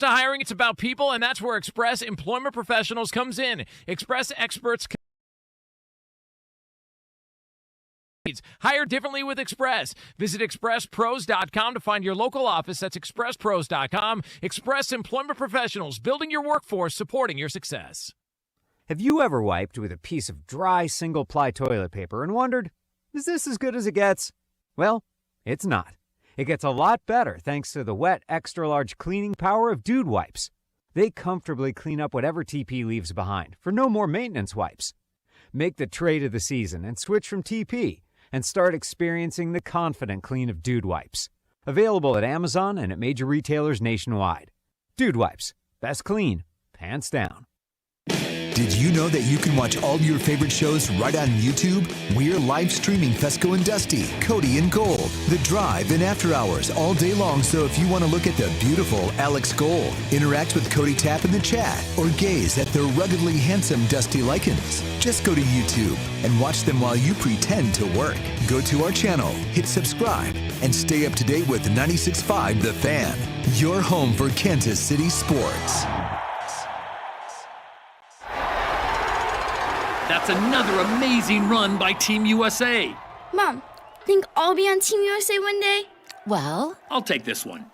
To hiring, it's about people, and that's where Express Employment Professionals comes in. Express experts hire differently with Express. Visit expresspros.com to find your local office. That's expresspros.com. Express Employment Professionals, building your workforce, supporting your success. Have you ever wiped with a piece of dry single-ply toilet paper and wondered, is this as good as it gets? Well, it's not. It gets a lot better thanks to the wet, extra-large cleaning power of Dude Wipes. They comfortably clean up whatever TP leaves behind for no more maintenance wipes. Make the trade of the season and switch from TP and start experiencing the confident clean of Dude Wipes. Available at Amazon and at major retailers nationwide. Dude Wipes. Best clean. Hands down. Did you know that you can watch all your favorite shows right on YouTube? We're live streaming Fescoe and Dusty, Cody and Gold, The Drive, and After Hours all day long. So if you want to look at the beautiful Alex Gold, interact with Cody Tapp in the chat, or gaze at the ruggedly handsome Dusty Likens, just go to YouTube and watch them while you pretend to work. Go to our channel, hit subscribe, and stay up to date with 96.5 The Fan, your home for Kansas City sports. That's another amazing run by Team USA. Mom, think I'll be on Team USA one day? Well, I'll take this one.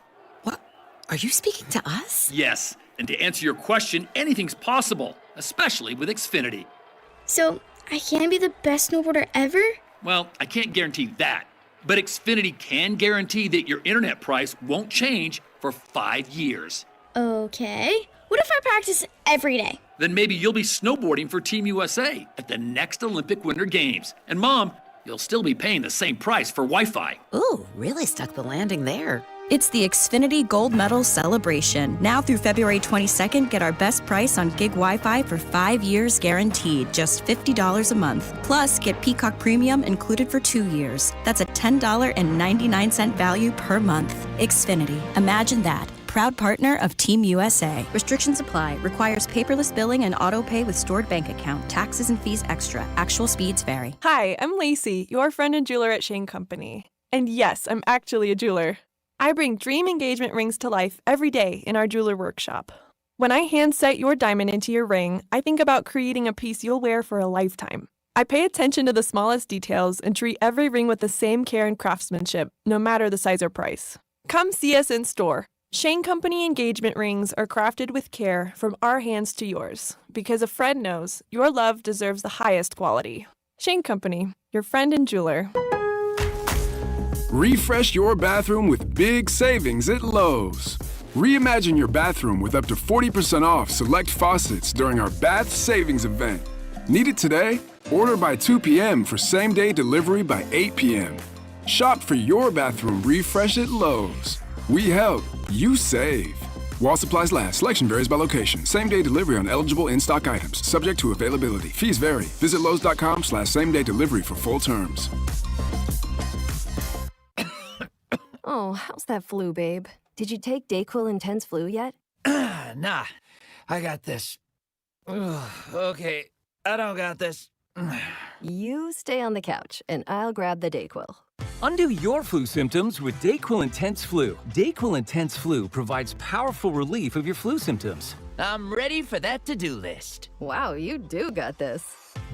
what? Are you speaking to us? Yes, and to answer your question, anything's possible, especially with Xfinity. So, I can be the best snowboarder ever? Well, I can't guarantee that, but Xfinity can guarantee that your internet price won't change for 5 years. Okay. What if I practice every day? Then maybe you'll be snowboarding for Team USA at the next Olympic Winter Games. And Mom, you'll still be paying the same price for Wi-Fi. Ooh, really stuck the landing there. It's the Xfinity Gold Medal Celebration. Now through February 22nd, get our best price on gig Wi-Fi for 5 years guaranteed, just $50 a month. Plus, get Peacock Premium included for 2 years. That's a $10.99 value per month. Xfinity. Imagine that. Proud partner of Team USA. Restrictions apply. Requires paperless billing and auto pay with stored bank account. Taxes and fees extra. Actual speeds vary. Hi, I'm Lacey, your friend and jeweler at Shane Company. And yes, I'm actually a jeweler. I bring dream engagement rings to life every day in our jeweler workshop. When I hand set your diamond into your ring, I think about creating a piece you'll wear for a lifetime. I pay attention to the smallest details and treat every ring with the same care and craftsmanship, no matter the size or price. Come see us in store. Shane Company engagement rings are crafted with care from our hands to yours, because a friend knows your love deserves the highest quality. Shane Company, your friend and jeweler. Refresh your bathroom with big savings at Lowe's. Reimagine your bathroom with up to 40% off select faucets during our Bath Savings event. Need it today? Order by 2 p.m. for same-day delivery by 8 p.m. Shop for your bathroom refresh at Lowe's. We help, you save. While supplies last, selection varies by location. Same-day delivery on eligible in-stock items, subject to availability. Fees vary. Visit lowes.com/same-day delivery for full terms. Oh, how's that flu, babe? Did you take DayQuil Intense Flu yet? Nah, I got this. Ugh, okay, I don't got this. You stay on the couch, and I'll grab the DayQuil. Undo your flu symptoms with DayQuil Intense Flu. DayQuil Intense Flu provides powerful relief of your flu symptoms. I'm ready for that to-do list. Wow, you do got this.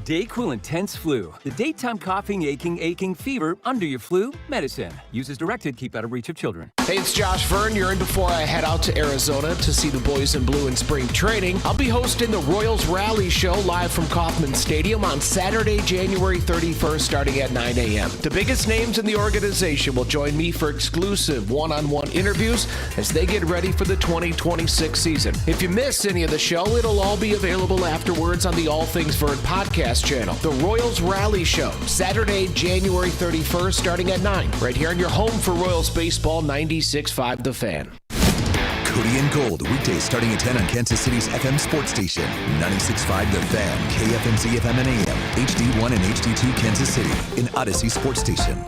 DayQuil Intense Flu. The daytime coughing, aching, fever, under your flu medicine. Use as directed, keep out of reach of children. Hey, it's Josh Vern. You're in before I head out to Arizona to see the boys in blue in spring training. I'll be hosting the Royals Rally Show live from Kauffman Stadium on Saturday, January 31st, starting at 9 a.m. The biggest names in the organization will join me for exclusive one-on-one interviews as they get ready for the 2026 season. If you miss any of the show, it'll all be available afterwards on the All Things Vern podcast channel. The Royals Rally Show, Saturday, January 31st, starting at 9, right here on your home for Royals baseball, 96.5 The Fan. Cody and Gold, weekdays starting at 10 on Kansas City's FM sports station, 96.5 The Fan, KFMC FM and AM, HD1 and HD2 Kansas City, in Odyssey Sports Station.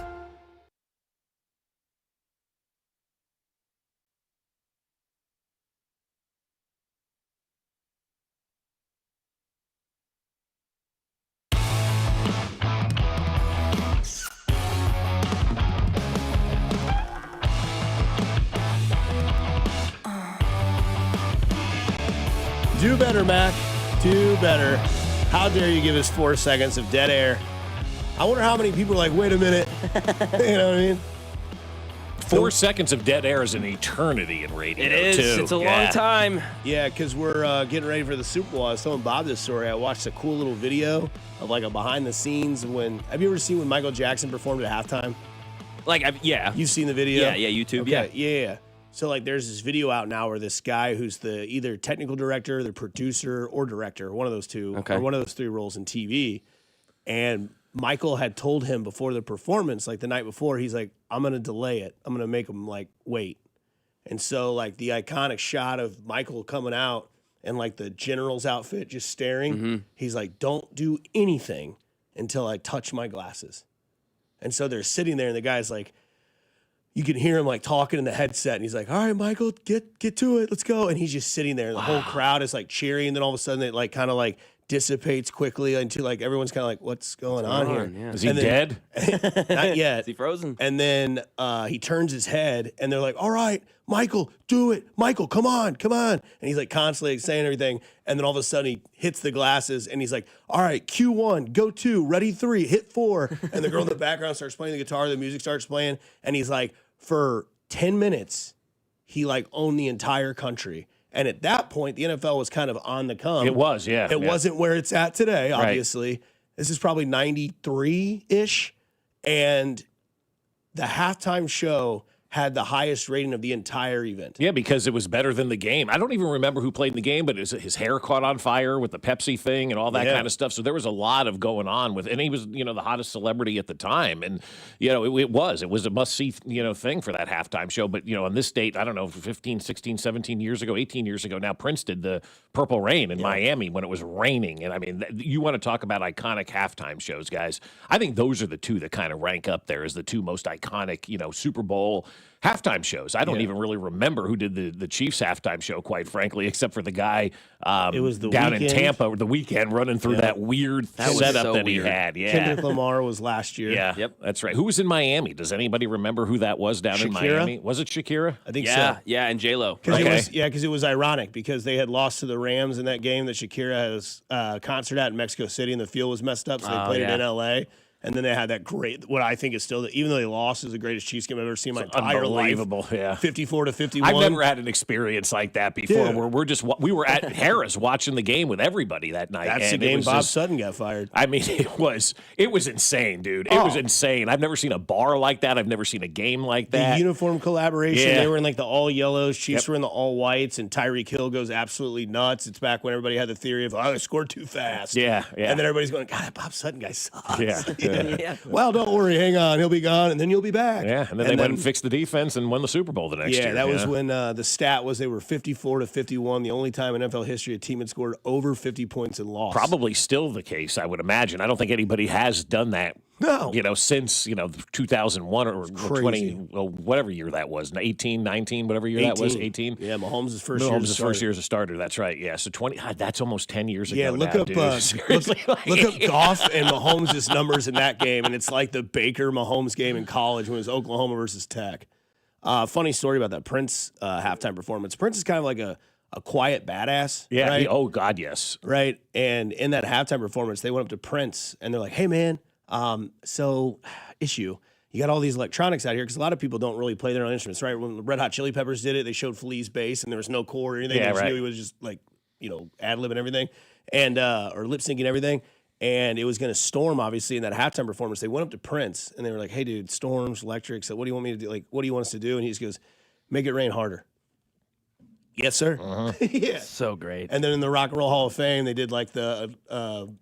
Do better, Mac. Do better. How dare you give us 4 seconds of dead air? I wonder how many people are like, wait a minute. You know what I mean? 4 seconds of dead air is an eternity in radio, It is. too. It's a long time. Yeah, because we're getting ready for the Super Bowl. I was telling Bob this story. I watched a cool little video of like a behind the scenes when. Have you ever seen when Michael Jackson performed at halftime? Yeah. You've seen the video? Yeah, YouTube. Okay, yeah. So like, there's this video out now where this guy who's the either technical director, the producer, or director, one of those two, or one of those three roles in TV, and Michael had told him before the performance, like the night before, he's like, I'm going to delay it. I'm going to make him like wait. And so like the iconic shot of Michael coming out in like the general's outfit, just staring. He's like, don't do anything until I touch my glasses. And so they're sitting there and the guy's like, you can hear him like talking in the headset and he's like, all right, Michael, get to it. Let's go. And he's just sitting there and the whole crowd is like cheering. And then all of a sudden it like kind of like dissipates quickly until like everyone's kind of like, what's going on here? Yeah. Is he dead? Not yet. Is he frozen? And then he turns his head and they're like, all right, Michael, do it. Michael, come on. And he's like constantly saying everything. And then all of a sudden he hits the glasses and he's like, all right, cue 1, go 2, ready 3, hit 4. And the girl in the background starts playing the guitar. The music starts playing. And he's like, for 10 minutes, he like owned the entire country. And at that point, the NFL was kind of on the come. It was, yeah. It wasn't where it's at today, obviously. Right. This is probably 93-ish. And the halftime show had the highest rating of the entire event. Yeah, because it was better than the game. I don't even remember who played in the game, but his hair caught on fire with the Pepsi thing and all that kind of stuff. So there was a lot of going on with, and he was, the hottest celebrity at the time. And, it was a must-see, thing for that halftime show. But, on this date, I don't know, 15, 16, 17 years ago, 18 years ago now, Prince did the Purple Rain in Miami when it was raining. And, I mean, you want to talk about iconic halftime shows, guys. I think those are the two that kind of rank up there as the two most iconic, Super Bowl halftime shows. I don't even really remember who did the Chiefs halftime show, quite frankly, except for the guy it was the down Weeknd. in Tampa, the Weeknd, running through that weird setup that he had. Yeah, Kendrick Lamar was last year. Yeah, yep, that's right. Who was in Miami? Does anybody remember who that was down in Miami? Was it Shakira? I think so. Yeah, and J-Lo. Because it was ironic because they had lost to the Rams in that game that Shakira has concert at in Mexico City, and the field was messed up, so they played it in L.A., and then they had that great, what I think is still, even though they lost, is the greatest Chiefs game I've ever seen in my entire life. Unbelievable, yeah. 54-51. I've never had an experience like that before. Dude. We were at Harris watching the game with everybody that night. That's the game Bob Sutton got fired. I mean, it was insane, dude. It was insane. I've never seen a bar like that. I've never seen a game like that. The uniform collaboration. They were in like the all yellows. Chiefs were in the all whites, and Tyreek Hill goes absolutely nuts. It's back when everybody had the theory of, I scored too fast. Yeah. And then everybody's going, God, that Bob Sutton guy sucks. Yeah. Well, don't worry, hang on, he'll be gone, and then you'll be back. Yeah, and then they went and fixed the defense and won the Super Bowl the next year. Yeah, that was when the stat was they were 54-51, the only time in NFL history a team had scored over 50 points and lost. Probably still the case, I would imagine. I don't think anybody has done that. No. Since, 2001 or 20, whatever year that was, 18, 19, whatever year that was, 18. Yeah, Mahomes' first year as a starter, that's right. Yeah, so 20, that's almost 10 years ago. Yeah, look up Goff and Mahomes' numbers in that game, and it's like the Baker-Mahomes game in college when it was Oklahoma versus Tech. Funny story about that Prince halftime performance. Prince is kind of like a quiet badass. Yeah. Right? Oh, God, yes. Right. And in that halftime performance, they went up to Prince, and they're like, hey, man, so issue. You got all these electronics out here because a lot of people don't really play their own instruments, right? When the Red Hot Chili Peppers did it, they showed Flea's bass, and there was no chord or anything. Yeah, Knew he was just like, ad-lib and everything, and or lip-syncing and everything. And it was going to storm, obviously, in that halftime performance. They went up to Prince, and they were like, hey, dude, storms, electric. So what do you want me to do? Like, what do you want us to do? And he just goes, make it rain harder. Yes, sir. Yeah. So great. And then in the Rock and Roll Hall of Fame, they did like the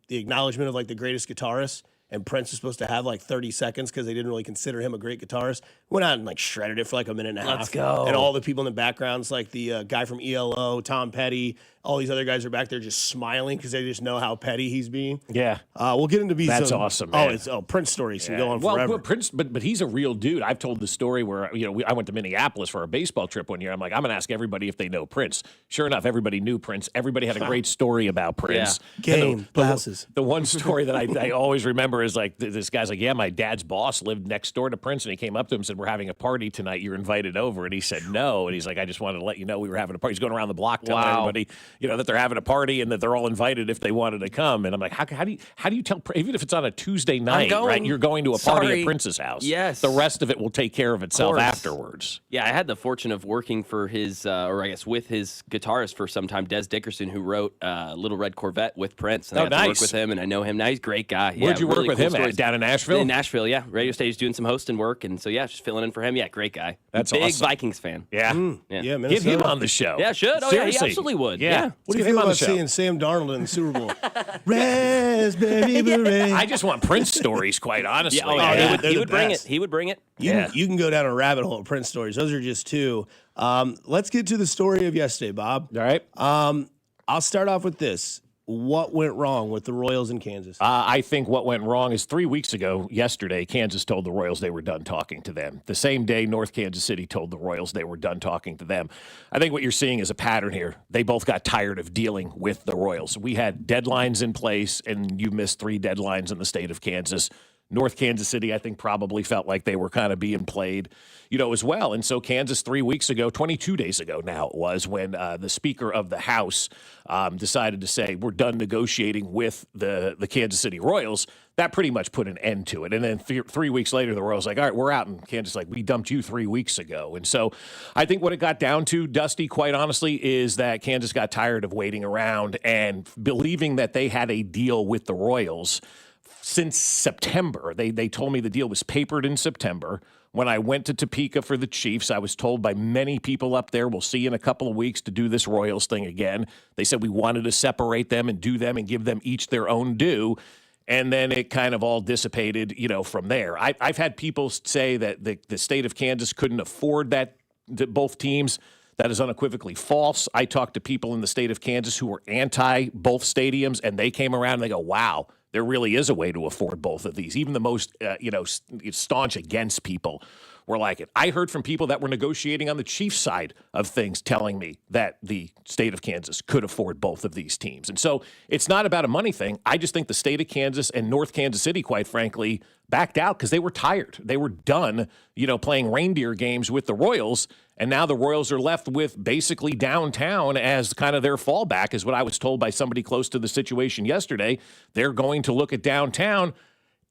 acknowledgement of like the greatest guitarist. And Prince was supposed to have like 30 seconds because they didn't really consider him a great guitarist. Went out and like shredded it for like a minute and a half. Let's go. And all the people in the backgrounds, like the guy from ELO, Tom Petty, all these other guys are back there just smiling because they just know how petty he's being. Yeah. We'll get into That's awesome, man. Prince stories can go on forever. Well, Prince, but he's a real dude. I've told the story where I went to Minneapolis for a baseball trip one year. I'm like, I'm gonna ask everybody if they know Prince. Sure enough, everybody knew Prince. Everybody had a great story about Prince. Yeah. Game glasses. The one story that I always remember is like this guy's like, yeah, my dad's boss lived next door to Prince, and he came up to him and said, we're having a party tonight. You're invited over, and he said no, and he's like, I just wanted to let you know we were having a party. He's going around the block telling everybody that they're having a party and that they're all invited if they wanted to come. And I'm like, how do you tell, even if it's on a Tuesday night, right? You're going to a party at Prince's house. Yes. The rest of it will take care of itself afterwards. Yeah, I had the fortune of working for his, with his guitarist for some time, Des Dickerson, who wrote Little Red Corvette with Prince. And I got to work with him, and I know him now. He's a great guy. Where'd you work with him at? Down in Nashville? In Nashville, yeah. Radio stage doing some hosting work, and so, just filling in for him. Yeah, great guy. That's big awesome. Vikings fan. Yeah. Yeah, Get him on the show. Yeah, should. Oh, Seriously. yeah, he absolutely would. Yeah. What do you feel about seeing Sam Darnold in the Super Bowl? Raspberry beret. I just want Prince stories, quite honestly. He would bring it. He would bring it. You can go down a rabbit hole of Prince stories. Those are just two. Let's get to the story of yesterday, Bob. All right. I'll start off with this. What went wrong with the Royals in Kansas? I think what went wrong is 3 weeks ago, yesterday, Kansas told the Royals they were done talking to them. The same day, North Kansas City told the Royals they were done talking to them. I think what you're seeing is a pattern here. They both got tired of dealing with the Royals. We had deadlines in place, and you missed 3 deadlines in the state of Kansas. North Kansas City, I think, probably felt like they were kind of being played, as well. And so Kansas 3 weeks ago, 22 days ago now it was, when the Speaker of the House decided to say, we're done negotiating with the Kansas City Royals. That pretty much put an end to it. And then 3 weeks later, the Royals like, all right, we're out. And Kansas like, we dumped you 3 weeks ago. And so I think what it got down to, Dusty, quite honestly, is that Kansas got tired of waiting around and believing that they had a deal with the Royals since September. They told me the deal was papered in September. When I went to Topeka for the Chiefs, I was told by many people up there, we'll see you in a couple of weeks to do this Royals thing again. They said we wanted to separate them and do them and give them each their own due. And then it kind of all dissipated, from there. I've had people say that the state of Kansas couldn't afford that, both teams. That is unequivocally false. I talked to people in the state of Kansas who were anti both stadiums, and they came around and they go, wow, there really is a way to afford both of these. Even the most, staunch against people were like it. I heard from people that were negotiating on the Chiefs side of things telling me that the state of Kansas could afford both of these teams. And so it's not about a money thing. I just think the state of Kansas and North Kansas City, quite frankly, backed out because they were tired. They were done, playing reindeer games with the Royals. And now the Royals are left with basically downtown as kind of their fallback, is what I was told by somebody close to the situation yesterday. They're going to look at downtown.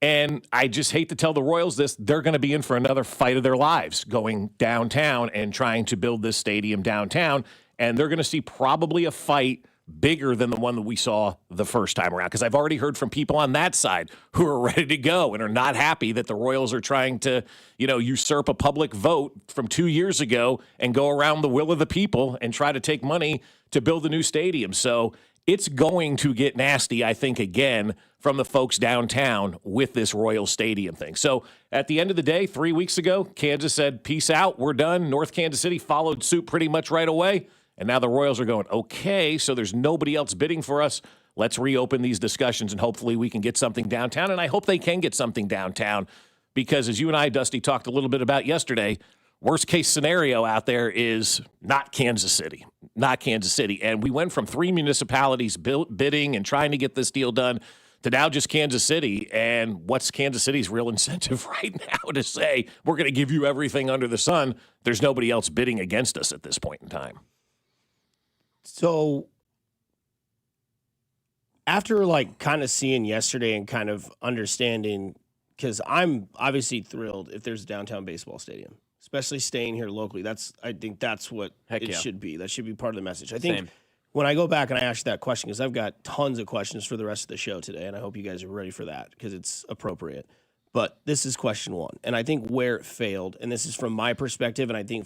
And I just hate to tell the Royals this, they're going to be in for another fight of their lives going downtown and trying to build this stadium downtown. And they're going to see probably a fight bigger than the one that we saw the first time around. Because I've already heard from people on that side who are ready to go and are not happy that the Royals are trying to, usurp a public vote from 2 years ago and go around the will of the people and try to take money to build a new stadium. So it's going to get nasty, I think, again, from the folks downtown with this Royal Stadium thing. So at the end of the day, 3 weeks ago, Kansas said, peace out, we're done. North Kansas City followed suit pretty much right away. And now the Royals are going, okay, so there's nobody else bidding for us. Let's reopen these discussions, and hopefully we can get something downtown. And I hope they can get something downtown because, as you and I, Dusty, talked a little bit about yesterday, worst case scenario out there is not Kansas City. And we went from 3 municipalities bidding and trying to get this deal done to now just Kansas City. And what's Kansas City's real incentive right now to say, we're going to give you everything under the sun? There's nobody else bidding against us at this point in time. So after kind of seeing yesterday and kind of understanding, because I'm obviously thrilled if there's a downtown baseball stadium, especially staying here locally. I think that's what should be. That should be part of the message. I think when I go back and I ask that question, because I've got tons of questions for the rest of the show today, and I hope you guys are ready for that because it's appropriate. But this is question one. And I think where it failed, and this is from my perspective, and I think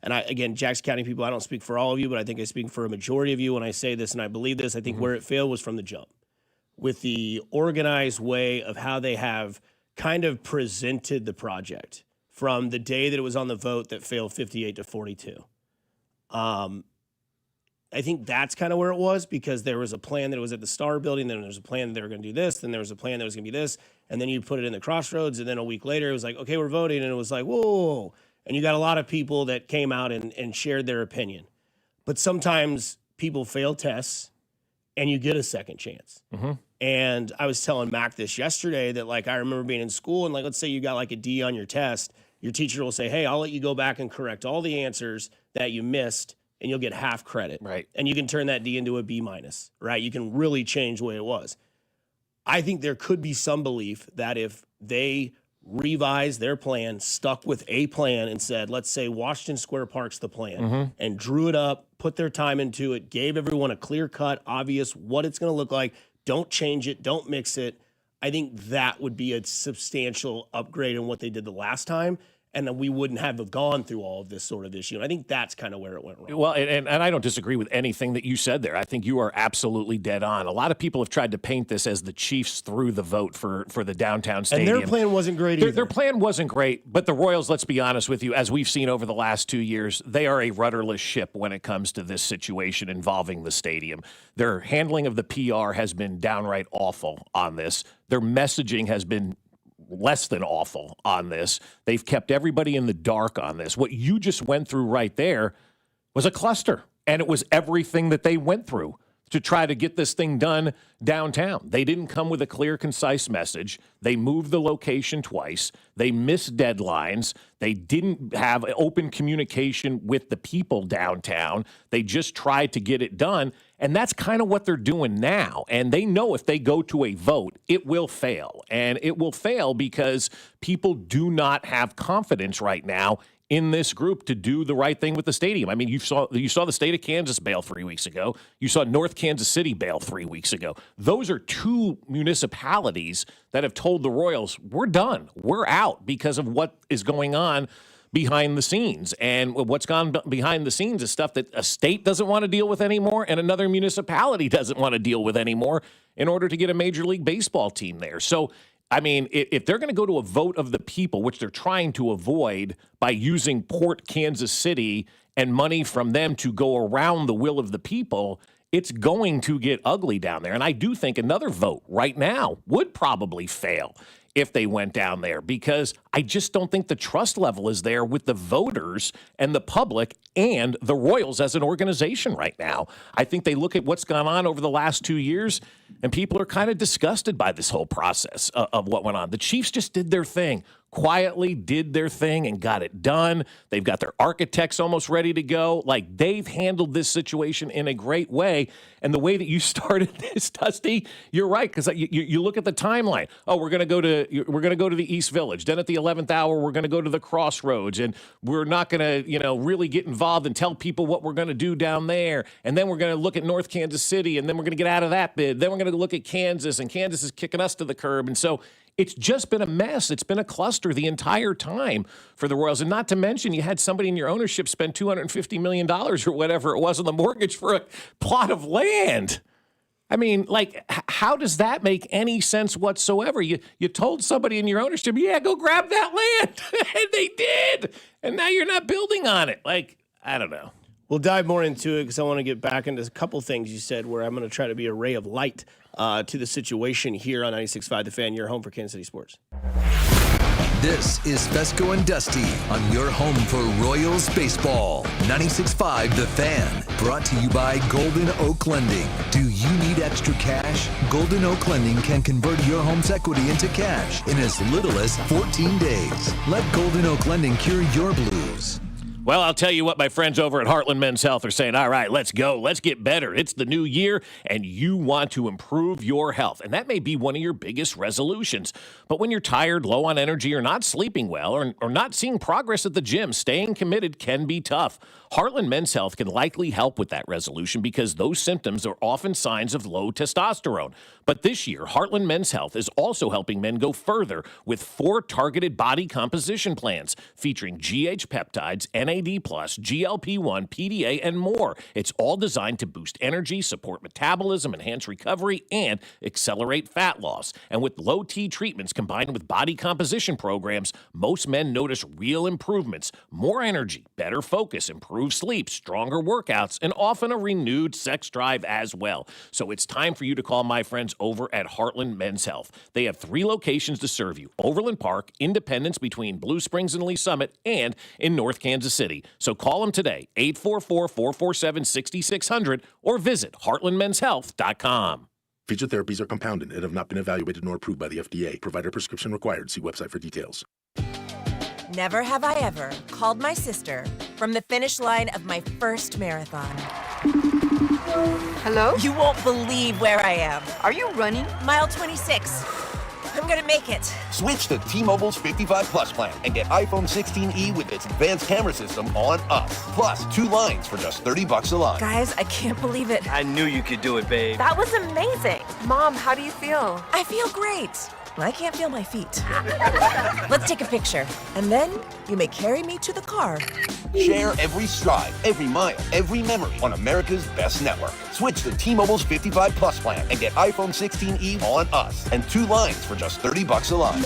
again, Jackson County people, I don't speak for all of you, but I think I speak for a majority of you when I say this, and I believe this. I think where it failed was from the jump with the organized way of how they have kind of presented the project from the day that it was on the vote that failed 58-42. I think that's kind of where it was, because there was a plan that was at the Star Building, then there was a plan that they were going to do this, then there was a plan that was going to be this, and then you put it in the Crossroads, and then a week later it was like, okay, we're voting, and it was like, whoa. And you got a lot of people that came out and shared their opinion. But sometimes people fail tests, and you get a second chance. Mm-hmm. And I was telling Mac this yesterday that, I remember being in school, and, let's say you got, a D on your test, your teacher will say, hey, I'll let you go back and correct all the answers that you missed and you'll get half credit. Right. And you can turn that D into a B-, right? You can really change the way it was. I think there could be some belief that if they revised their plan, stuck with a plan and said, let's say Washington Square Park's the plan, and drew it up, put their time into it, gave everyone a clear-cut, obvious what it's going to look like, don't change it, don't mix it, I think that would be a substantial upgrade in what they did the last time. And then we wouldn't have gone through all of this sort of issue. And I think that's kind of where it went wrong. Well, and I don't disagree with anything that you said there. I think you are absolutely dead on. A lot of people have tried to paint this as the Chiefs threw the vote for the downtown stadium. And their plan wasn't great either. Their plan wasn't great, but the Royals, let's be honest with you, as we've seen over the last 2 years, they are a rudderless ship when it comes to this situation involving the stadium. Their handling of the PR has been downright awful on this. Their messaging has been less than awful on this. They've kept everybody in the dark on this. What you just went through right there was a cluster, and it was everything that they went through to try to get this thing done downtown. They didn't come with a clear, concise message. They moved the location twice. They missed deadlines. They didn't have open communication with the people downtown. They just tried to get it done, and that's kind of what they're doing now. And they know if they go to a vote, it will fail. And it will fail because people do not have confidence right now in this group to do the right thing with the stadium. I mean, you saw the state of Kansas bail 3 weeks ago. You saw North Kansas City bail 3 weeks ago. Those are two municipalities that have told the Royals, we're done. We're out because of what is going on behind the scenes. And what's gone behind the scenes is stuff that a state doesn't want to deal with anymore and another municipality doesn't want to deal with anymore in order to get a Major League Baseball team there. So I mean, if they're going to go to a vote of the people, which they're trying to avoid by using Port Kansas City and money from them to go around the will of the people, it's going to get ugly down there. And I do think another vote right now would probably fail if they went down there, because I just don't think the trust level is there with the voters and the public and the Royals as an organization right now. I think they look at what's gone on over the last 2 years, and people are kind of disgusted by this whole process of what went on. The Chiefs just did their thing, quietly did their thing and got it done. They've got their architects almost ready to go. Like, they've handled this situation in a great way. And the way that you started this, Dusty, you're right, because you look at the timeline. Oh, we're going to go to the East Village. Then at the 11th hour, we're going to go to the Crossroads, and we're not going to, really get involved and tell people what we're going to do down there. And then we're going to look at North Kansas City, and then we're going to get out of that bid. Then we're going to look at Kansas, and Kansas is kicking us to the curb. And so it's just been a mess. It's been a cluster the entire time for the Royals. And not to mention, you had somebody in your ownership spend $250 million or whatever it was on the mortgage for a plot of land. I mean, like, how does that make any sense whatsoever? You told somebody in your ownership, yeah, go grab that land. And they did. And now you're not building on it. Like, I don't know. We'll dive more into it because I want to get back into a couple things you said where I'm going to try to be a ray of light to the situation here on 96.5 The Fan, your home for Kansas City sports. This is Fescoe and Dusty on your home for Royals baseball. 96.5 The Fan, brought to you by Golden Oak Lending. Do you need extra cash? Golden Oak Lending can convert your home's equity into cash in as little as 14 days. Let Golden Oak Lending cure your blues. Well, I'll tell you what my friends over at Heartland Men's Health are saying. All right, let's go. Let's get better. It's the new year, and you want to improve your health. And that may be one of your biggest resolutions. But when you're tired, low on energy, or not sleeping well, or not seeing progress at the gym, staying committed can be tough. Heartland Men's Health can likely help with that resolution because those symptoms are often signs of low testosterone. But this year, Heartland Men's Health is also helping men go further with 4 targeted body composition plans featuring GH peptides, NAD+, GLP-1, PDA, and more. It's all designed to boost energy, support metabolism, enhance recovery, and accelerate fat loss. And with low T treatments combined with body composition programs, most men notice real improvements, more energy, better focus, improved sleep, stronger workouts, and often a renewed sex drive as well. So it's time for you to call my friends over at Heartland Men's Health. They have 3 locations to serve you: Overland Park, Independence between Blue Springs and Lee Summit, and in North Kansas City. So call them today, 844-447-6600, or visit heartlandmenshealth.com. Featured therapies are compounded and have not been evaluated nor approved by the FDA. Provider prescription required. See website for details. Never have I ever called my sister from the finish line of my first marathon. Hello? You won't believe where I am. Are you running? Mile 26. I'm gonna make it. Switch to T-Mobile's 55 Plus plan and get iPhone 16e with its advanced camera system on us. Plus, 2 lines for just $30 a line. Guys, I can't believe it. I knew you could do it, babe. That was amazing. Mom, how do you feel? I feel great. I can't feel my feet. Let's take a picture. And then you may carry me to the car. Share every stride, every mile, every memory on America's best network. Switch to T-Mobile's 55 Plus plan and get iPhone 16e on us and 2 lines for just $30 a line.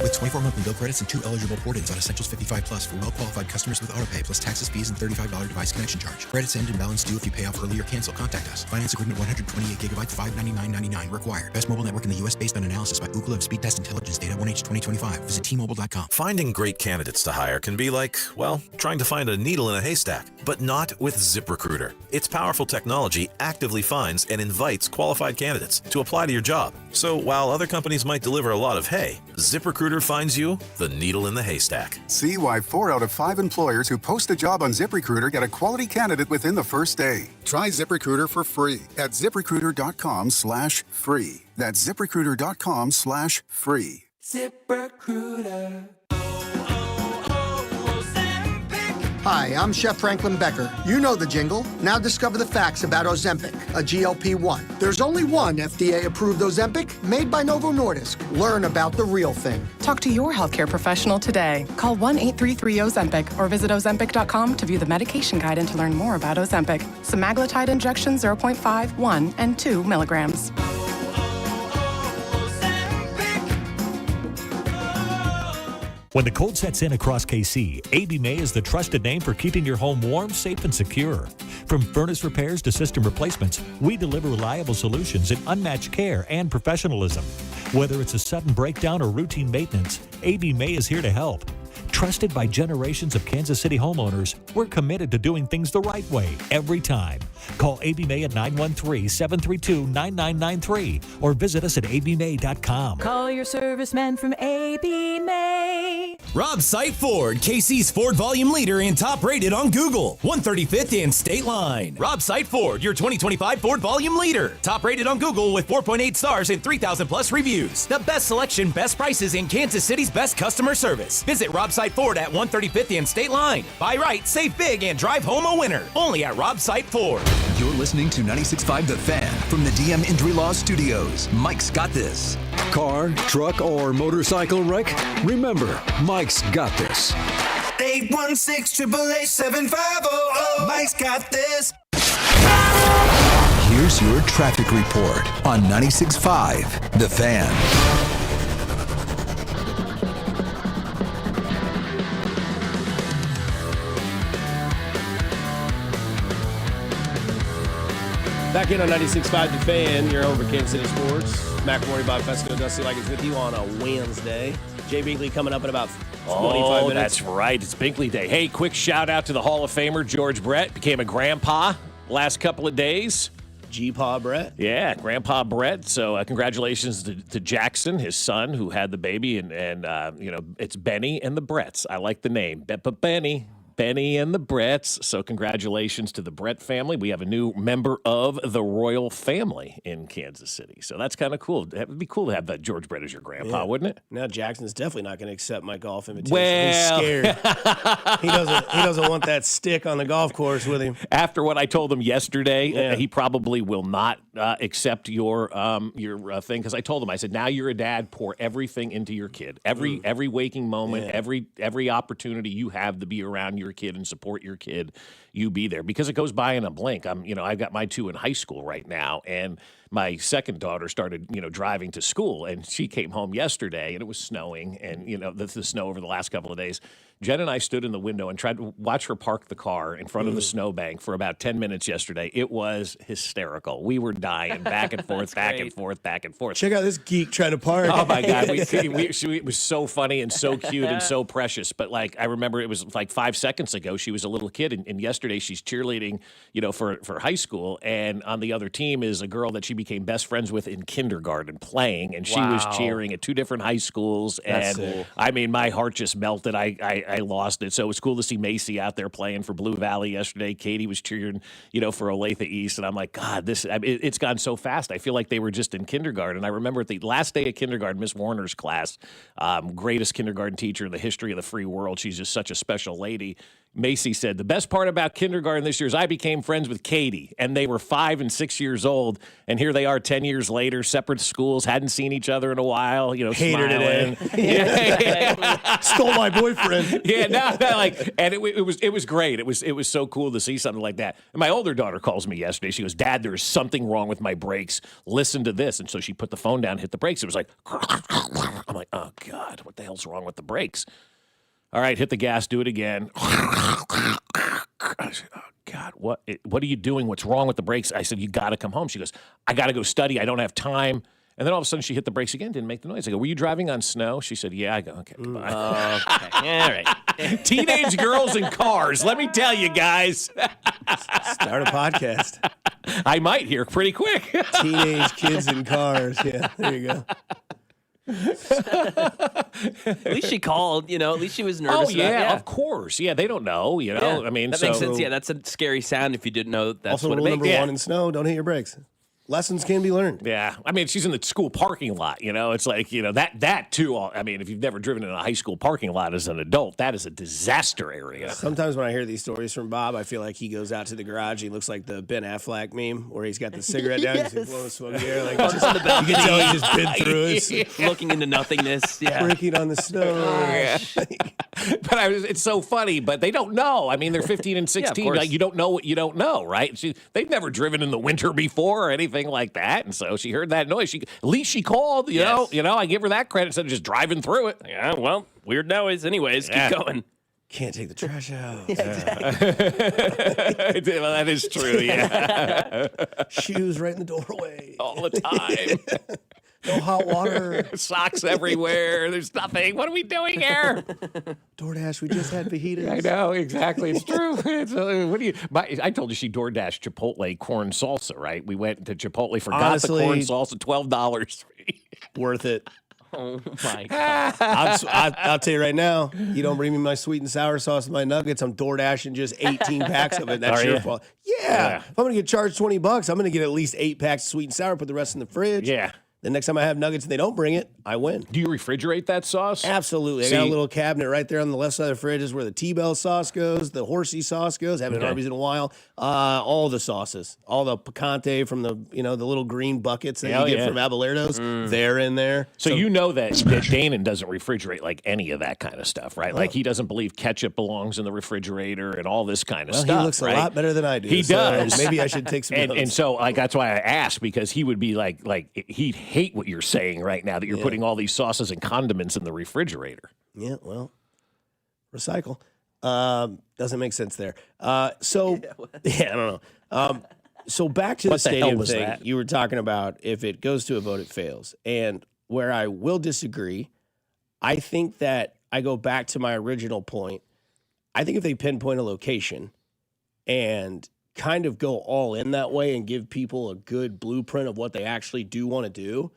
With 24 monthly bill credits and 2 eligible port-ins on Essentials 55 Plus for well-qualified customers with autopay plus taxes, fees, and $35 device connection charge. Credits end and balance due if you pay off early or cancel. Contact us. Finance agreement 128 gigabytes, $599.99 required. Best mobile network in the U.S. based on analysis by Ookla of Speed Test Intelligence Data 1H 2025. Visit T-Mobile.com. Finding great candidates to hire can be like, well, trying to find a needle in a haystack, but not with ZipRecruiter. Its powerful technology actively finds and invites qualified candidates to apply to your job. So while other companies might deliver a lot of hay, ZipRecruiter finds you the needle in the haystack. See why 4 out of 5 employers who post a job on ZipRecruiter get a quality candidate within the first day. Try ZipRecruiter for free at ZipRecruiter.com/free. That's ZipRecruiter.com/free. ZipRecruiter. Hi, I'm Chef Franklin Becker. You know the jingle. Now discover the facts about Ozempic, a GLP-1. There's only one FDA-approved Ozempic made by Novo Nordisk. Learn about the real thing. Talk to your healthcare professional today. Call 1-833-OZEMPIC or visit Ozempic.com to view the medication guide and to learn more about Ozempic. Semaglutide injection 0.5, 1, and 2 milligrams. When the cold sets in across KC, AB May is the trusted name for keeping your home warm, safe, and secure. From furnace repairs to system replacements, we deliver reliable solutions and unmatched care and professionalism. Whether it's a sudden breakdown or routine maintenance, AB May is here to help. Trusted by generations of Kansas City homeowners, we're committed to doing things the right way every time. Call AB May at 913-732-9993 or visit us at abmay.com. Call your serviceman from AB May. Rob Sight Ford, KC's Ford volume leader and top rated on Google. 135th and State Line. Rob Sight Ford, your 2025 Ford volume leader. Top rated on Google with 4.8 stars and 3,000 plus reviews. The best selection, best prices, and Kansas City's best customer service. Visit Rob Sight Ford at 135th and State Line. Buy right, save big, and drive home a winner. Only at Rob Sight Ford. You're listening to 96.5 The Fan from the DM Injury Law Studios. Mike's got this. Car, truck, or motorcycle wreck? Remember, Mike's got this. 816-888-7500. Mike's got this. Here's your traffic report on 96.5 The Fan. Back in on 96.5 The Fan, your home for Kansas City Sports. Mac Morning by Fescoe and Dusty like it's with you on a Wednesday. Jay Binkley coming up in about 25 minutes. That's right. It's Binkley Day. Hey, quick shout out to the Hall of Famer George Brett. Became a grandpa last couple of days. G-Pa Brett? Yeah, Grandpa Brett. So congratulations to Jackson, his son, who had the baby. And it's Benny and the Bretts. I like the name. Benny and the Bretts. So congratulations to the Brett family. We have a new member of the royal family in Kansas City. So that's kind of cool. It would be cool to have that George Brett as your grandpa, wouldn't it? Now Jackson's definitely not going to accept my golf invitation. Well, he's scared. he doesn't want that stick on the golf course with him. After what I told him yesterday, he probably will not accept your thing, because I told him, I said, now you're a dad, pour everything into your kid. Every waking moment, every opportunity you have to be around your kid and support your kid, you be there, because it goes by in a blink. I've got my 2 in high school right now, and my second daughter started, driving to school, and she came home yesterday, and it was snowing, and the snow over the last couple of days. Jen and I stood in the window and tried to watch her park the car in front of the snowbank for about 10 minutes yesterday. It was hysterical. We were dying back and forth, back and forth, back and forth. Check out this geek trying to park. Oh, my God. It was so funny and so cute and so precious. But, I remember it was 5 seconds ago, she was a little kid, and yesterday she's cheerleading, for high school, and on the other team is a girl that she became best friends with in kindergarten playing, and she was cheering at 2 different high schools. That's And cool. I mean, my heart just melted. I lost it. So it was cool to see Macy out there playing for Blue Valley yesterday. Katie was cheering, for Olathe East, and I'm like, God, it's gone so fast. I feel like they were just in kindergarten. I remember at the last day of kindergarten, Miss Warner's class, greatest kindergarten teacher in the history of the free world. She's just such a special lady. Macy said, the best part about kindergarten this year is I became friends with Katie, and they were 5 and 6 years old, and here they are 10 years later, separate schools, hadn't seen each other in a while, Hate her smiling. today. Stole my boyfriend. And it was great. It was so cool to see something like that. And my older daughter calls me yesterday. She goes, Dad, there's something wrong with my brakes. Listen to this. And so she put the phone down, hit the brakes. It was like, I'm like, oh God, what the hell's wrong with the brakes? All right, hit the gas, do it again. I said, oh, God, what are you doing? What's wrong with the brakes? I said, you got to come home. She goes, I got to go study. I don't have time. And then all of a sudden she hit the brakes again, didn't make the noise. I go, were you driving on snow? She said, yeah. I go, okay, goodbye. Okay. All right. Teenage girls in cars. Let me tell you, guys. Start a podcast. I might hear pretty quick. Teenage kids in cars. Yeah, there you go. At least she called, at least she was nervous. Oh, yeah, of course. Yeah, they don't know, Yeah, I mean, that makes sense. Yeah, that's a scary sound if you didn't know that's also, what it rule makes. number 1 in snow, don't hit your brakes. Lessons can be learned. Yeah. I mean, she's in the school parking lot, It's like, that too. I mean, if you've never driven in a high school parking lot as an adult, that is a disaster area. Sometimes when I hear these stories from Bob, I feel like he goes out to the garage. He looks like the Ben Affleck meme where he's got the cigarette down. Yes. He's blowing smoke in the air. Like, you can tell he's just been through it. Looking into nothingness. Yeah. Breaking on the snow. But it's so funny, but they don't know. I mean, they're 15 and 16. course. Like, you don't know what you don't know, right? They've never driven in the winter before or anything like that. And so she heard that noise. At least she called, you know. I give her that credit instead of just driving through it. Yeah, well, weird noise anyways. Yeah. Keep going. Can't take the trash out. Well, that is true, yeah. Shoes right in the doorway. All the time. No hot water. Socks everywhere. There's nothing. What are we doing here? DoorDash, we just had fajitas. I know, exactly. It's true. I told you she DoorDashed Chipotle corn salsa, right? We went to Chipotle, forgot Honestly, the corn salsa, $12. Worth it. Oh, my God. I'll tell you right now, you don't bring me my sweet and sour sauce and my nuggets, I'm DoorDashing just 18 packs of it. That's your fault. Yeah. If I'm going to get charged $20, I'm going to get at least 8 packs of sweet and sour, put the rest in the fridge. Yeah. The next time I have nuggets and they don't bring it, I win. Do you refrigerate that sauce? Absolutely. I got a little cabinet right there on the left side of the fridge is where the T-Bell sauce goes, the horsey sauce goes. Haven't had Arby's in a while. All the sauces, all the picante from the the little green buckets that you get from Abelardo's, they're in there. So you know that Danon doesn't refrigerate like any of that kind of stuff, right? Like he doesn't believe ketchup belongs in the refrigerator and all this kind of stuff. He looks right? a lot better than I do. He does. Maybe I should take some notes. And so that's why I asked, because he would be like he'd hate what you're saying right now, that you're putting all these sauces and condiments in the refrigerator. Yeah, well, recycle. Doesn't make sense there. I don't know. So back to the stadium thing. That? You were talking about if it goes to a vote, it fails. And where I will disagree, I think that I go back to my original point. I think if they pinpoint a location and kind of go all in that way and give people a good blueprint of what they actually do want to do,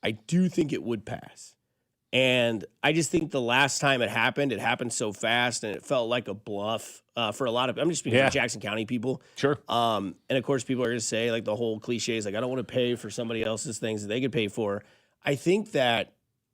I do think it would pass. And I just think the last time it happened so fast and it felt like a bluff for a lot of, I'm just speaking for Jackson County people. Sure. And of course people are going to say like the whole cliche is like, I don't want to pay for somebody else's things that they could pay for. I think that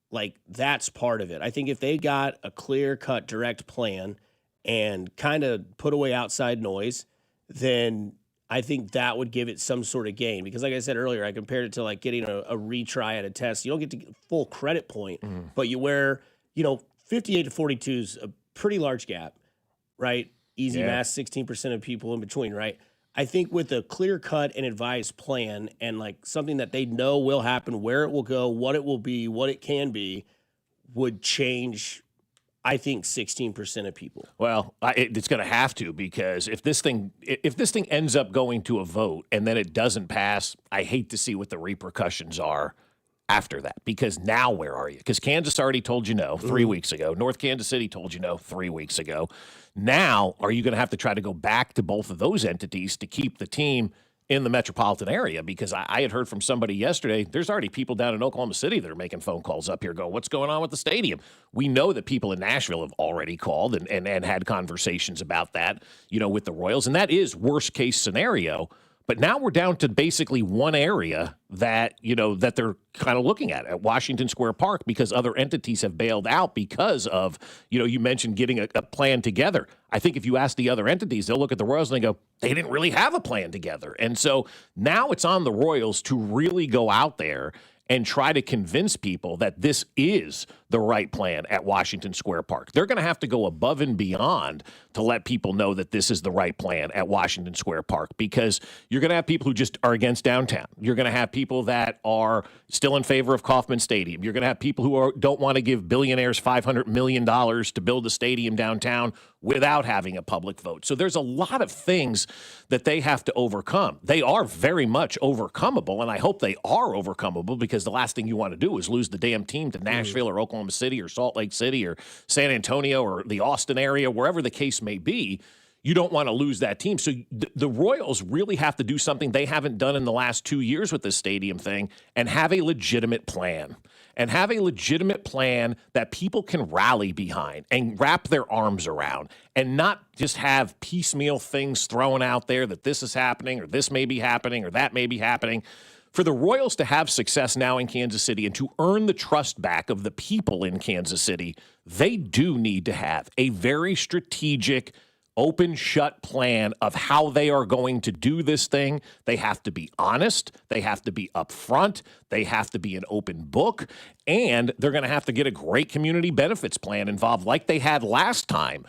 like that's part of it. I think if they got a clear cut direct plan and kind of put away outside noise, then I think that would give it some sort of gain. Because like I said earlier, I compared it to like getting a retry at a test. You don't get to get full credit point, but you wear, 58 to 42 is a pretty large gap, right? Easy math, 16% of people in between, right? I think with a clear cut and advised plan and like something that they know will happen, where it will go, what it will be, what it can be, would change, I think, 16% of people. Well, it's going to have to, because if this thing ends up going to a vote and then it doesn't pass, I hate to see what the repercussions are after that. Because now where are you? Because Kansas already told you no 3 weeks ago. North Kansas City told you no 3 weeks ago. Now, are you going to have to try to go back to both of those entities to keep the team in the metropolitan area, because I had heard from somebody yesterday, there's already people down in Oklahoma City that are making phone calls up here going, what's going on with the stadium? We know that people in Nashville have already called and had conversations about that, with the Royals. And that is worst case scenario. But now we're down to basically one area that, that they're kind of looking at Washington Square Park, because other entities have bailed out because of, you mentioned getting a plan together. I think if you ask the other entities, they'll look at the Royals and they go, they didn't really have a plan together. And so now it's on the Royals to really go out there and try to convince people that this is the right plan at Washington Square Park. They're going to have to go above and beyond to let people know that this is the right plan at Washington Square Park, because you're going to have people who just are against downtown. You're going to have people that are still in favor of Kauffman Stadium. You're going to have people who don't want to give billionaires $500 million to build a stadium downtown without having a public vote. So there's a lot of things that they have to overcome. They are very much overcomable, and I hope they are overcomable, because the last thing you want to do is lose the damn team to Nashville or Oklahoma City or Salt Lake City or San Antonio or the Austin area, wherever the case may be. You don't want to lose that team. So the Royals really have to do something they haven't done in the last 2 years with this stadium thing, and have a legitimate plan. And have a legitimate plan that people can rally behind and wrap their arms around, and not just have piecemeal things thrown out there that this is happening or this may be happening or that may be happening. For the Royals to have success now in Kansas City and to earn the trust back of the people in Kansas City, they do need to have a very strategic, open shut plan of how they are going to do this thing. They have to be honest. They have to be upfront. They have to be an open book. And they're going to have to get a great community benefits plan involved, like they had last time,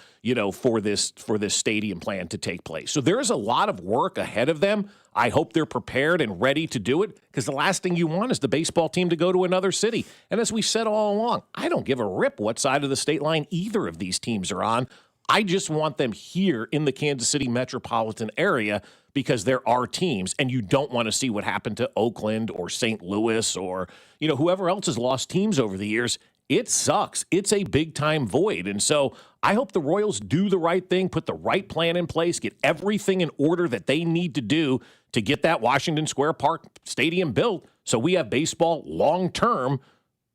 for this stadium plan to take place. So there is a lot of work ahead of them. I hope they're prepared and ready to do it, because the last thing you want is the baseball team to go to another city. And as we said all along, I don't give a rip what side of the state line either of these teams are on. I just want them here in the Kansas City metropolitan area, because there are teams, and you don't want to see what happened to Oakland or St. Louis or, whoever else has lost teams over the years. It sucks. It's a big-time void. And so I hope the Royals do the right thing, put the right plan in place, get everything in order that they need to do to get that Washington Square Park stadium built, so we have baseball long-term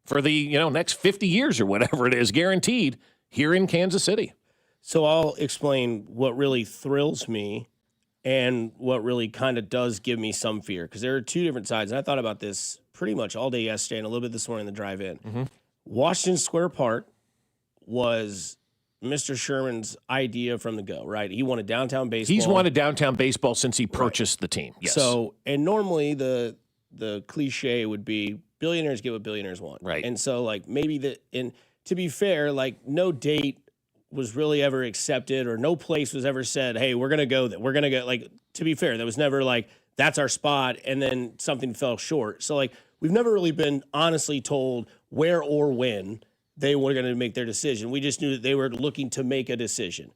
for the, next 50 years or whatever it is, guaranteed, here in Kansas City. So I'll explain what really thrills me and what really kind of does give me some fear, because there are two different sides. And I thought about this pretty much all day yesterday and a little bit this morning in the drive-in. Mm-hmm. Washington Square Park was Mr. Sherman's idea from the go, right? He wanted downtown baseball. He's wanted downtown baseball since he purchased the team. Yes. So, and normally the cliche would be billionaires get what billionaires want. Right. And so, and to be fair, no date was really ever accepted, or no place was ever said, hey, we're going to go there. We're going to go, to be fair, that was never that's our spot, and then something fell short. So we've never really been honestly told where or when they were going to make their decision. We just knew that they were looking to make a decision.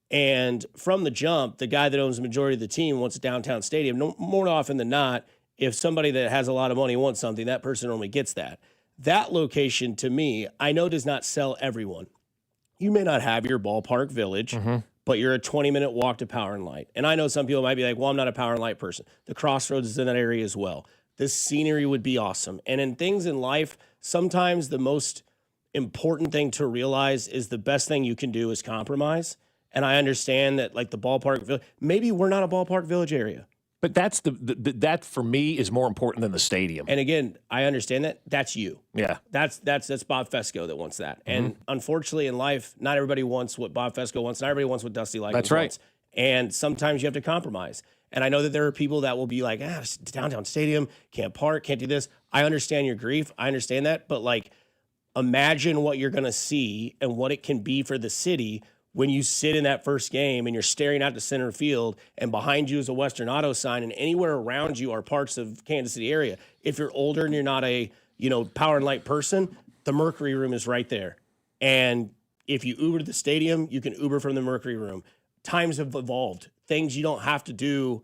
And from the jump, the guy that owns the majority of the team wants a downtown stadium. No, more often than not, if somebody that has a lot of money wants something, that person only gets that. That location, to me, I know does not sell everyone. You may not have your ballpark village, but you're a 20-minute walk to Power and Light. And I know some people might be like, well, I'm not a Power and Light person. The Crossroads is in that area as well. This scenery would be awesome. And in things in life, sometimes the most important thing to realize is the best thing you can do is compromise. And I understand that the ballpark village, maybe we're not a ballpark village area. But that's that for me is more important than the stadium. And again, I understand that. That's you. Yeah. That's Bob Fescoe that wants that. And unfortunately in life, not everybody wants what Bob Fescoe wants. Not everybody wants what Dusty Lightning wants. That's right. And sometimes you have to compromise. And I know that there are people that will be like, downtown stadium, can't park, can't do this. I understand your grief. I understand that. But imagine what you're going to see and what it can be for the city when you sit in that first game and you're staring out to center field, and behind you is a Western Auto sign, and anywhere around you are parts of Kansas City area. If you're older and you're not a Power and Light person, the Mercury Room is right there. And if you Uber to the stadium, you can Uber from the Mercury Room. Times have evolved. Things you don't have to do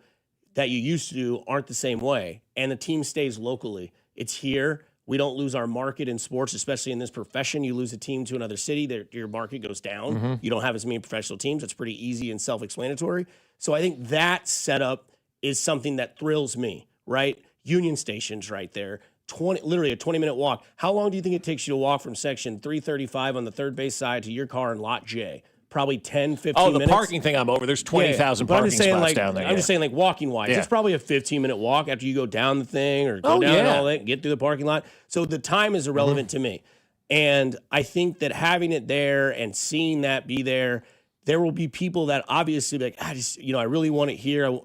that you used to do aren't the same way. And the team stays locally. It's here. We don't lose our market in sports, especially in this profession. You lose a team to another city, your market goes down. You don't have as many professional teams. It's pretty easy and self-explanatory. So I think that setup is something that thrills me, right? Union Station's right there. Literally a 20-minute walk. How long do you think it takes you to walk from section 335 on the third base side to your car in lot J? Probably 10, 15 minutes. Oh, the parking thing I'm over. There's 20,000 parking spots down there. I'm just saying, like, walking-wise. It's probably a 15-minute walk after you go down the thing or go down and all that, get through the parking lot. So the time is irrelevant to me. And I think that having it there and seeing that be there, there will be people that obviously be like, I really want it here.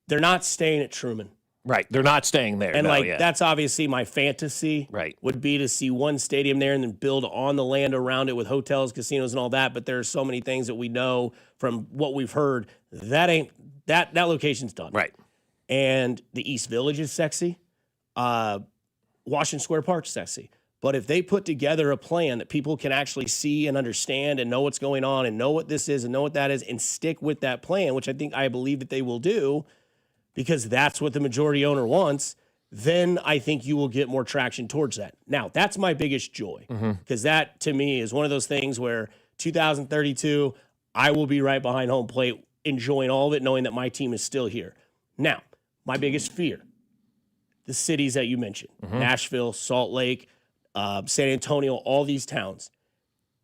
They're not staying at Truman. Right. They're not staying there. And that's obviously my fantasy would be to see one stadium there and then build on the land around it with hotels, casinos, and all that. But there are so many things that we know from what we've heard that location's done. Right. And the East Village is sexy. Washington Square Park's sexy. But if they put together a plan that people can actually see and understand and know what's going on and know what this is and know what that is and stick with that plan, which I believe that they will do, because that's what the majority owner wants, then I think you will get more traction towards that. Now, that's my biggest joy, because that, to me, is one of those things where 2032, I will be right behind home plate, enjoying all of it, knowing that my team is still here. Now, my biggest fear, the cities that you mentioned, Nashville, Salt Lake, San Antonio, all these towns.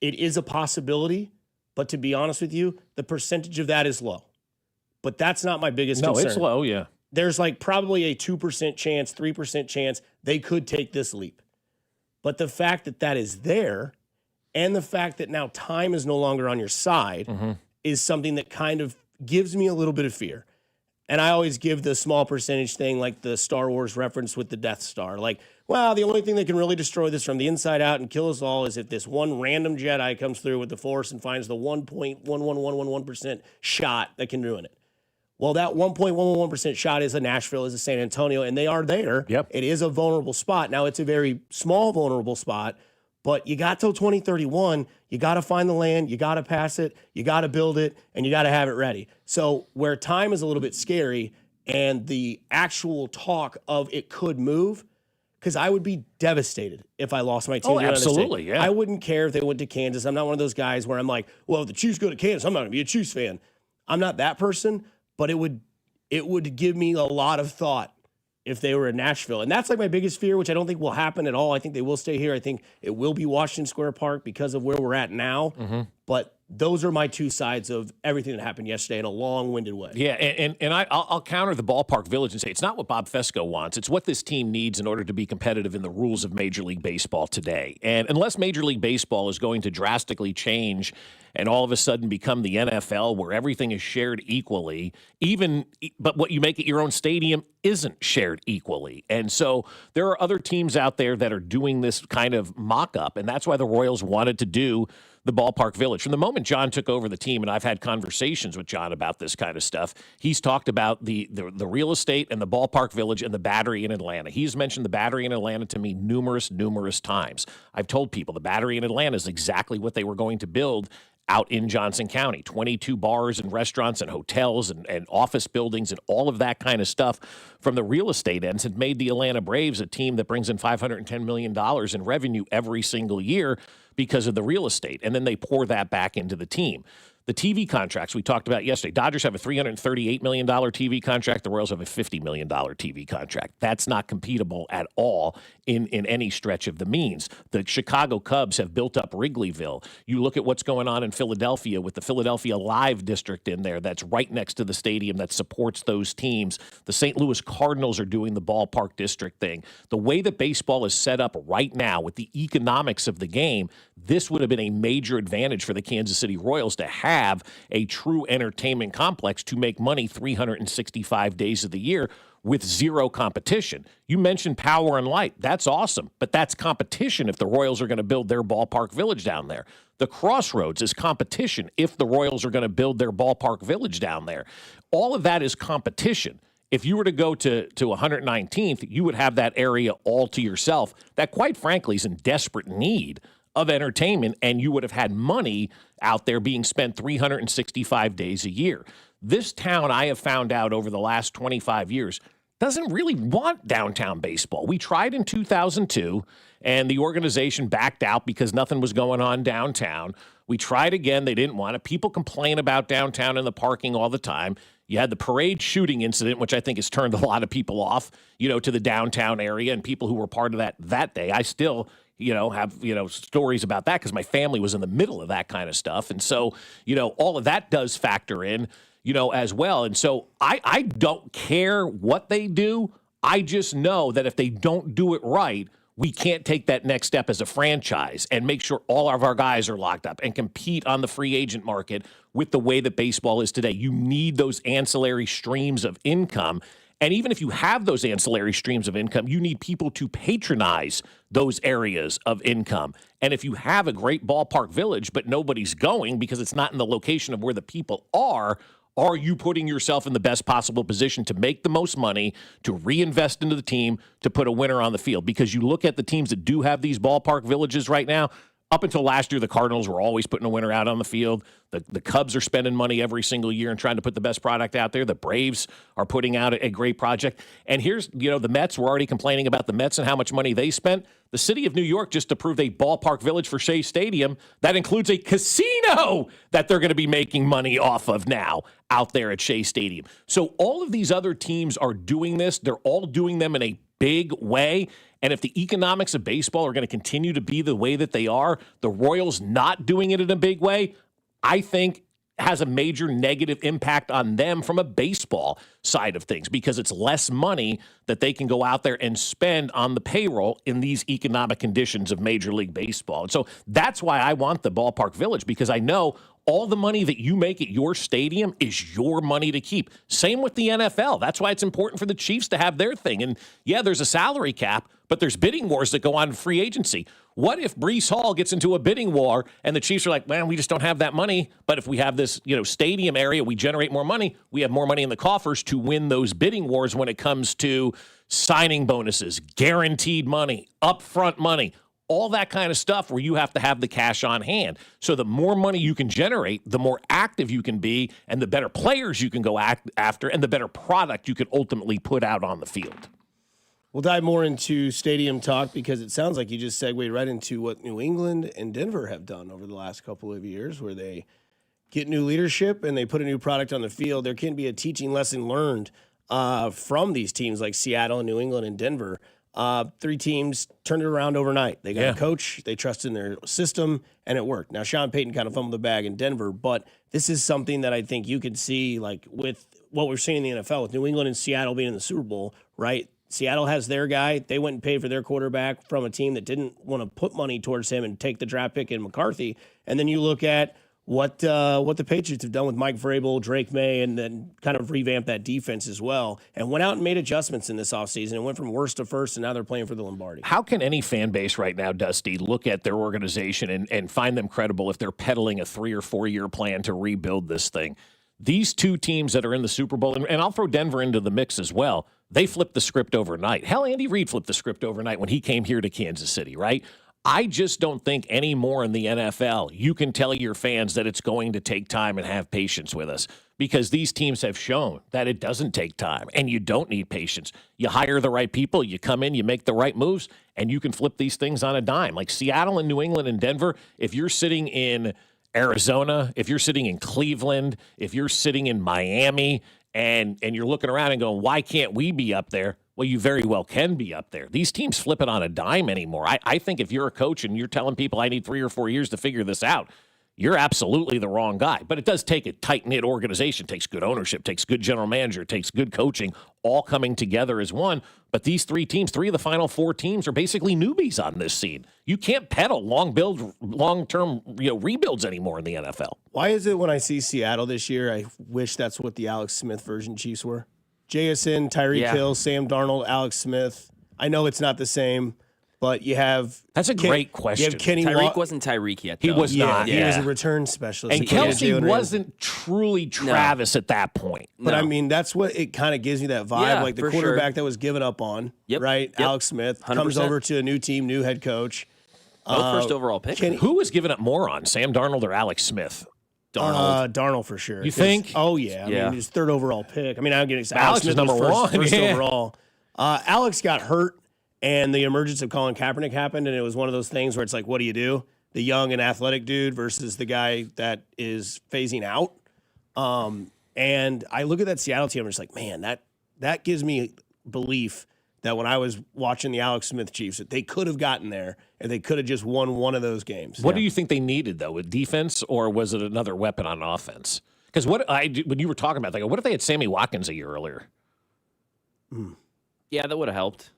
It is a possibility, but to be honest with you, the percentage of that is low. But that's not my biggest concern. No, it's low, yeah. There's like probably a 2% chance, 3% chance they could take this leap. But the fact that that is there and the fact that now time is no longer on your side is something that kind of gives me a little bit of fear. And I always give the small percentage thing, like the Star Wars reference with the Death Star. Like, well, the only thing that can really destroy this from the inside out and kill us all is if this one random Jedi comes through with the Force and finds the 1.11111% shot that can ruin it. Well, that 1.111% shot is a Nashville, is a San Antonio, and they are there. Yep. It is a vulnerable spot. Now, it's a very small vulnerable spot, but you got till 2031. You got to find the land. You got to pass it. You got to build it, and you got to have it ready. So where time is a little bit scary and the actual talk of it could move, because I would be devastated if I lost my team. Oh, absolutely, yeah. I wouldn't care if they went to Kansas. I'm not one of those guys where I'm like, well, if the Chiefs go to Kansas, I'm not going to be a Chiefs fan. I'm not that person. But it would give me a lot of thought if they were in Nashville. And that's like my biggest fear, which I don't think will happen at all. I think they will stay here. I think it will be Washington Square Park because of where we're at now. But those are my two sides of everything that happened yesterday in a long-winded way. Yeah, and I'll counter the ballpark village and say it's not what Bob Fescoe wants. It's what this team needs in order to be competitive in the rules of Major League Baseball today. And unless Major League Baseball is going to drastically change and all of a sudden become the NFL where everything is shared equally, but what you make at your own stadium isn't shared equally. And so there are other teams out there that are doing this kind of mock-up, and that's why the Royals wanted to do the ballpark village. From the moment John took over the team, and I've had conversations with John about this kind of stuff, he's talked about the real estate and the ballpark village and the Battery in Atlanta. He's mentioned the Battery in Atlanta to me numerous times. I've told people the Battery in Atlanta is exactly what they were going to build out in Johnson County. 22 bars and restaurants and hotels and office buildings and all of that kind of stuff from the real estate ends had made the Atlanta Braves a team that brings in $510 million in revenue every single year because of the real estate. And then they pour that back into the team. The TV contracts we talked about yesterday. Dodgers have a $338 million TV contract. The Royals have a $50 million TV contract. That's not competible at all in any stretch of the means. The Chicago Cubs have built up Wrigleyville. You look at what's going on in Philadelphia with the Philadelphia Live District in there that's right next to the stadium that supports those teams. The St. Louis Cardinals are doing the ballpark district thing. The way that baseball is set up right now with the economics of the game, this would have been a major advantage for the Kansas City Royals to have a true entertainment complex to make money 365 days of the year with zero competition. You mentioned Power and Light. That's awesome, but that's competition if the Royals are going to build their ballpark village down there. The Crossroads is competition if the Royals are going to build their ballpark village down there. All of that is competition. If you were to go to 119th, you would have that area all to yourself that, quite frankly, is in desperate need of entertainment, and you would have had money out there being spent 365 days a year. This town, I have found out over the last 25 years, doesn't really want downtown baseball. We tried in 2002, and the organization backed out because nothing was going on downtown. We tried again. They didn't want it. People complain about downtown and the parking all the time. You had the parade shooting incident, which I think has turned a lot of people off, to the downtown area and people who were part of that day. I still, have, stories about that because my family was in the middle of that kind of stuff. And so, all of that does factor in, as well. And so I don't care what they do. I just know that if they don't do it right, we can't take that next step as a franchise and make sure all of our guys are locked up and compete on the free agent market with the way that baseball is today. You need those ancillary streams of income. And even if you have those ancillary streams of income, you need people to patronize those areas of income. And if you have a great ballpark village, but nobody's going because it's not in the location of where the people are you putting yourself in the best possible position to make the most money, to reinvest into the team, to put a winner on the field? Because you look at the teams that do have these ballpark villages right now, up until last year, the Cardinals were always putting a winner out on the field. The Cubs are spending money every single year and trying to put the best product out there. The Braves are putting out a great project. And here's, the Mets were already complaining about the Mets and how much money they spent. The city of New York just approved a ballpark village for Shea Stadium that includes a casino that they're going to be making money off of now out there at Shea Stadium. So all of these other teams are doing this. They're all doing them in a big way. And if the economics of baseball are going to continue to be the way that they are, the Royals not doing it in a big way, I think has a major negative impact on them from a baseball side of things, because it's less money that they can go out there and spend on the payroll in these economic conditions of Major League Baseball. And so that's why I want the ballpark village, because I know all the money that you make at your stadium is your money to keep. Same with the NFL. That's why it's important for the Chiefs to have their thing. And yeah, there's a salary cap, but there's bidding wars that go on in free agency. What if Breece Hall gets into a bidding war and the Chiefs are like, man, we just don't have that money. But if we have this, stadium area, we generate more money. We have more money in the coffers to win those bidding wars when it comes to signing bonuses, guaranteed money, upfront money, all that kind of stuff where you have to have the cash on hand. So the more money you can generate, the more active you can be, and the better players you can go after, and the better product you can ultimately put out on the field. We'll dive more into stadium talk, because it sounds like you just segued right into what New England and Denver have done over the last couple of years, where they get new leadership and they put a new product on the field. There can be a teaching lesson learned from these teams like Seattle and New England and Denver. 3 teams turned it around overnight. They got a coach, they trusted in their system, and it worked. Now, Sean Payton kind of fumbled the bag in Denver, but this is something that I think you could see, like with what we're seeing in the NFL, with New England and Seattle being in the Super Bowl, right? Seattle has their guy. They went and paid for their quarterback from a team that didn't want to put money towards him and take the draft pick in McCarthy. And then you look at what the Patriots have done with Mike Vrabel, Drake May, and then kind of revamped that defense as well, and went out and made adjustments in this offseason and went from worst to first, and now they're playing for the Lombardi. How can any fan base right now, Dusty, look at their organization and find them credible if they're peddling a 3 or 4 year plan to rebuild this thing? These 2 teams that are in the Super Bowl, and I'll throw Denver into the mix as well, they flipped the script overnight. Hell, Andy Reid flipped the script overnight when he came here to Kansas City, right? I just don't think anymore in the NFL you can tell your fans that it's going to take time and have patience with us, because these teams have shown that it doesn't take time and you don't need patience. You hire the right people, you come in, you make the right moves, and you can flip these things on a dime. Like Seattle and New England and Denver, if you're sitting in Arizona, if you're sitting in Cleveland, if you're sitting in Miami, and you're looking around and going, why can't we be up there? Well, you very well can be up there. These teams flip it on a dime anymore. I think if you're a coach and you're telling people I need 3 or 4 years to figure this out, you're absolutely the wrong guy. But it does take a tight-knit organization. It takes good ownership, takes good general manager, it takes good coaching, all coming together as one. But these 3 teams, 3 of the final 4 teams, are basically newbies on this scene. You can't peddle long-term rebuilds anymore in the NFL. Why is it when I see Seattle this year, I wish that's what the Alex Smith version Chiefs were? JSN, Tyreek Hill, Sam Darnold, Alex Smith. I know it's not the same, but you have... That's a great question. You have Kenny Tyreek wasn't Tyreek yet, though. He was not. He was a return specialist. And Kelsey wasn't truly Travis at that point. But, I mean, that's what it kind of gives me that vibe. Like the quarterback that was given up on, right? Yep. Alex Smith 100%. Comes over to a new team, new head coach. Both first overall pick. Who was given up more on, Sam Darnold or Alex Smith? Darnold for sure. You think? Oh, yeah. I mean, he was 3rd overall pick. I mean, I'm getting Alex was number 1. First overall. Alex got hurt, and the emergence of Colin Kaepernick happened, and it was one of those things where it's like, what do you do? The young and athletic dude versus the guy that is phasing out. And I look at that Seattle team, I'm just like, man, that gives me belief that when I was watching the Alex Smith Chiefs, that they could have gotten there and they could have just won one of those games. What do you think they needed, though, with defense, or was it another weapon on offense? Because when you were talking about that, what if they had Sammy Watkins a year earlier? Yeah, that would have helped.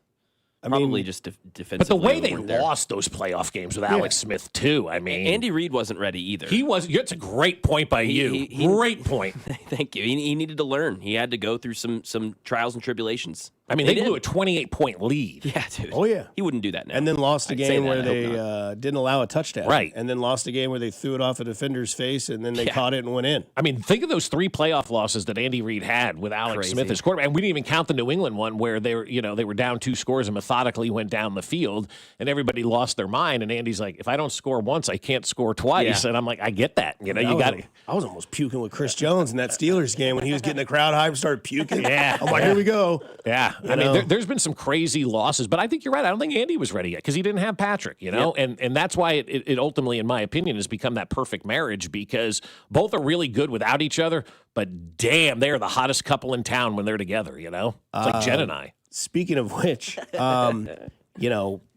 Probably just defensively. But the way they lost those playoff games with Alex Smith, too, I mean. Andy Reid wasn't ready either. He was. It's a great point by you. Great point. Thank you. He needed to learn. He had to go through some trials and tribulations. I mean, they blew a 28-point lead. Yeah, dude. Oh, yeah. He wouldn't do that now. And then lost a game where they didn't allow a touchdown. Right. And then lost a game where they threw it off a defender's face, and then they caught it and went in. I mean, think of those 3 playoff losses that Andy Reid had with Alex Smith as quarterback. And we didn't even count the New England one where they were down 2 scores and methodically went down the field, and everybody lost their mind. And Andy's like, if I don't score once, I can't score twice. And I'm like, I get that. You got it. I was almost puking with Chris Jones in that Steelers game when he was getting the crowd hype, started puking. Yeah. I'm like, here we go. Yeah. I mean, there's been some crazy losses, but I think you're right. I don't think Andy was ready yet because he didn't have Patrick, and that's why it ultimately, in my opinion, has become that perfect marriage because both are really good without each other, but damn, they are the hottest couple in town when they're together, It's like Jen and I. Speaking of which,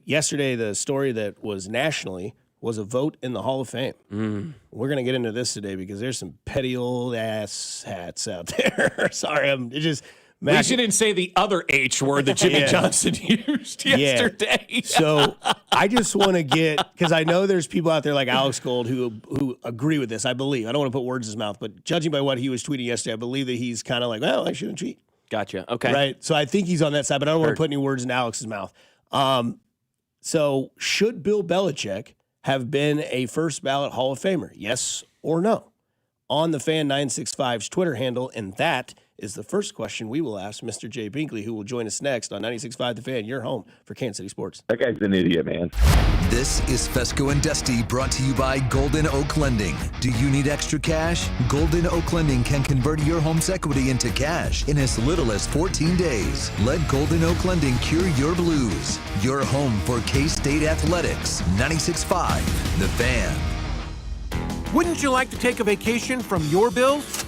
yesterday the story that was nationally was a vote in the Hall of Fame. We're going to get into this today because there's some petty old ass hats out there. Sorry, At least you didn't say the other H word that Jimmy Johnson used yesterday. So I just want to because I know there's people out there like Alex Gold who agree with this, I believe. I don't want to put words in his mouth, but judging by what he was tweeting yesterday, I believe that he's kind of like, well, I shouldn't cheat. Gotcha. Okay. Right? So I think he's on that side, but I don't want to put any words in Alex's mouth. So should Bill Belichick have been a first ballot Hall of Famer? Yes or no? On the Fan 965's Twitter handle, and that is the first question we will ask Mr. Jay Binkley, who will join us next on 96.5 The Fan, your home for Kansas City sports. That guy's an idiot, man. This is Fescoe and Dusty, brought to you by Golden Oak Lending. Do you need extra cash? Golden Oak Lending can convert your home's equity into cash in as little as 14 days. Let Golden Oak Lending cure your blues. Your home for K-State Athletics. 96.5 The Fan. Wouldn't you like to take a vacation from your bills?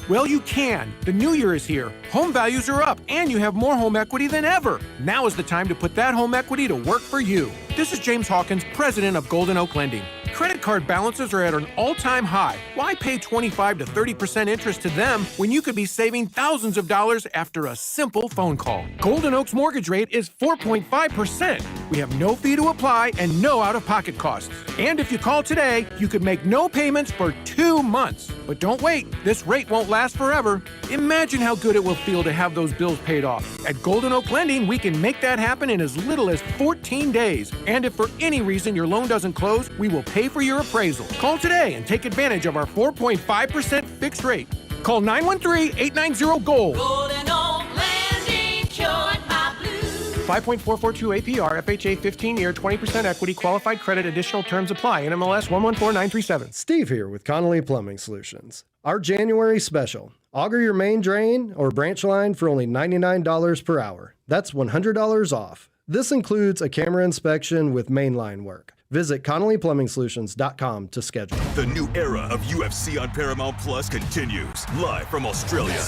Well, you can. The new year is here. Home values are up, and you have more home equity than ever. Now is the time to put that home equity to work for you. This is James Hawkins, president of Golden Oak Lending. Credit card balances are at an all-time high. Why pay 25 to 30% interest to them when you could be saving thousands of dollars after a simple phone call? Golden Oak's mortgage rate is 4.5%. We have no fee to apply and no out-of-pocket costs. And if you call today, you could make no payments for 2 months. But don't wait. This rate won't last forever. Imagine how good it will feel to have those bills paid off. At Golden Oak Lending, we can make that happen in as little as 14 days. And if for any reason your loan doesn't close, we will pay for your appraisal. Call today and take advantage of our 4.5% fixed rate. Call 913-890-GOLD. Golden Oak Lending cured my blues. 5.442 APR, FHA 15-year, 20% equity, qualified credit, additional terms apply. NMLS 114937. Steve here with Connolly Plumbing Solutions. Our January special. Auger your main drain or branch line for only $99 per hour. That's $100 off. This includes a camera inspection with mainline work. Visit ConnollyPlumbingSolutions.com to schedule. The new era of UFC on Paramount Plus continues. Live from Australia.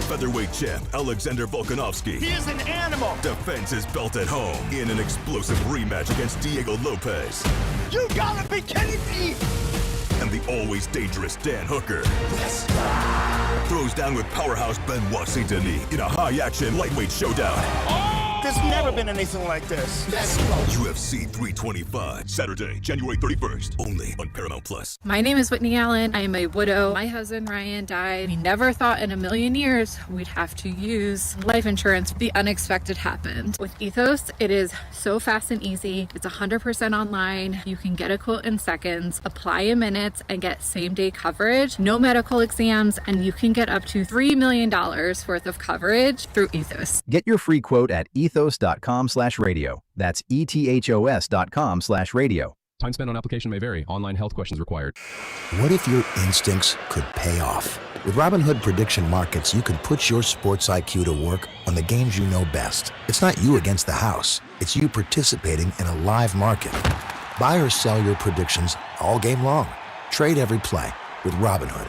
Featherweight champ Alexander Volkanovski. He is an animal. Defends his belt at home in an explosive rematch against Diego Lopez. You gotta be kidding me. And the always dangerous Dan Hooker. Yes. Throws down with powerhouse Benoit Saint-Denis in a high-action lightweight showdown. There's never been anything like this. Let's go. UFC 325, Saturday, January 31st, only on Paramount Plus. My name is Whitney Allen. I am a widow. My husband, Ryan, died. We never thought in a million years we'd have to use life insurance. The unexpected happened. With Ethos, it is so fast and easy. It's 100% online. You can get a quote in seconds, apply in minutes, and get same-day coverage. No medical exams, and you can get up to $3 million worth of coverage through Ethos. Get your free quote at ethos.com/radio. That's ethos.com/radio. Time spent on application may vary. Online health questions required. What if your instincts could pay off? With Robinhood Prediction Markets, you could put your sports IQ to work on the games you know best. It's not you against the house. It's you participating in a live market. Buy or sell your predictions all game long. Trade every play with Robinhood.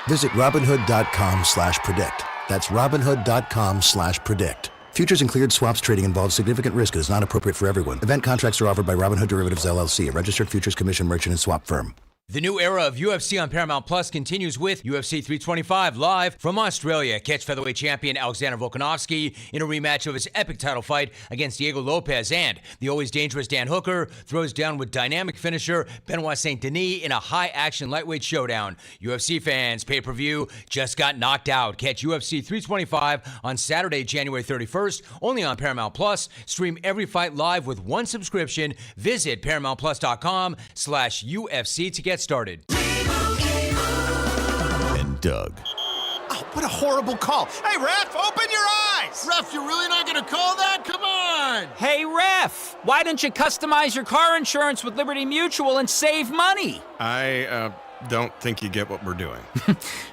Visit Robinhood.com/predict. That's Robinhood.com/predict. Futures and cleared swaps trading involves significant risk and is not appropriate for everyone. Event contracts are offered by Robinhood Derivatives LLC, a registered futures commission merchant and swap firm. The new era of UFC on Paramount Plus continues with UFC 325 live from Australia. Catch featherweight champion Alexander Volkanovski in a rematch of his epic title fight against Diego Lopez, and the always dangerous Dan Hooker throws down with dynamic finisher Benoit Saint Denis in a high-action lightweight showdown. UFC fans, pay-per-view just got knocked out. Catch UFC 325 on Saturday, January 31st, only on Paramount Plus. Stream every fight live with one subscription. Visit ParamountPlus.com/UFC to get started. And Doug. Oh, what a horrible call. Hey, ref, open your eyes. Ref, you're really not going to call that? Come on. Hey, ref, why don't you customize your car insurance with Liberty Mutual and save money? I don't think you get what we're doing.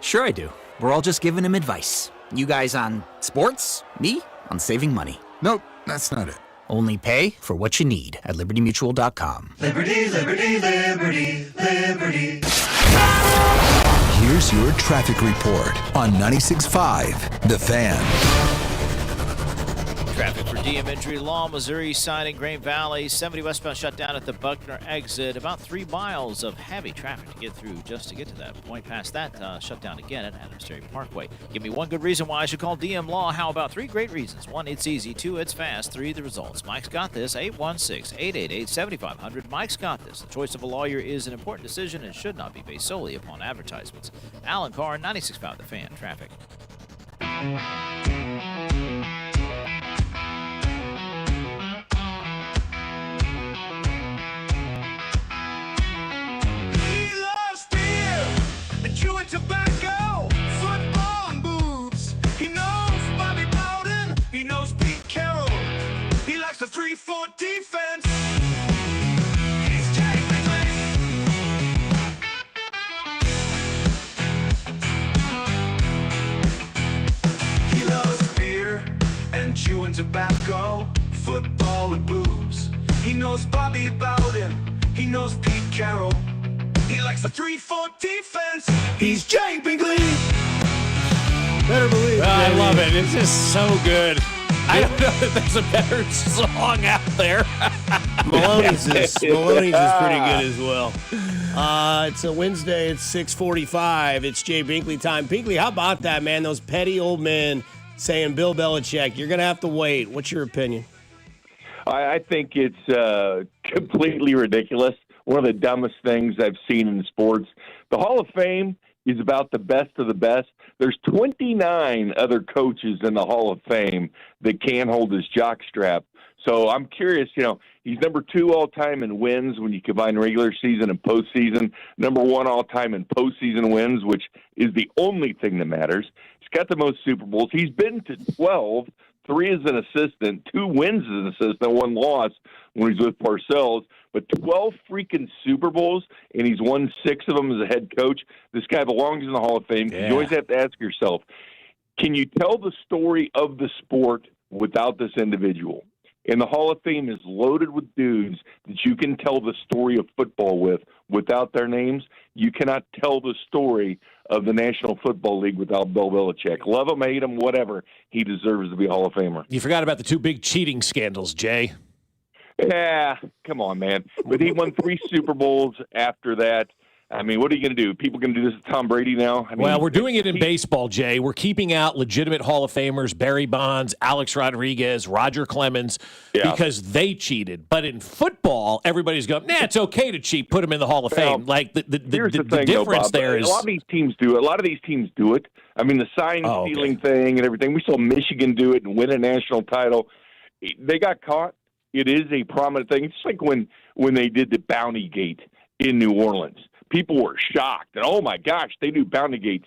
Sure I do. We're all just giving him advice. You guys on sports, me on saving money. Nope, that's not it. Only pay for what you need at libertymutual.com. Liberty, liberty, liberty, liberty. Here's your traffic report on 96.5 The Fan. Traffic for DM Injury Law, Missouri side in Green Valley. 70 westbound shut down at the Buckner exit. About 3 miles of heavy traffic to get through just to get to that point. Past that, shut down again at Adams Dairy Parkway. Give me one good reason why I should call DM Law. How about 3 great reasons? 1, it's easy. 2, it's fast. 3, the results. Mike's got this. 816-888-7500. Mike's got this. The choice of a lawyer is an important decision and should not be based solely upon advertisements. Alan Carr, 96.5 The Fan. Traffic. Chewing tobacco, football and boobs. He knows Bobby Bowden, he knows Pete Carroll. He likes the 3-4 defense. He's Jay Bigley. He loves beer and chewing tobacco, football and boobs. He knows Bobby Bowden, he knows Pete Carroll. He likes the 3-4 defense. He's Jay Bigley. Better believe. I love it. It's just so good. I don't know if there's a better song out there. Maloney's is pretty good as well. It's a Wednesday. It's 6:45. It's Jay Binkley time. Binkley, how about that, man? Those petty old men saying Bill Belichick, you're going to have to wait. What's your opinion? I think it's completely ridiculous. One of the dumbest things I've seen in sports. The Hall of Fame is about the best of the best. There's 29 other coaches in the Hall of Fame that can't hold his jockstrap. So I'm curious, he's number 2 all-time in wins when you combine regular season and postseason. Number 1 all-time in postseason wins, which is the only thing that matters. He's got the most Super Bowls. He's been to 12, 3 as an assistant, 2 wins as an assistant, 1 loss when he's with Parcells. But 12 freaking Super Bowls, and he's won 6 of them as a head coach. This guy belongs in the Hall of Fame. Yeah. You always have to ask yourself, can you tell the story of the sport without this individual? And the Hall of Fame is loaded with dudes that you can tell the story of football with without their names. You cannot tell the story of the National Football League without Bill Belichick. Love him, hate him, whatever. He deserves to be a Hall of Famer. You forgot about the 2 big cheating scandals, Jay. Yeah, come on, man. But he won 3 Super Bowls after that. I mean, what are you going to do? People going to do this to Tom Brady now? Well, we're doing it in baseball, Jay. We're keeping out legitimate Hall of Famers, Barry Bonds, Alex Rodriguez, Roger Clemens, because they cheated. But in football, everybody's going, it's okay to cheat. Put them in the Hall of Fame. Like, the difference there is... A lot of these teams do it. I mean, the sign-stealing thing and everything. We saw Michigan do it and win a national title. They got caught. It is a prominent thing. It's like when they did the Bounty Gate in New Orleans. People were shocked. And, oh, my gosh, they do Bounty Gates.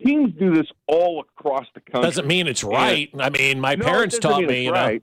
Teams do this all across the country. Doesn't mean it's right. I mean, my parents taught me, right.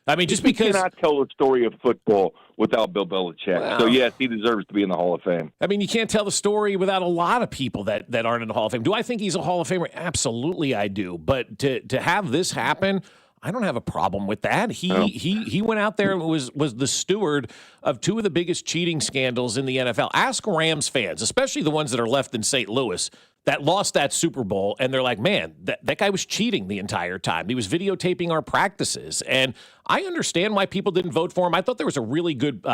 I mean, just because... You cannot tell the story of football without Bill Belichick. Wow. So, yes, he deserves to be in the Hall of Fame. I mean, you can't tell the story without a lot of people that aren't in the Hall of Fame. Do I think he's a Hall of Famer? Absolutely, I do. But to have this happen... I don't have a problem with that. He went out there and was the steward of 2 of the biggest cheating scandals in the NFL. Ask Rams fans, especially the ones that are left in St. Louis. that lost that Super Bowl, and they're like, man, that guy was cheating the entire time. He was videotaping our practices. And I understand why people didn't vote for him. I thought there was a really good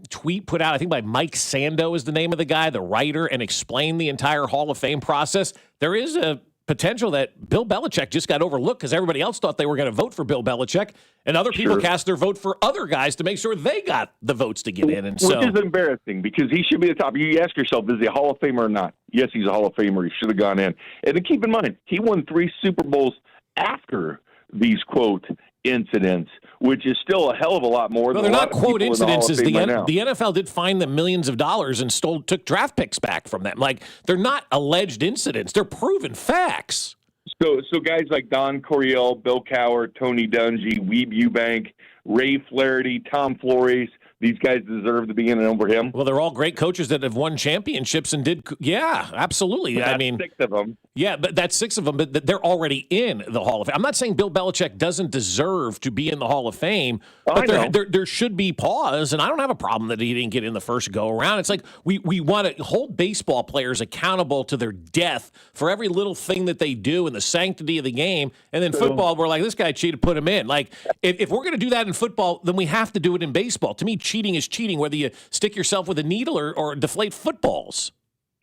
tweet put out, I think by Mike Sando is the name of the guy, the writer, and explained the entire Hall of Fame process. There is a potential that Bill Belichick just got overlooked because everybody else thought they were going to vote for Bill Belichick, and other people cast their vote for other guys to make sure they got the votes to get in. And Which is embarrassing because he should be at the top. You ask yourself, is he a Hall of Famer or not? Yes, he's a Hall of Famer. He should have gone in. And then keep in mind, he won 3 Super Bowls after these, quote, incidents, which is still a hell of a lot more. They're not quote incidences. The NFL did fine them millions of dollars and took draft picks back from them. Like, they're not alleged incidents; they're proven facts. So guys like Don Coryell, Bill Cowher, Tony Dungy, Weeb Eubank, Ray Flaherty, Tom Flores. These guys deserve to be in and over him. Well, they're all great coaches that have won championships and did. Yeah, absolutely. But that's 6 of them. Yeah, but that's 6 of them. But they're already in the Hall of Fame. I'm not saying Bill Belichick doesn't deserve to be in the Hall of Fame, but there should be pause. And I don't have a problem that he didn't get in the first go around. It's like we want to hold baseball players accountable to their death for every little thing that they do in the sanctity of the game. And then football, we're like, this guy cheated, put him in. Like, if we're going to do that in football, then we have to do it in baseball. To me, cheating is cheating, whether you stick yourself with a needle or deflate footballs.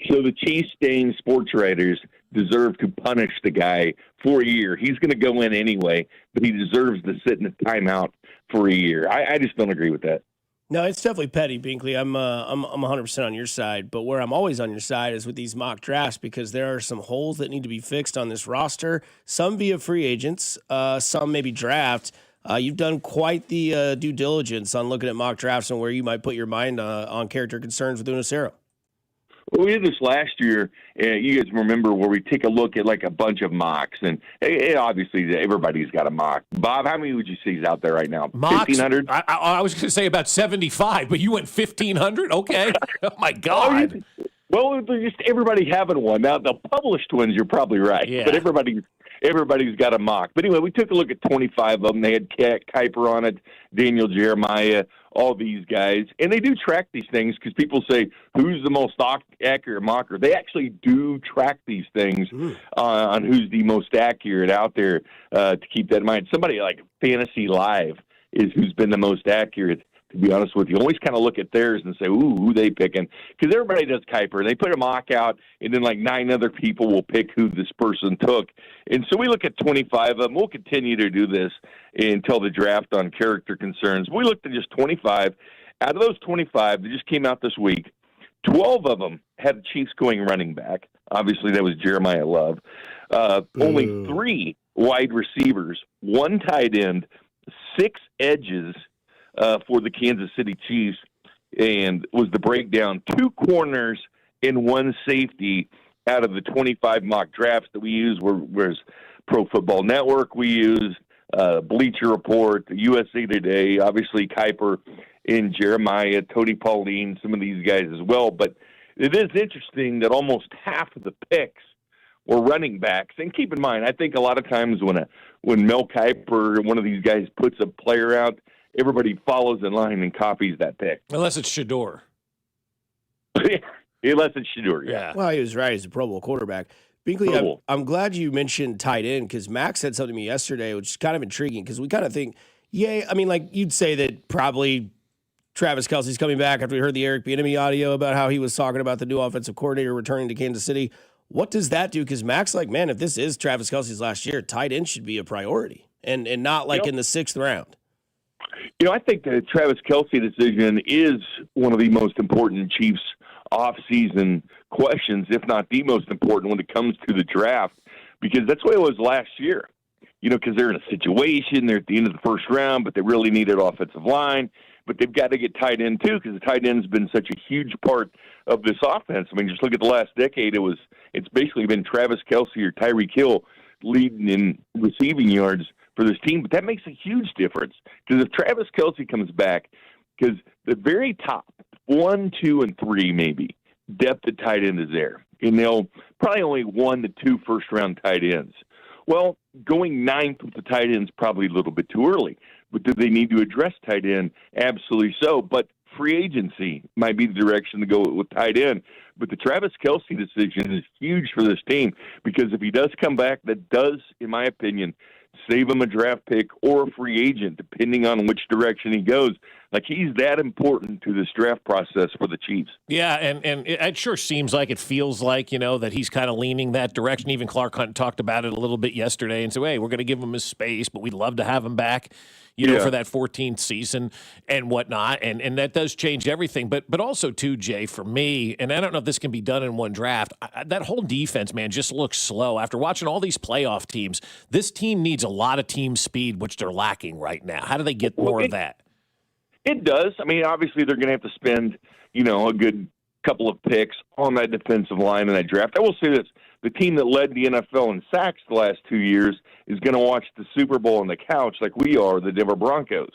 So the cheese-stained sports writers deserve to punish the guy for a year. He's going to go in anyway, but he deserves to sit in a timeout for a year. I just don't agree with that. No, it's definitely petty, Binkley. I'm 100% on your side, but where I'm always on your side is with these mock drafts because there are some holes that need to be fixed on this roster. Some via free agents, some maybe draft. You've done quite the due diligence on looking at mock drafts and where you might put your mind on character concerns with Unacero. Well, we did this last year. You guys remember where we take a look at like a bunch of mocks, and obviously everybody's got a mock. Bob, how many would you say is out there right now? 1,500? I was going to say about 75, but you went 1,500? Okay. Oh, my God. Well, just everybody having one. Now, the published ones, you're probably right, but everybody's got a mock. But anyway, we took a look at 25 of them. They had Kuiper on it, Daniel Jeremiah, all these guys. And they do track these things because people say, who's the most accurate mocker? They actually do track these things on who's the most accurate out there to keep that in mind. Somebody like Fantasy Live is who's been the most accurate. To be honest with you, always kind of look at theirs and say, ooh, who they picking? Because everybody does Kuiper. They put a mock out, and then like 9 other people will pick who this person took. And so we look at 25 of them. We'll continue to do this until the draft on character concerns. We looked at just 25. Out of those 25 that just came out this week, 12 of them had the Chiefs going running back. Obviously, that was Jeremiah Love. Only 3 wide receivers, 1 tight end, 6 edges, for the Kansas City Chiefs, and was the breakdown 2 corners and 1 safety out of the 25 mock drafts that we use. Whereas Pro Football Network we use, Bleacher Report, USA Today, obviously Kuiper and Jeremiah, Tony Pauline, some of these guys as well. But it is interesting that almost half of the picks were running backs. And keep in mind, I think a lot of times when Mel Kiper, one of these guys, puts a player out, everybody follows in line and copies that pick. Unless it's Shador. Unless it's Shador, yeah. Well, he was right. He's a Pro Bowl quarterback. Binkley, I'm glad you mentioned tight end because Max said something to me yesterday, which is kind of intriguing because we kind of think, you'd say that probably Travis Kelce's coming back after we heard the Eric Bieniemy audio about how he was talking about the new offensive coordinator returning to Kansas City. What does that do? Because Max, if this is Travis Kelce's last year, tight end should be a priority and not in the 6th round. I think the Travis Kelce decision is one of the most important Chiefs off-season questions, if not the most important when it comes to the draft, because that's what it was last year. Because they're in a situation, they're at the end of the first round, but they really needed offensive line, but they've got to get tight end too, because the tight end has been such a huge part of this offense. I mean, just look at the last decade. It's basically been Travis Kelce or Tyreek Hill leading in receiving yards for this team, but that makes a huge difference because if Travis Kelce comes back, because the very top 1, 2, and 3 maybe depth at tight end is there, and they'll probably only 1 to 2 first-round tight ends. Well, going 9th with the tight end is probably a little bit too early, but do they need to address tight end? Absolutely so, but free agency might be the direction to go with tight end. But the Travis Kelce decision is huge for this team because if he does come back, that does, in my opinion, save him a draft pick or a free agent, depending on which direction he goes. Like, he's that important to this draft process for the Chiefs. Yeah, and it sure seems like, it feels like, that he's kind of leaning that direction. Even Clark Hunt talked about it a little bit yesterday and said, hey, we're going to give him his space, but we'd love to have him back, for that 14th season and whatnot. And that does change everything. But also, too, Jay, for me, and I don't know if this can be done in one draft, that whole defense, man, just looks slow. After watching all these playoff teams, this team needs a lot of team speed, which they're lacking right now. How do they get more of that? It does. I mean, obviously, they're going to have to spend, a good couple of picks on that defensive line in that draft. I will say this. The team that led the NFL in sacks the last 2 years is going to watch the Super Bowl on the couch like we are, the Denver Broncos.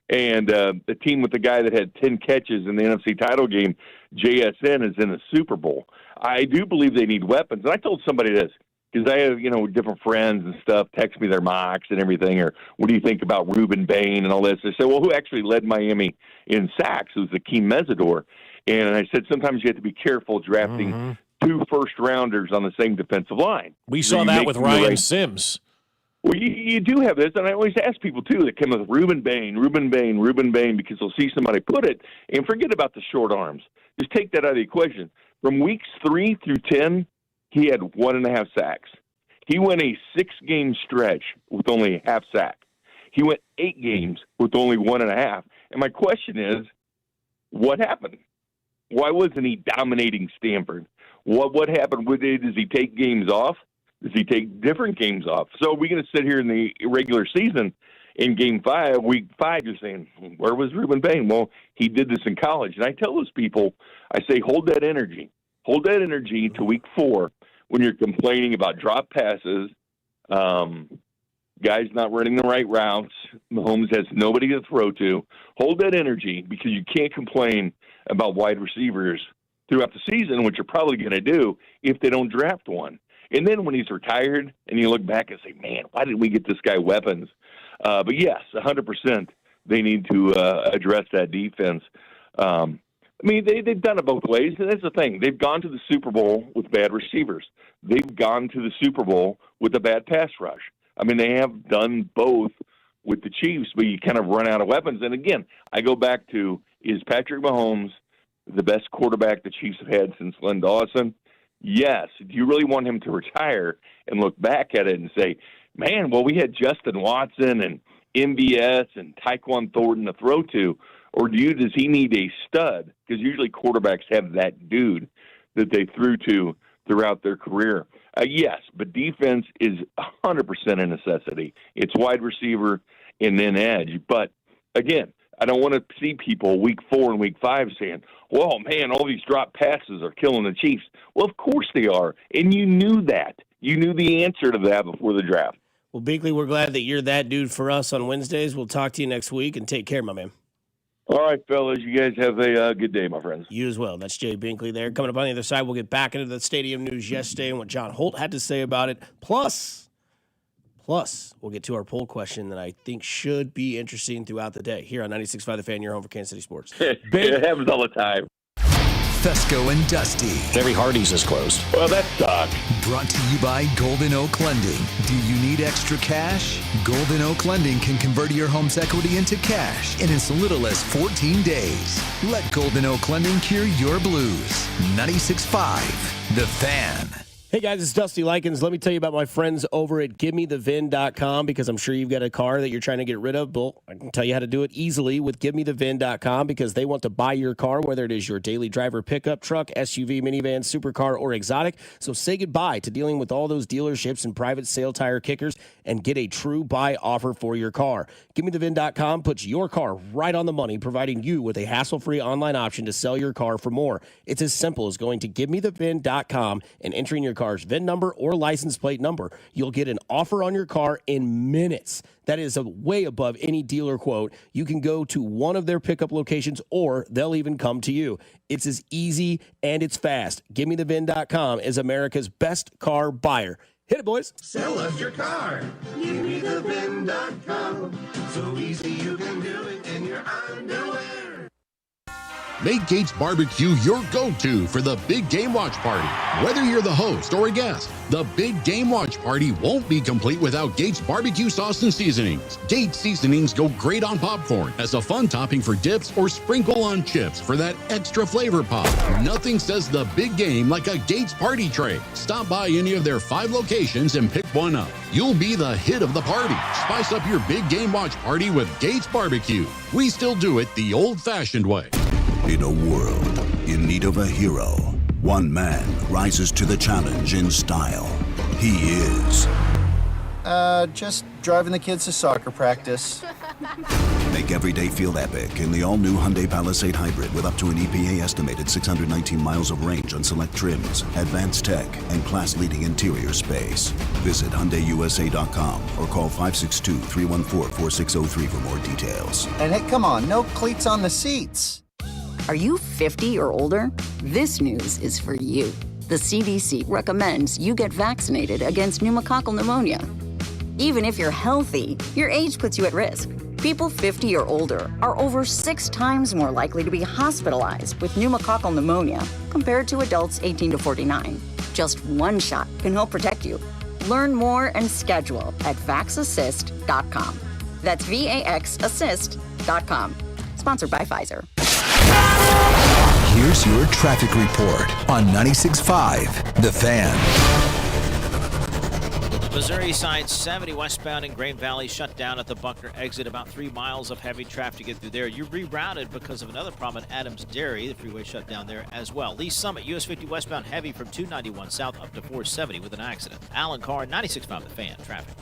And the team with the guy that had 10 catches in the NFC title game, JSN, is in the Super Bowl. I do believe they need weapons. And I told somebody this, because I have, different friends and stuff text me their mocks and everything, or what do you think about Reuben Bain and all this? I said, well, who actually led Miami in sacks? It was Akeem Mesidor. And I said, sometimes you have to be careful drafting two first-rounders on the same defensive line. We saw that with Ryan Sims. Well, you do have this, and I always ask people, too, that come with Reuben Bain, because they'll see somebody put it, and forget about the short arms. Just take that out of the equation. From weeks 3 through 10, he had 1.5 sacks. He went a 6-game stretch with only a half sack. He went 8 games with only 1.5. And my question is, what happened? Why wasn't he dominating Stanford? What happened with it? Does he take games off? Does he take different games off? So are we going to sit here in the regular season in week 5, you're saying, where was Reuben Bain? Well, he did this in college. And I tell those people, I say, hold that energy. Hold that energy to week 4 when you're complaining about drop passes, guys not running the right routes, Mahomes has nobody to throw to. Hold that energy because you can't complain about wide receivers throughout the season, which you're probably going to do if they don't draft one. And then when he's retired and you look back and say, man, why didn't we get this guy weapons? But yes, 100% they need to address that defense. They've done it both ways, and that's the thing. They've gone to the Super Bowl with bad receivers. They've gone to the Super Bowl with a bad pass rush. They have done both with the Chiefs, but you kind of run out of weapons. And again, I go back to, is Patrick Mahomes the best quarterback the Chiefs have had since Len Dawson? Yes. Do you really want him to retire and look back at it and say, man, well, we had Justin Watson and MVS and Tyquan Thornton to throw to, or does he need a stud? Because usually quarterbacks have that dude that they threw to throughout their career. Yes, but defense is 100% a necessity. It's wide receiver and then edge. But, again, I don't want to see people week 4 and week 5 saying, well, man, all these drop passes are killing the Chiefs. Well, of course they are, and you knew that. You knew the answer to that before the draft. Well, Binkley, we're glad that you're that dude for us on Wednesdays. We'll talk to you next week, and take care, my man. All right, fellas, you guys have a good day, my friends. You as well. That's Jay Binkley there. Coming up on the other side, we'll get back into the stadium news yesterday and what John Holt had to say about it. Plus, we'll get to our poll question that I think should be interesting throughout the day. Here on 96.5 The Fan, your home for Kansas City sports. It happens all the time. Fescoe and Dusty. Every Hardee's is closed. Well, that sucks. Brought to you by Golden Oak Lending. Do you need extra cash? Golden Oak Lending can convert your home's equity into cash in as little as 14 days. Let Golden Oak Lending cure your blues. 96.5 The Fan. Hey guys, it's Dusty Likens. Let me tell you about my friends over at GiveMeTheVin.com because I'm sure you've got a car that you're trying to get rid of. Well, I can tell you how to do it easily with GiveMeTheVin.com because they want to buy your car, whether it is your daily driver pickup truck, SUV, minivan, supercar, or exotic. So say goodbye to dealing with all those dealerships and private sale tire kickers and get a true buy offer for your car. GiveMeTheVin.com puts your car right on the money, providing you with a hassle-free online option to sell your car for more. It's as simple as going to GiveMeTheVin.com and entering your car's VIN number or license plate number. You'll get an offer on your car in minutes. That is way above any dealer quote. You can go to one of their pickup locations or they'll even come to you. It's as easy and it's fast. GiveMeTheVin.com is America's best car buyer. Hit it, boys. Sell us your car. GiveMeTheVin.com. So easy you can do it in your underwear. Make Gates Barbecue your go-to for the Big Game Watch Party. Whether you're the host or a guest, the Big Game Watch Party won't be complete without Gates Barbecue sauce and seasonings. Gates seasonings go great on popcorn as a fun topping for dips or sprinkle on chips for that extra flavor pop. Nothing says the big game like a Gates party tray. Stop by any of their 5 locations and pick one up. You'll be the hit of the party. Spice up your Big Game Watch Party with Gates Barbecue. We still do it the old-fashioned way. In a world in need of a hero, one man rises to the challenge in style. He is... just driving the kids to soccer practice. Make every day feel epic in the all-new Hyundai Palisade Hybrid with up to an EPA-estimated 619 miles of range on select trims, advanced tech, and class-leading interior space. Visit HyundaiUSA.com or call 562-314-4603 for more details. And hey, come on, no cleats on the seats. Are you 50 or older? This news is for you. The CDC recommends you get vaccinated against pneumococcal pneumonia. Even if you're healthy, your age puts you at risk. People 50 or older are over 6 times more likely to be hospitalized with pneumococcal pneumonia compared to adults 18 to 49. Just one shot can help protect you. Learn more and schedule at vaxassist.com. That's VAXassist.com. Sponsored by Pfizer. Here's your traffic report on 96.5 The Fan. Missouri side 70 westbound in Green Valley shut down at the Buckner exit. About 3 miles of heavy traffic to get through there. You rerouted because of another problem at Adams Dairy. The freeway shut down there as well. Lee Summit, US 50 westbound heavy from 291 south up to 470 with an accident. Alan Carr, 96.5 The Fan. Traffic.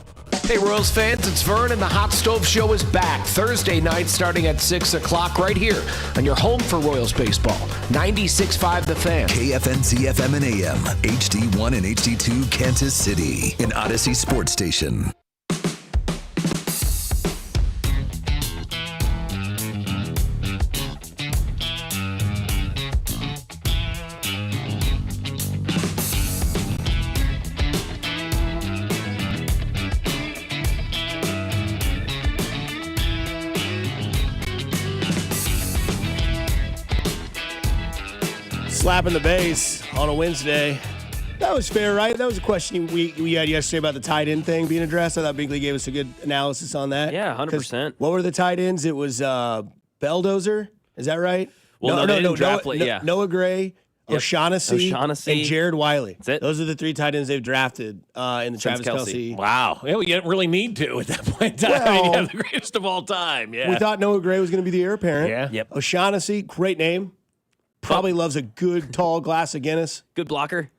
Hey, Royals fans, it's Vern, and the Hot Stove Show is back Thursday night starting at 6 o'clock right here on your home for Royals baseball. 96.5 The Fan. KFNC FM and AM, HD1 and HD2 Kansas City, an Odyssey sports station. Slapping the base on a Wednesday. That was fair, right? That was a question we had yesterday about the tight end thing being addressed. I thought Bigley gave us a good analysis on that. Yeah, 100%. What were the tight ends? It was Belldozer. Is that right? Well, no, draft Noah Gray, Yep. O'Shaughnessy, and Jared Wiley. That's it. Those are the 3 tight ends they've drafted in the Travis Kelce. Wow. Well, you didn't really need to at that point in time. Well, I mean, you have the greatest of all time. Yeah. We thought Noah Gray was going to be the heir apparent. Yeah. Yep. O'Shaughnessy, great name. Probably loves a good, tall glass of Guinness. Good blocker.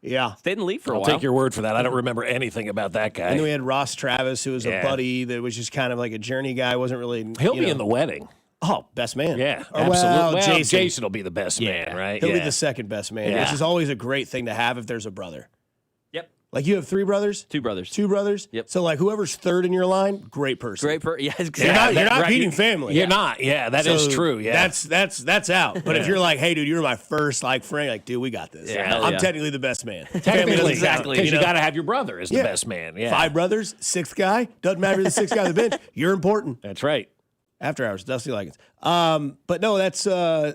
Yeah. Stayed in the league for a I'll while. take your word for that. I don't remember anything about that guy. And then we had Ross Travis, who was a buddy that was just kind of like a journey guy. Wasn't really. He'll be in the wedding. Oh, best man. Yeah, Or, absolutely. well, Jason will be the best man, right? He'll be the second best man, which is always a great thing to have if there's a brother. Yep. Like you have 3 brothers? 2 brothers. 2 brothers? Yep. So like whoever's third in your line, great person. Yeah, exactly. You're not beating family. You're not. Yeah, that is true. Yeah. That's out. But if you're like, hey, dude, you're my first like friend, like, dude, we got this. Yeah, I'm technically the best man. Technically, exactly. Because you got to have your brother as the best man. Yeah. 5 brothers, 6th guy. Doesn't matter the 6th guy on the bench. You're important. That's right. After hours, Dusty Likens. But no, that's I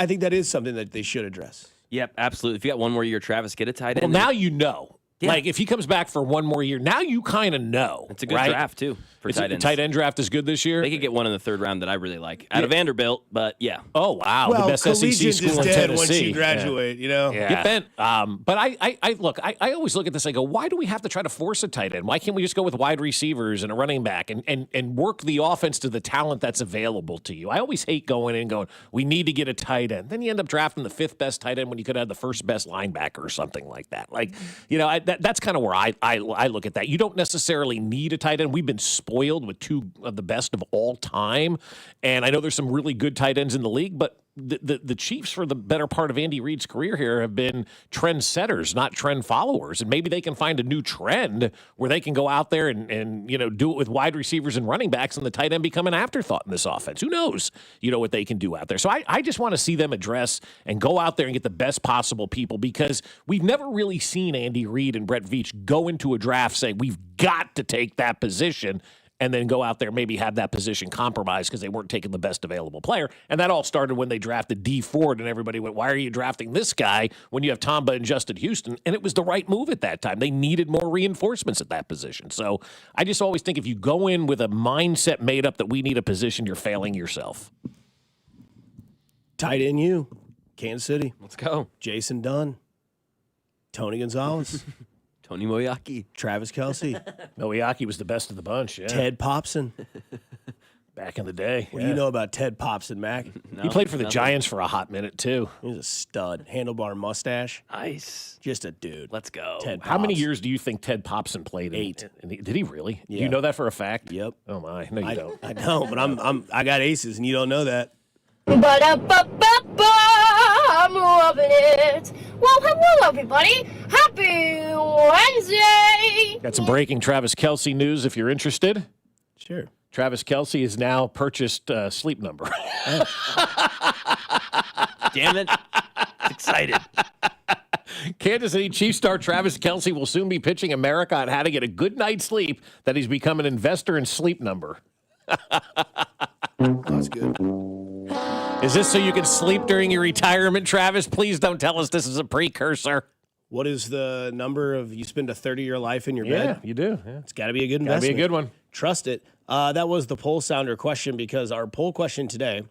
think that is something that they should address. Yep, absolutely. If you got one more year, Travis, get a tight end. Well, now you know. Yeah. Like, if he comes back for one more year, now you kind of know. It's a good right? draft, too, for tight ends. The tight end draft is good this year? They could get one in the 3rd round that I really like. Out of Vanderbilt, but yeah. Oh, wow. Well, the best SEC collegiate school is in dead Tennessee. once you graduate, you know? Yeah. But I always look at this, I go, why do we have to try to force a tight end? Why can't we just go with wide receivers and a running back and work the offense to the talent that's available to you? I always hate going in and going, we need to get a tight end. Then you end up drafting the 5th best tight end when you could have the 1st best linebacker or something like that. Like, you know, that's kind of where I look at that. You don't necessarily need a tight end. We've been spoiled with 2 of the best of all time. And I know there's some really good tight ends in the league, but the Chiefs, for the better part of Andy Reid's career here, have been trend setters, not trend followers. And maybe they can find a new trend where they can go out there and you know, do it with wide receivers and running backs, and the tight end become an afterthought in this offense. Who knows, you know, what they can do out there. So I just want to see them address and go out there and get the best possible people, because we've never really seen Andy Reid and Brett Veach go into a draft saying, we've got to take that position. and then go out there, maybe have that position compromised because they weren't taking the best available player. And that all started when they drafted D Ford, and everybody went, why are you drafting this guy when you have Tamba and Justin Houston? And it was the right move at that time. They needed more reinforcements at that position. So I just always think if you go in with a mindset made up that we need a position, you're failing yourself. Tight end you, Kansas City. Let's go. Jason Dunn, Tony Gonzalez. Tony Moyaki. Travis Kelce. Moyaki was the best of the bunch, yeah. Ted Popson. Back in the day. What do you know about Ted Popson, Mac? No, he played for the Giants for a hot minute, too. He was a stud. Handlebar mustache. Nice. Just a dude. Let's go. Ted How many Pops. years do you think Ted Popson played? 8. Did he really? Yeah. You know that for a fact? Yep. Oh, my. No, you don't. I don't, but I got aces, and you don't know that. I'm loving it. Well, hello, everybody. Happy Wednesday. Got some breaking Travis Kelce news if you're interested. Sure. Travis Kelce has now purchased Sleep Number. Damn it. Excited. Kansas City Chiefs star Travis Kelce will soon be pitching America on how to get a good night's sleep that he's become an investor in Sleep Number. That's good. Is this so you can sleep during your retirement, Travis? Please don't tell us this is a precursor. What is the number of you spend a 30-year life in your bed? Yeah, you do. Yeah. It's got to be a good Gotta investment. be a good one. Trust it. That was the poll sounder question because our poll question today,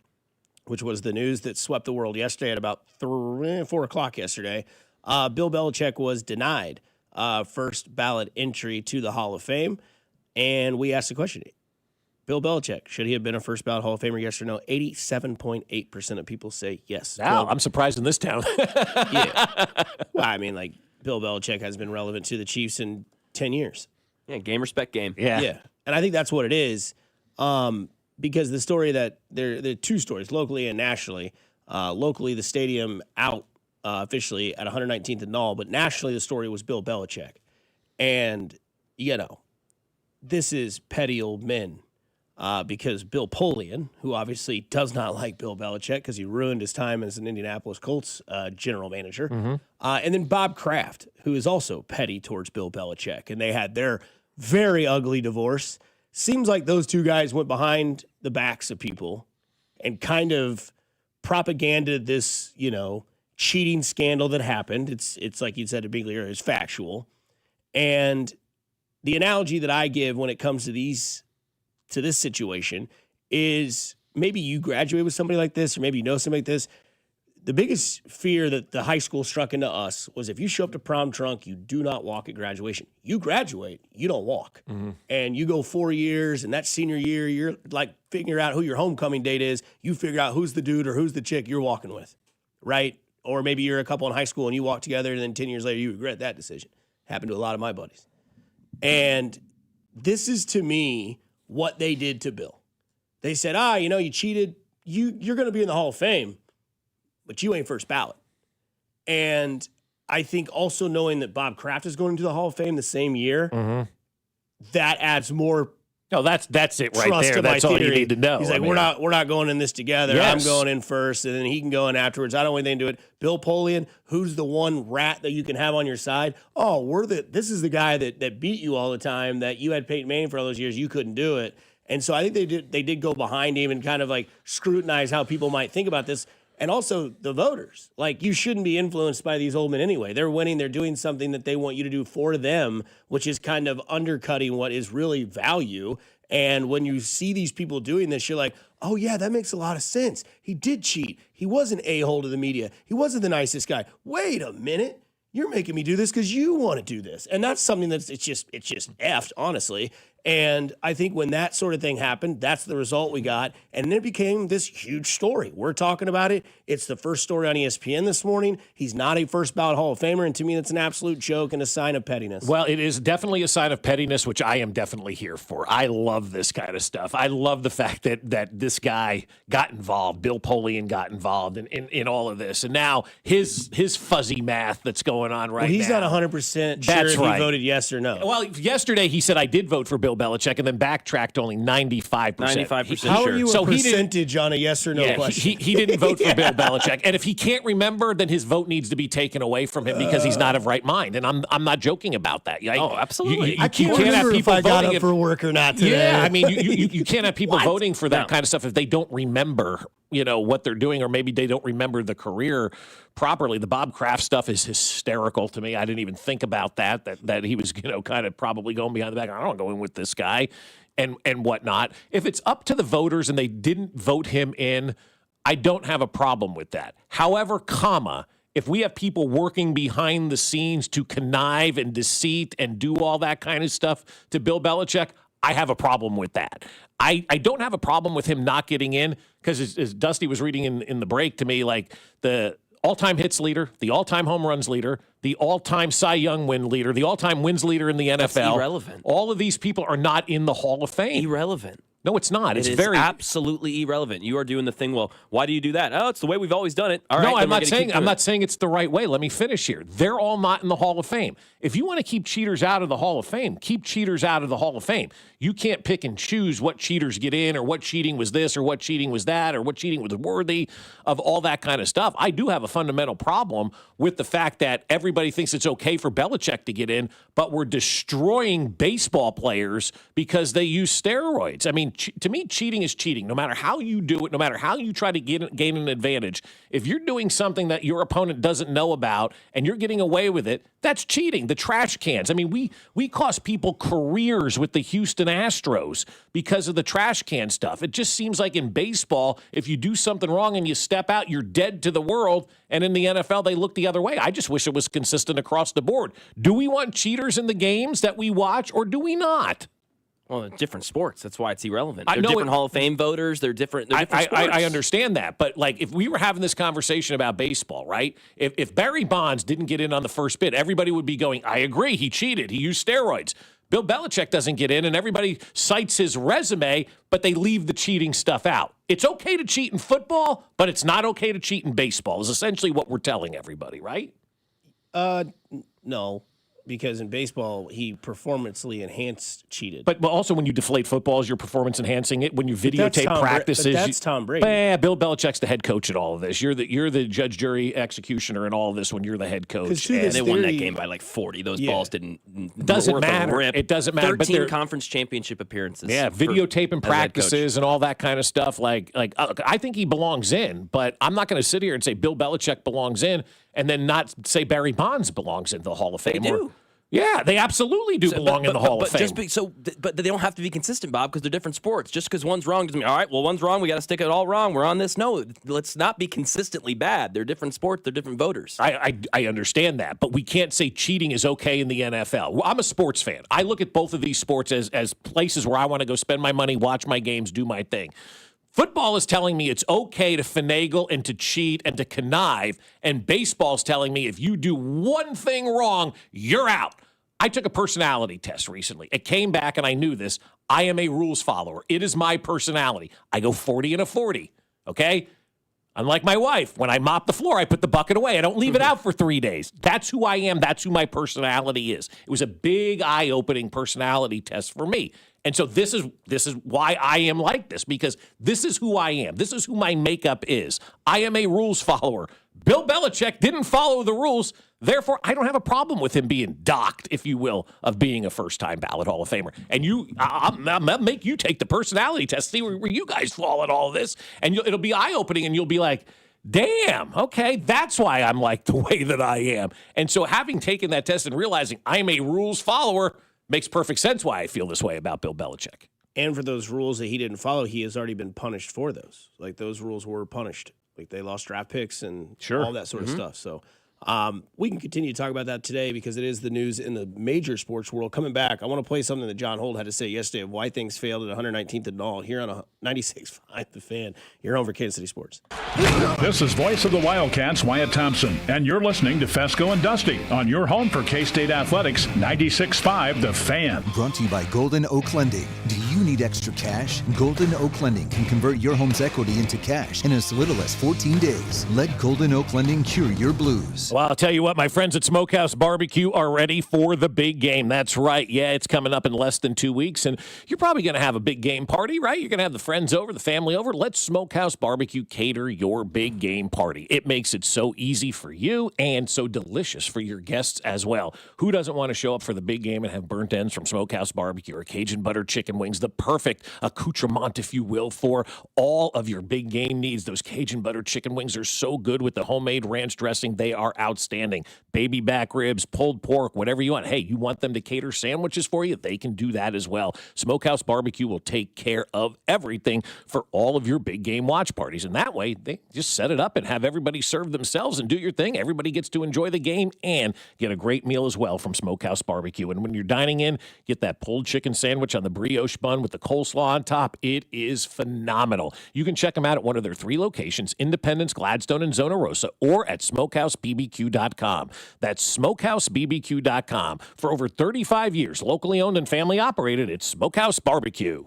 which was the news that swept the world yesterday at about 4 o'clock yesterday, Bill Belichick was denied first ballot entry to the Hall of Fame. And we asked the question, Bill Belichick, should he have been a first ballot Hall of Famer, yes or no? 87.8% of people say yes. Wow, I'm surprised in this town. Yeah. Well, I mean, like, Bill Belichick has been relevant to the Chiefs in 10 years. Yeah, game, respect, game. Yeah. And I think that's what it is. Because the story that there are two stories, locally and nationally. Locally, the stadium out officially at 119th and Knoll, but nationally, the story was Bill Belichick. And, you know, this is petty old men. Because Bill Polian, who obviously does not like Bill Belichick because he ruined his time as an Indianapolis Colts general manager, and then Bob Kraft, who is also petty towards Bill Belichick, and they had their very ugly divorce. Seems like those two guys went behind the backs of people and kind of propaganded this, you know, cheating scandal that happened. It's like you said at Big League, it's factual. And the analogy that I give when it comes to this situation is maybe you graduate with somebody like this, or maybe you know somebody like this. The biggest fear that the high school struck into us was if you show up to prom drunk, you do not walk at graduation. You graduate, you don't walk. And you go 4 years, and that senior year, you're like figuring out who your homecoming date is. You figure out who's the dude or who's the chick you're walking with, right? Or maybe you're a couple in high school and you walk together, and then 10 years later, you regret that decision. Happened to a lot of my buddies. And this is, to me, what they did to Bill. They said, you know, you cheated. You're going to be in the Hall of Fame, but you ain't first ballot. And I think also knowing that Bob Kraft is going into the Hall of Fame the same year, that adds more. No, that's it right there. That's all you need to know. He's like, we're not going in this together. Yes. I'm going in first, and then he can go in afterwards. I don't want anything to do it. Bill Polian, who's the one rat that you can have on your side? Oh, this is the guy that beat you all the time, that you had Peyton Manning for all those years. You couldn't do it. And so I think they did go behind him and kind of like scrutinize how people might think about this. And also the voters. Like, you shouldn't be influenced by these old men anyway. They're winning. They're doing something that they want you to do for them, which is kind of undercutting what is really value. And when you see these people doing this, you're like, oh, yeah, that makes a lot of sense. He did cheat. He was an a-hole to the media. He wasn't the nicest guy. Wait a minute. You're making me do this because you want to do this. And that's something it's just effed, honestly. And I think when that sort of thing happened, that's the result we got. And then it became this huge story. We're talking about it. It's the first story on ESPN this morning. He's not a first ballot Hall of Famer. And to me, that's an absolute joke and a sign of pettiness. Well, it is definitely a sign of pettiness, which I am definitely here for. I love this kind of stuff. I love the fact that this guy got involved. Bill Polian got involved in all of this. And now his fuzzy math that's going on right now. He's not 100% sure That's if right. he voted yes or no. Well, yesterday he said, I did vote for Bill Bill Belichick and then backtracked only 95%. 95% How sure. are you a percentage on a yes or no question? He didn't vote for Bill Belichick. And if he can't remember, then his vote needs to be taken away from him because he's not of right mind. And I'm not joking about that. Absolutely. I can't remember if I got up for work or not today. Yeah, I mean, you can't have people voting for that kind of stuff if they don't remember, what they're doing, or maybe they don't remember the career properly. The Bob Kraft stuff is hysterical to me. I didn't even think about that he was, kind of probably going behind the back. I don't go in with this guy and whatnot. If it's up to the voters and they didn't vote him in, I don't have a problem with that. However, if we have people working behind the scenes to connive and deceit and do all that kind of stuff to Bill Belichick, I have a problem with that. I don't have a problem with him not getting in because as Dusty was reading in the break to me, like the all-time hits leader, the all-time home runs leader, the all-time Cy Young win leader, the all-time wins leader in the NFL. That's irrelevant. All of these people are not in the Hall of Fame. Irrelevant. No, it's not. It's very absolutely irrelevant. You are doing the thing. Well, why do you do that? Oh, it's the way we've always done it. All right. No, I'm not saying it's the right way. Let me finish here. They're all not in the Hall of Fame. If you want to keep cheaters out of the Hall of Fame, keep cheaters out of the Hall of Fame. You can't pick and choose what cheaters get in, or what cheating was this, or what cheating was that, or what cheating was worthy of all that kind of stuff. I do have a fundamental problem with the fact that everybody thinks it's okay for Belichick to get in, but we're destroying baseball players because they use steroids. I mean, to me, cheating is cheating. No matter how you do it, no matter how you try to gain an advantage, if you're doing something that your opponent doesn't know about and you're getting away with it, that's cheating. The trash cans. I mean, we cost people careers with the Houston Astros because of the trash can stuff. It just seems like in baseball, if you do something wrong and you step out, you're dead to the world. And in the NFL, they look the other way. I just wish it was consistent across the board. Do we want cheaters in the games that we watch, or do we not? Well, different sports. That's why it's irrelevant. They're different Hall of Fame voters. They're different sports. I understand that. But, like, if we were having this conversation about baseball, right, if Barry Bonds didn't get in on the first bid, everybody would be going, I agree, he cheated, he used steroids. Bill Belichick doesn't get in, and everybody cites his resume, but they leave the cheating stuff out. It's okay to cheat in football, but it's not okay to cheat in baseball, is essentially what we're telling everybody, right? No. Because in baseball, he performancely enhanced cheated. But also when you deflate footballs, you're performance enhancing it. When you videotape practices, that's Tom Brady. Bill Belichick's the head coach in all of this. You're the judge, jury, executioner in all of this when you're the head coach. And they won that game by like 40. Those balls didn't. Doesn't matter. It doesn't matter. 13 conference championship appearances. Yeah, videotaping practices and all that kind of stuff. Like I think he belongs in, but I'm not going to sit here and say Bill Belichick belongs in and then not say Barry Bonds belongs in the Hall of Fame. They do. Yeah, they absolutely do belong in the Hall of Fame. But they don't have to be consistent, Bob, because they're different sports. Just because one's wrong doesn't mean, all right, well, one's wrong, we got to stick it all wrong. We're on this. No, let's not be consistently bad. They're different sports. They're different voters. I understand that, but we can't say cheating is okay in the NFL. Well, I'm a sports fan. I look at both of these sports as places where I want to go spend my money, watch my games, do my thing. Football is telling me it's okay to finagle and to cheat and to connive, and baseball's telling me if you do one thing wrong, you're out. I took a personality test recently. It came back, and I knew this. I am a rules follower. It is my personality. I go 40 and a 40, okay? Unlike my wife, when I mop the floor, I put the bucket away. I don't leave it out for 3 days. That's who I am. That's who my personality is. It was a big, eye-opening personality test for me. And so this is why I am like this, because this is who I am. This is who my makeup is. I am a rules follower. Bill Belichick didn't follow the rules. Therefore, I don't have a problem with him being docked, if you will, of being a first-time ballot Hall of Famer. And I'll make you take the personality test, see where you guys fall at all of this, and it'll be eye-opening, and you'll be like, damn, okay, that's why I'm like the way that I am. And so having taken that test and realizing I'm a rules follower makes perfect sense why I feel this way about Bill Belichick. And for those rules that he didn't follow, he has already been punished for those. Like, those rules were punished. Like, they lost draft picks and all that sort of stuff. So we can continue to talk about that today because it is the news in the major sports world. Coming back, I want to play something that John Holt had to say yesterday of why things failed at 119th and all here on 96.5 The Fan. You're home for Kansas City Sports. This is voice of the Wildcats, Wyatt Thompson, and you're listening to Fescoe and Dusty on your home for K-State Athletics, 96.5 The Fan. Brought to you by Golden Oak Lending. Do you you need extra cash, Golden Oak Lending can convert your home's equity into cash in as little as 14 days. Let Golden Oak Lending cure your blues. Well, I'll tell you what, my friends at Smokehouse Barbecue are ready for the big game. That's right. Yeah, it's coming up in less than 2 weeks, and you're probably going to have a big game party, right? You're going to have the friends over, the family over. Let Smokehouse Barbecue cater your big game party. It makes it so easy for you and so delicious for your guests as well. Who doesn't want to show up for the big game and have burnt ends from Smokehouse Barbecue or Cajun butter chicken wings, the perfect accoutrement, if you will, for all of your big game needs. Those Cajun butter chicken wings are so good with the homemade ranch dressing. They are outstanding. Baby back ribs, pulled pork, whatever you want. Hey, you want them to cater sandwiches for you? They can do that as well. Smokehouse Barbecue will take care of everything for all of your big game watch parties. And that way, they just set it up and have everybody serve themselves and do your thing. Everybody gets to enjoy the game and get a great meal as well from Smokehouse Barbecue. And when you're dining in, get that pulled chicken sandwich on the brioche bun with the coleslaw on top. It is phenomenal. You can check them out at one of their 3 locations, Independence, Gladstone, and Zona Rosa, or at smokehousebbq.com. That's smokehousebbq.com. For over 35 years, locally owned and family operated, it's Smokehouse Barbecue.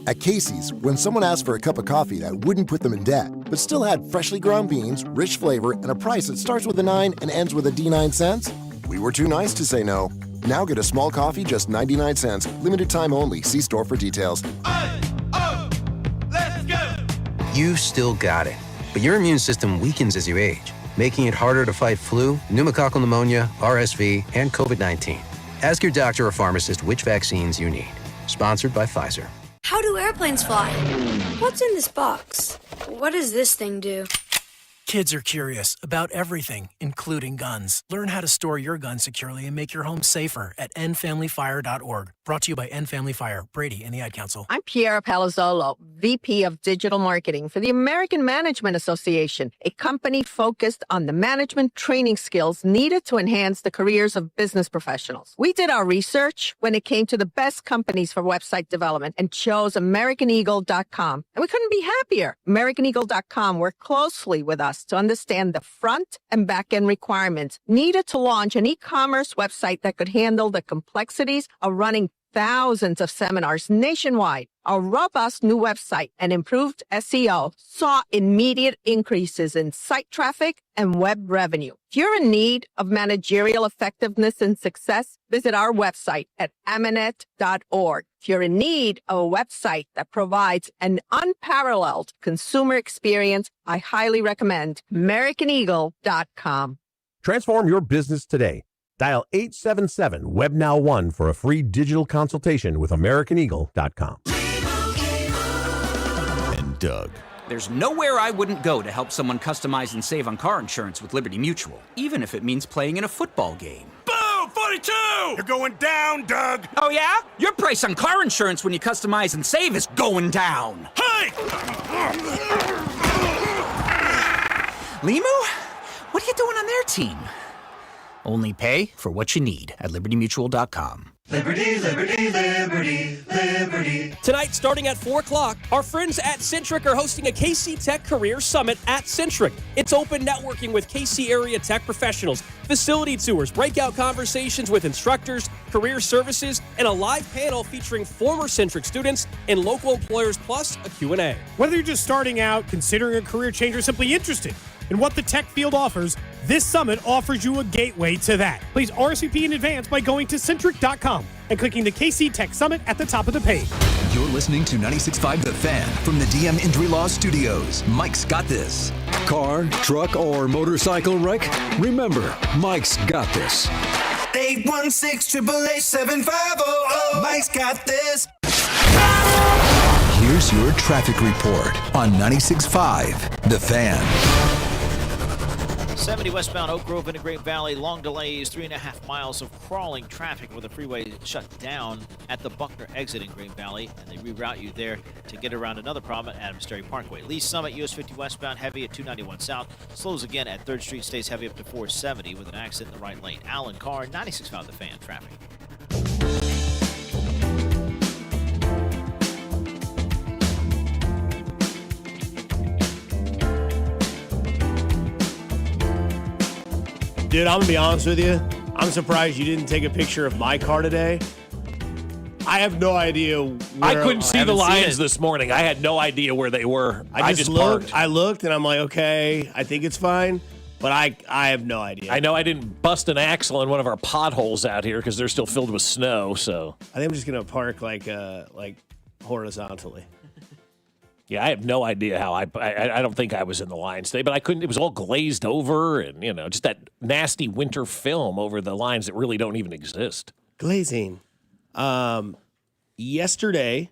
At Casey's, when someone asked for a cup of coffee that wouldn't put them in debt, but still had freshly ground beans, rich flavor, and a price that starts with a 9 and ends with a D9 cents, we were too nice to say no. Now get a small coffee, just 99 cents. Limited time only. See store for details. Let's go! You've still got it, but your immune system weakens as you age, making it harder to fight flu, pneumococcal pneumonia, RSV, and COVID-19. Ask your doctor or pharmacist which vaccines you need. Sponsored by Pfizer. How do airplanes fly? What's in this box? What does this thing do? Kids are curious about everything, including guns. Learn how to store your gun securely and make your home safer at endfamilyfire.org. Brought to you by End Family Fire, Brady, and the Ad Council. I'm Piera Palazzolo, VP of Digital Marketing for the American Management Association, a company focused on the management training skills needed to enhance the careers of business professionals. We did our research when it came to the best companies for website development and chose AmericanEagle.com. And we couldn't be happier. AmericanEagle.com worked closely with us to understand the front and back end requirements needed to launch an e-commerce website that could handle the complexities of running thousands of seminars nationwide. Our robust new website and improved SEO saw immediate increases in site traffic and web revenue. If you're in need of managerial effectiveness and success, visit our website at amanet.org. If you're in need of a website that provides an unparalleled consumer experience, I highly recommend AmericanEagle.com. Transform your business today. Dial 877-WebNow1 for a free digital consultation with AmericanEagle.com. And Doug. There's nowhere I wouldn't go to help someone customize and save on car insurance with Liberty Mutual, even if it means playing in a football game. Boom! 42! You're going down, Doug! Oh, yeah? Your price on car insurance when you customize and save is going down. Hey! Limu? What are you doing on their team? Only pay for what you need at libertymutual.com. Liberty, liberty, liberty, liberty. Tonight, starting at 4 o'clock, our friends at Centric are hosting a KC Tech Career Summit at Centric. It's open networking with KC area tech professionals, facility tours, breakout conversations with instructors, career services, and a live panel featuring former Centric students and local employers, plus a Q&A. Whether you're just starting out, considering a career change, or simply interested in what the tech field offers, this summit offers you a gateway to that. Please RSVP in advance by going to Centric.com and clicking the KC Tech Summit at the top of the page. You're listening to 96.5 The Fan from the DM Injury Law Studios. Mike's got this. Car, truck, or motorcycle wreck? Remember, Mike's got this. 816-888-7500. Mike's got this. Here's your traffic report on 96.5 The Fan. 70 westbound Oak Grove into Great Valley, long delays, 3.5 miles of crawling traffic with the freeway shut down at the Buckner exit in Great Valley, and they reroute you there to get around another problem at Adams Dairy Parkway. Lee Summit, US 50 westbound, heavy at 291 south, slows again at 3rd Street, stays heavy up to 470 with an accident in the right lane. Alan Carr, 96.5 The Fan, traffic. Dude, I'm going to be honest with you. I'm surprised you didn't take a picture of my car today. I have no idea. I couldn't see the Lions this morning. I had no idea where they were. I just looked. parked. I looked, and I'm like, okay, I think it's fine. But I have no idea. I know I didn't bust an axle in one of our potholes out here because they're still filled with snow. So I think I'm just gonna park like horizontally. Yeah, I have no idea how I don't think I was in the lines today, but I couldn't. It was all glazed over, and just that nasty winter film over the lines that really don't even exist. Glazing. Yesterday,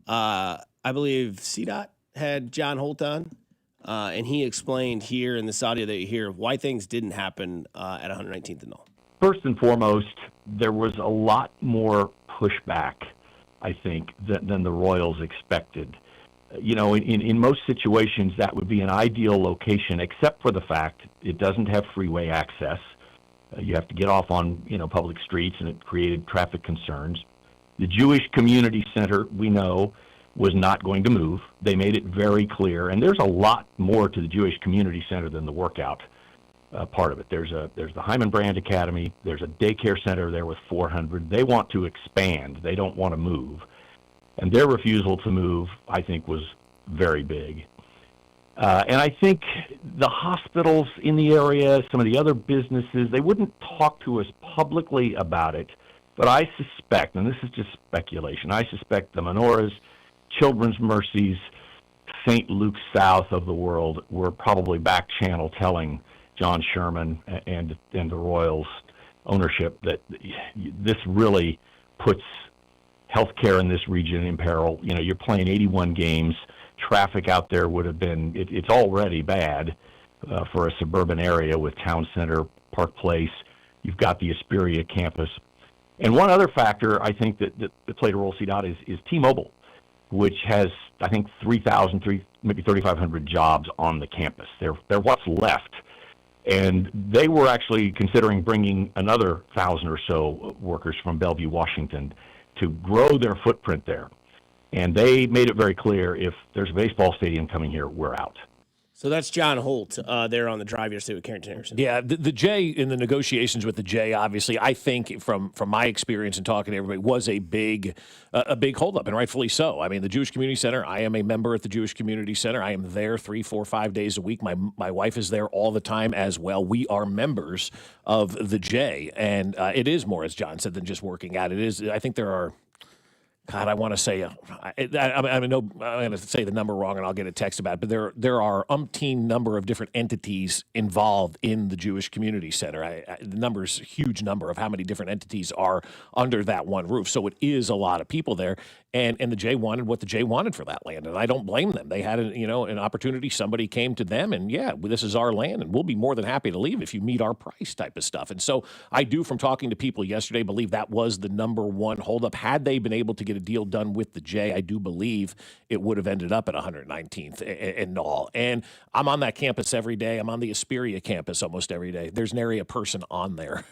I believe CDOT had John Holt on. And he explained here in this audio that you hear why things didn't happen at 119th and all. First and foremost, there was a lot more pushback, I think, than the Royals expected. In most situations, that would be an ideal location, except for the fact it doesn't have freeway access. You have to get off on, public streets, and it created traffic concerns. The Jewish Community Center, we know, was not going to move. They made it very clear, and there's a lot more to the Jewish Community Center than the workout part of it. There's the Hyman Brand Academy. There's a daycare center there with 400. They want to expand. They don't want to move, and their refusal to move, I think, was very big. And I think the hospitals in the area, some of the other businesses, they wouldn't talk to us publicly about it, but I suspect, and this is just speculation, I suspect the menorahs, Children's Mercies, St. Luke's South of the world were probably back channel telling John Sherman and the Royals ownership that this really puts healthcare in this region in peril. You're playing 81 games. Traffic out there would have been, it's already bad for a suburban area with Town Center, Park Place. You've got the Aspiria campus. And one other factor I think that played a role, CDOT, is T-Mobile, which has, I think, 3,000, maybe 3,500 jobs on the campus. They're what's left. And they were actually considering bringing another 1,000 or so workers from Bellevue, Washington, to grow their footprint there. And they made it very clear, if there's a baseball stadium coming here, we're out. So that's John Holt there on the drive yesterday with Carrington Anderson. Yeah, the J in the negotiations with the J, obviously, I think from my experience and talking to everybody, was a big holdup, and rightfully so. I mean, the Jewish Community Center, I am a member at the Jewish Community Center. I am there 3, 4, 5 days a week. My wife is there all the time as well. We are members of the J, and it is more, as John said, than just working out. It is, I think there are, God, I want to say, I know I'm going to say the number wrong and I'll get a text about it, but there are umpteen number of different entities involved in the Jewish Community Center. The number's a huge number of how many different entities are under that one roof. So it is a lot of people there. And the J wanted what the J wanted for that land, and I don't blame them. They had an opportunity. Somebody came to them, and yeah, this is our land, and we'll be more than happy to leave if you meet our price, type of stuff. And so I do, from talking to people yesterday, believe that was the number one holdup. Had they been able to get a deal done with the J, I do believe it would have ended up at 119th and all. And I'm on that campus every day. I'm on the Aspiria campus almost every day. There's nary a person on there.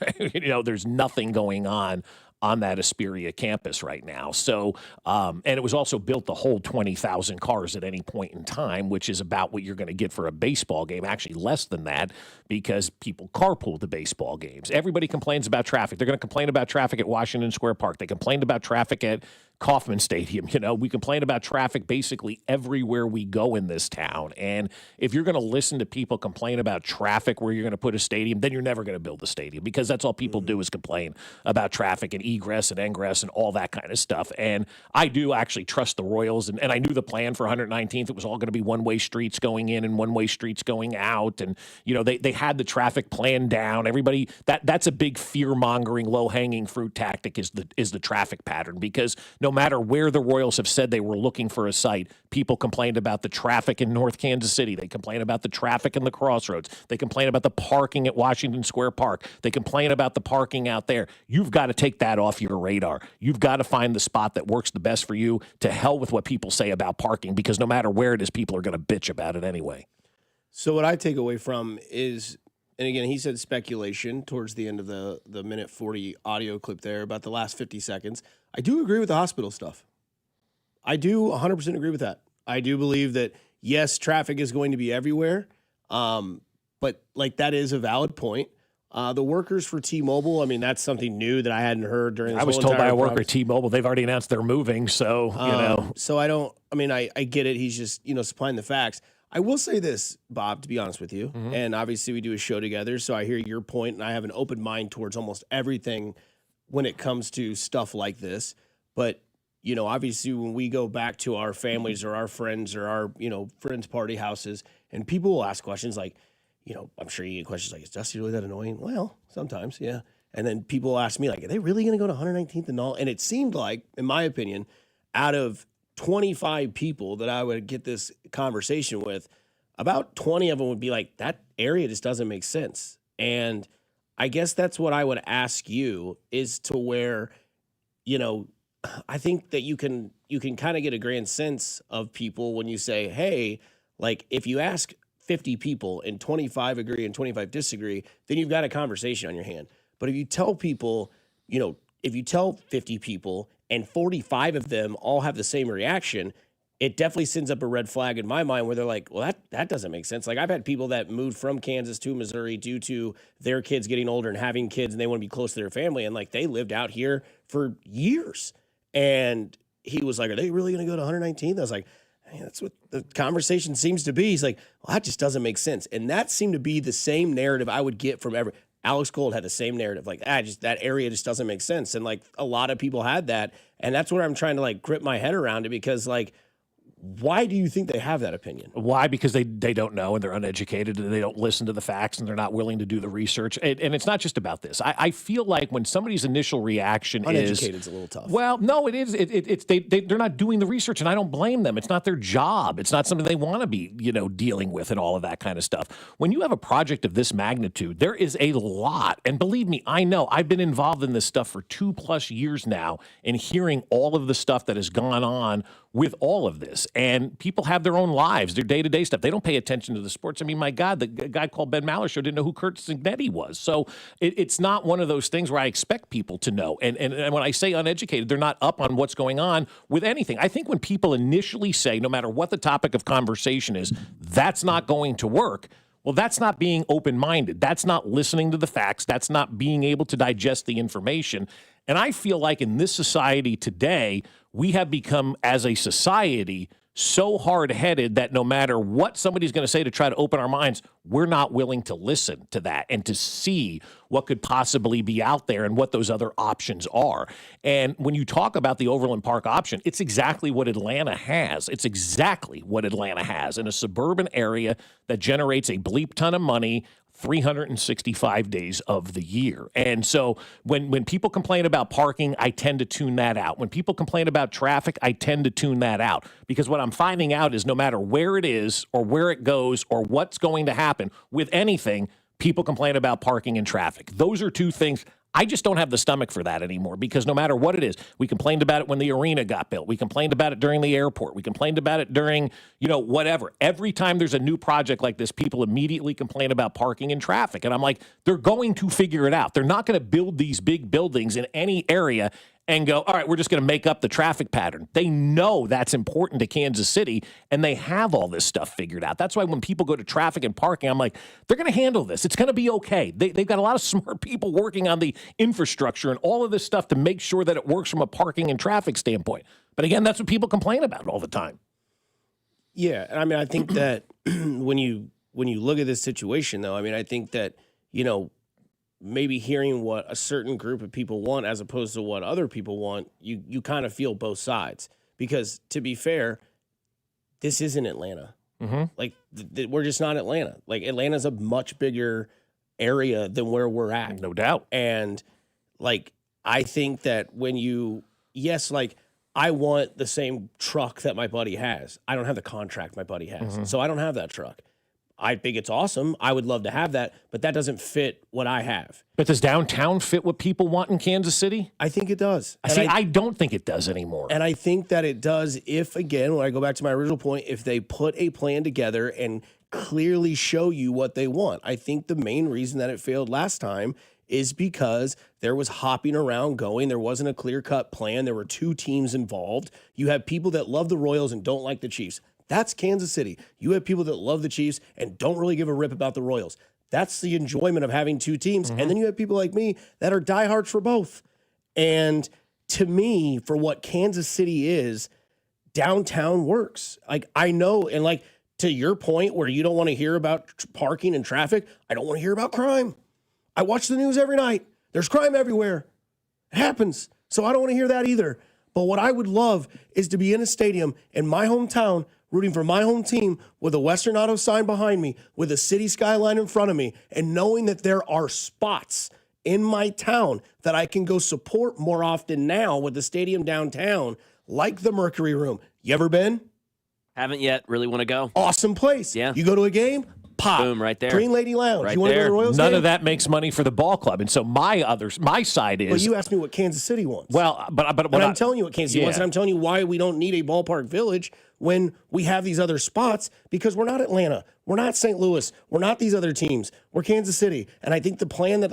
There's nothing going on that Aspiria campus right now. So, and it was also built to hold 20,000 cars at any point in time, which is about what you're going to get for a baseball game. Actually, less than that, because people carpool to baseball games. Everybody complains about traffic. They're going to complain about traffic at Washington Square Park. They complained about traffic at Kauffman Stadium. We complain about traffic basically everywhere we go in this town. And if you're going to listen to people complain about traffic where you're going to put a stadium, then you're never going to build a stadium, because that's all people do is complain about traffic and egress and ingress and all that kind of stuff. And I do actually trust the Royals. And I knew the plan for 119th. It was all going to be one-way streets going in and one-way streets going out. And, they had the traffic plan down. Everybody, that's a big fear-mongering, low-hanging fruit tactic is the traffic pattern, because no matter where the Royals have said they were looking for a site, people complained about the traffic in North Kansas City. They complain about the traffic in the Crossroads. They complain about the parking at Washington Square Park. They complain about the parking out there. You've got to take that off your radar. You've got to find the spot that works the best for you. To hell with what people say about parking, because no matter where it is, people are going to bitch about it anyway. So what I take away from is, and again, he said speculation towards the end of the minute 40 audio clip there about the last 50 seconds. I do agree with the hospital stuff. I do 100% agree with that. I do believe that, yes, traffic is going to be everywhere, but that is a valid point. The workers for T-Mobile, I mean, that's something new that I hadn't heard during this I was whole told by entire a worker process. at T-Mobile, they've already announced they're moving, so, So I get it. He's just, supplying the facts. I will say this, Bob, to be honest with you, and obviously we do a show together, so I hear your point, and I have an open mind towards almost everything when it comes to stuff like this. But, obviously when we go back to our families or our friends or our, friends' party houses, and people will ask questions like, I'm sure you get questions like, is Dusty really that annoying? Well, sometimes, yeah. And then people will ask me, like, are they really going to go to 119th and all? And it seemed like, in my opinion, out of 25 people that I would get this conversation with, about 20 of them would be like, that area just doesn't make sense. And I guess that's what I would ask you, is to where, I think that you can kind of get a grand sense of people when you say, hey, like, if you ask 50 people and 25 agree and 25 disagree, then you've got a conversation on your hand. But if you tell people, if you tell 50 people and 45 of them all have the same reaction, it definitely sends up a red flag in my mind where they're like, well, that doesn't make sense. Like, I've had people that moved from Kansas to Missouri due to their kids getting older and having kids, and they want to be close to their family. And like, they lived out here for years. And he was like, are they really going to go to 119th? I was like, hey, that's what the conversation seems to be. He's like, well, that just doesn't make sense. And that seemed to be the same narrative I would get from Alex Gold had the same narrative. Like, that area just doesn't make sense. And like, a lot of people had that. And that's where I'm trying to like grip my head around it, because like, why do you think they have that opinion? Why? Because they don't know, and they're uneducated, and they don't listen to the facts, and they're not willing to do the research. And it's not just about this. I feel like when somebody's initial reaction Uneducated's a little tough. Well, no, it is. They're not doing the research, and I don't blame them. It's not their job. It's not something they want to be, dealing with and all of that kind of stuff. When you have a project of this magnitude, there is a lot. And believe me, I know. I've been involved in this stuff for 2+ years now, and hearing all of the stuff that has gone on with all of this. And people have their own lives, their day-to-day stuff. They don't pay attention to the sports. I mean, my God, the guy called Ben Maller show didn't know who Kurt Signetti was. So it's not one of those things where I expect people to know. And when I say uneducated, they're not up on what's going on with anything. I think when people initially say, no matter what the topic of conversation is, that's not going to work, well, that's not being open-minded. That's not listening to the facts. That's not being able to digest the information. And I feel like in this society today, we have become, as a society, so hard-headed that no matter what somebody's going to say to try to open our minds, we're not willing to listen to that and to see what could possibly be out there and what those other options are. And when you talk about the Overland Park option, it's exactly what Atlanta has. It's exactly what Atlanta has in a suburban area that generates a bleep ton of money 365 days of the year. And so when people complain about parking, I tend to tune that out. When people complain about traffic, I tend to tune that out, because what I'm finding out is no matter where it is or where it goes or what's going to happen with anything, people complain about parking and traffic. Those are two things. I just don't have the stomach for that anymore, because no matter what it is, we complained about it when the arena got built. We complained about it during the airport. We complained about it during, whatever. Every time there's a new project like this, people immediately complain about parking and traffic. And I'm like, they're going to figure it out. They're not going to build these big buildings in any area and go, all right, we're just going to make up the traffic pattern. They know that's important to Kansas City, and they have all this stuff figured out. That's why when people go to traffic and parking, I'm like, they're going to handle this. It's going to be okay. They've got a lot of smart people working on the infrastructure and all of this stuff to make sure that it works from a parking and traffic standpoint. But again, that's what people complain about all the time. Yeah, I mean, I think that when you look at this situation, though, I mean, I think that, maybe hearing what a certain group of people want as opposed to what other people want, you kind of feel both sides. Because to be fair, this isn't Atlanta. Mm-hmm. Like, we're just not Atlanta. Like, Atlanta's a much bigger area than where we're at. No doubt. And, like, I think that like, I want the same truck that my buddy has. I don't have the contract my buddy has. Mm-hmm. So I don't have that truck. I think it's awesome. I would love to have that, but that doesn't fit what I have. But does downtown fit what people want in Kansas City? I think it does. I don't think it does anymore. And I think that it does if, again, when I go back to my original point, if they put a plan together and clearly show you what they want. I think the main reason that it failed last time is because there was hopping around going. There wasn't a clear-cut plan. There were two teams involved. You have people that love the Royals and don't like the Chiefs. That's Kansas City. You have people that love the Chiefs and don't really give a rip about the Royals. That's the enjoyment of having two teams. And then you have people like me that are diehards for both. And to me, for what Kansas City is, downtown works. Like, I know, and like to your point where you don't want to hear about parking and traffic, I don't want to hear about crime. I watch the news every night. There's crime everywhere. It happens. So I don't want to hear that either. But what I would love is to be in a stadium in my hometown rooting for my home team with a Western Auto sign behind me, with a city skyline in front of me, and knowing that there are spots in my town that I can go support more often now with the stadium downtown, like the Mercury Room. You ever been? Haven't yet. Really want to go. Awesome place. Yeah. You go to a game, pop. Boom, right there. Green Lady Lounge. Right you want to go to the Royals None game? of that makes money for the ball club. And so my side is. Well, you asked me what Kansas City wants. Well, but I'm telling you what Kansas City wants, and I'm telling you why we don't need a ballpark village when we have these other spots, because we're not Atlanta. We're not St. Louis. We're not these other teams. We're Kansas City. And I think the plan that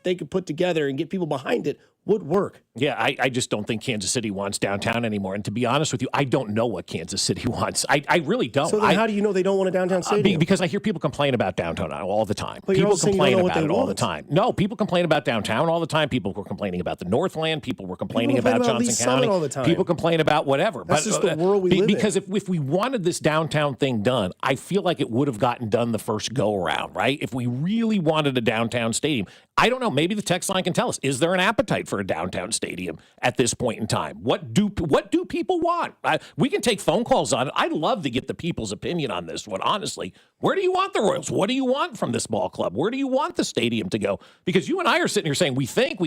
they could put together and get people behind it would work. Yeah, I just don't think Kansas City wants downtown anymore. And to be honest with you, I don't know what Kansas City wants. I really don't. So then how do you know they don't want a downtown stadium? Because I hear people complain about downtown all the time. But People complain about it all the time. No, people complain about downtown all the time. People were complaining about the Northland. People were complaining about Johnson County. All the time. People complain about whatever. That's just the world we live in. Because if we wanted this downtown thing done, I feel like it would have gotten done the first go-around, right? If we really wanted a downtown stadium, I don't know. Maybe the text line can tell us. Is there an appetite for a downtown stadium at this point in time? What do people want? We can take phone calls on it. I'd love to get the people's opinion on this one, honestly. Where do you want the Royals? What do you want from this ball club? Where do you want the stadium to go? Because you and I are sitting here saying, we think.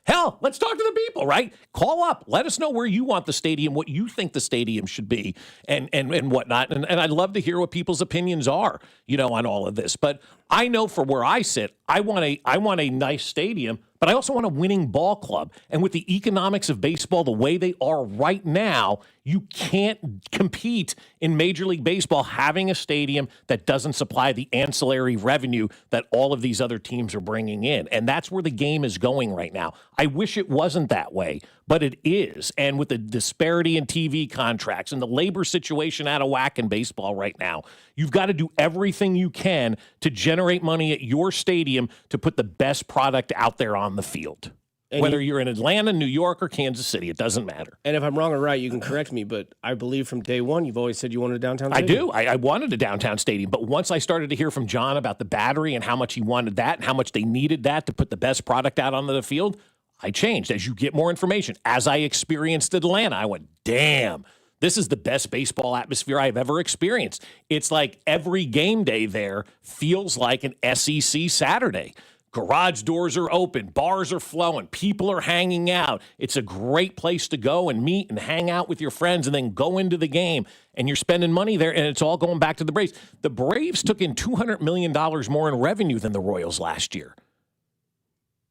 Hell, let's talk to the people, right? Call up. Let us know where you want the stadium, what you think the stadium should be, and whatnot. And I'd love to hear what people's opinions are, on all of this. But I know for where I sit, I want a nice stadium, but I also want a winning ball club. And with the economics of baseball the way they are right now, you can't compete in Major League Baseball having a stadium that doesn't supply the ancillary revenue that all of these other teams are bringing in. And that's where the game is going right now. I wish it wasn't that way, but it is. And with the disparity in TV contracts and the labor situation out of whack in baseball right now, you've got to do everything you can to generate money at your stadium to put the best product out there on the field. And whether you're in Atlanta, New York, or Kansas City, it doesn't matter. And if I'm wrong or right, you can correct me, but I believe from day one, you've always said you wanted a downtown stadium. I do. I wanted a downtown stadium. But once I started to hear from John about the battery and how much he wanted that and how much they needed that to put the best product out onto the field, I changed. As you get more information, as I experienced Atlanta, I went, damn, this is the best baseball atmosphere I've ever experienced. It's like every game day there feels like an SEC Saturday. Garage doors are open, bars are flowing, people are hanging out. It's a great place to go and meet and hang out with your friends and then go into the game. And you're spending money there, and it's all going back to the Braves. The Braves took in $200 million more in revenue than the Royals last year.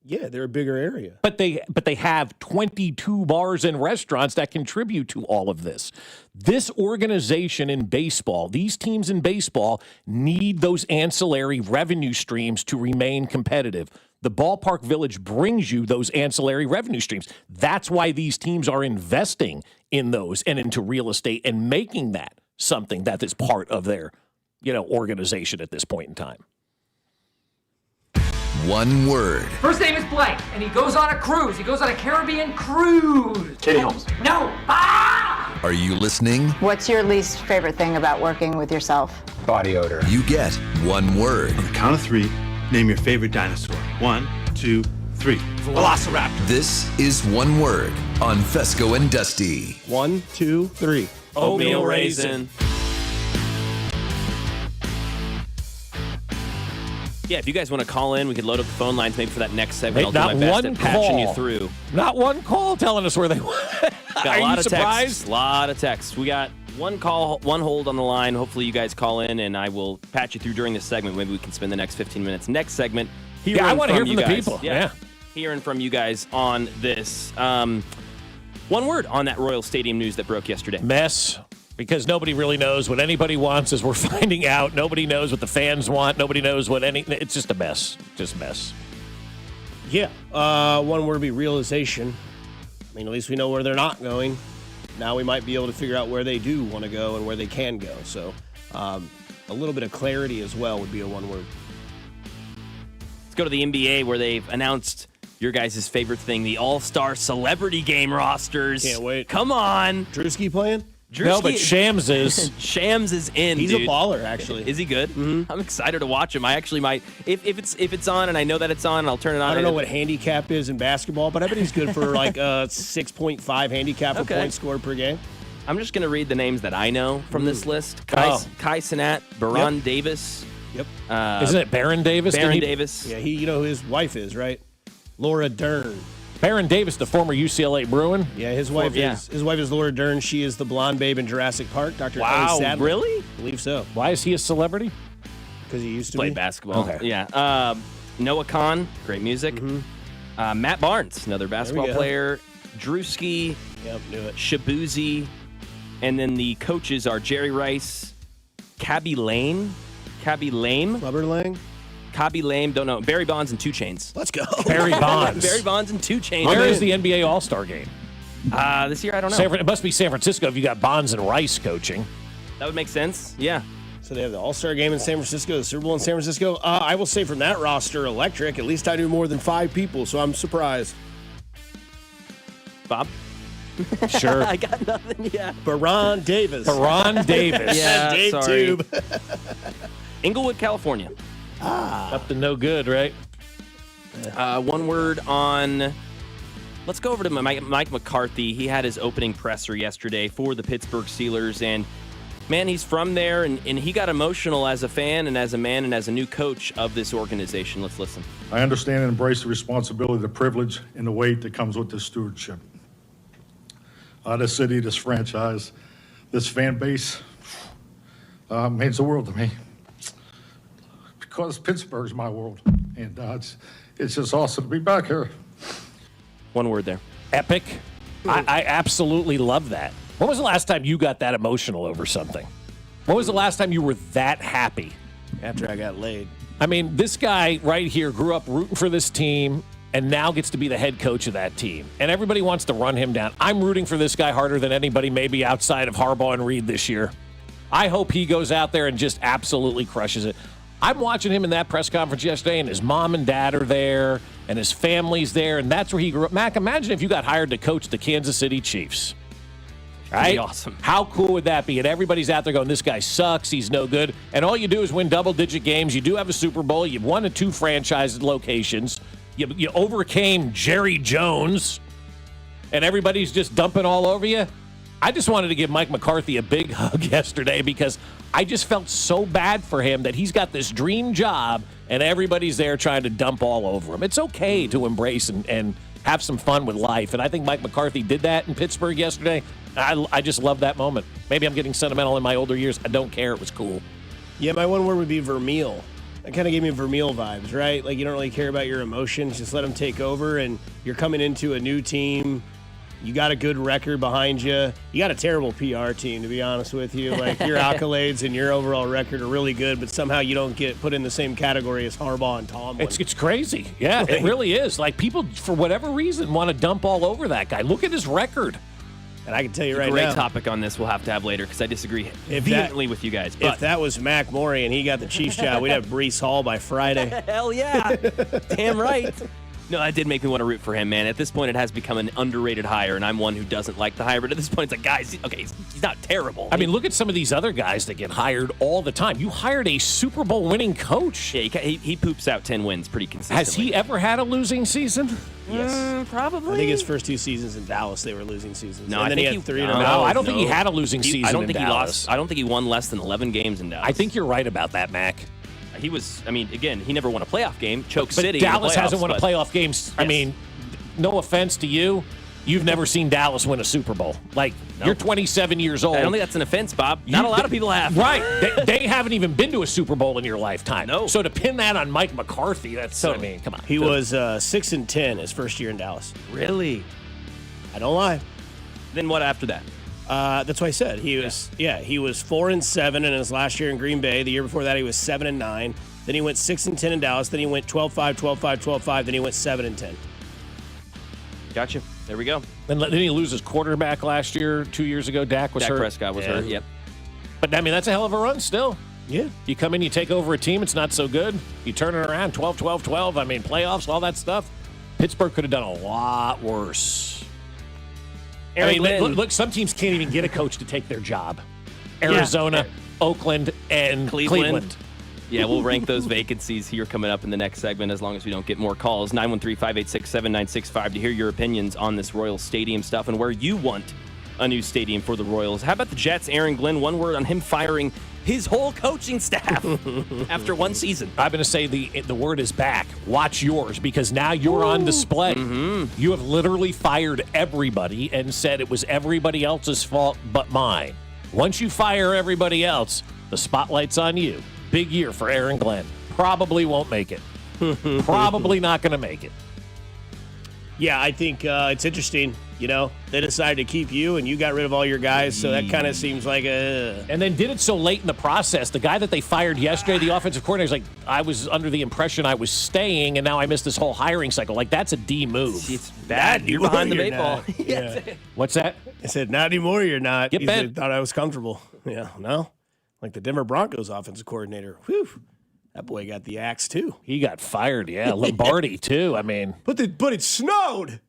Yeah, they're a bigger area. But they have 22 bars and restaurants that contribute to all of this. This organization in baseball, these teams in baseball, need those ancillary revenue streams to remain competitive. The ballpark village brings you those ancillary revenue streams. That's why these teams are investing in those and into real estate and making that something that is part of their, organization at this point in time. One word. First name is blank, and he goes on a cruise. He goes on a Caribbean cruise. Katie Holmes. No. Ah! Are you listening? What's your least favorite thing about working with yourself? Body odor. You get one word. On the count of three, name your favorite dinosaur. 1, 2, 3. Velociraptor. This is one word on Fescoe and Dusty. 1, 2, 3. Oatmeal raisin. Yeah, if you guys want to call in, we could load up the phone lines maybe for that next segment. I'll do my best at patching you through. Not one call telling us where they went. Got a lot of texts. A lot of texts. We got one call, one hold on the line. Hopefully you guys call in, and I will patch you through during this segment. Maybe we can spend the next 15 minutes. Next segment. I want to hear from the people. Yeah. Hearing from you guys on this. One word on that Royal Stadium news that broke yesterday. Mess. Because nobody really knows what anybody wants, as we're finding out. Nobody knows what the fans want. Nobody knows what it's just a mess. Just a mess. Yeah. One word would be realization. I mean, at least we know where they're not going. Now we might be able to figure out where they do want to go and where they can go. So a little bit of clarity as well would be a one word. Let's go to the NBA where they've announced your guys' favorite thing, the All-Star Celebrity Game rosters. Can't wait. Come on. Drewski playing? No, but Shams is. Shams is in, He's dude. a baller, actually. Is he good? Mm-hmm. I'm excited to watch him. I actually might. If it's on and I know that it's on, I'll turn it on. I don't know what handicap is in basketball, but I bet he's good for like a 6.5 handicap for points scored per game. I'm just going to read the names that I know from this list. Kai Cenat, Baron Davis. Yep. Isn't it Baron Davis? Baron Davis. Yeah, you know who his wife is, right? Laura Dern. Baron Davis, the former UCLA Bruin. Yeah, his wife is Laura Dern. She is the blonde babe in Jurassic Park. Dr. Wow, Ellie Sattler. really? I believe so. Why is he a celebrity? Because he used to Played be. basketball. Okay. Yeah. Noah Kahn, great music. Matt Barnes, another basketball player. Drewski. Yep, knew it. Shabuzi. And then the coaches are Jerry Rice, Cabby Lame. Clubber Lang? Cobby Lame, don't know. Barry Bonds and 2 Chainz. Let's go. Barry Bonds. Barry Bonds and 2 Chainz. Where is the NBA All-Star game? This year, I don't know. It must be San Francisco if you got Bonds and Rice coaching. That would make sense. Yeah. So they have the All-Star game in San Francisco, the Super Bowl in San Francisco. I will say from that roster, electric. At least I knew more than 5 people, so I'm surprised. Bob? Sure. I got nothing yet. Baron Davis. Baron Davis. Yeah, Dave sorry. Tube. Inglewood, California. Up to no good, right? One word on... Let's go over to Mike McCarthy. He had his opening presser yesterday for the Pittsburgh Steelers, and man, he's from there, and he got emotional as a fan and as a man and as a new coach of this organization. Let's listen. I understand and embrace the responsibility, the privilege, and the weight that comes with this stewardship. This city, this franchise, this fan base means the world to me. Because Pittsburgh's my world, and it's just awesome to be back here. One word there. Epic. I absolutely love that. When was the last time you got that emotional over something? When was the last time you were that happy? After I got laid. I mean, this guy right here grew up rooting for this team and now gets to be the head coach of that team. And everybody wants to run him down. I'm rooting for this guy harder than anybody maybe outside of Harbaugh and Reed this year. I hope he goes out there and just absolutely crushes it. I'm watching him in that press conference yesterday, and his mom and dad are there, and his family's there, and that's where he grew up. Mac, imagine if you got hired to coach the Kansas City Chiefs. Right? That'd be awesome. How cool would that be? And everybody's out there going, this guy sucks, he's no good. And all you do is win double-digit games. You do have a Super Bowl. You've won at 2 franchise locations. You overcame Jerry Jones, and everybody's just dumping all over you. I just wanted to give Mike McCarthy a big hug yesterday because I just felt so bad for him that he's got this dream job and everybody's there trying to dump all over him. It's okay to embrace and have some fun with life. And I think Mike McCarthy did that in Pittsburgh yesterday. I just love that moment. Maybe I'm getting sentimental in my older years. I don't care. It was cool. Yeah, my one word would be Vermeil. That kind of gave me Vermeil vibes, right? Like you don't really care about your emotions. Just let them take over. And you're coming into a new team. You got a good record behind you. You got a terrible PR team, to be honest with you. Like, your accolades and your overall record are really good, but somehow you don't get put in the same category as Harbaugh and Tomlin. It's crazy. Yeah, it really is. Like, people, for whatever reason, want to dump all over that guy. Look at his record. And I can tell you right now. now. Great topic on this we'll have to have later because I disagree vehemently with you guys. But if that was Mac Morey and he got the Chiefs job, we'd have Breece Hall by Friday. Hell yeah. Damn right. No, that did make me want to root for him, man. At this point, it has become an underrated hire, and I'm one who doesn't like the hire. But at this point, it's like, guys, okay, he's not terrible. I mean, look at some of these other guys that get hired all the time. You hired a Super Bowl winning coach. Yeah, he poops out 10 wins pretty consistently. Has he ever had a losing season? Yes. Probably. I think his first 2 seasons in Dallas, they were losing seasons. No, and I then think he had 3 in a No, row. I don't think he had a losing season I don't think in Dallas. I don't think he won less than 11 games in Dallas. I think you're right about that, Mac. He was, I mean, again, he never won a playoff game. Choke City. Dallas in the playoffs, hasn't won a playoff game. Yes. I mean, no offense to you. You've never seen Dallas win a Super Bowl. Like, you're 27 years old. I don't think that's an offense, Bob. Not a lot of people have. Right. they haven't even been to a Super Bowl in your lifetime. No. So to pin that on Mike McCarthy, that's, I mean, come on. He was 6-10 his first year in Dallas. Really? I don't lie. Then what after that? That's what I said. He was 4-7 in his last year in Green Bay. The year before that, he was 7-9. Then he went 6-10 in Dallas. Then he went 12-5, 12-5, 12-5. Then he went 7-10. Gotcha. There we go. Then didn't he lose his quarterback last year, 2 years ago? Dak was hurt. Prescott was hurt, yep. But, I mean, that's a hell of a run still. Yeah. You come in, you take over a team, it's not so good. You turn it around, 12-12-12. I mean, playoffs, all that stuff. Pittsburgh could have done a lot worse. Look, some teams can't even get a coach to take their job. Arizona, Oakland, and Cleveland. Yeah, we'll rank those vacancies here coming up in the next segment as long as we don't get more calls. 913-586-7965 to hear your opinions on this Royals Stadium stuff and where you want a new stadium for the Royals. How about the Jets? Aaron Glenn, one word on him firing his whole coaching staff after one season. I'm going to say the word is back. Watch yours, because now you're on display. Mm-hmm. You have literally fired everybody and said it was everybody else's fault but mine. Once you fire everybody else, the spotlight's on you. Big year for Aaron Glenn. Probably won't make it. Probably not going to make it. Yeah, I think it's interesting. You know, they decided to keep you, and you got rid of all your guys, so that kind of seems like a... And then did it so late in the process. The guy that they fired yesterday, the offensive coordinator, is like, I was under the impression I was staying, and now I missed this whole hiring cycle. Like, that's a D move. It's bad. You're behind the baseball. Yeah. What's that? I said, not anymore, you're not. Get bent. Thought I was comfortable. Yeah, no. Like the Denver Broncos offensive coordinator. Whew. That boy got the axe, too. He got fired, yeah. Lombardi, too. I mean... But it snowed.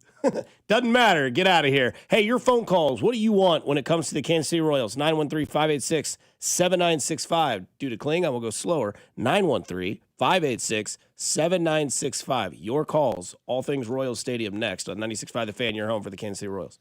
Doesn't matter. Get out of here. Hey, your phone calls. What do you want when it comes to the Kansas City Royals? 913-586-7965. Due to Klingon, we'll go slower. 913-586-7965. Your calls. All things Royals Stadium next on 96.5 The Fan, your home for the Kansas City Royals.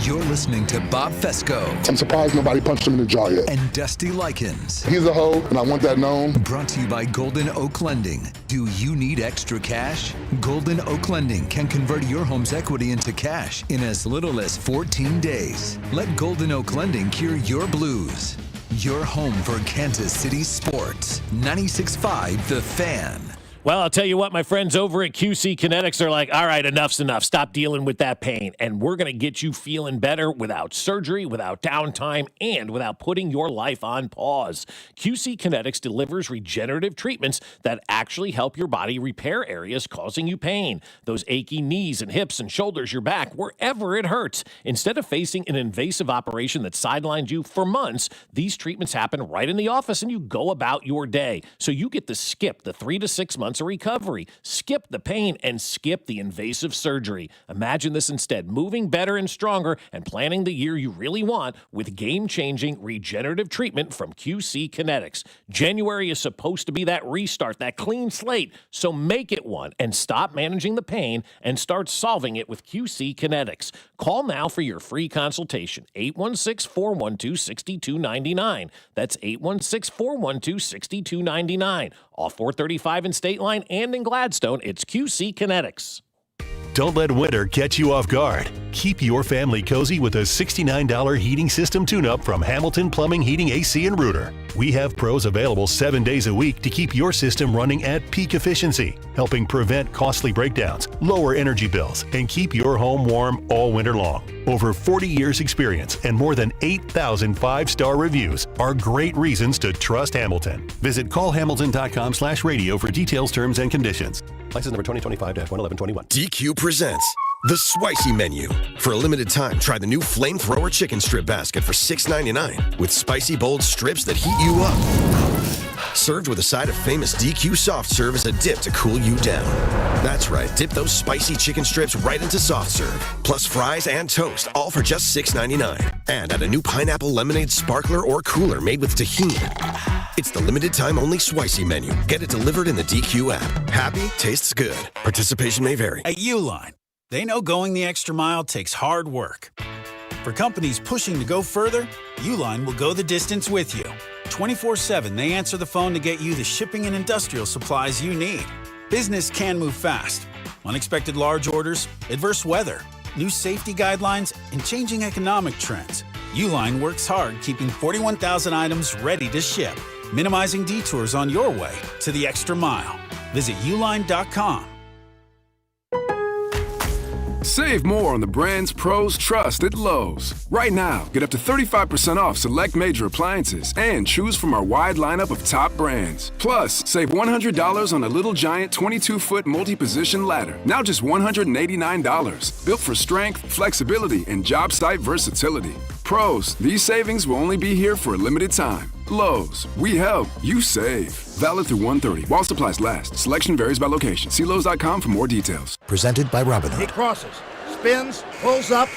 You're listening to Bob Fescoe. I'm surprised nobody punched him in the jaw yet. And Dusty Likens. He's a hoe, and I want that known. Brought to you by Golden Oak Lending. Do you need extra cash? Golden Oak Lending can convert your home's equity into cash in as little as 14 days. Let Golden Oak Lending cure your blues. Your home for Kansas City sports. 96.5 The Fan. Well, I'll tell you what, my friends over at QC Kinetics are like, all right, enough's enough. Stop dealing with that pain. And we're going to get you feeling better without surgery, without downtime, and without putting your life on pause. QC Kinetics delivers regenerative treatments that actually help your body repair areas causing you pain. Those achy knees and hips and shoulders, your back, wherever it hurts. Instead of facing an invasive operation that sidelined you for months, these treatments happen right in the office and you go about your day. So you get to skip the 3 to 6 months of recovery, skip the pain, and skip the invasive surgery. Imagine this instead, moving better and stronger and planning the year you really want with game-changing regenerative treatment from QC Kinetics. January is supposed to be that restart, that clean slate, so make it one and stop managing the pain and start solving it with QC Kinetics. Call now for your free consultation, 816-412-6299. That's 816-412-6299. Off 435 in State Line and in Gladstone, it's QC Kinetics. Don't let winter catch you off guard. Keep your family cozy with a $69 heating system tune-up from Hamilton Plumbing, Heating, AC, and Rooter. We have pros available 7 days a week to keep your system running at peak efficiency, helping prevent costly breakdowns, lower energy bills, and keep your home warm all winter long. Over 40 years experience and more than 8,000 5-star reviews are great reasons to trust Hamilton. Visit callhamilton.com/radio for details, terms, and conditions. License number 2025-11121. DQ presents the Spicy Menu. For a limited time, try the new Flamethrower Chicken Strip Basket for $6.99 with spicy bold strips that heat you up. Served with a side of famous DQ soft serve as a dip to cool you down. That's right, dip those spicy chicken strips right into soft serve, plus fries and toast, all for just $6.99. And add a new pineapple lemonade sparkler or cooler made with tahini. It's the limited time only Spicy Menu. Get it delivered in the DQ app. Happy, tastes good. Participation may vary. At Uline, they know going the extra mile takes hard work. For companies pushing to go further, Uline will go the distance with you. 24/7, they answer the phone to get you the shipping and industrial supplies you need. Business can move fast. Unexpected large orders, adverse weather, new safety guidelines, and changing economic trends. Uline works hard keeping 41,000 items ready to ship, minimizing detours on your way to the extra mile. Visit uline.com. Save more on the brands pros trust at Lowe's. Right now, get up to 35% off select major appliances and choose from our wide lineup of top brands. Plus, save $100 on a Little Giant 22-foot multi-position ladder, now just $189. Built for strength, flexibility, and job site versatility. Pros, these savings will only be here for a limited time. Lowe's, we help, you save. Valid through 1/30 while supplies last. Selection varies by location. See Lowe's.com for more details. Presented by Robinhood. He crosses, spins, pulls up.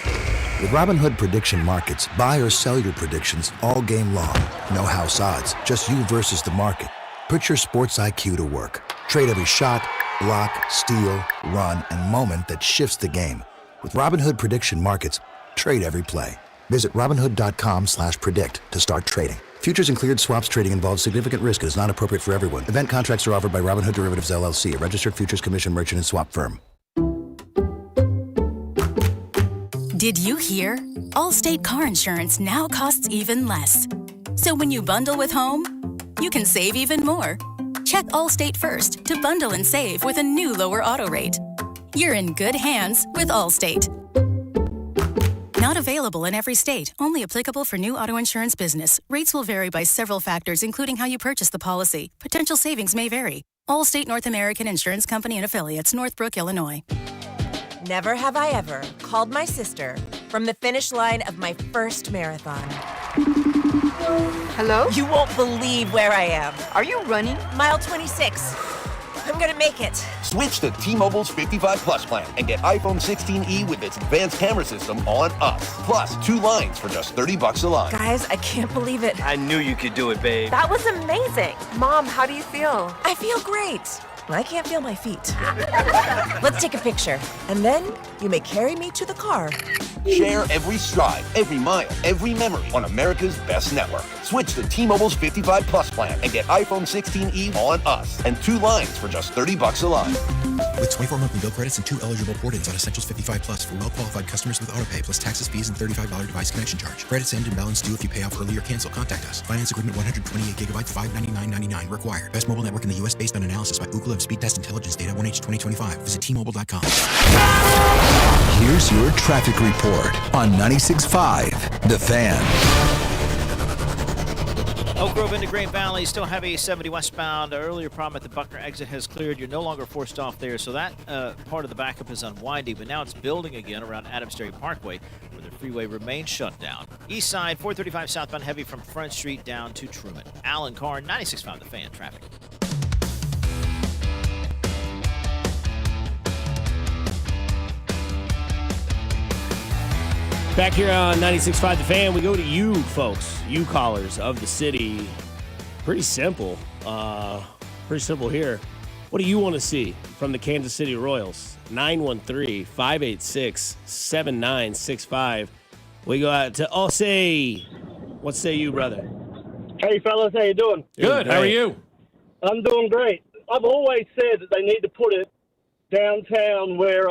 With Robinhood Prediction Markets, buy or sell your predictions all game long. No house odds, just you versus the market. Put your sports IQ to work. Trade every shot, block, steal, run, and moment that shifts the game. With Robinhood Prediction Markets, trade every play. Visit Robinhood.com/predict to start trading. Futures and cleared swaps trading involves significant risk and is not appropriate for everyone. Event contracts are offered by Robinhood Derivatives LLC, a registered futures commission merchant and swap firm. Did you hear? Allstate car insurance now costs even less. So when you bundle with home, you can save even more. Check Allstate first to bundle and save with a new lower auto rate. You're in good hands with Allstate. Not available in every state. Only applicable for new auto insurance business. Rates will vary by several factors, including how you purchase the policy. Potential savings may vary. Allstate North American Insurance Company and Affiliates, Northbrook, Illinois. Never have I ever called my sister from the finish line of my first marathon. Hello? You won't believe where I am. Are you running? Mile 26. I'm gonna make it. Switch to T-Mobile's 55 Plus plan and get iPhone 16e with its advanced camera system on us. Plus, 2 lines for just $30 a line. Guys, I can't believe it. I knew you could do it, babe. That was amazing. Mom, how do you feel? I feel great. I can't feel my feet. Let's take a picture, and then you may carry me to the car. Share every stride, every mile, every memory on America's best network. Switch to T-Mobile's 55 Plus plan and get iPhone 16e on us and 2 lines for just $30 a line. With 24 monthly bill credits and 2 eligible port-ins on Essentials 55 Plus for well-qualified customers with AutoPay, plus taxes, fees, and $35 device connection charge. Credits end and balance due if you pay off early or cancel. Contact us. Finance agreement 128 gigabytes, $599.99 required. Best mobile network in the U.S. based on analysis by Ookla of Speed Test Intelligence data 1H 2025. Visit T-Mobile.com. Here's your traffic report on 96.5 The Fan. Oak Grove into Green Valley, still heavy 70 westbound. Earlier problem at the Buckner exit has cleared. You're no longer forced off there, so that part of the backup is unwinding, but now it's building again around Adams Dairy Parkway, where the freeway remains shut down. East side, 435 southbound heavy from Front Street down to Truman. Alan Carr, 96.5 The Fan traffic. Back here on 96.5 The Fan, we go to you folks, you callers of the city. Pretty simple. Pretty simple here. What do you want to see from the Kansas City Royals? 913-586-7965. We go out to Osei. What say you, brother? Hey, fellas, how you doing? Good. How are you? I'm doing great. I've always said that they need to put it downtown where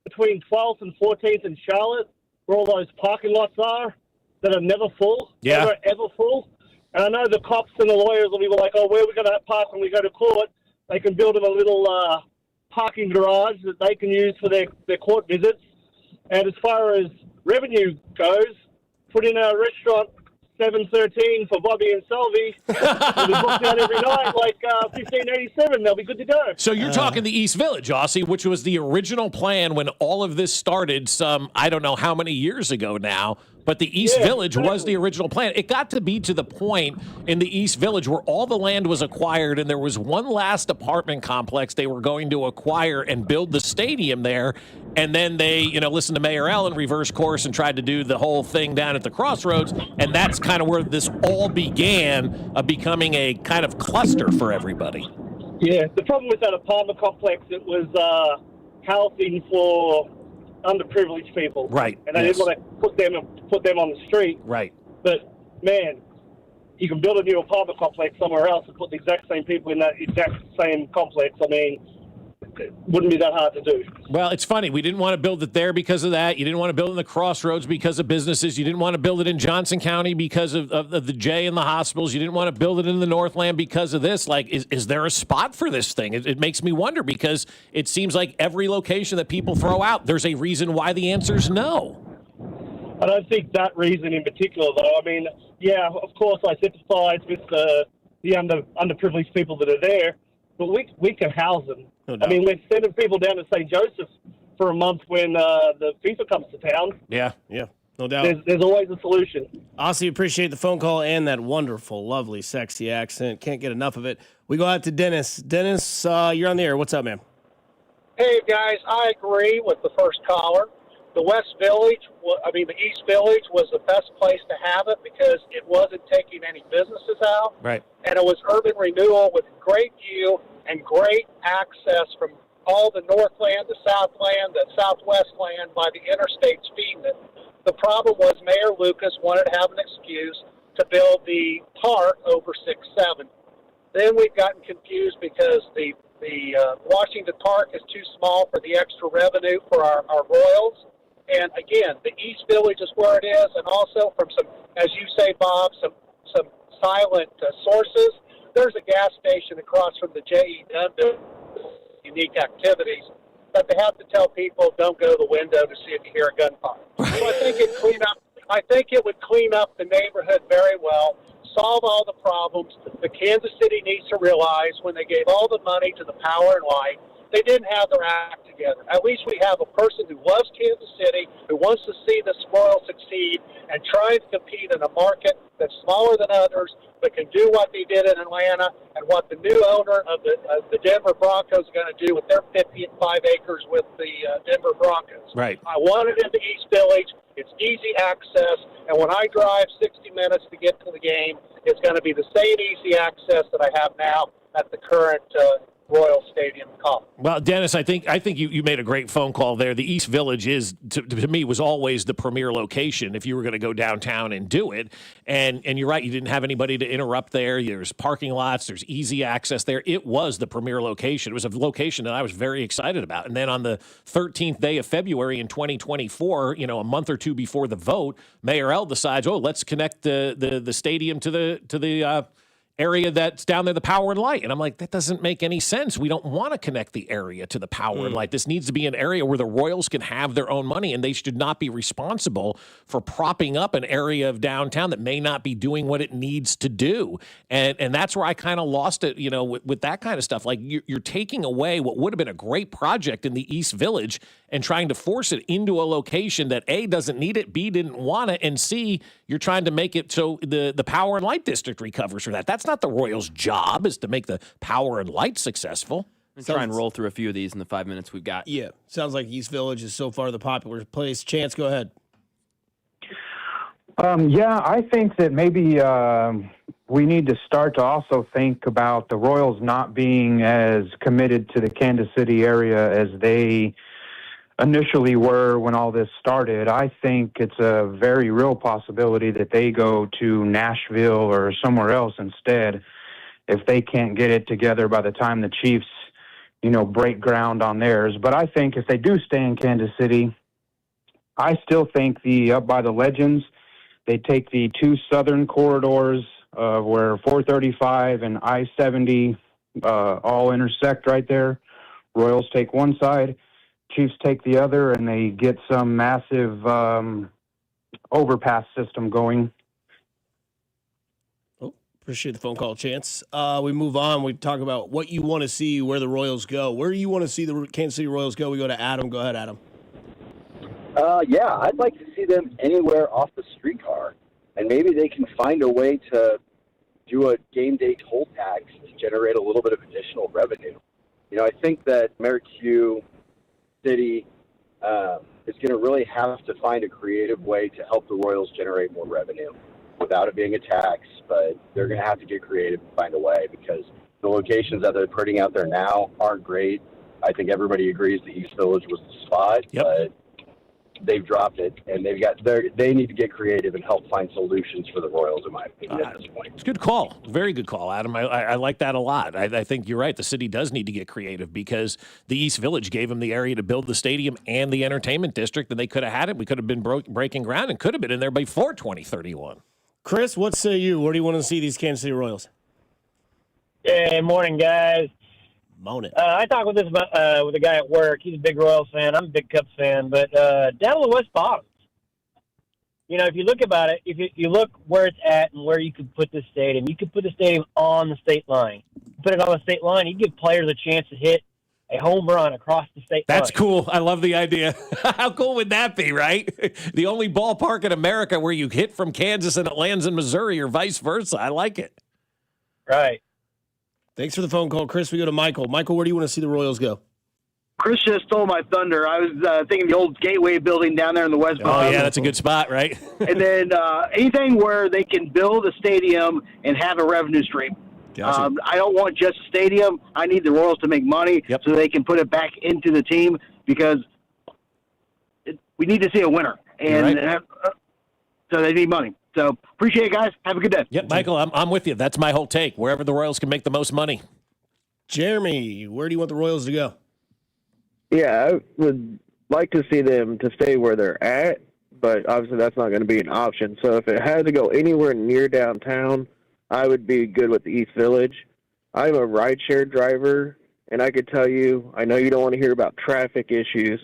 between 12th and 14th in Charlotte, where all those parking lots are that are never full, never ever full. And I know the cops and the lawyers will be like, oh, where are we going to park when we go to court? They can build them a little parking garage that they can use for their court visits. And as far as revenue goes, put in a restaurant 713 for Bobby and Selvey. They'll be booked out every night like 1587. They'll be good to go. So you're talking the East Village, Aussie, which was the original plan when all of this started some, I don't know how many years ago now, but the East Village was the original plan. It got to be to the point in the East Village where all the land was acquired and there was one last apartment complex they were going to acquire and build the stadium there. And then they, listened to Mayor Allen, reverse course, and tried to do the whole thing down at the crossroads. And that's kind of where this all began, becoming a kind of cluster for everybody. Yeah, the problem with that apartment complex, it was housing for underprivileged people. Right. And they didn't want to put them on the street. Right. But, man, you can build a new apartment complex somewhere else and put the exact same people in that exact same complex. I mean, it wouldn't be that hard to do. Well, it's funny. We didn't want to build it there because of that. You didn't want to build it in the crossroads because of businesses. You didn't want to build it in Johnson County because of the J and the hospitals. You didn't want to build it in the Northland because of this. Like, is there a spot for this thing? It makes me wonder because it seems like every location that people throw out, there's a reason why the answer is no. I don't think that reason in particular, though. I mean, yeah, of course, I sympathize with the underprivileged people that are there, but we can house them. No doubt. I mean, we're sending people down to St. Joseph for a month when the FIFA comes to town. Yeah. No doubt. There's always a solution. Aussie, appreciate the phone call and that wonderful, lovely, sexy accent. Can't get enough of it. We go out to Dennis. Dennis, you're on the air. What's up, man? Hey, guys, I agree with the first caller. The the East Village was the best place to have it because it wasn't taking any businesses out. Right. And it was urban renewal with great view and great access from all the Northland, the Southland, the Southwest land by the interstates feeding it. The problem was Mayor Lucas wanted to have an excuse to build the park over 6-7. Then we've gotten confused because the Washington Park is too small for the extra revenue for our Royals. And again, the East Village is where it is, and also from some, as you say, Bob, some silent sources. There's a gas station across from the J.E. Dunn building, unique activities, but they have to tell people don't go to the window to see if you hear a gunfire. So I think it would clean up the neighborhood very well, solve all the problems. The Kansas City needs to realize when they gave all the money to the Power and Light, they didn't have their act together. At least we have a person who loves Kansas City, who wants to see the Royals succeed, and trying to compete in a market that's smaller than others, but can do what they did in Atlanta and what the new owner of the Denver Broncos is going to do with their 55 acres with the Denver Broncos. Right. I want it in the East Village. It's easy access, and when I drive 60 minutes to get to the game, it's going to be the same easy access that I have now at the current Royal Stadium complex. Well, Dennis, I think you made a great phone call there. The East Village is, to me, was always the premier location if you were going to go downtown and do it. And you're right, you didn't have anybody to interrupt there. There's parking lots. There's easy access there. It was the premier location. It was a location that I was very excited about. And then on the 13th day of February in 2024, a month or two before the vote, Mayor L decides, let's connect the stadium to the area that's down there, the Power and Light. And I'm like, that doesn't make any sense. We don't want to connect the area to the Power and Light. This needs to be an area where the Royals can have their own money, and they should not be responsible for propping up an area of downtown that may not be doing what it needs to do. And that's where I kind of lost it, with that kind of stuff. Like you're taking away what would have been a great project in the East Village and trying to force it into a location that A, doesn't need it, B, didn't want it, and C, you're trying to make it so the Power and Light District recovers for that. That's not the Royals' job, is to make the Power and Light successful. Try and roll through a few of these in the 5 minutes we've got. Yeah, sounds like East Village is so far the popular place. Chance, go ahead. Yeah, I think that maybe we need to start to also think about the Royals not being as committed to the Kansas City area as they initially were when all this started. I think it's a very real possibility that they go to Nashville or somewhere else instead if they can't get it together by the time the Chiefs, break ground on theirs. But I think if they do stay in Kansas City, I still think up by the Legends, they take the two southern corridors where 435 and I-70 all intersect right there. Royals take one side, Chiefs take the other, and they get some massive overpass system going. Appreciate the phone call, Chance. We move on. We talk about what you want to see, where the Royals go. Where do you want to see the Kansas City Royals go? We go to Adam. Go ahead, Adam. Yeah, I'd like to see them anywhere off the streetcar. And maybe they can find a way to do a game day toll tax to generate a little bit of additional revenue. I think that Merrick-Hugh City is going to really have to find a creative way to help the Royals generate more revenue without it being a tax, but they're going to have to get creative and find a way because the locations that they're putting out there now aren't great. I think everybody agrees the East Village was the spot, but they've dropped it, and they need to get creative and help find solutions for the Royals, in my opinion, at this point. It's a good call. Very good call, Adam. I like that a lot. I think you're right. The city does need to get creative because the East Village gave them the area to build the stadium and the entertainment district, and they could have had it. We could have been breaking ground and could have been in there before 2031. Chris, what say you? Where do you want to see these Kansas City Royals? Hey, morning, guys. Morning. I talked with a guy at work. He's a big Royals fan. I'm a big Cubs fan. But down on the West Bottoms, if you look about it, if you look where it's at and where you could put this stadium, you could put the stadium on the state line. Put it on the state line, you give players a chance to hit a home run across the state line. That's cool. I love the idea. How cool would that be, right? The only ballpark in America where you hit from Kansas and it lands in Missouri or vice versa. I like it. Right. Thanks for the phone call, Chris. We go to Michael. Michael, where do you want to see the Royals go? Chris just stole my thunder. I was thinking the old Gateway building down there in the West. Oh, yeah, that's a good spot, right? And then anything where they can build a stadium and have a revenue stream. Gotcha. I don't want just a stadium. I need the Royals to make money so they can put it back into the team because we need to see a winner. And so they need money. So appreciate it, guys. Have a good day. Yep, Michael, I'm with you. That's my whole take. Wherever the Royals can make the most money. Jeremy, where do you want the Royals to go? Yeah, I would like to see them to stay where they're at, but obviously that's not going to be an option. So if it had to go anywhere near downtown, I would be good with the East Village. I'm a rideshare driver, and I could tell you, I know you don't want to hear about traffic issues,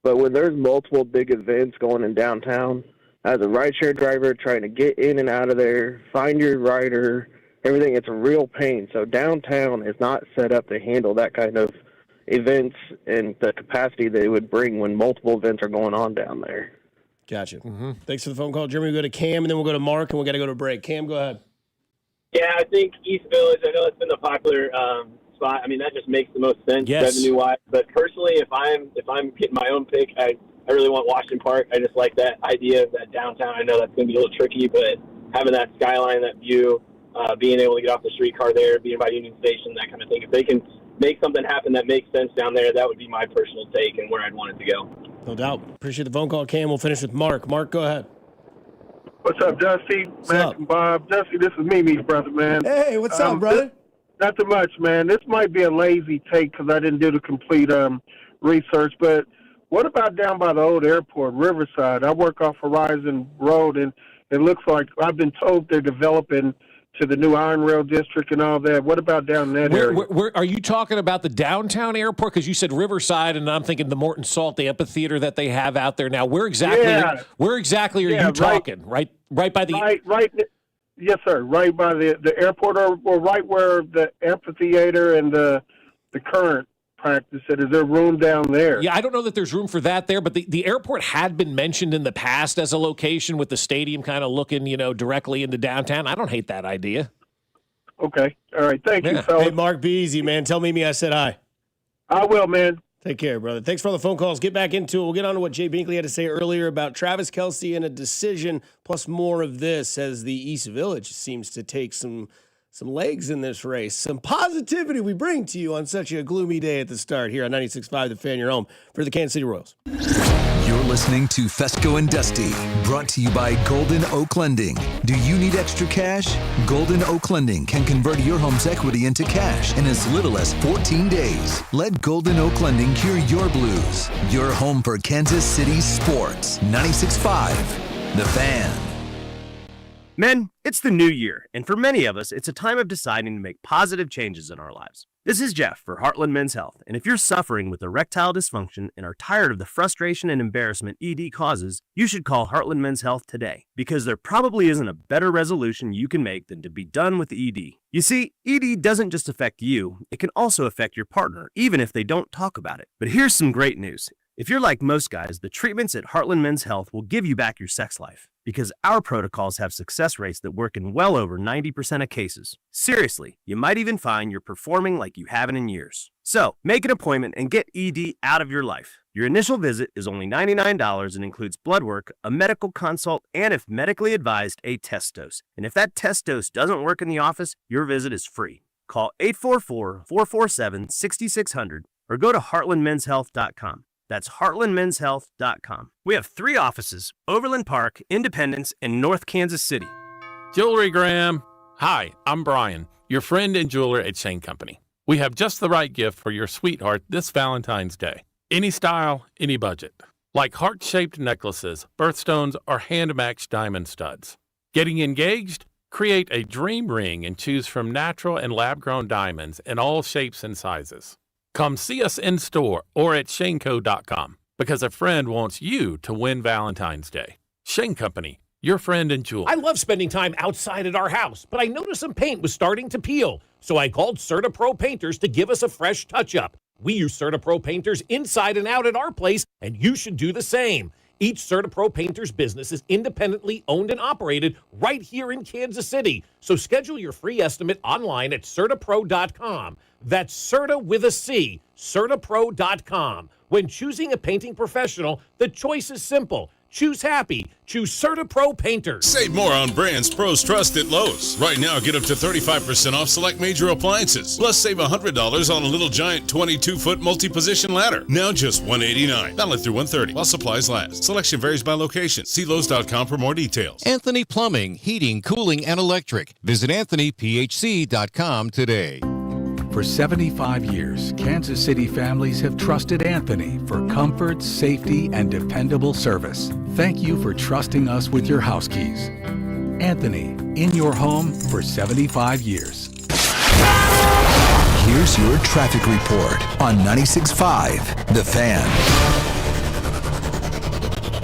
but when there's multiple big events going in downtown, as a rideshare driver trying to get in and out of there, find your rider, everything, it's a real pain. So downtown is not set up to handle that kind of events and the capacity they would bring when multiple events are going on down there. Gotcha. Mm-hmm. Thanks for the phone call, Jeremy. We'll go to Cam, and then we'll go to Mark, and we got to go to break. Cam, go ahead. Yeah, I think East Village, I know it's been a popular spot. I mean, that just makes the most sense revenue-wise. But personally, if I'm getting my own pick, I really want Washington Park. I just like that idea of that downtown. I know that's going to be a little tricky, but having that skyline, that view, being able to get off the streetcar there, being by Union Station, that kind of thing. If they can make something happen that makes sense down there, that would be my personal take and where I'd want it to go. No doubt. Appreciate the phone call, Cam. We'll finish with Mark. Mark, go ahead. What's up, Dusty? Mac and Bob. Dusty, this is Mimi's brother, man. Hey, what's up, brother? Not too much, man. This might be a lazy take because I didn't do the complete research, but what about down by the old airport, Riverside? I work off Horizon Road, and it looks like I've been told they're developing to the new Iron Rail District and all that. What about down that area? Where, are you talking about the downtown airport? Because you said Riverside, and I'm thinking the Morton Salt, the amphitheater that they have out there now. Where exactly are you talking? Right by the yes, sir. Right by the airport, or right where the amphitheater and the current practice at. Is there room down there? Yeah, I don't know that there's room for that there, but the airport had been mentioned in the past as a location with the stadium kind of looking, directly into downtown. I don't hate that idea. Okay. All right. Thank you, fellas. Hey, Mark, be easy, man. Tell Mimi I said hi. I will, man. Take care, brother. Thanks for all the phone calls. Get back into it. We'll get on to what Jay Binkley had to say earlier about Travis Kelce and a decision, plus more of this as the East Village seems to take some legs in this race. Some positivity we bring to you on such a gloomy day at the start here on 96.5 The Fan, your home for the Kansas City Royals. You're listening to Fescoe and Dusty, brought to you by Golden Oak Lending. Do you need extra cash? Golden Oak Lending can convert your home's equity into cash in as little as 14 days. Let Golden Oak Lending cure your blues. Your home for Kansas City sports. 96.5 The Fan. Men, it's the new year, and for many of us, it's a time of deciding to make positive changes in our lives. This is Jeff for Heartland Men's Health, and if you're suffering with erectile dysfunction and are tired of the frustration and embarrassment ED causes, you should call Heartland Men's Health today, because there probably isn't a better resolution you can make than to be done with ED. You see, ED doesn't just affect you, it can also affect your partner, even if they don't talk about it. But here's some great news. If you're like most guys, the treatments at Heartland Men's Health will give you back your sex life, because our protocols have success rates that work in well over 90% of cases. Seriously, you might even find you're performing like you haven't in years. So, make an appointment and get ED out of your life. Your initial visit is only $99 and includes blood work, a medical consult, and if medically advised, a test dose. And if that test dose doesn't work in the office, your visit is free. Call 844-447-6600 or go to heartlandmenshealth.com. That's heartlandmenshealth.com. We have 3 offices: Overland Park, Independence, and North Kansas City. Jewelry Graham. Hi, I'm Brian, your friend and jeweler at Shane Company. We have just the right gift for your sweetheart this Valentine's Day. Any style, any budget. Like heart-shaped necklaces, birthstones, or hand-matched diamond studs. Getting engaged? Create a dream ring and choose from natural and lab-grown diamonds in all shapes and sizes. Come see us in store or at shaneco.com because a friend wants you to win Valentine's Day. Shane Company, your friend and jeweler. I love spending time outside at our house, but I noticed some paint was starting to peel. So I called CertaPro Painters to give us a fresh touch-up. We use CertaPro painters inside and out at our place, and you should do the same. Each CertaPro painter's business is independently owned and operated right here in Kansas City. So schedule your free estimate online at CertaPro.com. That's Certa with a C, CertaPro.com. When choosing a painting professional, the choice is simple. Choose happy. Choose CertaPro painters. Save more on brands pros trust at Lowe's. Right now, get up to 35% off select major appliances. Plus, save $100 on a Little Giant 22-foot multi-position ladder. Now just $189. Valid through 1/30 while supplies last. Selection varies by location. See Lowe's.com for more details. Anthony Plumbing, Heating, Cooling, and Electric. Visit AnthonyPHC.com today. For 75 years, Kansas City families have trusted Anthony for comfort, safety, and dependable service. Thank you for trusting us with your house keys. Anthony, in your home for 75 years. Here's your traffic report on 96.5 The Fan.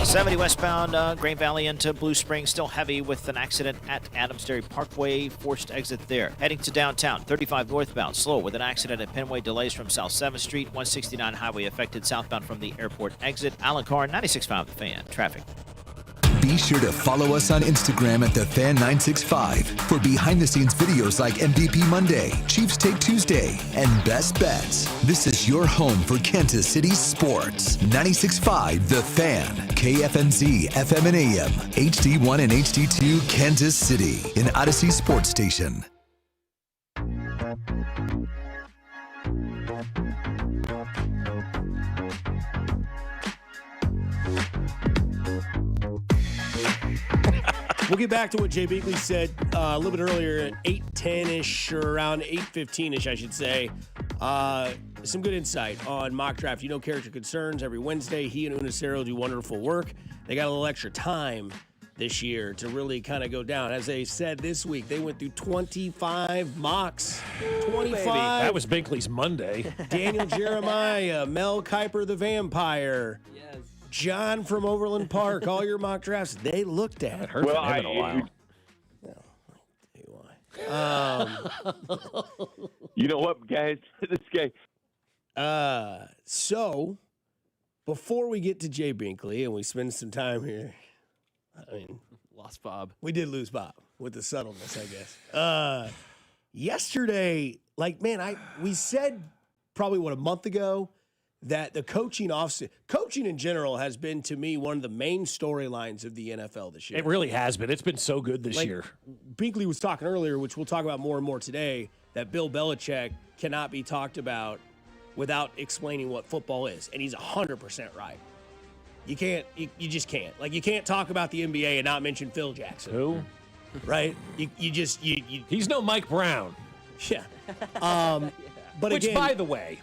70 westbound Grain Valley into Blue Springs, still heavy with an accident at Adams Dairy Parkway, forced exit there. Heading to downtown, 35 northbound, slow with an accident at Penway, delays from South 7th Street, 169 highway affected southbound from the airport exit. Alan Carr, 96.5 The Fan, traffic. Be sure to follow us on Instagram at TheFan965 for behind-the-scenes videos like MVP Monday, Chiefs Take Tuesday, and Best Bets. This is your home for Kansas City sports. 96.5 The Fan, KFNZ, FM and AM, HD1 and HD2, Kansas City, an Odyssey sports station. We'll get back to what Jay Binkley said a little bit earlier at 8:10-ish, or around 8:15-ish, I should say. Some good insight on mock draft. You know, character concerns every Wednesday. He and Unicero do wonderful work. They got a little extra time this year to really kind of go down. As they said this week, they went through 25 mocks. 25. That was Binkley's Monday. Daniel Jeremiah, Mel Kiper the Vampire. Yes. John from Overland Park, all your mock drafts, they looked at. It hurt from him in a while. You know what, guys? This guy. So, before we get to Jay Binkley and we spend some time here, I mean, lost Bob. We did lose Bob with the subtleness, I guess. Yesterday, we said probably a month ago that the coaching in general has been, to me, one of the main storylines of the NFL this year. It really has been. It's been so good this year. Binkley was talking earlier, which we'll talk about more and more today, that Bill Belichick cannot be talked about without explaining what football is. And he's 100% right. You can't, you just can't. You can't talk about the NBA and not mention Phil Jackson. Who? Right? You He's no Mike Brown. Yeah. But Which, again, by the way,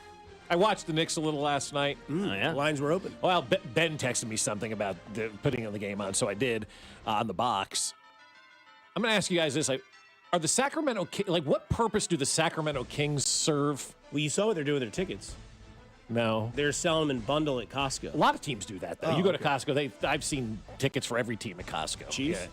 I watched the Knicks a little last night. Lines were open. Well, Ben texted me something about putting the game on, so I did on the box. I'm going to ask you guys this. Are the Sacramento Kings, what purpose do the Sacramento Kings serve? Well, you saw what they're doing with their tickets. No. They're selling them in bundle at Costco. A lot of teams do that, though. Oh, you go to Costco, I've seen tickets for every team at Costco. Chiefs? Yeah.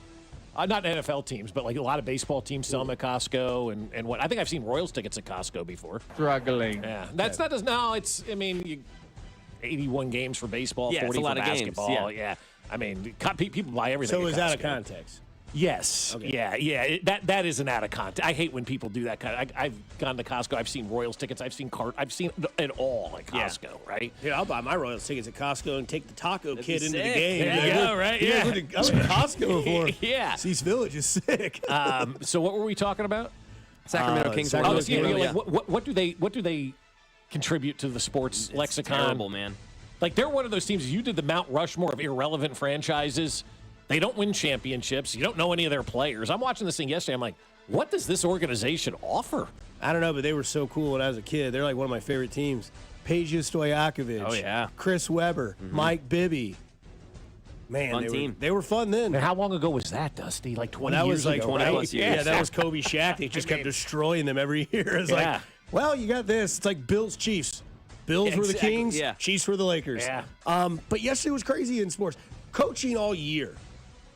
Not NFL teams, but a lot of baseball teams sell them at Costco, and what I think I've seen Royals tickets at Costco before. Struggling. Yeah, that's not as no. It's 81 games for baseball, 40 it's a lot for of basketball. games, yeah. I mean, people buy everything. So at is that out of Costco. context? Yes. Okay. Yeah. That isn't out of context. I hate when people do that I've gone to Costco. I've seen Royals tickets. I've seen it all at Costco. Right? Yeah, I'll buy my Royals tickets at Costco and take the taco kid into the sick. game. There you go, right? Yeah. I went to Costco before. Yeah. East Village is sick. So what were we talking about? Sacramento Kings. What do they contribute to the sports lexicon? Terrible, man. They're one of those teams. You did the Mount Rushmore of irrelevant franchises. They don't win championships. You don't know any of their players. I'm watching this thing yesterday. I'm like, what does this organization offer? I don't know, but they were so cool when I was a kid. They're one of my favorite teams. Peja Stojakovic. Oh, yeah. Chris Webber. Mike Bibby. Man, Fun team. They were fun then. And how long ago was that, Dusty? 20 that years was ago, 20 right? plus years. Yeah, that was Kobe Shaq. They just kept destroying them every year. It's well, you got this. It's like Bills Chiefs. Bills were the Kings. Yeah. Chiefs were the Lakers. Yeah. But yesterday was crazy in sports. Coaching all year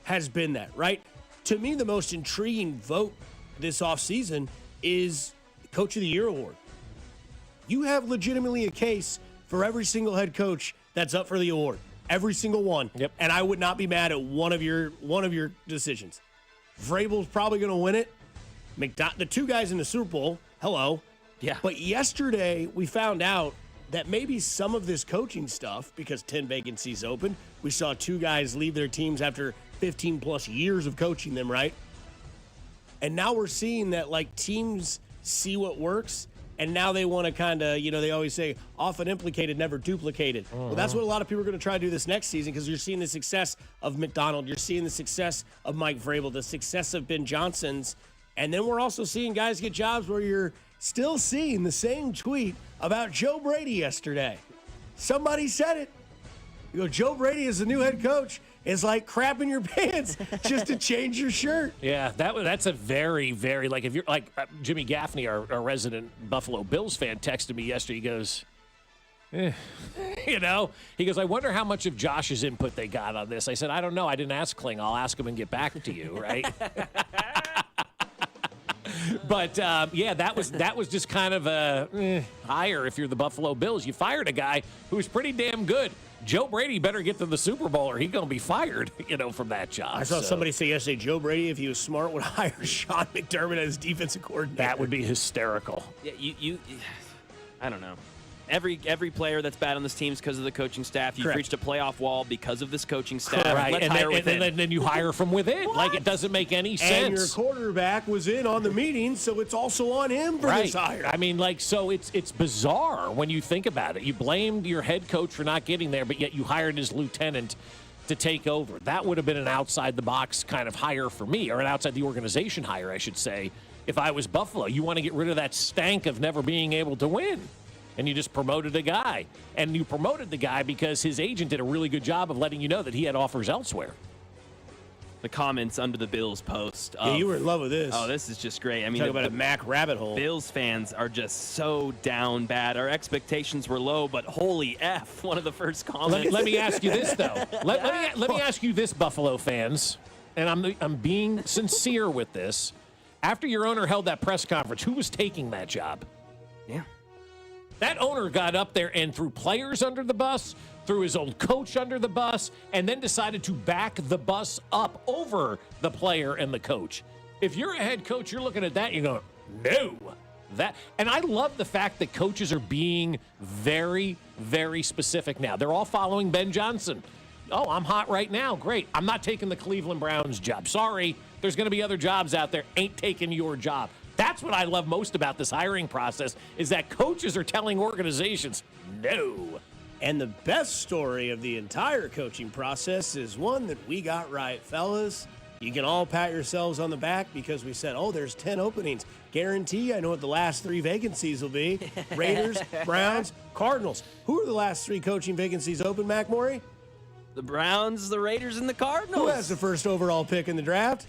has been that, right? To me, the most intriguing vote this offseason is Coach of the Year award. you have legitimately a case for every single head coach that's up for the award. Every single one. Yep. And I would not be mad at one of your decisions. Vrabel's probably going to win it. The two guys in the Super Bowl, hello. Yeah. But yesterday we found out that maybe some of this coaching stuff, because 10 vacancies open, we saw two guys leave their teams after 15 plus years of coaching them, right? And now we're seeing that like teams see what works, and now they want to kind of, they always say often implicated, never duplicated. Well, that's what a lot of people are going to try to do this next season, because you're seeing the success of McDonald, you're seeing the success of Mike Vrabel, the success of Ben Johnson's, and then we're also seeing guys get jobs where you're still seeing the same tweet about Joe Brady yesterday. Somebody said it. You go, Joe Brady as the new head coach is like crapping your pants just to change your shirt. Yeah, that's a very, very, like, if you're like Jimmy Gaffney, our resident Buffalo Bills fan, texted me yesterday. He goes, he goes, I wonder how much of Josh's input they got on this. I said, I don't know. I didn't ask Kling. I'll ask him and get back to you, right? But that was just kind of a hire if you're the Buffalo Bills. You fired a guy who's pretty damn good. Joe Brady better get to the Super Bowl or he's going to be fired, from that job. I saw somebody say yesterday, Joe Brady, if he was smart, would hire Sean McDermott as defensive coordinator. That would be hysterical. Yeah, I don't know. Every player that's bad on this team is because of the coaching staff. You've reached a playoff wall because of this coaching staff. Right, and then you hire from within. What? Like, it doesn't make any sense. And your quarterback was in on the meeting, so it's also on him for this hire. I mean, so it's bizarre when you think about it. You blamed your head coach for not getting there, but yet you hired his lieutenant to take over. That would have been an outside-the-box kind of hire for me, or an outside-the-organization hire, I should say, if I was Buffalo. You want to get rid of that stank of never being able to win. And you just promoted a guy. And you promoted the guy because his agent did a really good job of letting you know that he had offers elsewhere. The comments under the Bills post. Yeah, you were in love with this. Oh, this is just great. I mean, talk about a Mac rabbit hole. Bills fans are just so down bad. Our expectations were low, but holy F, one of the first comments. Let me ask you this, though. Let me ask you this, Buffalo fans, and I'm being sincere with this. After your owner held that press conference, who was taking that job? Yeah. That owner got up there and threw players under the bus, threw his old coach under the bus, and then decided to back the bus up over the player and the coach. If you're a head coach, you're looking at that, you're going, no. And I love the fact that coaches are being very, very specific now. They're all following Ben Johnson. Oh, I'm hot right now. Great. I'm not taking the Cleveland Browns job. Sorry. There's going to be other jobs out there. Ain't taking your job. That's what I love most about this hiring process, is that coaches are telling organizations, no. And the best story of the entire coaching process is one that we got right, fellas. You can all pat yourselves on the back because we said, there's 10 openings. Guarantee I know what the last 3 vacancies will be. Raiders, Browns, Cardinals. Who are the last 3 coaching vacancies open, Mac Morey? The Browns, the Raiders, and the Cardinals. Who has the first overall pick in the draft?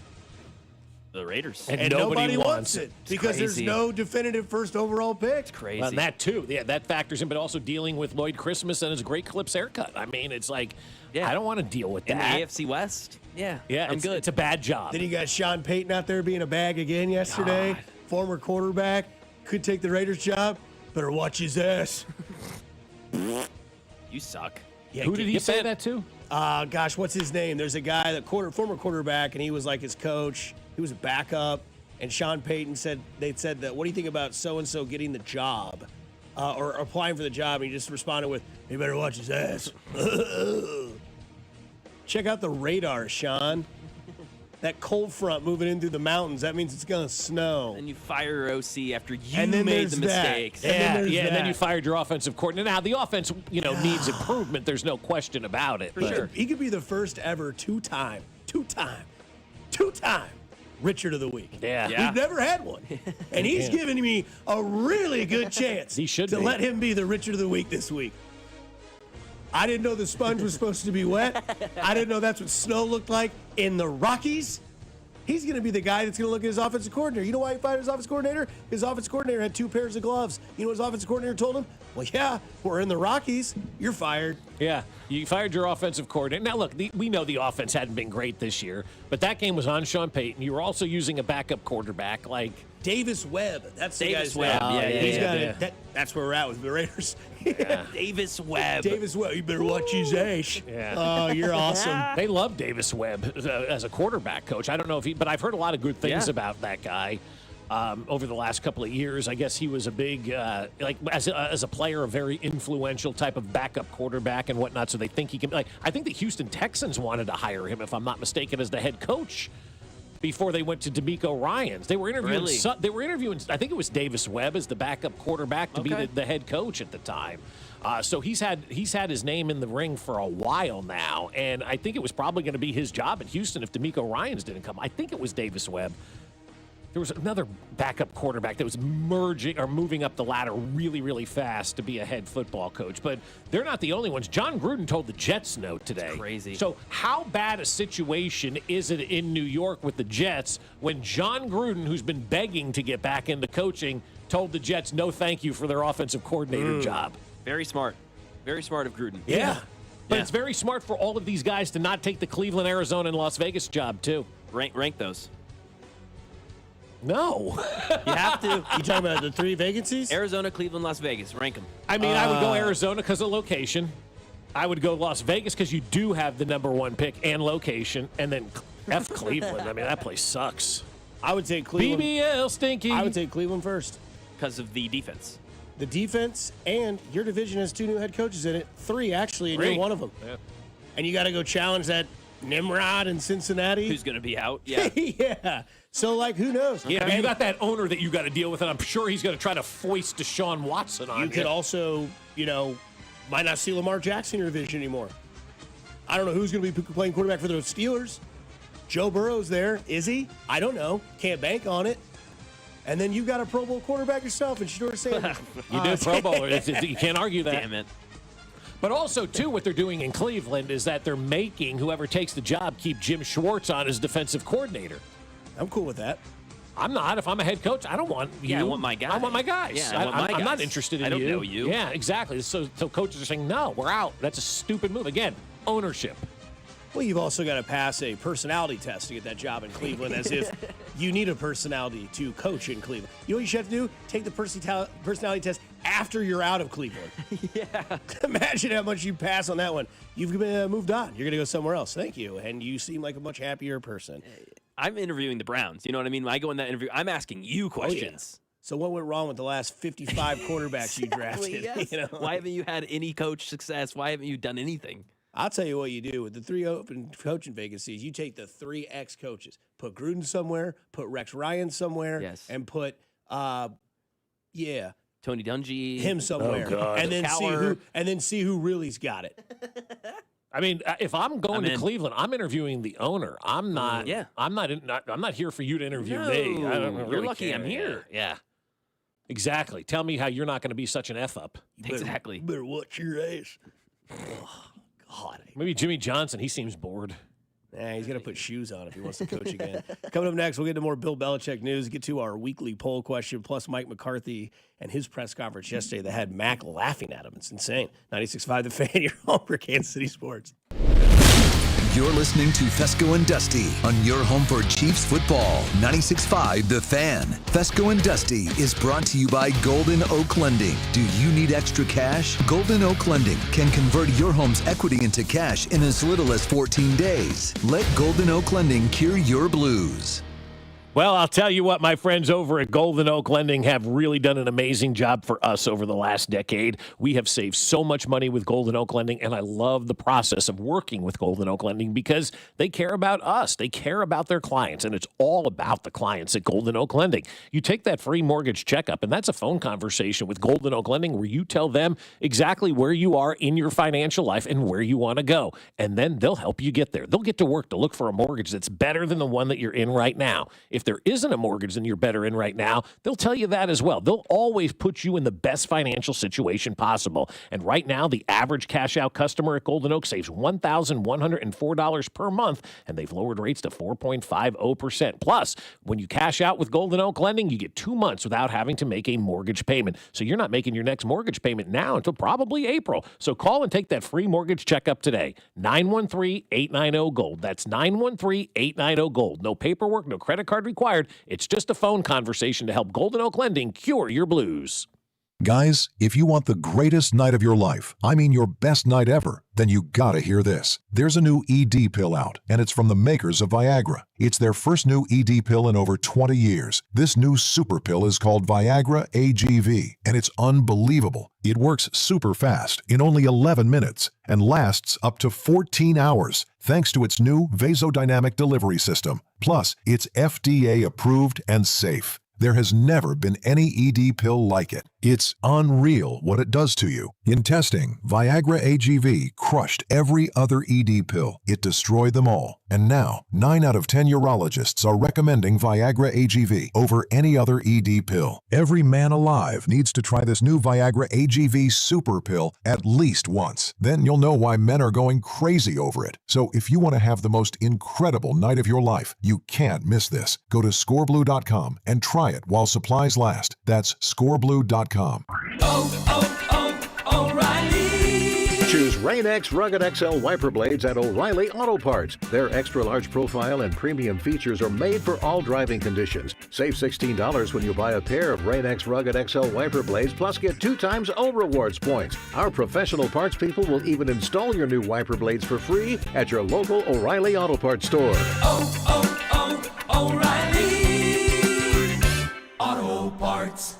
The Raiders. And nobody wants it because there's no definitive first overall pick. It's crazy. Well, that too. Yeah, that factors in, but also dealing with Lloyd Christmas and his Great Clips haircut. I mean, it's like, I don't want to deal with in that. The AFC West? Yeah, I'm good. It's a bad job. Then you got Sean Payton out there being a bag again yesterday. God. Former quarterback. Could take the Raiders job. Better watch his ass. You suck. Yeah, who did he say that to? Gosh, what's his name? There's a guy, former quarterback, and he was like his coach. He was a backup. And Sean Payton said, that, what do you think about so-and-so getting the job or applying for the job? And he just responded with, he better watch his ass. Check out the radar, Sean. That cold front moving in through the mountains, that means it's going to snow. And you fire your OC after you and then made the mistakes. And then you fired your offensive coordinator. Now, the offense, needs improvement. There's no question about it. For sure. He could be the first ever two-time Richard of the Week. Yeah. We've never had one. And he's giving me a really good chance to let him be the Richard of the Week this week. I didn't know the sponge was supposed to be wet. I didn't know that's what snow looked like in the Rockies. He's going to be the guy that's going to look at his offensive coordinator. You know why he fired his offensive coordinator? His offensive coordinator had 2 pairs of gloves. You know what his offensive coordinator told him? Well, yeah, we're in the Rockies. You're fired. Yeah, you fired your offensive coordinator. Now, look, we know the offense hadn't been great this year, but that game was on Sean Payton. You were also using a backup quarterback like Davis Webb. That's Davis the Webb. guy's name. Yeah, He's got that's where we're at with the Raiders. Davis Webb. Davis Webb. You better watch his age. Yeah. Oh, you're awesome. They love Davis Webb as a quarterback coach. I don't know but I've heard a lot of good things about that guy. Over the last couple of years, I guess he was a big, as a player, a very influential type of backup quarterback and whatnot. So they think he can. I think the Houston Texans wanted to hire him, if I'm not mistaken, as the head coach before they went to DeMeco Ryans. They were interviewing. Really? They were interviewing. I think it was Davis Webb as the backup quarterback to be the head coach at the time. So he's had his name in the ring for a while now, and I think it was probably going to be his job at Houston if DeMeco Ryans didn't come. I think it was Davis Webb. There was another backup quarterback that was moving up the ladder really, really fast to be a head football coach. But they're not the only ones. John Gruden told the Jets no today. That's crazy. So how bad a situation is it in New York with the Jets when John Gruden, who's been begging to get back into coaching, told the Jets no thank you for their offensive coordinator job? Very smart. Very smart of Gruden. Yeah. But it's very smart for all of these guys to not take the Cleveland, Arizona, and Las Vegas job, too. Rank those. No. You have to. You talking about the 3 vacancies? Arizona, Cleveland, Las Vegas. Rank them. I mean, I would go Arizona because of location. I would go Las Vegas because you do have the number 1 pick and location. And then F Cleveland. I mean, that place sucks. I would take Cleveland. BBL stinky. I would take Cleveland first. Because of the defense. The defense, and your division has 2 new head coaches in it. 3, actually, and you're one of them. Yeah. And you got to go challenge that Nimrod in Cincinnati. Who's going to be out? Yeah. Yeah. So, who knows? Yeah, but you got that owner that you got to deal with, and I'm sure he's going to try to foist Deshaun Watson on you. You could also, might not see Lamar Jackson in your division anymore. I don't know who's going to be playing quarterback for those Steelers. Joe Burrow's there. Is he? I don't know. Can't bank on it. And then you've got a Pro Bowl quarterback yourself in Shedeur Sanders. You do Pro Bowler. You can't argue that. Damn it. But also, too, what they're doing in Cleveland is that they're making whoever takes the job keep Jim Schwartz on as defensive coordinator. I'm cool with that. I'm not. If I'm a head coach, I don't want you. Yeah, I want my guy. I want my guys. Yeah, I'm not interested in you. I don't know you. Yeah, exactly. So coaches are saying, no, we're out. That's a stupid move. Again, ownership. Well, you've also got to pass a personality test to get that job in Cleveland, as if you need a personality to coach in Cleveland. You know what you should have to do? Take the personality test after you're out of Cleveland. Yeah. Imagine how much you pass on that one. You've moved on. You're going to go somewhere else. Thank you. And you seem like a much happier person. I'm interviewing the Browns. You know what I mean? When I go in that interview, I'm asking you questions. Oh, yeah. So what went wrong with the last 55 quarterbacks you drafted? Yes. Why haven't you had any coach success? Why haven't you done anything? I'll tell you what you do with the 3 open coaching vacancies. You take the 3 ex-coaches, put Gruden somewhere, put Rex Ryan somewhere, and put, Tony Dungy, him somewhere, oh, God. and then see who really's got it. I mean, if I'm going to Cleveland, I'm interviewing the owner. I'm not. Yeah. I'm not here for you to interview No, me. I don't really you're lucky care. I'm here. Yeah. Exactly. Tell me how you're not going to be such an F up. Exactly. Better watch your ass. God. Maybe Jimmy Johnson. He seems bored. Nah, he's going to put shoes on if he wants to coach again. Coming up next, we'll get into more Bill Belichick news, get to our weekly poll question, plus Mike McCarthy and his press conference yesterday that had Mac laughing at him. It's insane. 96.5 The Fan, your home for Kansas City sports. You're listening to Fescoe and Dusty on your home for Chiefs football. 96.5 The Fan. Fescoe and Dusty is brought to you by Golden Oak Lending. Do you need extra cash? Golden Oak Lending can convert your home's equity into cash in as little as 14 days. Let Golden Oak Lending cure your blues. Well, I'll tell you what, my friends over at Golden Oak Lending have really done an amazing job for us over the last decade. We have saved so much money with Golden Oak Lending, and I love the process of working with Golden Oak Lending because they care about us. They care about their clients, and it's all about the clients at Golden Oak Lending. You take that free mortgage checkup, and that's a phone conversation with Golden Oak Lending where you tell them exactly where you are in your financial life and where you want to go, and then they'll help you get there. They'll get to work to look for a mortgage that's better than the one that you're in right now. If there isn't a mortgage than you're better in right now, they'll tell you that as well. They'll always put you in the best financial situation possible. And right now, the average cash-out customer at Golden Oak saves $1,104 per month, and they've lowered rates to 4.50%. Plus, when you cash out with Golden Oak Lending, you get 2 months without having to make a mortgage payment. So you're not making your next mortgage payment now until probably April. So call and take that free mortgage checkup today. 913-890-GOLD. That's 913-890-GOLD. No paperwork, no credit card required. It's just a phone conversation to help Golden Oak Lending cure your blues. Guys, if you want the greatest night of your life, I mean your best night ever, then you gotta hear this. There's a new ED pill out, and it's from the makers of Viagra. It's their first new ED pill in over 20 years. This new super pill is called Viagra AGV, and it's unbelievable. It works super fast in only 11 minutes and lasts up to 14 hours, thanks to its new vasodynamic delivery system. Plus, it's FDA approved and safe. There has never been any ED pill like it. It's unreal what it does to you. In testing, Viagra AGV crushed every other ED pill. It destroyed them all. And now, 9 out of 10 urologists are recommending Viagra AGV over any other ED pill. Every man alive needs to try this new Viagra AGV super pill at least once. Then you'll know why men are going crazy over it. So if you want to have the most incredible night of your life, you can't miss this. Go to scoreblue.com and try it while supplies last. That's scoreblue.com. O'Reilly. Choose Rain-X Rugged XL wiper blades at O'Reilly Auto Parts. Their extra large profile and premium features are made for all driving conditions. Save $16 when you buy a pair of Rain-X Rugged XL wiper blades, plus get 2 times O Rewards points. Our professional parts people will even install your new wiper blades for free at your local O'Reilly Auto Parts store. O'Reilly Auto Parts.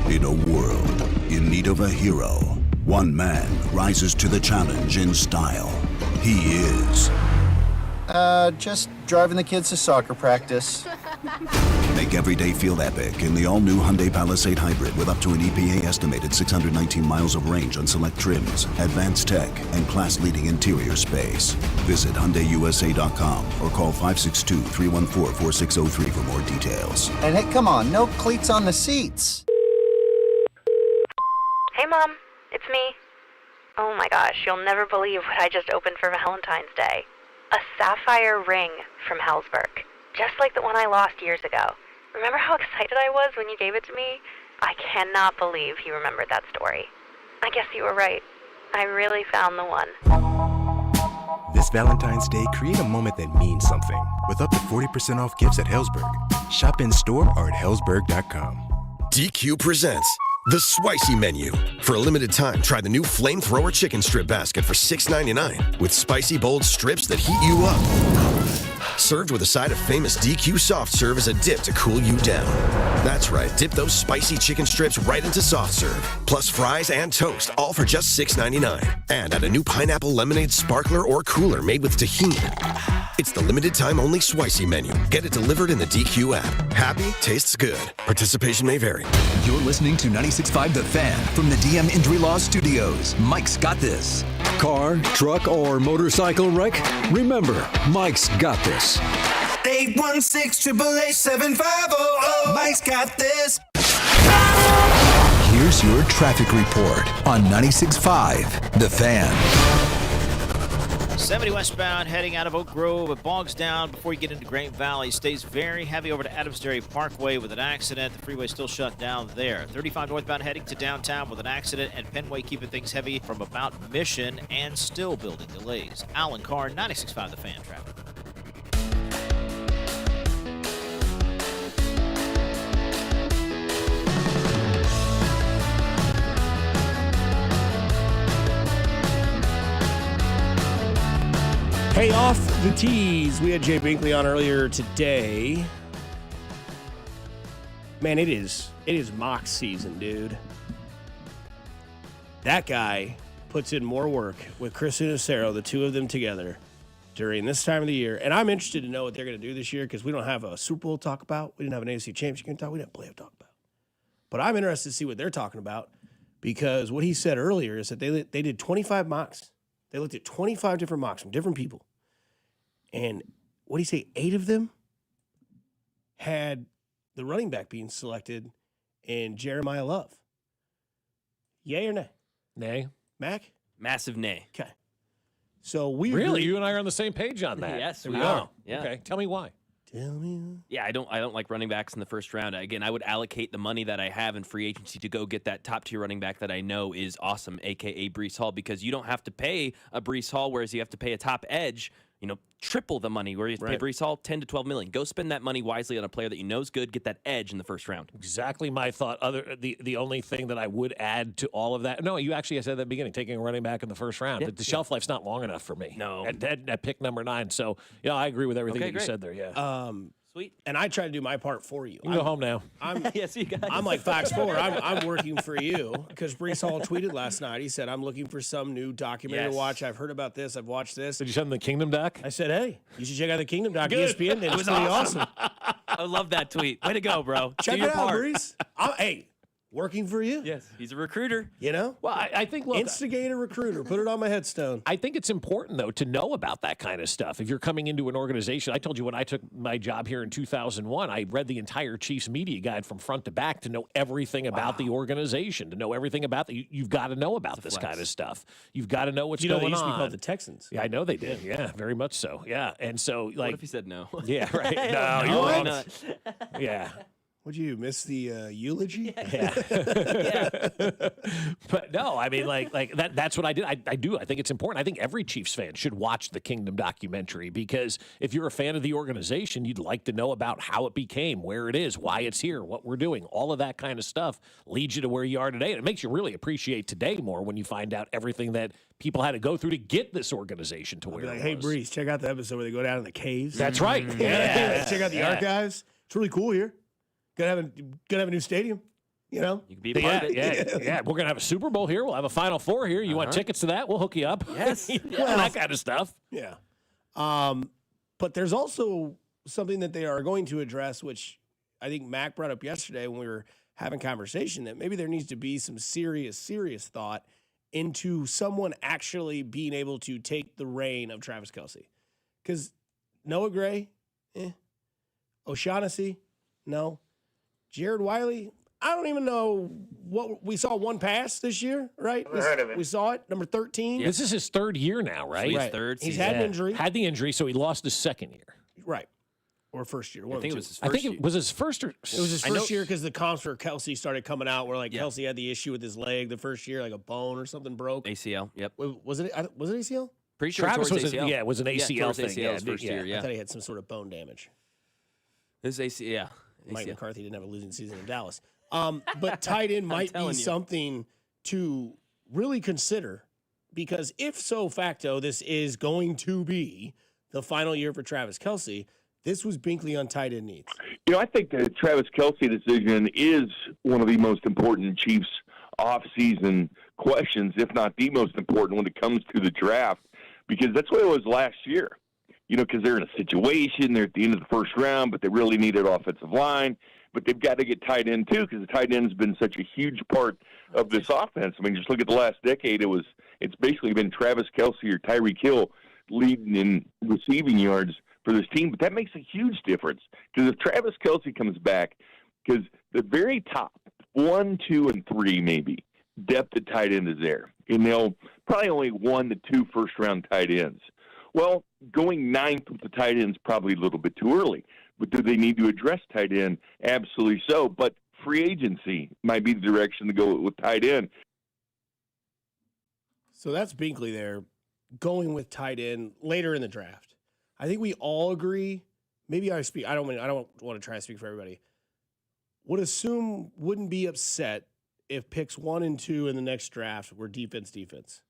In a world in need of a hero, one man rises to the challenge in style. He is... just driving the kids to soccer practice. Make every day feel epic in the all-new Hyundai Palisade Hybrid with up to an EPA estimated 619 miles of range on select trims, advanced tech, and class-leading interior space. Visit HyundaiUSA.com or call 562-314-4603 for more details. And hey, come on, no cleats on the seats. Hey, Mom. It's me. Oh my gosh, you'll never believe what I just opened for Valentine's Day. A sapphire ring from Helzberg. Just like the one I lost years ago. Remember how excited I was when you gave it to me? I cannot believe you remembered that story. I guess you were right. I really found the one. This Valentine's Day, create a moment that means something with up to 40% off gifts at Helzberg. Shop in store or at Helzberg.com. DQ presents The Spicy Menu. For a limited time, try the new Flamethrower Chicken Strip Basket for $6.99 with spicy, bold strips that heat you up. Served with a side of famous DQ soft serve as a dip to cool you down. That's right, dip those spicy chicken strips right into soft serve, plus fries and toast, all for just $6.99. And add a new pineapple lemonade sparkler or cooler made with tahini. It's the limited time only Spicy Menu. Get it delivered in the DQ app. Happy, tastes good. Participation may vary. You're listening to 96.5 The Fan from the DM Injury Law Studios. Mike's got this. Car, truck, or motorcycle wreck? Remember, Mike's got this. 816-888-7500. Mike's got this. Here's your traffic report on 96.5 The Fan. 70 westbound heading out of Oak Grove. It bogs down before you get into Great Valley. Stays very heavy over to Adamsbury Parkway with an accident. The freeway still shut down there. 35 northbound heading to downtown with an accident. And Penway keeping things heavy from about Mission and still building delays. Alan Carr, 96.5 The Fan traffic. Hey, off the tees. We had Jay Binkley on earlier today. Man, it is mock season, dude. That guy puts in more work with Chris Unicero, the two of them together, during this time of the year. And I'm interested to know what they're going to do this year because we don't have a Super Bowl to talk about. We didn't have an AFC Championship game to talk about. We didn't have a playoff to talk about. But I'm interested to see what they're talking about because what he said earlier is that they did 25 mocks. They looked at 25 different mocks from different people. And what do you say, 8 of them had the running back being selected in Jeremiah Love. Yay or nay? Nay. Mac? Massive nay. Okay. So we Really? agree- You and I are on the same page on that. Yes, There we go. are. Yeah. Okay. Tell me why. Tell me. Yeah, I don't like running backs in the first round. Again, I would allocate the money that I have in free agency to go get that top tier running back that I know is awesome, aka Breece Hall, because you don't have to pay a Breece Hall, whereas you have to pay a top edge, triple the money, where you have to pay Breece Hall 10 to 12 million. Go spend that money wisely on a player that you know is good, get that edge in the first round. Exactly my thought. The only thing that I would add to all of that, no, you actually said at the beginning, taking a running back in the first round. Yeah. But the shelf life's not long enough for me. No. At pick number 9. So, I agree with everything that you said there. Yeah. Sweet. And I try to do my part for you. You can go home now. Yes, you guys. I'm like Fox 4. I'm working for you because Breece Hall tweeted last night. He said, I'm looking for some new documentary to watch. I've heard about this. I've watched this. Did you send him the Kingdom doc? I said, hey, you should check out the Kingdom doc. Good. ESPN. It was pretty awesome. I love that tweet. Way to go, bro. Check Do it your out, part. Breece. Hey, working for you. Yes, he's a recruiter. Well, I think, look, instigator recruiter. Put it on my headstone. I think it's important, though, to know about that kind of stuff. If you're coming into an organization, I told you when I took my job here in 2001, I read the entire Chiefs media guide from front to back to know everything about the organization, to know everything about you've got to know about this kind of stuff. You've got to know what's going on. They used to be called the Texans. Yeah, I know they did. Yeah, very much so. Yeah, and so What if he said no? Yeah, right. No, No, you're not. right. Yeah. Would you miss the eulogy? But no, I mean, that's what I did. I do. I think it's important. I think every Chiefs fan should watch the Kingdom documentary because if you're a fan of the organization, you'd like to know about how it became, where it is, why it's here, what we're doing. All of that kind of stuff leads you to where you are today. And it makes you really appreciate today more when you find out everything that people had to go through to get this organization to where it Hey, was. Breece, check out the episode where they go down in the caves. That's right. Yeah. Check out the archives. It's really cool here. Gonna have a new stadium. You can be a part of it. Yeah. We're gonna have a Super Bowl here. We'll have a Final Four here. You want tickets to that? We'll hook you up. Yes. That kind of stuff. Yeah. But there's also something that they are going to address, which I think Mac brought up yesterday when we were having conversation, that maybe there needs to be some serious thought into someone actually being able to take the reign of Travis Kelce. Because Noah Gray, O'Shaughnessy, no. Jared Wiley, I don't even know what we saw. One pass this year, right? We saw it, number 13. This is his third year now, right? His third He's season. had an injury. Had the injury, so he lost his second year. Right. Or first year. I think it was his I first think year. it was his first. Or, It was his first year because the comps for Kelce started coming out where Kelce had the issue with his leg the first year, like a bone or something broke. ACL. Yep. Was it ACL? Pretty sure Travis towards was ACL. it was an ACL towards thing. ACL his first year. I Yeah. thought he had some sort of bone damage. His ACL. Yeah. Mike ACL. McCarthy didn't have a losing season in Dallas. But tight end might be telling you. something to really consider because if so facto, this is going to be the final year for Travis Kelce. This was Binkley on tight end needs. I think the Travis Kelce decision is one of the most important Chiefs off-season questions, if not the most important when it comes to the draft, because that's what it was last year. Because they're in a situation, they're at the end of the first round, but they really needed offensive line. But they've got to get tight end, too, because the tight end has been such a huge part of this offense. I mean, just look at the last decade. It's basically been Travis Kelce or Tyreek Hill leading in receiving yards for this team. But that makes a huge difference because if Travis Kelce comes back, because the very top, 1, 2, and 3 maybe, depth at tight end is there. And they'll probably only 1 to 2 first-round tight ends. Well, going 9th with the tight end is probably a little bit too early. But do they need to address tight end? Absolutely so. But free agency might be the direction to go with tight end. So that's Binkley there, going with tight end later in the draft. I think we all agree. Maybe I speak. I don't want to try to speak for everybody. Would assume wouldn't be upset if picks 1 and 2 in the next draft were defense.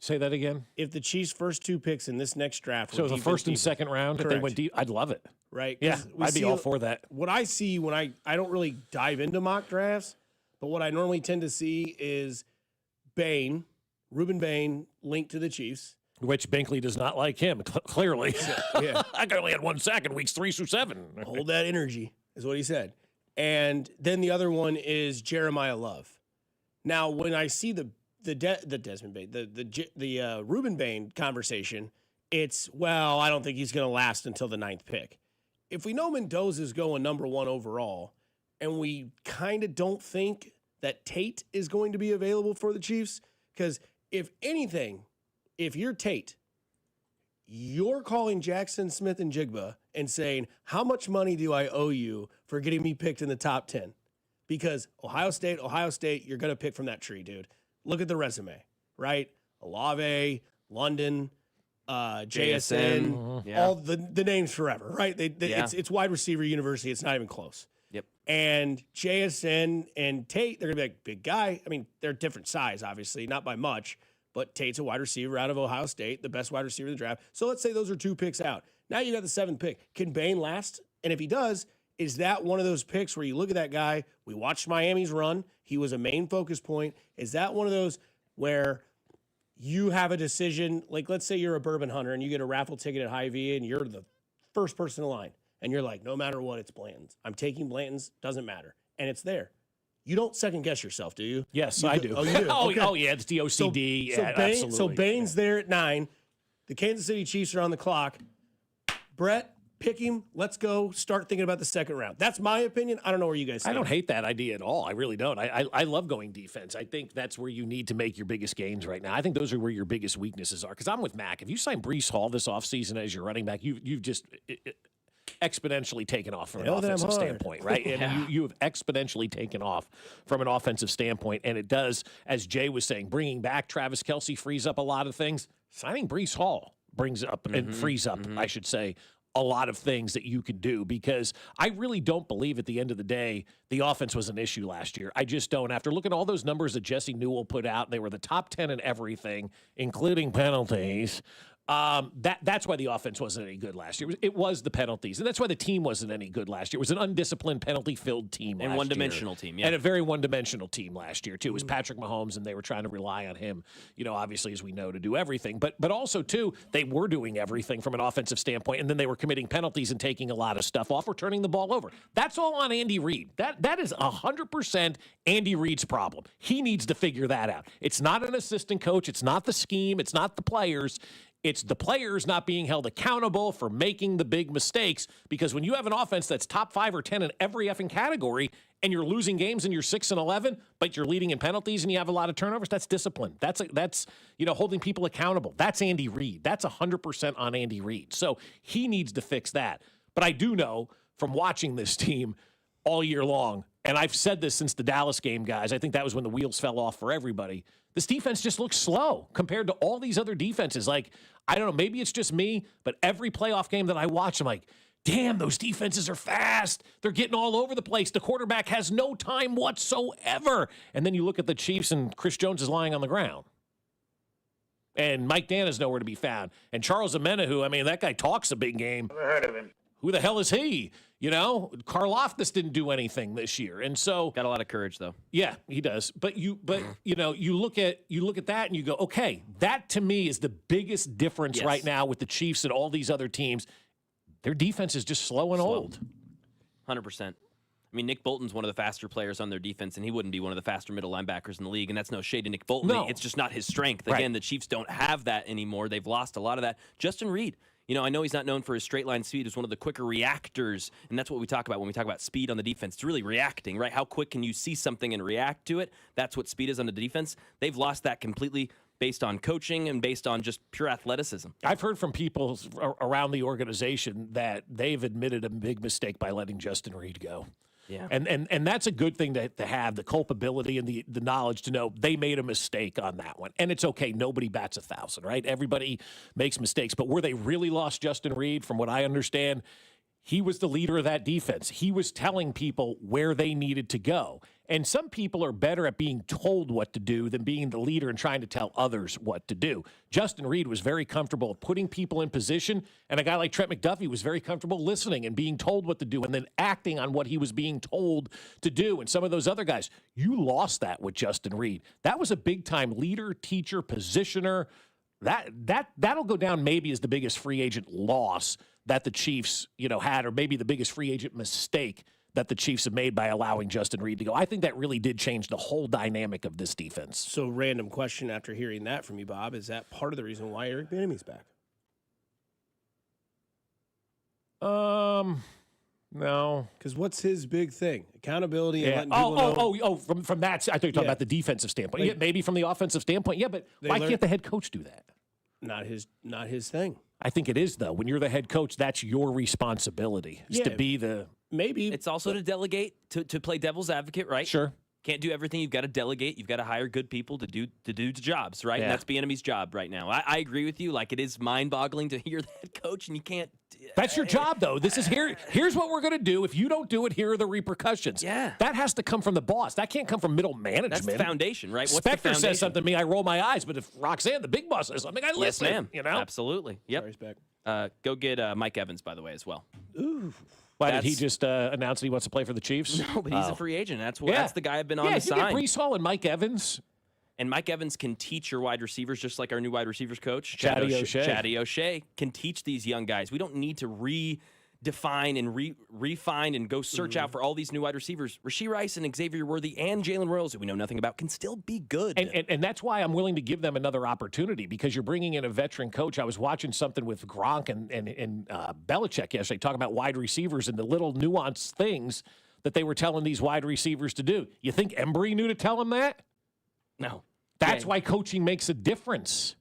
Say that again. If the Chiefs' first 2 picks in this next draft So were the defense, first and second round, if they Correct. went deep, I'd love it. Right? Yeah, 'Cause we I'd be see all for that. What I see when I don't really dive into mock drafts, but what I normally tend to see is Reuben Bain linked to the Chiefs. Which Binkley does not like him, clearly. Yeah. I only had 1 sack in weeks 3 through 7. Hold that energy, is what he said. And then the other one is Jeremiah Love. Now, when I see the Desmond Bain, the Reuben Bain conversation, it's, well, I don't think he's going to last until the 9th pick. if we know Mendoza's going number 1 overall, and we kind of don't think that Tate is going to be available for the Chiefs, because if anything, if you're Tate, you're calling Jackson Smith and Jigba and saying, how much money do I owe you for getting me picked in the top 10? Because Ohio State, you're going to pick from that tree, dude. Look at the resume, right? Olave, London, JSN, all the names forever, right? It's wide receiver university. It's not even close. Yep. And JSN and Tate, they're going to be like, big guy. I mean, they're different size, obviously, not by much, but Tate's a wide receiver out of Ohio State, the best wide receiver in the draft. So let's say those are 2 picks out. Now you got the 7th pick. Can Bain last? And if he does, is that one of those picks where you look at that guy? We watched Miami's run. He was a main focus point. Is that one of those where you have a decision? Like, let's say you're a bourbon hunter and you get a raffle ticket at Hy-Vee and you're the first person in line. And you're like, no matter what, it's Blanton's. I'm taking Blanton's. Doesn't matter. And it's there. You don't second guess yourself, do you? Yes, I do. Oh, you do? Okay. Oh, yeah, it's the OCD. Absolutely. So Bain's there at 9. The Kansas City Chiefs are on the clock. Brett, pick him. Let's go. Start thinking about the second round. That's my opinion. I don't know where you guys stand. I don't hate that idea at all. I really don't. I love going defense. I think that's where you need to make your biggest gains right now. I think those are where your biggest weaknesses are. Because I'm with Mac. If you sign Breece Hall this offseason as your running back, you've just exponentially taken off from an offensive standpoint, right? And you have exponentially taken off from an offensive standpoint. And it does, as Jay was saying, bringing back Travis Kelce frees up a lot of things. Signing Breece Hall brings up and frees up, I should say, a lot of things that you could do, because I really don't believe at the end of the day the offense was an issue last year. I just don't. After looking at all those numbers that Jesse Newell put out, they were the top 10 in everything, including penalties. That's why the offense wasn't any good last year. It was the penalties, and that's why the team wasn't any good last year. It was an undisciplined, penalty-filled team and one-dimensional team, and a very one-dimensional team last year too. It was Patrick Mahomes, and they were trying to rely on him, obviously, as we know, to do everything. But also too, they were doing everything from an offensive standpoint, and then they were committing penalties and taking a lot of stuff off or turning the ball over. That's all on Andy Reid. That is 100% Andy Reid's problem. He needs to figure that out. It's not an assistant coach. It's not the scheme. It's not the players. It's the players not being held accountable for making the big mistakes, because when you have an offense that's top 5 or 10 in every effing category and you're losing games and you're 6-11, but you're leading in penalties and you have a lot of turnovers, that's discipline. That's holding people accountable. That's Andy Reid. That's 100% on Andy Reid. So he needs to fix that. But I do know from watching this team all year long, and I've said this since the Dallas game, guys, I think that was when the wheels fell off for everybody. This defense just looks slow compared to all these other defenses. Like, I don't know, maybe it's just me, but every playoff game that I watch, I'm like, damn, those defenses are fast. They're getting all over the place. The quarterback has no time whatsoever. And then you look at the Chiefs and Chris Jones is lying on the ground. And Mike Dan is nowhere to be found. And Charles Omenihu, I mean, that guy talks a big game. Never heard of him. Who the hell is he? Karlaftis didn't do anything this year, and so got a lot of courage though. Yeah, he does. But you look at that and you go, okay, that to me is the biggest difference right now with the Chiefs and all these other teams. Their defense is just slow and old. 100%. I mean, Nick Bolton's one of the faster players on their defense, and he wouldn't be one of the faster middle linebackers in the league, and that's no shade to Nick Bolton. No. It's just not his strength. Again, the Chiefs don't have that anymore. They've lost a lot of that. Justin Reed. I know he's not known for his straight line speed. He's one of the quicker reactors, and that's what we talk about when we talk about speed on the defense. It's really reacting, right? How quick can you see something and react to it? That's what speed is on the defense. They've lost that completely based on coaching and based on just pure athleticism. I've heard from people around the organization that they've admitted a big mistake by letting Justin Reed go. Yeah. And that's a good thing to have, the culpability and the knowledge to know they made a mistake on that one. And it's okay. Nobody bats 1,000, right? Everybody makes mistakes. But where they really lost Justin Reed, from what I understand, he was the leader of that defense. He was telling people where they needed to go. And some people are better at being told what to do than being the leader and trying to tell others what to do. Justin Reed was very comfortable putting people in position, and a guy like Trent McDuffie was very comfortable listening and being told what to do and then acting on what he was being told to do. And some of those other guys, you lost that with Justin Reed. That was a big-time leader, teacher, positioner. That'll go down maybe as the biggest free agent loss that the Chiefs, had, or maybe the biggest free agent mistake that the Chiefs have made by allowing Justin Reed to go. I think that really did change the whole dynamic of this defense. So, random question after hearing that from you, Bob, is that part of the reason why Eric Bieniemy's back? No. Because what's his big thing? Accountability and Yeah. letting people know. From that, I thought you were talking about the defensive standpoint. Like- yeah, maybe from the offensive standpoint. Yeah, but why can't the head coach do that? Not his thing. I think it is, though. When you're the head coach, that's your responsibility, is to be the... Maybe. It's also to delegate, to play devil's advocate, right? Sure. Can't do everything. You've got to delegate. You've got to hire good people to do the jobs, right? Yeah. And that's Bieniemy's job right now. I agree with you. Like, it is mind-boggling to hear the head coach, and you can't. That's your job, though. This is here's what we're going to do. If you don't do it, here are the repercussions. Yeah. That has to come from the boss. That can't come from middle management. That's the foundation, right? What's the Spectre foundation? says something to me, I roll my eyes. But if Roxanne, the big boss, says something, I listen. Yes, ma'am. You know? Absolutely. Yep. Go get Mike Evans, by the way, as well. Ooh. Why did he just announce that he wants to play for the Chiefs? No, but he's a free agent. That's the guy I've been on yeah, the you sign. get Breece Hall and Mike Evans. And Mike Evans can teach your wide receivers just like our new wide receivers coach, Chatty O'Shea. Chatty O'Shea can teach these young guys. We don't need to redefine and refine and go search out for all these new wide receivers. Rashee Rice and Xavier Worthy and Jalen Royals, who we know nothing about, can still be good. And that's why I'm willing to give them another opportunity, because you're bringing in a veteran coach. I was watching something with Gronk and Belichick yesterday talking about wide receivers and the little nuanced things that they were telling these wide receivers to do. You think Embry knew to tell them that? No. That's why coaching makes a difference.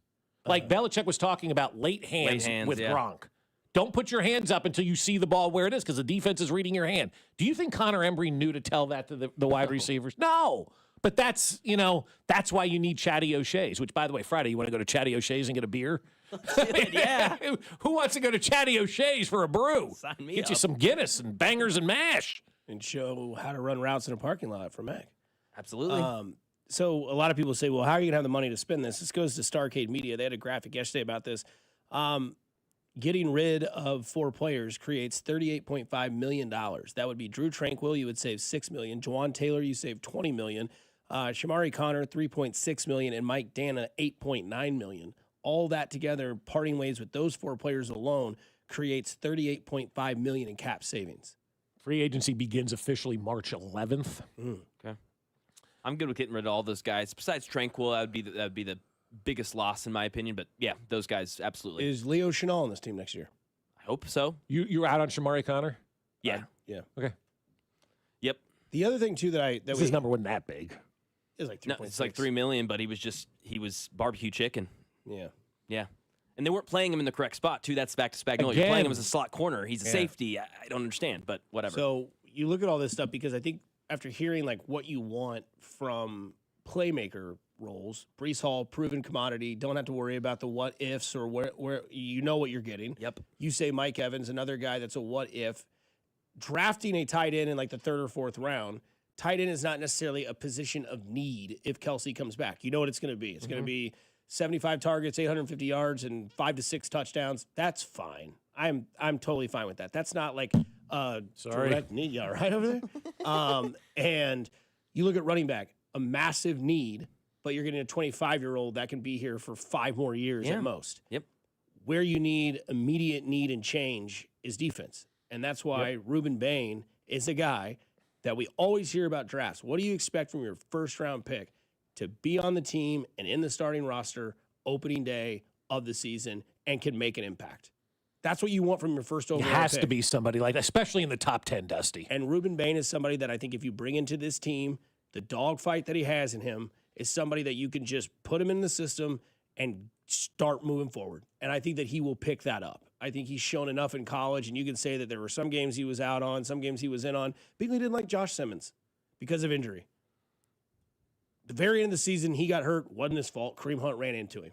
Like Belichick was talking about late hands with Gronk. Don't put your hands up until you see the ball where it is, because the defense is reading your hand. Do you think Connor Embry knew to tell that to the wide receivers? No. But that's why you need Chatty O'Shea's, which, by the way, Friday, you want to go to Chatty O'Shea's and get a beer? Yeah. Who wants to go to Chatty O'Shea's for a brew? Sign me Get you up. some Guinness and bangers and mash. And show how to run routes in a parking lot for Mac. Absolutely. So a lot of people say, well, how are you going to have the money to spend this? This goes to Starcade Media. They had a graphic yesterday about this. Getting rid of 4 players creates $38.5 million. That would be Drew Tranquill. You would save $6 million. Juwan Taylor, you save $20 million. Shamari Connor, $3.6 million. And Mike Dana, $8.9 million. All that together, parting ways with those 4 players alone, creates $38.5 million in cap savings. Free agency begins officially March 11th. Okay. I'm good with getting rid of all those guys. Besides Tranquil, that would be the biggest loss in my opinion. But yeah, those guys absolutely. Is Leo Chenal on this team next year? I hope so. You're out on Shamari Connor? Yeah. Yeah. Okay. Yep. The other thing too his number wasn't that big. It's like 3.6. No, it's like $3 million, but he was barbecue chicken. Yeah. Yeah. And they weren't playing him in the correct spot, too. That's back to Spagnuolo. You're playing him as a slot corner. He's a safety. I don't understand, but whatever. So you look at all this stuff, because I think after hearing like what you want from playmaker roles, Breece Hall, proven commodity, don't have to worry about the what ifs or where you know what you're getting. Yep. You say Mike Evans, another guy that's a what if. Drafting a tight end in like the 3rd or 4th round, tight end is not necessarily a position of need if Kelsey comes back. You know what it's going to be. It's going to be 75 targets, 850 yards, and 5 to 6 touchdowns. That's fine. I'm totally fine with that. That's not like direct need. You all right over there? And you look at running back, a massive need, but you're getting a 25-year-old that can be here for 5 more years at most. Yep. Where you need immediate need and change is defense. And that's why Ruben Bain is a guy that we always hear about drafts. What do you expect from your first-round pick to be on the team and in the starting roster opening day of the season and can make an impact? That's what you want from your first overall pick. It has to be somebody like that, especially in the top 10, Dusty. And Ruben Bain is somebody that I think if you bring into this team, the dogfight that he has in him is somebody that you can just put him in the system and start moving forward. And I think that he will pick that up. I think he's shown enough in college, and you can say that there were some games he was out on, some games he was in on. Bigley didn't like Josh Simmons because of injury. The very end of the season, he got hurt. Wasn't his fault. Kareem Hunt ran into him.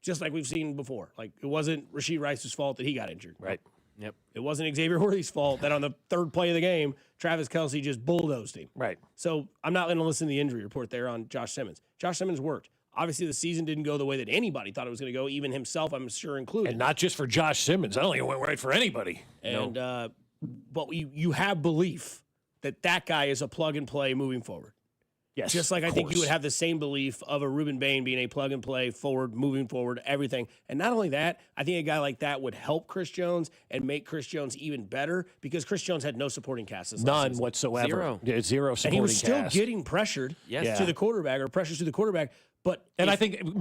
Just like we've seen before. Like, it wasn't Rashee Rice's fault that he got injured. Right. Yep. It wasn't Xavier Worthy's fault that on the 3rd play of the game, Travis Kelce just bulldozed him. Right. So I'm not going to listen to the injury report there on Josh Simmons. Josh Simmons worked. Obviously, the season didn't go the way that anybody thought it was going to go, even himself, I'm sure, included. And not just for Josh Simmons. I don't think it went right for anybody. And but you have belief that guy is a plug-and-play moving forward. Yes, just like I think you would have the same belief of a Ruben Bain being a plug-and-play forward, moving forward, everything. And not only that, I think a guy like that would help Chris Jones and make Chris Jones even better, because Chris Jones had no supporting cast. None whatsoever. Zero supporting and he was still cast. getting pressured to the quarterback, or pressures to the quarterback. But I think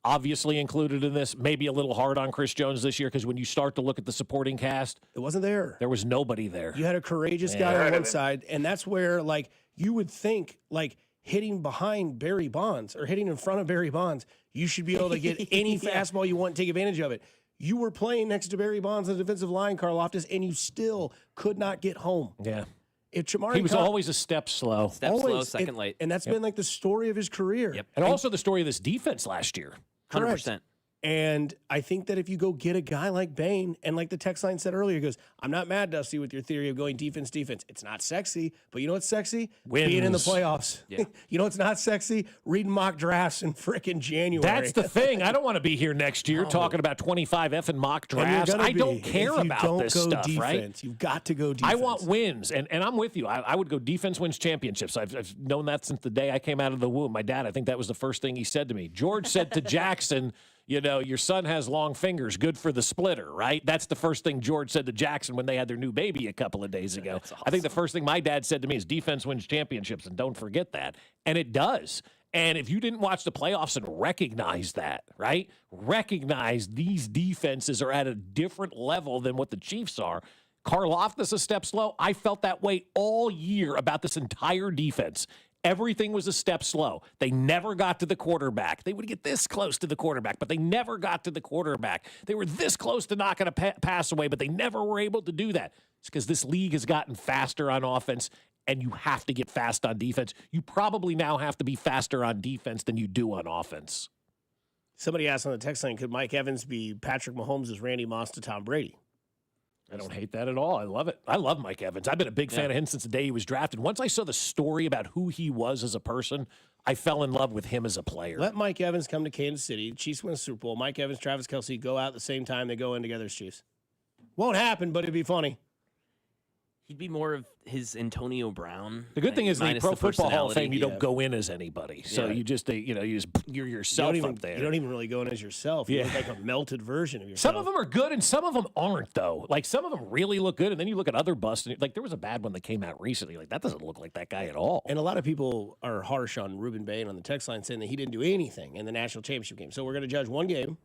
obviously included in this. Maybe a little hard on Chris Jones this year because when you start to look at the supporting cast, it wasn't there. There was nobody there. You had a courageous guy on one side, and that's where, like, you would think, like, hitting behind Barry Bonds or hitting in front of Barry Bonds, you should be able to get any fastball you want and take advantage of it. You were playing next to Barry Bonds on the defensive line, Karlaftis, and you still could not get home. Yeah. If Chamari He was always a step slow. Slow, second late. And that's been like the story of his career. Yep. And also the story of this defense last year. 100%. And I think that if you go get a guy like Bain, and like the text line said earlier, he goes, I'm not mad, Dusty, with your theory of going defense. It's not sexy, but you know what's sexy? Wins. Being in the playoffs. Yeah. You know what's not sexy? Reading mock drafts in frickin' January. That's the thing. I don't want to be here next year talking about 25 effing mock And you're drafts. gonna I don't be. care If you about don't this go stuff, defense, right? You've got to go defense. I want wins, and I'm with you. I would go defense wins championships. I've known that since the day I came out of the womb. My dad, I think that was the first thing he said to me. George said to Jackson, you know, your son has long fingers, good for the splitter, right? That's the first thing George said to Jackson when they had their new baby a couple of days ago. That's awesome. I think the first thing my dad said to me is defense wins championships, and don't forget that. And it does. And if you didn't watch the playoffs and recognize that, right? Recognize these defenses are at a different level than what the Chiefs are. Karlaftis a step slow. I felt that way all year about this entire defense. Everything was a step slow. They never got to the quarterback. They would get this close to the quarterback, but they never got to the quarterback. They were this close to knocking a pass away, but they never were able to do that. It's because this league has gotten faster on offense, and you have to get fast on defense. You probably now have to be faster on defense than you do on offense. Somebody asked on the text line, could Mike Evans be Patrick Mahomes' Randy Moss to Tom Brady? I don't hate that at all. I love it. I love Mike Evans. I've been a big fan of him since the day he was drafted. Once I saw the story about who he was as a person, I fell in love with him as a player. Let Mike Evans come to Kansas City. Chiefs win a Super Bowl. Mike Evans, Travis Kelce go out at the same time. They go in together as Chiefs. Won't happen, but it'd be funny. He'd be more of his Antonio Brown. The good thing is the Pro Football Hall of Fame, you don't Yeah. go in as anybody. So you just, you're yourself up there. You don't even really go in as yourself. You look like a melted version of yourself. Some of them are good and some of them aren't, though. Like, some of them really look good, and then you look at other busts, and like, there was a bad one that came out recently. Like, that doesn't look like that guy at all. And a lot of people are harsh on Ruben Bain on the text line saying that he didn't do anything in the national championship game. So we're going to judge one game.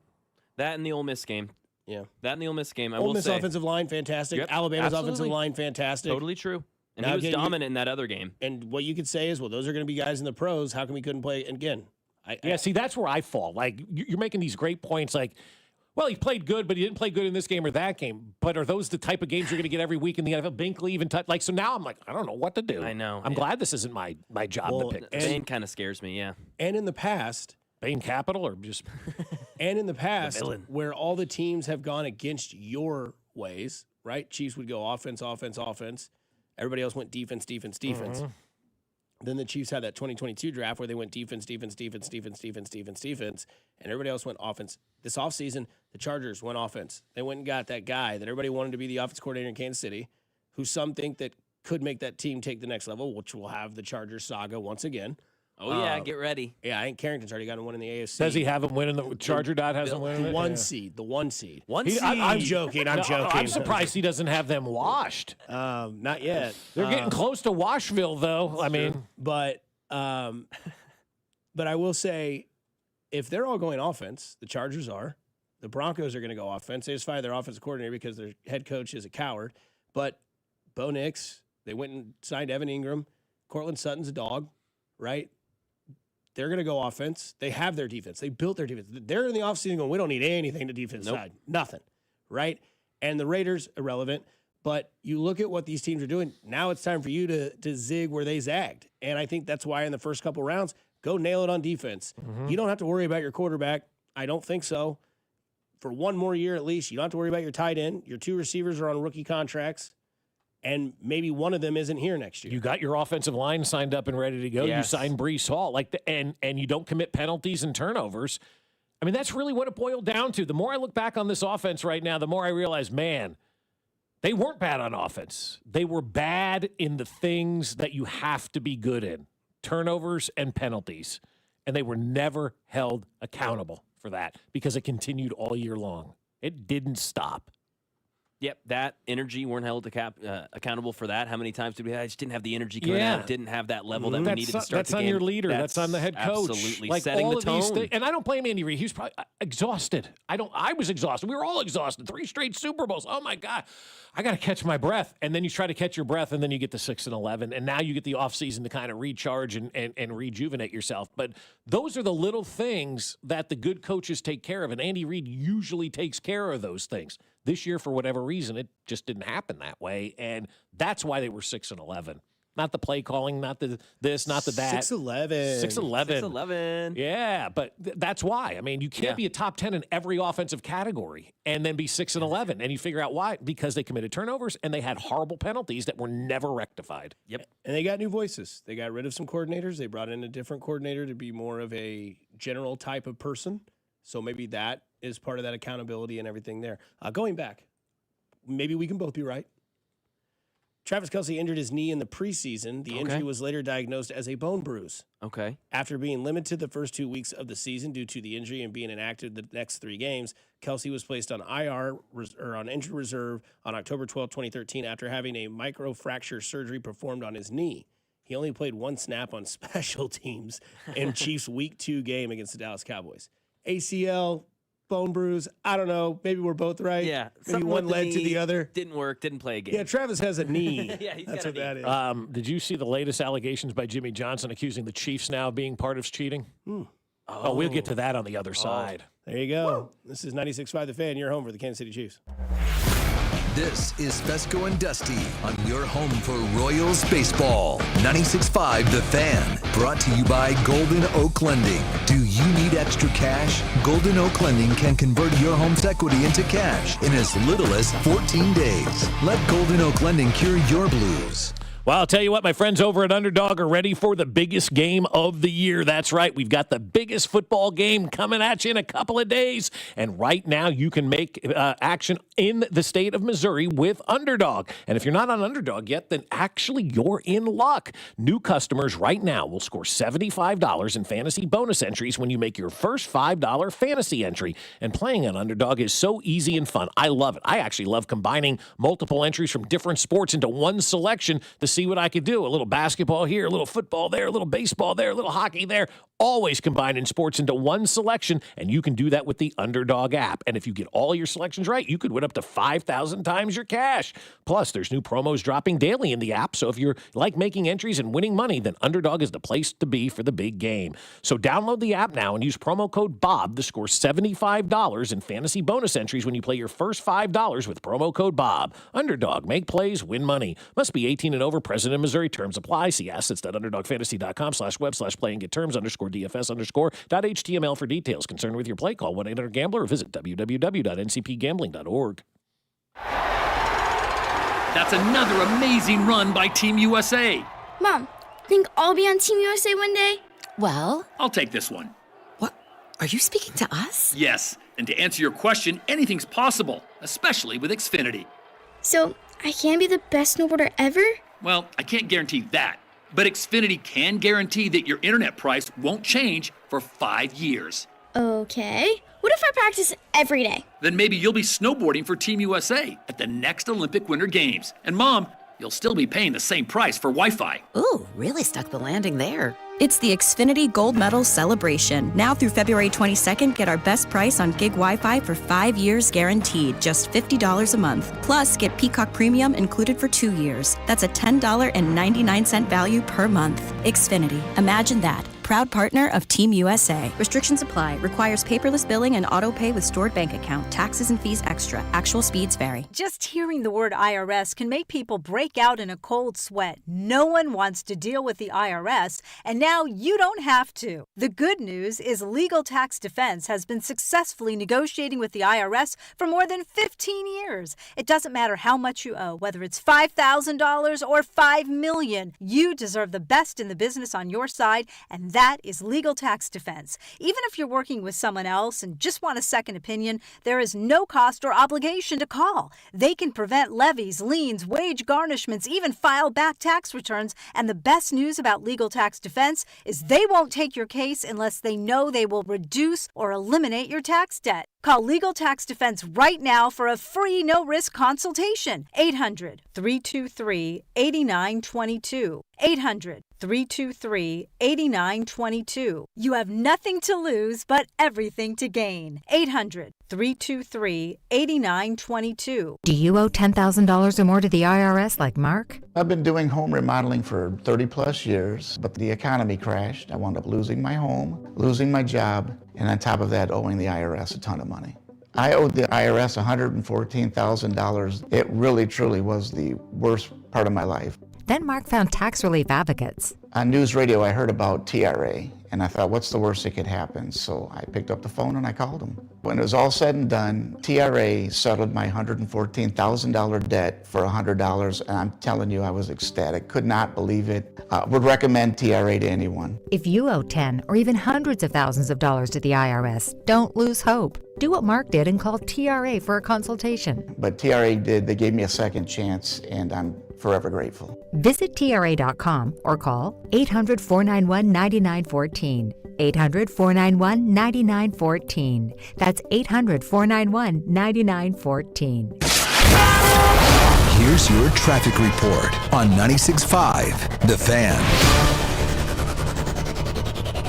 That and the Ole Miss game. Yeah. That and the Ole Miss game, I Ole will Miss say. offensive line, fantastic. Yep, Alabama's absolutely. offensive line, fantastic. Totally true. And Now he was again, dominant in that other game. And what you could say is, well, those are going to be guys in the pros. How come we couldn't play? And again, see, that's where I fall. Like, you're making these great points like, well, he played good, but he didn't play good in this game or that game. But are those the type of games you're going to get every week in the NFL? Binkley even like, so now I'm like, I don't know what to do. I know. I'm glad this isn't my job to pick this. Bain kind of scares me, yeah. And in the past, Bain Capital or just and in the past, where all the teams have gone against your ways, right? Chiefs would go offense, offense, offense. Everybody else went defense, defense, defense. Then the Chiefs had that 2022 draft where they went defense, defense, defense, defense, defense, defense, defense, and everybody else went offense. This offseason, the Chargers went offense. They went and got that guy that everybody wanted to be the offense coordinator in Kansas City, who some think that could make that team take the next level, which will have the Chargers saga once again. Oh, yeah, get ready. Yeah, I think Carrington's already got one in the AFC. Does he have him winning the Charger dot hasn't won the it? one Yeah. seed? The one seed. I'm joking. I'm No, joking. I'm surprised he doesn't have them washed. Not yet. They're getting close to Washville, though. I mean, but I will say, if they're all going offense, the Chargers are. The Broncos are going to go offense. They just fired their offensive coordinator because their head coach is a coward. But Bo Nix, they went and signed Evan Ingram. Cortland Sutton's a dog, right? They're going to go offense. They have their defense. They built their defense. They're in the offseason going, we don't need anything to defense side. Nothing, right? And the Raiders, irrelevant. But you look at what these teams are doing. Now it's time for you to zig where they zagged. And I think that's why in the first couple rounds, go nail it on defense. You don't have to worry about your quarterback. I don't think so. For one more year at least, you don't have to worry about your tight end. Your two receivers are on rookie contracts. And maybe one of them isn't here next year. you got your offensive line signed up and ready to go. Yes. You signed Breece Hall, and you don't commit penalties and turnovers. I mean, that's really what it boiled down to. The more I look back on this offense right now, the more I realize, man, they weren't bad on offense. They were bad in the things that you have to be good in, turnovers and penalties. And they were never held accountable for that because it continued all year long. It didn't stop. Yep, that energy, weren't held accountable for that. How many times did we? I just didn't have the energy coming out. Didn't have that level that we needed to start that's the on game. your leader. That's on the head coach. Absolutely, like setting all the of tone. These things, and I don't blame Andy Reid. He was probably exhausted. I was exhausted. We were all exhausted. 3 straight Super Bowls. Oh my God, I got to catch my breath. And then you try to catch your breath, and then you get to 6-11, and now you get the offseason to kind of recharge and rejuvenate yourself. But those are the little things that the good coaches take care of, and Andy Reid usually takes care of those things. This year, for whatever reason, it just didn't happen that way, and that's why they were 6-11. Not the play calling, not the this, not the that. 6-11. 6-11. Yeah, but that's why. I mean, you can't be a top 10 in every offensive category and then be 6-11, and you figure out why. Because they committed turnovers, and they had horrible penalties that were never rectified. Yep. And they got new voices. They got rid of some coordinators. They brought in a different coordinator to be more of a general type of person. So maybe that is part of that accountability and everything there. Going back, maybe we can both be right. Travis Kelce injured his knee in the preseason. The injury was later diagnosed as a bone bruise. Okay. After being limited the first 2 weeks of the season due to the injury and being inactive the next 3 games, Kelce was placed on IR or on injured reserve on October 12, 2013 after having a microfracture surgery performed on his knee. He only played 1 snap on special teams in Chiefs' Week 2 game against the Dallas Cowboys. ACL, bone bruise, I don't know. Maybe we're both right. Yeah. Maybe one led to the other. Didn't work, didn't play a game. Yeah, Travis has a knee. Yeah, he's That's got what a knee. that is. Did you see the latest allegations by Jimmy Johnson accusing the Chiefs now of being part of cheating? Oh, we'll get to that on the other side. There you go. This is 96.5 The Fan. You're home for the Kansas City Chiefs. This is Fescoe and Dusty on your home for Royals baseball. 96.5 The Fan. Brought to you by Golden Oak Lending. Do you need extra cash? Golden Oak Lending can convert your home's equity into cash in as little as 14 days. Let Golden Oak Lending cure your blues. Well, I'll tell you what, my friends over at Underdog are ready for the biggest game of the year. That's right. We've got the biggest football game coming at you in a couple of days. And right now, you can make action in the state of Missouri with Underdog. And if you're not on Underdog yet, then actually you're in luck. New customers right now will score $75 in fantasy bonus entries when you make your first $5 fantasy entry. And playing on Underdog is so easy and fun. I love it. I actually love combining multiple entries from different sports into one selection to see what I could do. A little basketball here, a little football there, a little baseball there, a little hockey there. Always combining sports into one selection, and you can do that with the Underdog app. And if you get all your selections right, you could win up to 5,000 times your cash. Plus, there's new promos dropping daily in the app, so if you're like making entries and winning money, then Underdog is the place to be for the big game. So download the app now and use promo code BOB to score $75 in fantasy bonus entries when you play your first $5 with promo code BOB. Underdog, make plays, win money. Must be 18 and over, present in Missouri. Terms apply. See assets.underdogfantasy.com/web/play and get terms _DFS_.html for details. Concerned with your play, call 1-800-GAMBLER or visit www.ncpgambling.org. That's another amazing run by Team USA. Mom, think I'll be on Team USA one day? Well, I'll take this one. What? Are you speaking to us? Yes, and to answer your question, anything's possible, especially with Xfinity. So, I can be the best snowboarder ever? Well, I can't guarantee that, but Xfinity can guarantee that your internet price won't change for 5 years. Okay. What if I practice every day? Then maybe you'll be snowboarding for Team USA at the next Olympic Winter Games. And Mom, you'll still be paying the same price for Wi-Fi. Ooh, really stuck the landing there. It's the Xfinity Gold Medal Celebration. Now through February 22nd, get our best price on gig Wi-Fi for 5 years guaranteed, just $50 a month. Plus, get Peacock Premium included for 2 years. That's a $10.99 value per month. Xfinity. Imagine that. Proud partner of Team USA. Restrictions apply. Requires paperless billing and auto pay with stored bank account. Taxes and fees extra. Actual speeds vary. Just hearing the word IRS can make people break out in a cold sweat. No one wants to deal with the IRS, and now you don't have to. The good news is Legal Tax Defense has been successfully negotiating with the IRS for more than 15 years. It doesn't matter how much you owe, whether it's $5,000 or $5 million. You deserve the best in the business on your side, and That is Legal Tax Defense. Even if you're working with someone else and just want a second opinion, there is no cost or obligation to call. They can prevent levies, liens, wage garnishments, even file back tax returns. And the best news about Legal Tax Defense is they won't take your case unless they know they will reduce or eliminate your tax debt. Call Legal Tax Defense right now for a free no-risk consultation. 800-323-8922. 800-323-8922. You have nothing to lose but everything to gain. 800-323-8922. Do you owe $10,000 or more to the IRS like Mark? I've been doing home remodeling for 30 plus years, but the economy crashed. I wound up losing my home, losing my job, and on top of that, owing the IRS a ton of money. I owed the IRS $114,000. It really, truly was the worst part of my life. Then Mark found tax relief advocates. On news radio, I heard about TRA, and I thought, what's the worst that could happen? So I picked up the phone and I called them. When it was all said and done, TRA settled my $114,000 debt for $100, and I'm telling you, I was ecstatic. Could not believe it. Would recommend TRA to anyone. If you owe 10 or even hundreds of thousands of dollars to the IRS, don't lose hope. Do what Mark did and call TRA for a consultation. But TRA did. They gave me a second chance, and I'm forever grateful. Visit TRA.com or call 800-491-9914. 800-491-9914. That's 800-491-9914. Here's your traffic report on 96.5 The Fan.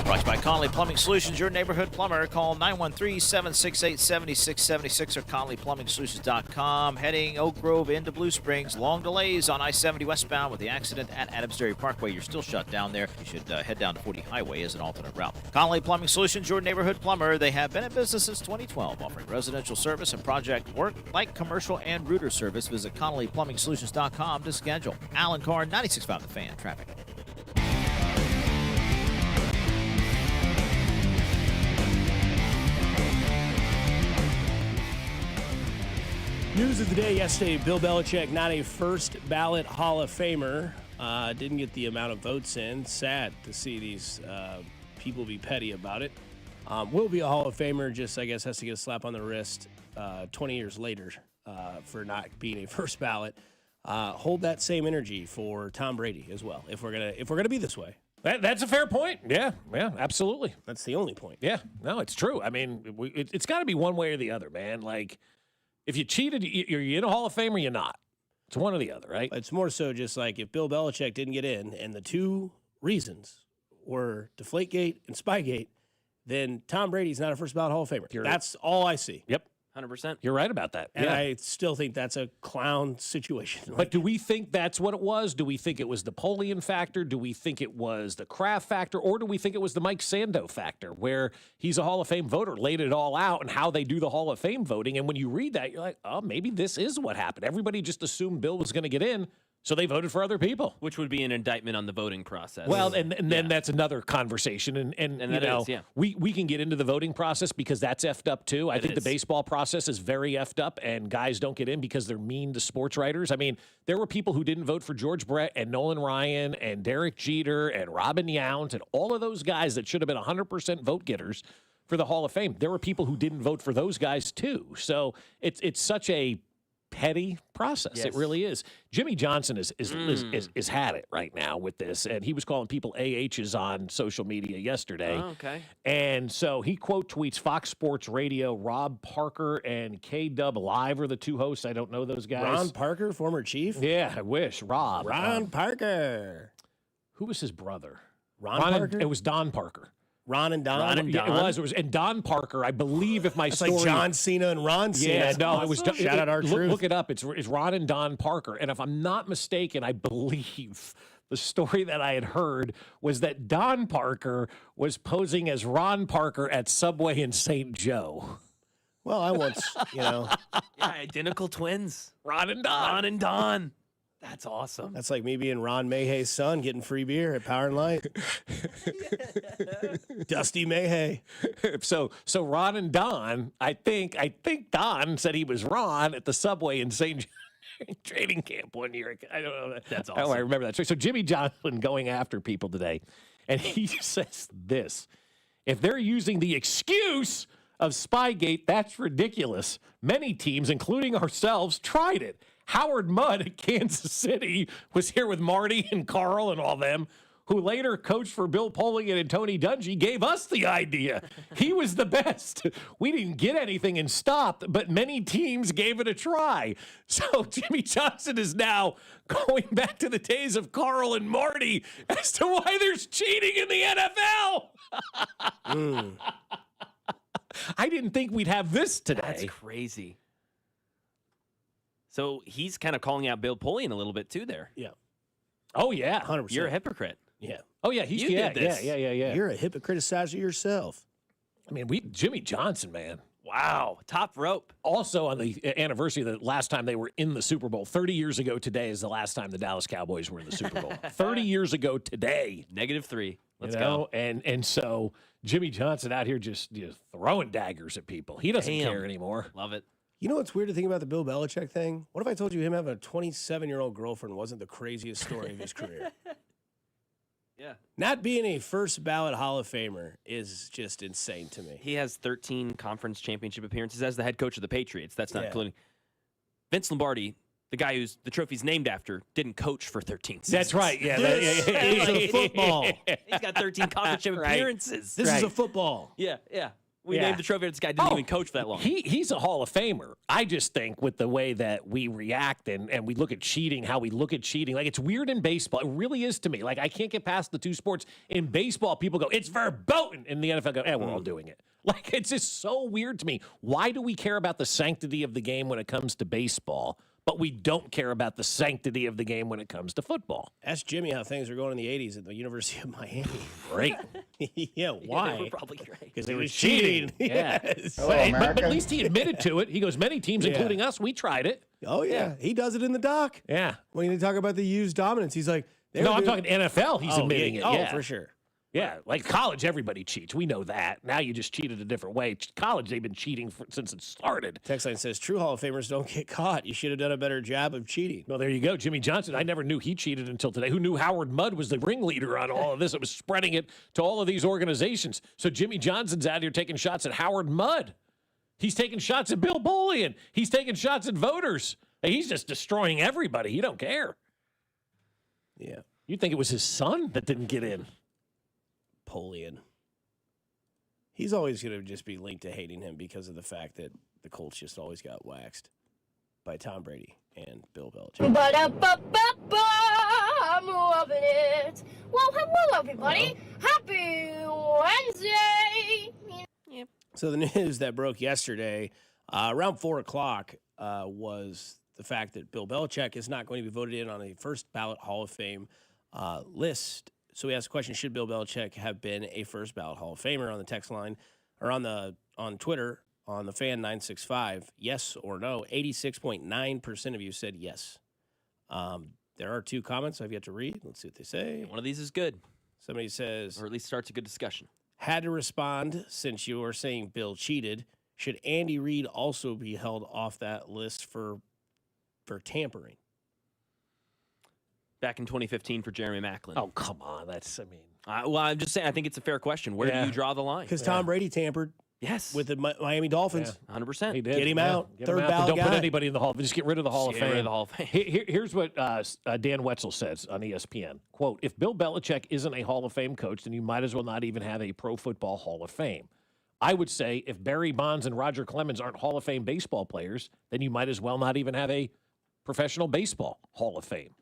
Brought to you by Conley Plumbing Solutions, your neighborhood plumber. Call 913-768-7676 or ConleyPlumbingSolutions.com. Heading Oak Grove into Blue Springs. Long delays on I-70 westbound with the accident at Adamsbury Parkway. You're still shut down there. You should head down to 40 Highway as an alternate route. Conley Plumbing Solutions, your neighborhood plumber. They have been in business since 2012, offering residential service and project work like commercial and router service. Visit ConleyPlumbingSolutions.com to schedule. Alan Carr, 96.5 The Fan. Traffic. News of the day yesterday, Bill Belichick, not a first ballot Hall of Famer. Didn't get the amount of votes in. Sad to see these people be petty about it. Will be a Hall of Famer, just I guess has to get a slap on the wrist 20 years later for not being a first ballot. Hold that same energy for Tom Brady as well, if we're gonna be this way. That's a fair point. Yeah, absolutely. That's the only point. Yeah, no, it's true. I mean, it's got to be one way or the other, man. Like, if you cheated, you're in a Hall of Fame or you're not. It's one or the other, right? It's more so just like if Bill Belichick didn't get in, and the two reasons were Deflategate and Spygate, then Tom Brady's not a first ballot Hall of Famer. That's all I see. Yep. 100%. You're right about that. And I still think that's a clown situation. But do we think that's what it was? Do we think it was the Napoleon factor? Do we think it was the Kraft factor? Or do we think it was the Mike Sando factor, where he's a Hall of Fame voter, laid it all out, and how they do the Hall of Fame voting? And when you read that, you're like, oh, maybe this is what happened. Everybody just assumed Bill was going to get in, so they voted for other people. Which would be an indictment on the voting process. Well, and then that's another conversation. And you know, we can get into the voting process because that's effed up too. I think the baseball process is very effed up, and guys don't get in because they're mean to sports writers. I mean, there were people who didn't vote for George Brett and Nolan Ryan and Derek Jeter and Robin Yount and all of those guys that should have been 100% vote getters for the Hall of Fame. There were people who didn't vote for those guys too. So it's such a petty process. Yes. It really is. Jimmy Johnson is had it right now with this, and he was calling people AHs on social media yesterday. Oh, okay. And so he quote tweets Fox Sports Radio. Rob Parker and K-Dub Live are the two hosts. I don't know those guys. Ron Parker, former chief? Yeah, I wish. Rob. Ron Parker. Who was his brother? Ron Parker? It was Don Parker. Ron and Don? Yeah, it was. And Don Parker, I believe, if my That's story... like John Cena and Ron Cena. Yeah, no, it was... Shout out our truth. Look it up. It's Ron and Don Parker. And if I'm not mistaken, I believe the story that I had heard was that Don Parker was posing as Ron Parker at Subway in St. Joe. Well, I once, Yeah, identical twins. Ron and Don. Ron and Don. That's awesome. That's like me being Ron Mayhey's son getting free beer at Power and Light. Dusty Mayhay. So Ron and Don, I think Don said he was Ron at the Subway in St. training camp one year. I don't know. That's awesome. I remember that. So Jimmy Johnson going after people today. And he says this: if they're using the excuse of Spygate, that's ridiculous. Many teams, including ourselves, tried it. Howard Mudd at Kansas City was here with Marty and Carl and all them, who later coached for Bill Polian and Tony Dungy, gave us the idea. He was the best. We didn't get anything and stopped, but many teams gave it a try. So Jimmy Johnson is now going back to the days of Carl and Marty as to why there's cheating in the NFL. I didn't think we'd have this today. That's crazy. So he's kind of calling out Bill Polian a little bit too there. Yeah. Oh, yeah. 100%. You're a hypocrite. Yeah. Oh, yeah. He's You did this. Yeah. You're a hypocritizer yourself. I mean, Jimmy Johnson, man. Wow. Top rope. Also, on the anniversary of the last time they were in the Super Bowl, 30 years ago today is the last time the Dallas Cowboys were in the Super Bowl. 30 years ago today. -3. Let's go. go. And so Jimmy Johnson out here just throwing daggers at people. He doesn't care anymore. Love it. You know what's weird to think about the Bill Belichick thing? What if I told you him having a 27-year-old girlfriend wasn't the craziest story of his career? Yeah. Not being a first ballot Hall of Famer is just insane to me. He has 13 conference championship appearances as the head coach of the Patriots. That's not Yeah. including Vince Lombardi, the guy who's the trophy's named after, didn't coach for 13 seasons. That's right. Yeah. This is a football. He's got 13 conference championship appearances. This is a football. Yeah. We named the trophy. This guy didn't even coach that long. He's a Hall of Famer. I just think with the way that we react and we look at cheating, how we look at cheating, like it's weird in baseball. It really is to me. Like I can't get past the two sports. In baseball, people go, it's verboten. In the NFL, go, we're all doing it. Like it's just so weird to me. Why do we care about the sanctity of the game when it comes to baseball, but we don't care about the sanctity of the game when it comes to football? Ask Jimmy how things were going in the 80s at the University of Miami. Great. Yeah, why? They were probably great. Because They were cheating. Yeah. Yes. But at least he admitted to it. He goes, many teams, Yeah. including us, we tried it. Oh, yeah. He does it in the doc. Yeah. When they talk about the used dominance, he's like, I'm talking NFL. He's admitting it. Oh, Yeah. for sure. Yeah, like college, everybody cheats. We know that. Now you just cheated a different way. College, they've been cheating since it started. Text line says, true Hall of Famers don't get caught. You should have done a better job of cheating. Well, there you go. Jimmy Johnson, I never knew he cheated until today. Who knew Howard Mudd was the ringleader on all of this? It was spreading it to all of these organizations. So Jimmy Johnson's out here taking shots at Howard Mudd. He's taking shots at Bill Polian. He's taking shots at voters. He's just destroying everybody. He don't care. Yeah. You'd think it was his son that didn't get in. Polian. He's always going to just be linked to hating him because of the fact that the Colts just always got waxed by Tom Brady and Bill Belichick. I'm loving it. Well, hello, everybody. Happy Wednesday. So the news that broke yesterday, around 4 o'clock, was the fact that Bill Belichick is not going to be voted in on a first ballot Hall of Fame list. So we asked the question, should Bill Belichick have been a first ballot Hall of Famer on the text line or on Twitter on the fan 965, yes or no? 86.9% of you said yes. There are two comments I've yet to read. Let's see what they say. One of these is good. Somebody says, or at least starts a good discussion. Had to respond since you are saying Bill cheated. Should Andy Reid also be held off that list for tampering? Back in 2015 for Jeremy Maclin. Oh, come on. Well, I'm just saying, I think it's a fair question. Where do you draw the line? Because Tom Brady tampered. Yes. With the Miami Dolphins. 100%. He did. Get him out. Get Third him out. ballot Don't guy. put anybody in the Hall. Just get rid of the Hall of Get Fame. rid of the Hall of Fame. Here's what Dan Wetzel says on ESPN. Quote, if Bill Belichick isn't a Hall of Fame coach, then you might as well not even have a Pro Football Hall of Fame. I would say if Barry Bonds and Roger Clemens aren't Hall of Fame baseball players, then you might as well not even have a Professional Baseball Hall of Fame.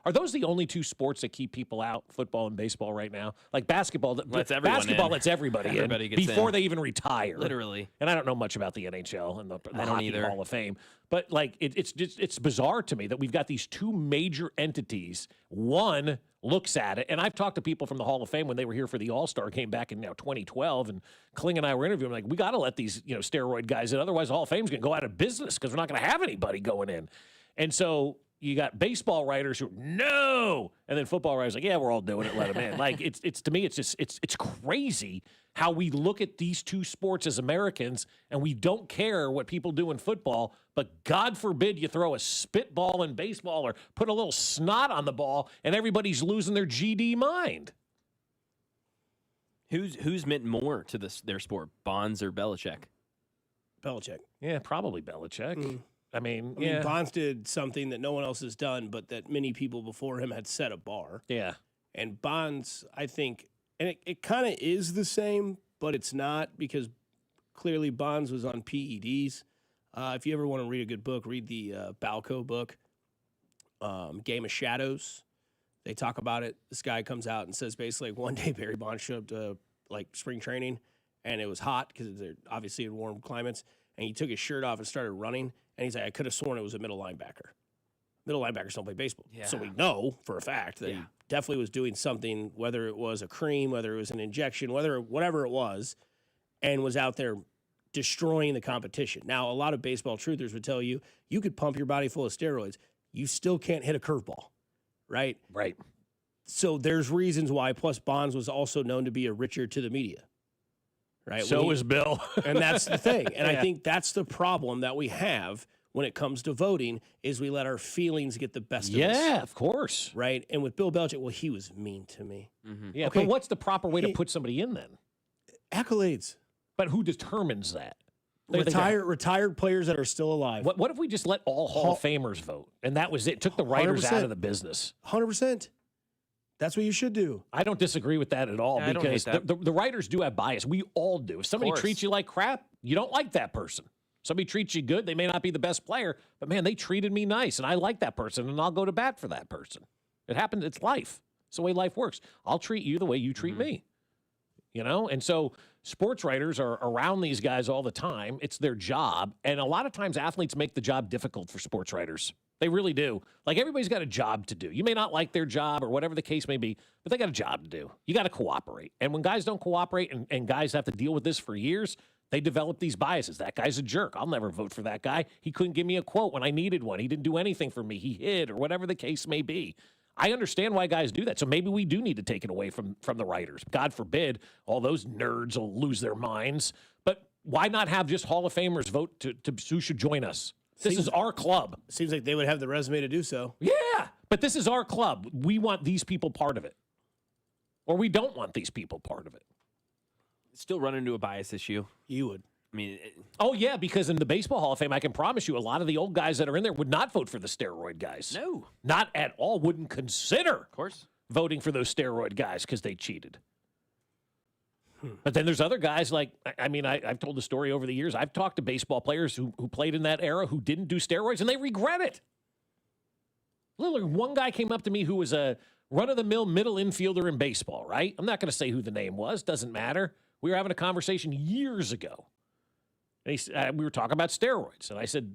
Are those the only two sports that keep people out, football and baseball right now? Like basketball, basketball lets everybody Everybody in gets before in. they even retire. Literally. And I don't know much about the NHL and the I don't Hockey either. Hall of Fame. But like it's bizarre to me that we've got these two major entities. One looks at it, and I've talked to people from the Hall of Fame when they were here for the All-Star game back in 2012, and Kling and I were interviewing like, we got to let these steroid guys in, otherwise the Hall of Fame's going to go out of business because we're not going to have anybody going in. And so you got baseball writers who no, and then football writers like, yeah, we're all doing it, let them in. Like it's to me, it's just it's crazy how we look at these two sports as Americans, and we don't care what people do in football. But God forbid you throw a spitball in baseball or put a little snot on the ball, and everybody's losing their GD mind. Who's meant more to their sport, Bonds or Belichick? Belichick. Yeah, probably Belichick. I mean, Bonds did something that no one else has done, but that many people before him had set a bar. Yeah. And Bonds, I think, and it kind of is the same, but it's not, because clearly Bonds was on PEDs. If you ever want to read a good book, read the Balco book, Game of Shadows. They talk about it. This guy comes out and says basically one day Barry Bonds showed up to spring training, and it was hot because they're obviously in warm climates, and he took his shirt off and started running, and he's like, I could have sworn it was a middle linebacker. Middle linebackers don't play baseball. Yeah. So we know for a fact that he definitely was doing something, whether it was a cream, whether it was an injection, whatever it was, and was out there destroying the competition. Now, a lot of baseball truthers would tell you, you could pump your body full of steroids. You still can't hit a curveball, right? Right. So there's reasons why, plus Bonds was also known to be a richer to the media, right? So was Bill. And that's the thing. And I think that's the problem that we have when it comes to voting, is we let our feelings get the best of us. Yeah, of course. Right? And with Bill Belichick, well, he was mean to me. Yeah, Okay. but what's the proper way to put somebody in then? Accolades. But who determines that? Retired players that are still alive. What if we just let all Hall of Famers vote, and that was it? Took the writers 100%. out of the business. 100%. That's what you should do. I don't disagree with that at all, Yeah, I don't because hate that. the writers do have bias. We all do. If somebody course. treats you like crap, you don't like that person. Somebody treats you good, they may not be the best player, but man, they treated me nice, and I like that person, and I'll go to bat for that person. It happened. It's life. It's the way life works. I'll treat you the way you treat me. You know? And so sports writers are around these guys all the time. It's their job. And a lot of times athletes make the job difficult for sports writers. They really do. Like, everybody's got a job to do. You may not like their job or whatever the case may be, but they got a job to do. You got to cooperate. And when guys don't cooperate and guys have to deal with this for years, they develop these biases. That guy's a jerk. I'll never vote for that guy. He couldn't give me a quote when I needed one. He didn't do anything for me. He hid, or whatever the case may be. I understand why guys do that. So maybe we do need to take it away from the writers. God forbid all those nerds will lose their minds. But why not have just Hall of Famers vote to who should join us? This is our club. Seems like they would have the resume to do so. Yeah, but this is our club. We want these people part of it. Or we don't want these people part of it. Still run into a bias issue. You would. I mean, Oh, yeah, because in the Baseball Hall of Fame, I can promise you a lot of the old guys that are in there would not vote for the steroid guys. No. Not at all. Wouldn't consider of course. voting for those steroid guys because they cheated. But then there's other guys like, I've told the story over the years. I've talked to baseball players who played in that era who didn't do steroids, and they regret it. Literally, one guy came up to me who was a run-of-the-mill middle infielder in baseball, right? I'm not going to say who the name was. Doesn't matter. We were having a conversation years ago. And we were talking about steroids. And I said,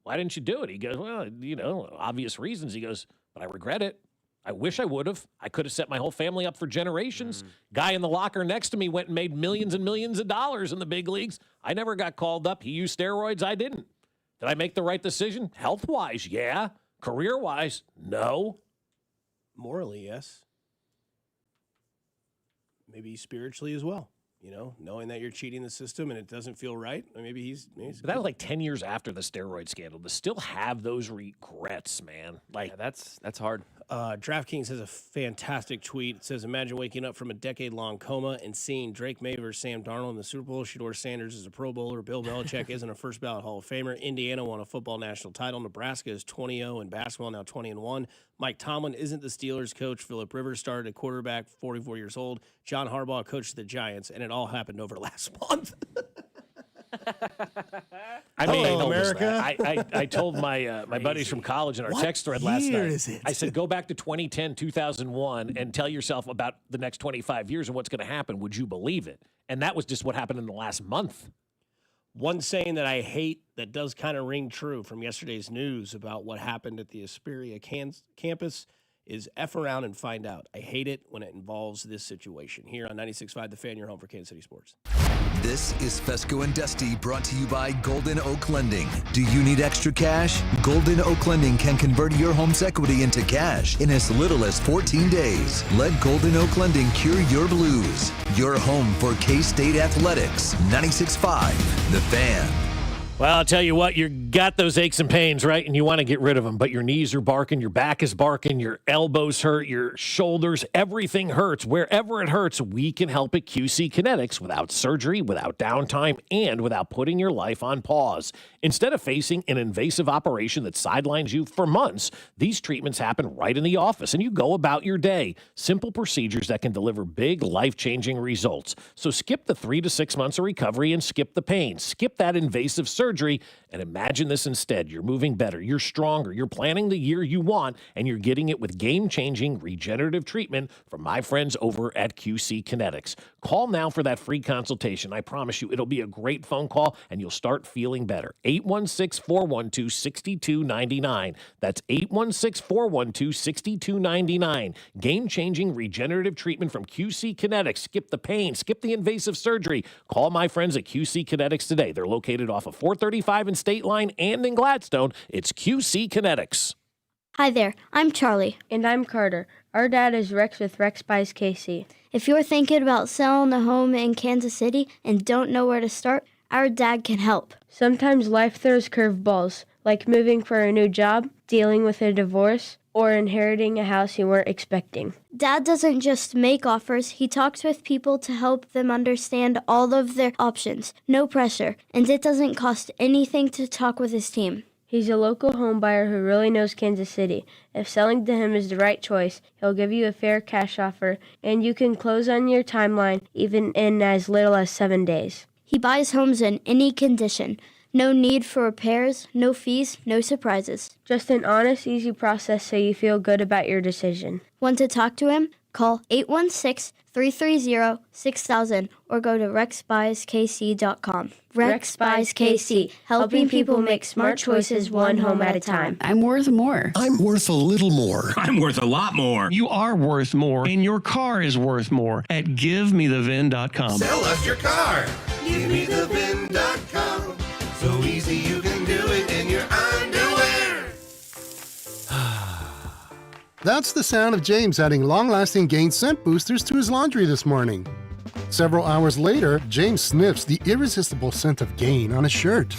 why didn't you do it? He goes, well, obvious reasons. He goes, but I regret it. I wish I would have. I could have set my whole family up for generations. Guy in the locker next to me went and made millions and millions of dollars in the big leagues. I never got called up. He used steroids. I didn't. Did I make the right decision? Health-wise, yeah. Career-wise, no. Morally, yes. Maybe spiritually as well. Knowing that you're cheating the system and it doesn't feel right. Maybe he's But that was like 10 years after the steroid scandal. To still have those regrets, man. Like, that's hard. DraftKings has a fantastic tweet. It says, imagine waking up from a decade-long coma and seeing Drake May versus Sam Darnold in the Super Bowl. Shedeur Sanders is a Pro Bowler. Bill Belichick isn't a first-ballot Hall of Famer. Indiana won a football national title. Nebraska is 20-0 in basketball, now 20-1. Mike Tomlin isn't the Steelers coach. Phillip Rivers started at quarterback, 44 years old. John Harbaugh coached the Giants, and it all happened over last month. Hello, America. I told my buddies from college in our text thread last night. Is it? I said, go back to 2010, 2001, and tell yourself about the next 25 years and what's going to happen. Would you believe it? And that was just what happened in the last month. One saying that I hate that does kind of ring true from yesterday's news about what happened at the Asperia campus is F around and find out. I hate it when it involves this situation. Here on 96.5 The Fan, your home for Kansas City sports. This is Fescoe and Dusty, brought to you by Golden Oak Lending. Do you need extra cash? Golden Oak Lending can convert your home's equity into cash in as little as 14 days. Let Golden Oak Lending cure your blues. Your home for K-State athletics. 96.5 The Fan. Well, I'll tell you what, you got those aches and pains, right? And you want to get rid of them, but your knees are barking, your back is barking, your elbows hurt, your shoulders, everything hurts. Wherever it hurts, we can help at QC Kinetics without surgery, without downtime, and without putting your life on pause. Instead of facing an invasive operation that sidelines you for months, these treatments happen right in the office, and you go about your day. Simple procedures that can deliver big, life-changing results. So skip the 3 to 6 months of recovery and skip the pain. Skip that invasive surgery and imagine this instead. You're moving better, you're stronger, you're planning the year you want, and you're getting it with game-changing regenerative treatment from my friends over at QC Kinetics. Call now for that free consultation. I promise you it'll be a great phone call and you'll start feeling better. 816-412-6299. That's 816-412-6299. Game-changing regenerative treatment from QC Kinetics. Skip the pain, skip the invasive surgery. Call my friends at QC Kinetics today. They're located off of 435 in State Line and in Gladstone. It's QC Kinetics. Hi there, I'm Charlie. And I'm Carter. Our dad is Rex with Rex Buys KC. If you're thinking about selling a home in Kansas City and don't know where to start, our dad can help. Sometimes life throws curveballs, like moving for a new job, dealing with a divorce, or inheriting a house you weren't expecting. Dad doesn't just make offers, he talks with people to help them understand all of their options. No pressure, and it doesn't cost anything to talk with his team. He's a local home buyer who really knows Kansas City. If selling to him is the right choice, he'll give you a fair cash offer, and you can close on your timeline even in as little as 7 days. He buys homes in any condition. No need for repairs, no fees, no surprises. Just an honest, easy process so you feel good about your decision. Want to talk to him? Call 816-330-6000 or go to rexbuyskc.com. Rex Buys KC, helping people make smart choices one home at a time. I'm worth more. I'm worth a little more. I'm worth a lot more. You are worth more, and your car is worth more at GiveMeTheVin.com. Sell us your car. GiveMeTheVin.com. So easy you can do it in your underwear. That's the sound of James adding long-lasting Gain scent boosters to his laundry this morning. Several hours later, James sniffs the irresistible scent of Gain on his shirt.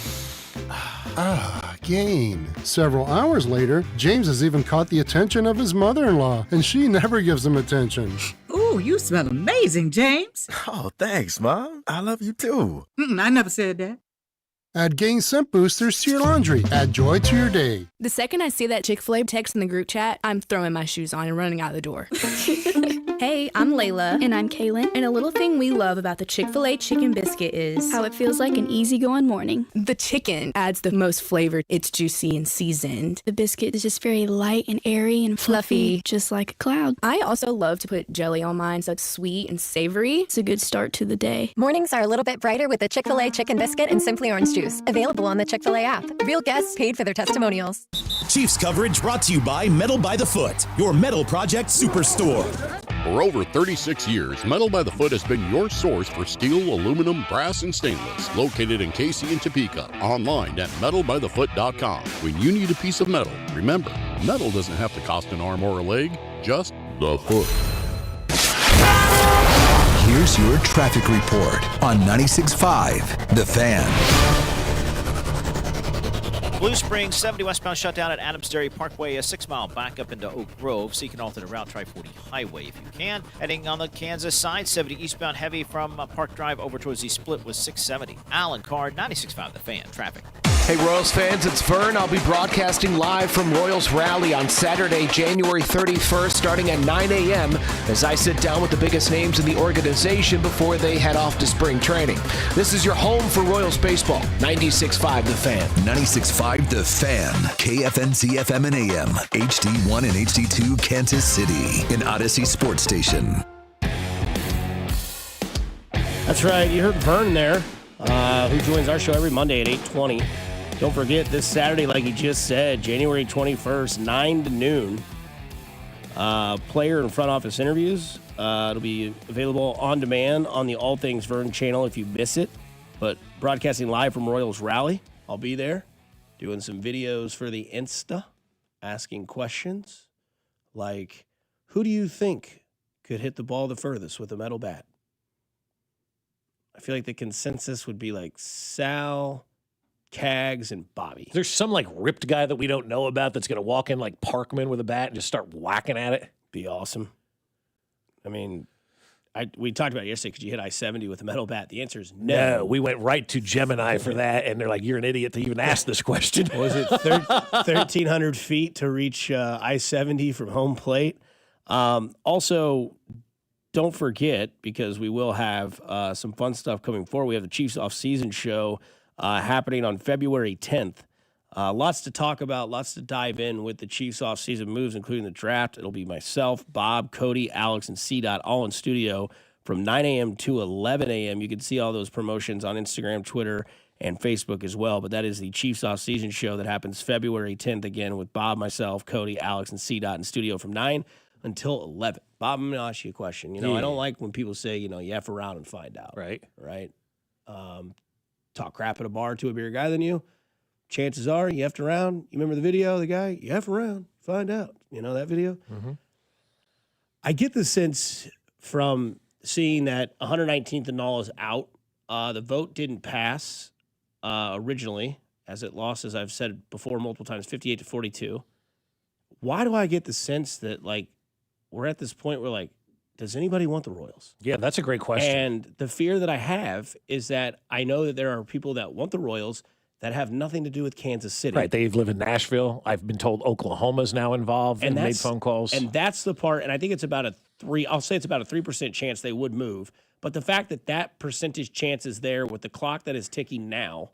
Gain. Several hours later, James has even caught the attention of his mother-in-law, and she never gives him attention. Ooh, you smell amazing, James. Oh, thanks, Mom. I love you too. I never said that. Add Gain scent boosters to your laundry. Add joy to your day. The second I see that Chick-fil-A text in the group chat, I'm throwing my shoes on and running out the door. Hey, I'm Layla. And I'm Kaylin. And a little thing we love about the Chick-fil-A chicken biscuit is how it feels like an easygoing morning. The chicken adds the most flavor. It's juicy and seasoned. The biscuit is just very light and airy and fluffy, just like a cloud. I also love to put jelly on mine so it's sweet and savory. It's a good start to the day. Mornings are a little bit brighter with the Chick-fil-A chicken biscuit and Simply Orange Juice. Available on the Chick-fil-A app. Real guests paid for their testimonials. Chiefs coverage brought to you by Metal by the Foot, your metal project superstore. For over 36 years, Metal by the Foot has been your source for steel, aluminum, brass, and stainless. Located in Casey and Topeka. Online at metalbythefoot.com. When you need a piece of metal, remember, metal doesn't have to cost an arm or a leg, just the foot. Here's your traffic report on 96.5 The Fan. Blue Springs 70 westbound shut down at Adams Dairy Parkway, a 6-mile backup into Oak Grove. Seek an alternate route, try 40 Highway if you can. Heading on the Kansas side, 70 eastbound heavy from Park Drive over towards the Split was 670. Alan Card, 96.5 The Fan. Traffic. Hey Royals fans, it's Vern. I'll be broadcasting live from Royals Rally on Saturday, January 31st, starting at 9 a.m. as I sit down with the biggest names in the organization before they head off to spring training. This is your home for Royals baseball. 96.5 The Fan. 96.5 The Fan. KFNC FM and AM. HD1 and HD2 Kansas City. An Odyssey sports station. That's right. You heard Vern there, who joins our show every Monday at 8:20. Don't forget, this Saturday, like he just said, January 21st, 9 to noon, player and front office interviews. It'll be available on demand on the All Things Vern channel if you miss it. But broadcasting live from Royals Rally, I'll be there doing some videos for the Insta, asking questions like, who do you think could hit the ball the furthest with a metal bat? I feel like the consensus would be like Sal, Cags, and Bobby. There's some like ripped guy that we don't know about that's going to walk in like Parkman with a bat and just start whacking at it. Be awesome. I mean, we talked about it yesterday. Could you hit I-70 with a metal bat? The answer is no. No, we went right to Gemini for that, and they're like, "You're an idiot to even ask this question." Was it 1,300 feet to reach I-70 from home plate? Also, don't forget, because we will have some fun stuff coming forward. We have the Chiefs off-season show happening on February 10th. Lots to talk about, lots to dive in with the Chiefs off-season moves, including the draft. It'll be myself, Bob, Cody, Alex, and C-Dot all in studio from 9 a.m. to 11 a.m. You can see all those promotions on Instagram, Twitter, and Facebook as well. But that is the Chiefs off-season show that happens February 10th again with Bob, myself, Cody, Alex, and C-Dot in studio from 9 until 11. Bob, I'm going to ask you a question. You know, I don't like when people say, you F around and find out. Right. Talk crap at a bar to a bigger guy than you. Chances are you effed around. You remember the video of the guy? You F around, find out. You know that video? Mm-hmm. I get the sense from seeing that 119th and null is out. The vote didn't pass originally, as it lost, as I've said before multiple times, 58-42. Why do I get the sense that, like, we're at this point where, like, does anybody want the Royals? Yeah, that's a great question. And the fear that I have is that I know that there are people that want the Royals that have nothing to do with Kansas City. Right, they live in Nashville. I've been told Oklahoma's now involved and made phone calls. And that's the part, and I think it's about a 3% chance they would move. But the fact that that percentage chance is there with the clock that is ticking now,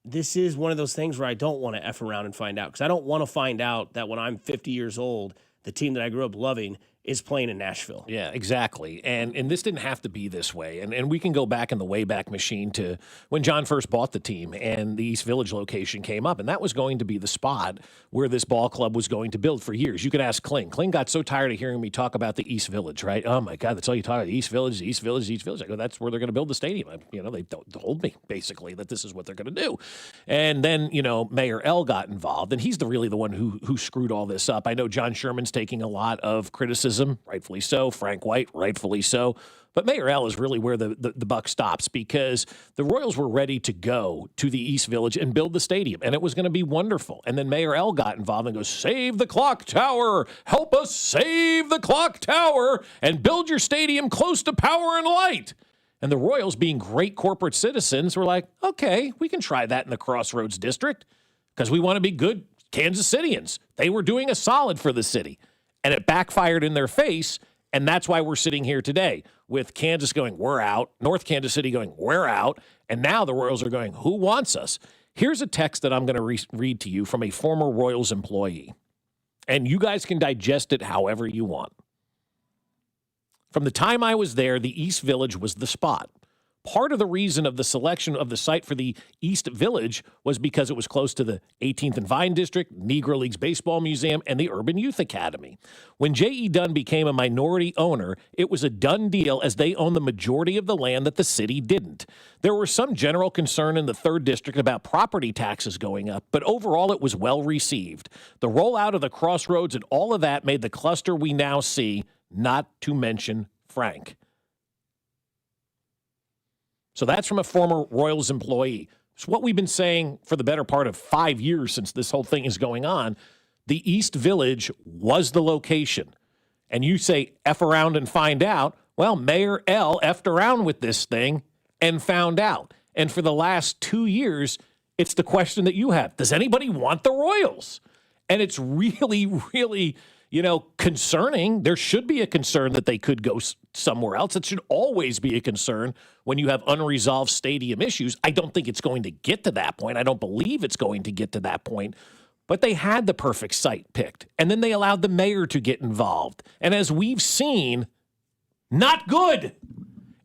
this is one of those things where I don't want to F around and find out, because I don't want to find out that when I'm 50 years old, the team that I grew up loving is playing in Nashville. Yeah, exactly. And this didn't have to be this way. And we can go back in the Wayback Machine to when John first bought the team and the East Village location came up. And that was going to be the spot where this ball club was going to build for years. You could ask Kling. Kling got so tired of hearing me talk about the East Village, right? Oh, my God, that's all you talk about, the East Village, the East Village, the East Village. I go, that's where they're going to build the stadium. They told me, basically, that this is what they're going to do. And then, Mayor L got involved, and he's really the one who screwed all this up. I know John Sherman's taking a lot of criticism, rightfully so. Frank White, rightfully so. But Mayor L is really where the buck stops, because the Royals were ready to go to the East Village and build the stadium, and it was going to be wonderful. And then Mayor L got involved and goes, save the clock tower. Help us save the clock tower and build your stadium close to power and light. And the Royals, being great corporate citizens, were like, okay, we can try that in the Crossroads District because we want to be good Kansas Cityans. They were doing a solid for the city. And it backfired in their face, and that's why we're sitting here today with Kansas going, we're out, North Kansas City going, we're out, and now the Royals are going, who wants us? Here's a text that I'm going to read to you from a former Royals employee, and you guys can digest it however you want. From the time I was there, the East Village was the spot. Part of the reason of the selection of the site for the East Village was because it was close to the 18th and Vine District, Negro Leagues Baseball Museum, and the Urban Youth Academy. When J.E. Dunn became a minority owner, it was a done deal as they owned the majority of the land that the city didn't. There was some general concern in the 3rd District about property taxes going up, but overall it was well received. The rollout of the Crossroads and all of that made the cluster we now see, not to mention Frank. So that's from a former Royals employee. It's what we've been saying for the better part of 5 years since this whole thing is going on. The East Village was the location. And you say F around and find out. Well, Mayor L F'd around with this thing and found out. And for the last 2 years, it's the question that you have. Does anybody want the Royals? And it's really, really, concerning. There should be a concern that they could go somewhere else. It should always be a concern when you have unresolved stadium issues. I don't think it's going to get to that point. I don't believe it's going to get to that point. But they had the perfect site picked, and then they allowed the mayor to get involved. And as we've seen, not good.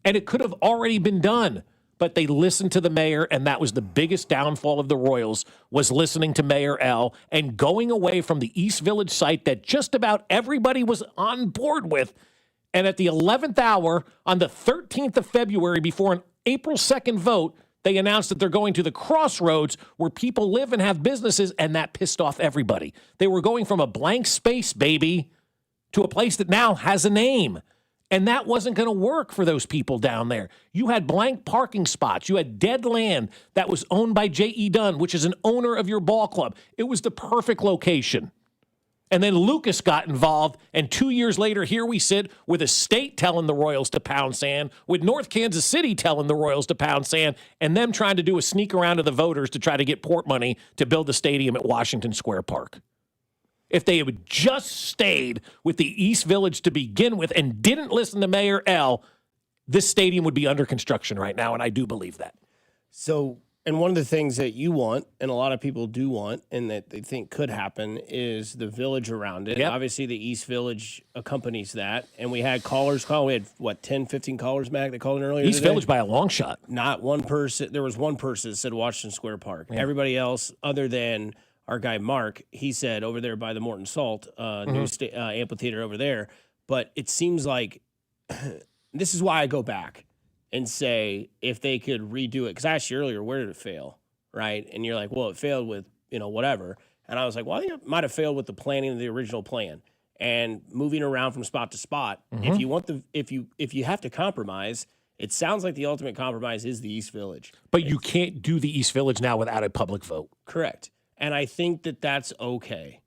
And it could have already been done. But they listened to the mayor, and that was the biggest downfall of the Royals, was listening to Mayor L and going away from the East Village site that just about everybody was on board with. And at the 11th hour, on the 13th of February, before an April 2nd vote, they announced that they're going to the Crossroads where people live and have businesses, and that pissed off everybody. They were going from a blank space, baby, to a place that now has a name. And that wasn't going to work for those people down there. You had blank parking spots. You had dead land that was owned by J.E. Dunn, which is an owner of your ball club. It was the perfect location. And then Lucas got involved, and 2 years later, here we sit with a state telling the Royals to pound sand, with North Kansas City telling the Royals to pound sand, and them trying to do a sneak around to the voters to try to get port money to build a stadium at Washington Square Park. If they had just stayed with the East Village to begin with and didn't listen to Mayor L., this stadium would be under construction right now, and I do believe that. So, and one of the things that you want, and a lot of people do want, and that they think could happen, is the village around it. Yep. Obviously, the East Village accompanies that. And we had callers call. We had, 10, 15 callers, Mac, that called in earlier East today? Village by a long shot. Not one person. There was one person that said Washington Square Park. Yeah. Everybody else, other than our guy Mark, he said over there by the Morton Salt amphitheater over there. But it seems like this is why I go back and say if they could redo it, because I asked you earlier, where did it fail, right? And you're like, well, it failed with, whatever. And I was like, well, I think it might have failed with the planning of the original plan and moving around from spot to spot. If you want if you have to compromise, it sounds like the ultimate compromise is the East Village. But you can't do the East Village now without a public vote. Correct. And I think that that's okay.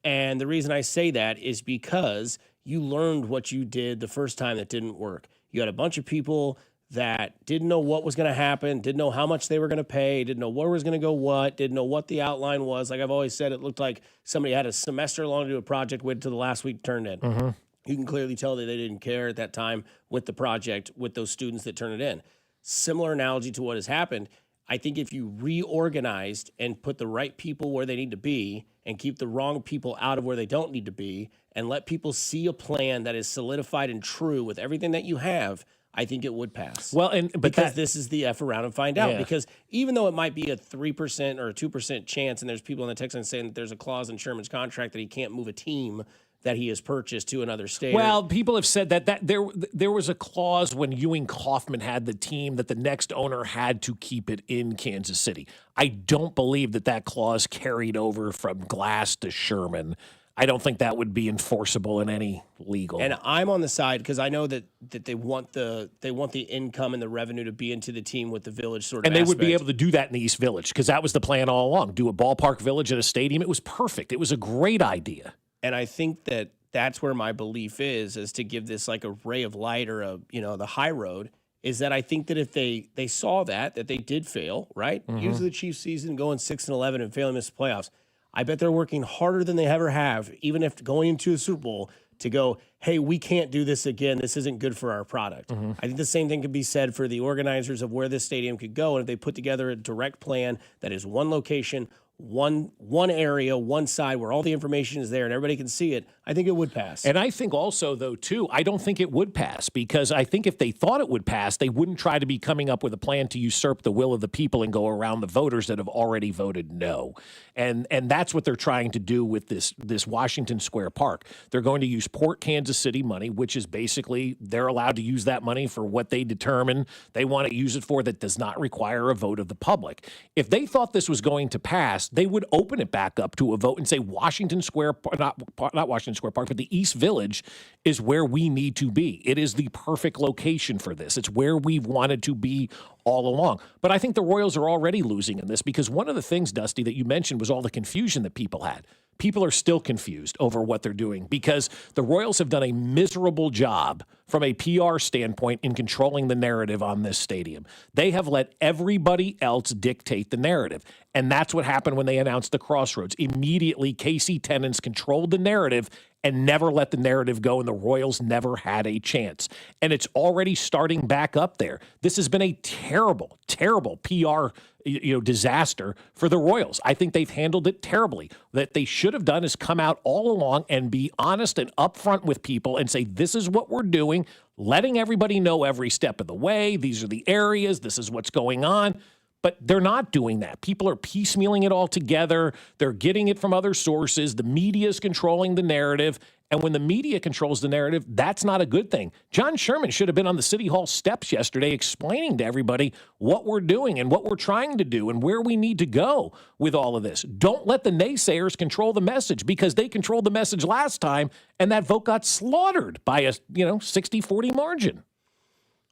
And the reason I say that is because you learned what you did the first time that didn't work. You had a bunch of people that didn't know what was going to happen, didn't know how much they were going to pay, didn't know where was going to go what, didn't know what the outline was. Like I've always said, it looked like somebody had a semester long to do a project, waited till the last week, turned in. You can clearly tell that they didn't care at that time with the project, with those students that turned it in. Similar analogy to what has happened. I think if you reorganized and put the right people where they need to be and keep the wrong people out of where they don't need to be and let people see a plan that is solidified and true with everything that you have, I think it would pass. Well, because this is the F around and find out. Yeah. Because even though it might be a 3% or a 2% chance, and there's people in the text line saying that there's a clause in Sherman's contract that he can't move a team that he has purchased to another state. Well, people have said that there was a clause when Ewing Kauffman had the team that the next owner had to keep it in Kansas City. I don't believe that clause carried over from Glass to Sherman. I don't think that would be enforceable in any legal. And I'm on the side because I know that they want the income and the revenue to be into the team with the village sort of. And they would be aspect. able to do that in the East Village because that was the plan all along. Do a ballpark village at a stadium. It was perfect. It was a great idea. And I think that that's where my belief is to give this like a ray of light or the high road is that I think that if they saw that they did fail, right? Use the Chiefs season going 6-11 and failing to miss the playoffs. I bet they're working harder than they ever have, even if going into a Super Bowl, to go, hey, we can't do this again. This isn't good for our product. I think the same thing could be said for the organizers of where this stadium could go. And if they put together a direct plan that is one location, one area, one side where all the information is there and everybody can see it, I think it would pass. And I think also, though, too, I don't think it would pass because I think if they thought it would pass, they wouldn't try to be coming up with a plan to usurp the will of the people and go around the voters that have already voted no. And that's what they're trying to do with this Washington Square Park. They're going to use Port Kansas City money, which is basically they're allowed to use that money for what they determine they want to use it for that does not require a vote of the public. If they thought this was going to pass, they would open it back up to a vote and say Washington Square, not Washington Square Park, but the East Village is where we need to be. It is the perfect location for this. It's where we've wanted to be all along. But I think the Royals are already losing in this because one of the things, Dusty, that you mentioned was all the confusion that people had. People are still confused over what they're doing because the Royals have done a miserable job from a PR standpoint in controlling the narrative on this stadium. They have let everybody else dictate the narrative. And that's what happened when they announced the Crossroads. Immediately, Casey Tenants controlled the narrative and never let the narrative go, and the Royals never had a chance. And it's already starting back up there. This has been a terrible, terrible PR disaster for the Royals. I think they've handled it terribly. That they should have done is come out all along and be honest and upfront with people and say, this is what we're doing, letting everybody know every step of the way. These are the areas. This is what's going on. But they're not doing that. People are piecemealing it all together. They're getting it from other sources. The media is controlling the narrative. And when the media controls the narrative, that's not a good thing. John Sherman should have been on the City Hall steps yesterday explaining to everybody what we're doing and what we're trying to do and where we need to go with all of this. Don't let the naysayers control the message, because they controlled the message last time, and that vote got slaughtered by a 60-40 margin.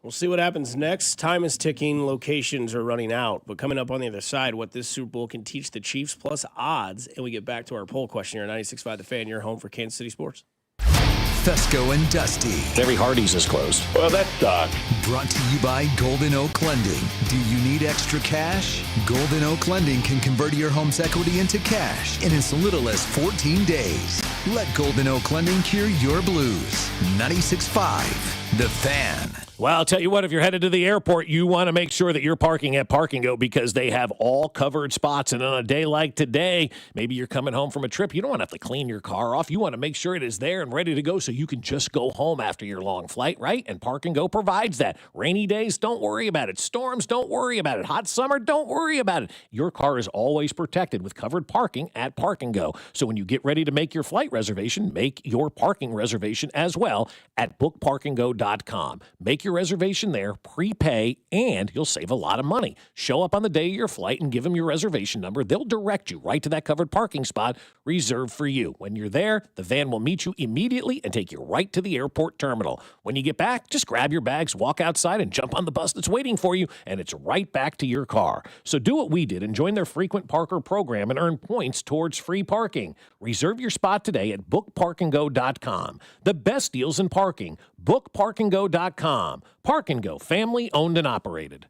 We'll see what happens next. Time is ticking. Locations are running out. But coming up on the other side, what this Super Bowl can teach the Chiefs plus odds. And we get back to our poll question here at 96.5 The Fan, your home for Kansas City sports. Fescoe and Dusty. Every Hardee's is closed. Well, that sucks. Brought to you by Golden Oak Lending. Do you need extra cash? Golden Oak Lending can convert your home's equity into cash in as little as 14 days. Let Golden Oak Lending cure your blues. 96.5 The Fan. Well, I'll tell you what, if you're headed to the airport, you want to make sure that you're parking at Park and Go, because they have all covered spots. And on a day like today, maybe you're coming home from a trip, you don't want to have to clean your car off. You want to make sure it is there and ready to go so you can just go home after your long flight, right? And Park and Go provides that. Rainy days, don't worry about it. Storms, don't worry about it. Hot summer, don't worry about it. Your car is always protected with covered parking at Park and Go. So when you get ready to make your flight reservation, make your parking reservation as well at bookparkandgo.com. Make your reservation there, prepay, and you'll save a lot of money. Show up on the day of your flight and give them your reservation number. They'll direct you right to that covered parking spot reserved for you. When you're there, the van will meet you immediately and take you right to the airport terminal. When you get back, just grab your bags, walk outside, and jump on the bus that's waiting for you, and it's right back to your car. So do what we did and join their frequent parker program and earn points towards free parking. Reserve your spot today at bookparkandgo.com. The best deals in parking. bookparkandgo.com. Park and Go, family owned and operated.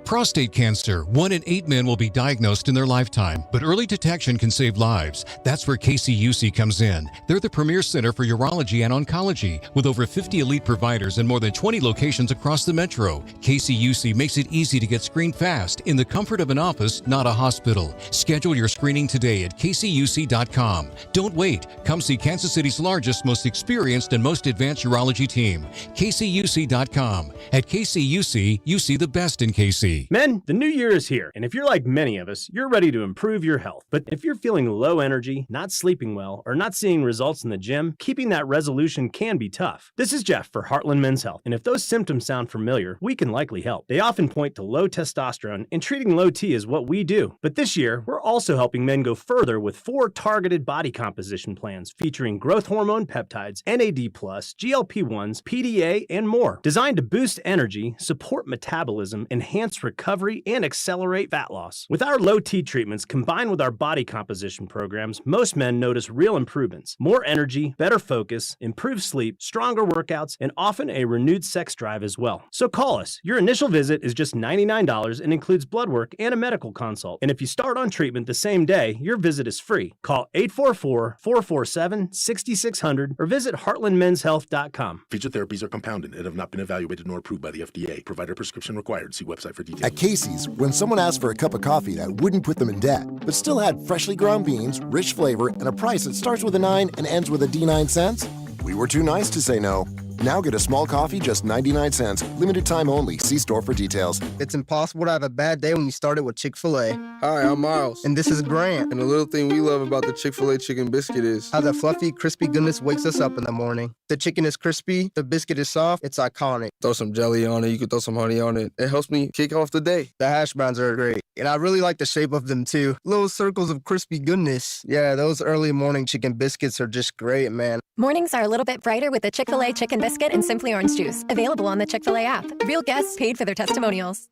Prostate cancer. 1 in 8 men will be diagnosed in their lifetime, but early detection can save lives. That's where KCUC comes in. They're the premier center for urology and oncology, with over 50 elite providers and more than 20 locations across the metro. KCUC makes it easy to get screened fast in the comfort of an office, not a hospital. Schedule your screening today at kcuc.com. Don't wait. Come see Kansas City's largest, most experienced, and most advanced urology team. kcuc.com. At KCUC, you see the best in KC. Men, the new year is here, and if you're like many of us, you're ready to improve your health. But if you're feeling low energy, not sleeping well, or not seeing results in the gym, keeping that resolution can be tough. This is Jeff for Heartland Men's Health, and if those symptoms sound familiar, we can likely help. They often point to low testosterone, and treating low T is what we do. But this year, we're also helping men go further with 4 targeted body composition plans featuring growth hormone peptides, NAD+, GLP-1s, PDA, and more, designed to boost energy, support metabolism, enhance recovery, and accelerate fat loss. With our low T treatments combined with our body composition programs, most men notice real improvements: more energy, better focus, improved sleep, stronger workouts, and often a renewed sex drive as well. So call us. Your initial visit is just $99 and includes blood work and a medical consult. And if you start on treatment the same day, your visit is free. Call 844-447-6600 or visit heartlandmenshealth.com. Featured therapies are compounded and have not been evaluated nor approved by the FDA. Provider prescription required. See website for details. At Casey's, when someone asked for a cup of coffee that wouldn't put them in debt, but still had freshly ground beans, rich flavor, and a price that starts with a 9 and ends with a D9 cents, we were too nice to say no. Now get a small coffee, just 99 cents. Limited time only. See store for details. It's impossible to have a bad day when you started with Chick-fil-A. Hi, I'm Miles. And this is Grant. And the little thing we love about the Chick-fil-A chicken biscuit is how the fluffy, crispy goodness wakes us up in the morning. The chicken is crispy, the biscuit is soft, it's iconic. Throw some jelly on it, you can throw some honey on it. It helps me kick off the day. The hash browns are great. And I really like the shape of them too. Little circles of crispy goodness. Yeah, those early morning chicken biscuits are just great, man. Mornings are a little bit brighter with the Chick-fil-A Chicken Biscuit and Simply Orange Juice. Available on the Chick-fil-A app. Real guests paid for their testimonials.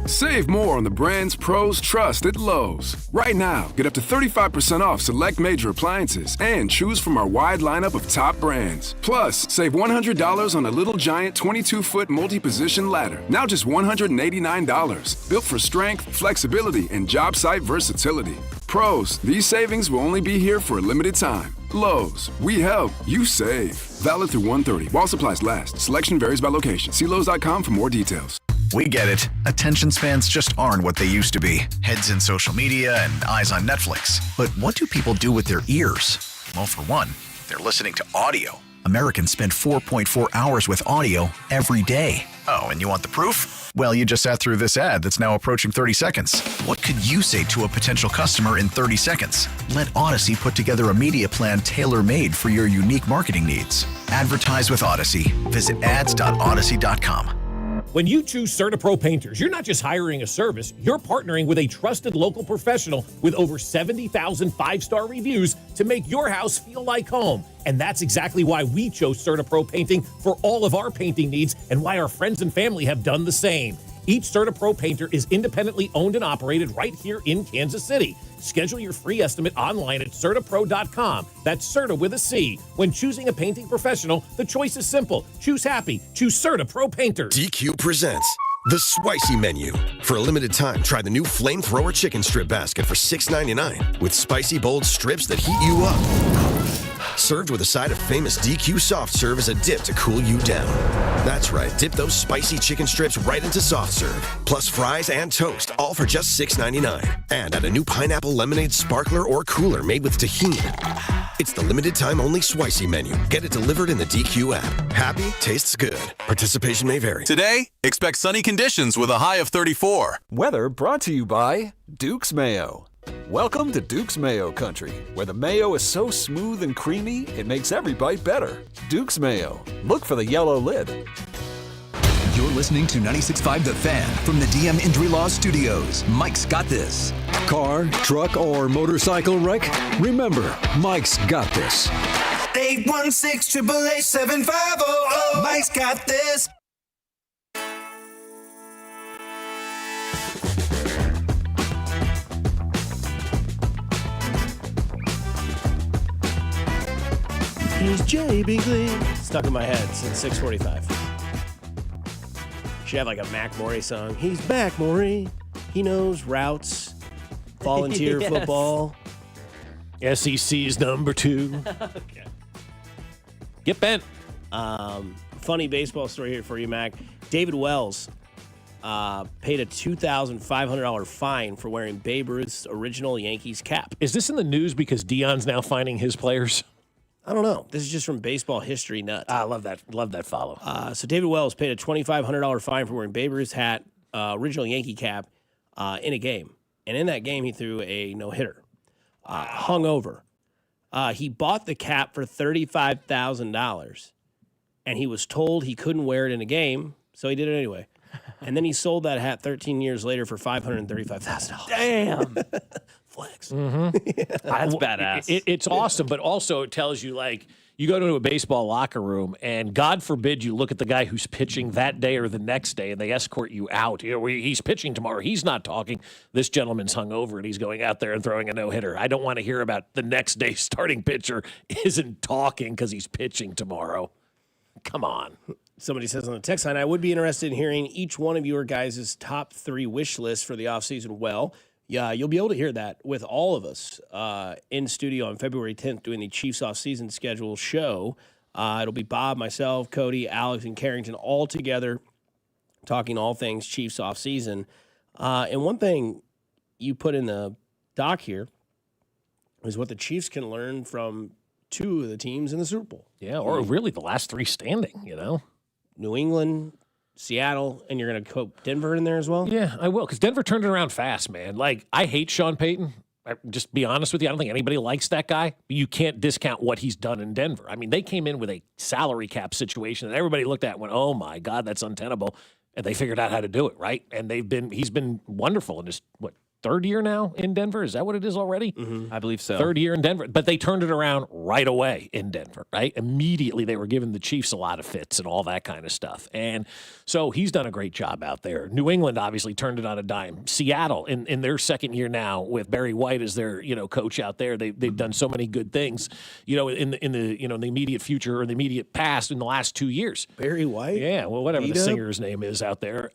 Save more on the brands pros trust at Lowe's. Right now, get up to 35% off select major appliances and choose from our wide lineup of top brands. Plus, save $100 on a Little Giant 22-foot multi-position ladder. Now just $189. Built for strength, flexibility, and job site versatility. Pros, these savings will only be here for a limited time. Lowe's, we help, you save. Valid through 1/30 while supplies last. Selection varies by location. See Lowe's.com for more details. We get it. Attention spans just aren't what they used to be. Heads in social media and eyes on Netflix. But what do people do with their ears? Well, for one, they're listening to audio. Americans spend 4.4 hours with audio every day. Oh, and you want the proof? Well, you just sat through this ad that's now approaching 30 seconds. What could you say to a potential customer in 30 seconds? Let Odyssey put together a media plan tailor-made for your unique marketing needs. Advertise with Odyssey. Visit ads.odyssey.com. When you choose CertaPro Painters, you're not just hiring a service, you're partnering with a trusted local professional with over 70,000 five-star reviews to make your house feel like home. And that's exactly why we chose CertaPro Painting for all of our painting needs and why our friends and family have done the same. Each CertaPro painter is independently owned and operated right here in Kansas City. Schedule your free estimate online at CertaPro.com. That's Certa with a C. When choosing a painting professional, the choice is simple. Choose happy. Choose CertaPro Painters. DQ presents the Spicy Menu. For a limited time, try the new Flamethrower Chicken Strip Basket for $6.99 with spicy, bold strips that heat you up. Served with a side of famous DQ soft serve as a dip to cool you down. That's right, dip those spicy chicken strips right into soft serve, plus fries and toast, all for just $6.99. And add a new pineapple lemonade sparkler or cooler made with tahini. It's the limited time only Spicy Menu. Get it delivered in the DQ app. Happy tastes good. Participation may vary. Today, expect sunny conditions with a high of 34. Weather brought to you by Duke's Mayo. Welcome to Duke's Mayo Country, where the mayo is so smooth and creamy, it makes every bite better. Duke's Mayo. Look for the yellow lid. You're listening to 96.5 The Fan from the DM Injury Law Studios. Mike's got this. Car, truck, or motorcycle wreck? Remember, Mike's got this. 816-888-7500. Mike's got this. He's Jay Bingley. Stuck in my head since 6:45. Should have like a Mac Morey song. He's back, Morey. He knows routes, volunteer Yes. football. SEC's number 2. Okay. Get bent. Funny baseball story here for you, Mac. David Wells paid a $2,500 fine for wearing Babe Ruth's original Yankees cap. Is this in the news because Dion's now finding his players? I don't know. This is just from Baseball History Nut. I love that. Love that follow. So David Wells paid a $2,500 fine for wearing Babe Ruth's hat, original Yankee cap, in a game. And in that game, he threw a no-hitter, hungover. He bought the cap for $35,000, and he was told he couldn't wear it in a game, so he did it anyway. And then he sold that hat 13 years later for $535,000. Damn. Flex. That's badass. It's awesome, but also it tells you, like, you go to a baseball locker room, and God forbid you look at the guy who's pitching that day or the next day, and they escort you out. You know, he's pitching tomorrow. He's not talking. This gentleman's hungover, and he's going out there and throwing a no-hitter. I don't want to hear about the next day starting pitcher isn't talking because he's pitching tomorrow. Come on. Somebody says on the text line, I would be interested in hearing each one of your guys' top 3 wish lists for the offseason. Well, yeah, you'll be able to hear that with all of us in studio on February 10th doing the Chiefs offseason schedule show. It'll be Bob, myself, Cody, Alex, and Carrington all together talking all things Chiefs offseason. And one thing you put in the doc here is what the Chiefs can learn from 2 of the teams in the Super Bowl. Yeah, or really the last 3 standing, you know? New England, Seattle, and you're going to put Denver in there as well? Yeah, I will, because Denver turned it around fast, man. Like, I hate Sean Payton. Just be honest with you, I don't think anybody likes that guy. But you can't discount what he's done in Denver. I mean, they came in with a salary cap situation that everybody looked at and went, oh, my God, that's untenable. And they figured out how to do it, right? And he's been wonderful in his, 3rd year now in Denver? Is that what it is already? Mm-hmm. I believe so. 3rd year in Denver. But they turned it around right away in Denver, right? Immediately they were giving the Chiefs a lot of fits and all that kind of stuff. And so he's done a great job out there. New England obviously turned it on a dime. Seattle in their 2nd year now with Barry White as their, coach out there. They've done so many good things, in the immediate future or the immediate past in the last 2 years. Barry White? Yeah, well, whatever the singer's name is out there.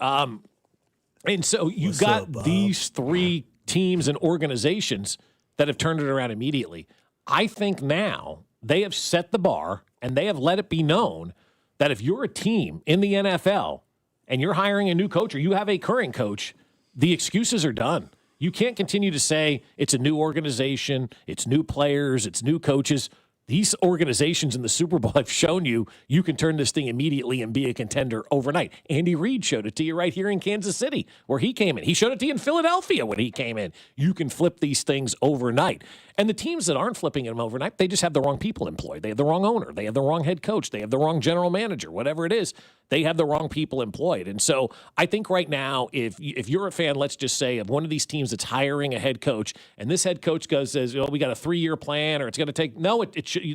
And so you've got these 3 teams and organizations that have turned it around immediately. I think now they have set the bar and they have let it be known that if you're a team in the NFL and you're hiring a new coach or you have a current coach, the excuses are done. You can't continue to say it's a new organization, it's new players, it's new coaches. These organizations in the Super Bowl have shown you can turn this thing immediately and be a contender overnight. Andy Reid showed it to you right here in Kansas City where he came in. He showed it to you in Philadelphia when he came in. You can flip these things overnight. And the teams that aren't flipping them overnight, they just have the wrong people employed. They have the wrong owner. They have the wrong head coach. They have the wrong general manager, whatever it is. They have the wrong people employed. And so I think right now, if you're a fan, let's just say, of one of these teams that's hiring a head coach, and this head coach says, we got a 3-year plan, or it's going to take – no,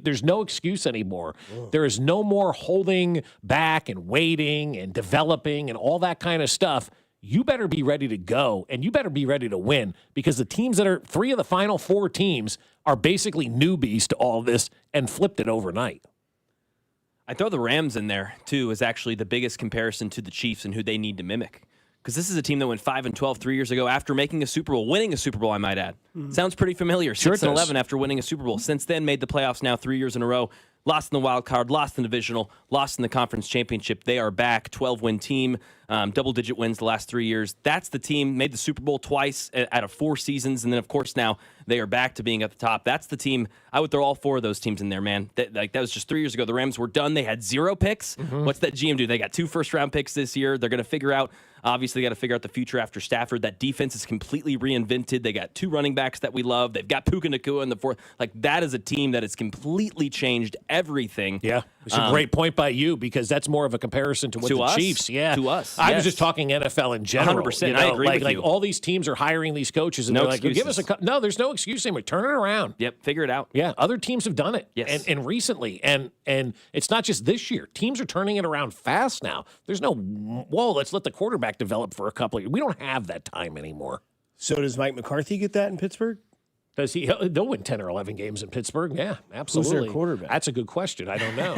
there's no excuse anymore. Oh. There is no more holding back and waiting and developing and all that kind of stuff. You better be ready to go, and you better be ready to win, because the teams that are 3 of the final 4 teams are basically newbies to all this and flipped it overnight. I throw the Rams in there, too, as actually the biggest comparison to the Chiefs and who they need to mimic. Because this is a team that went 5-12 3 years ago after making a Super Bowl, winning a Super Bowl, I might add. Mm-hmm. Sounds pretty familiar. 6-11 after winning a Super Bowl. Since then, made the playoffs now 3 years in a row. Lost in the wild card, lost in the divisional, lost in the conference championship. They are back, 12-win team, double-digit wins the last 3 years. That's the team, made the Super Bowl twice out of 4 seasons, and then, of course, now they are back to being at the top. That's the team. I would throw all 4 of those teams in there, man. That was just 3 years ago. The Rams were done. They had 0 picks. Mm-hmm. What's that GM do? They got 2 first-round picks this year. They're going to figure out, obviously, they got to figure out the future after Stafford. That defense is completely reinvented. They got 2 running backs that we love. They've got Puka Nacua in the 4th. Like, that is a team that has completely changed everything. Yeah, it's a great point by you, because that's more of a comparison to what the Chiefs. Yeah, to us. I was just talking NFL in general. 100%. I agree with you. Like all these teams are hiring these coaches, and no they're excuses. like, give us no, there's no excuse anymore. Turn it around. Yep, figure it out. Yeah, other teams have done it. Yes. And recently, and it's not just this year. Teams are turning it around fast now. There's no, let's let the quarterback develop for a couple of years. We don't have that time anymore. So does Mike McCarthy get that in Pittsburgh? Does they'll win 10 or 11 games in Pittsburgh? Yeah, absolutely. Who's their quarterback? That's a good question. I don't know.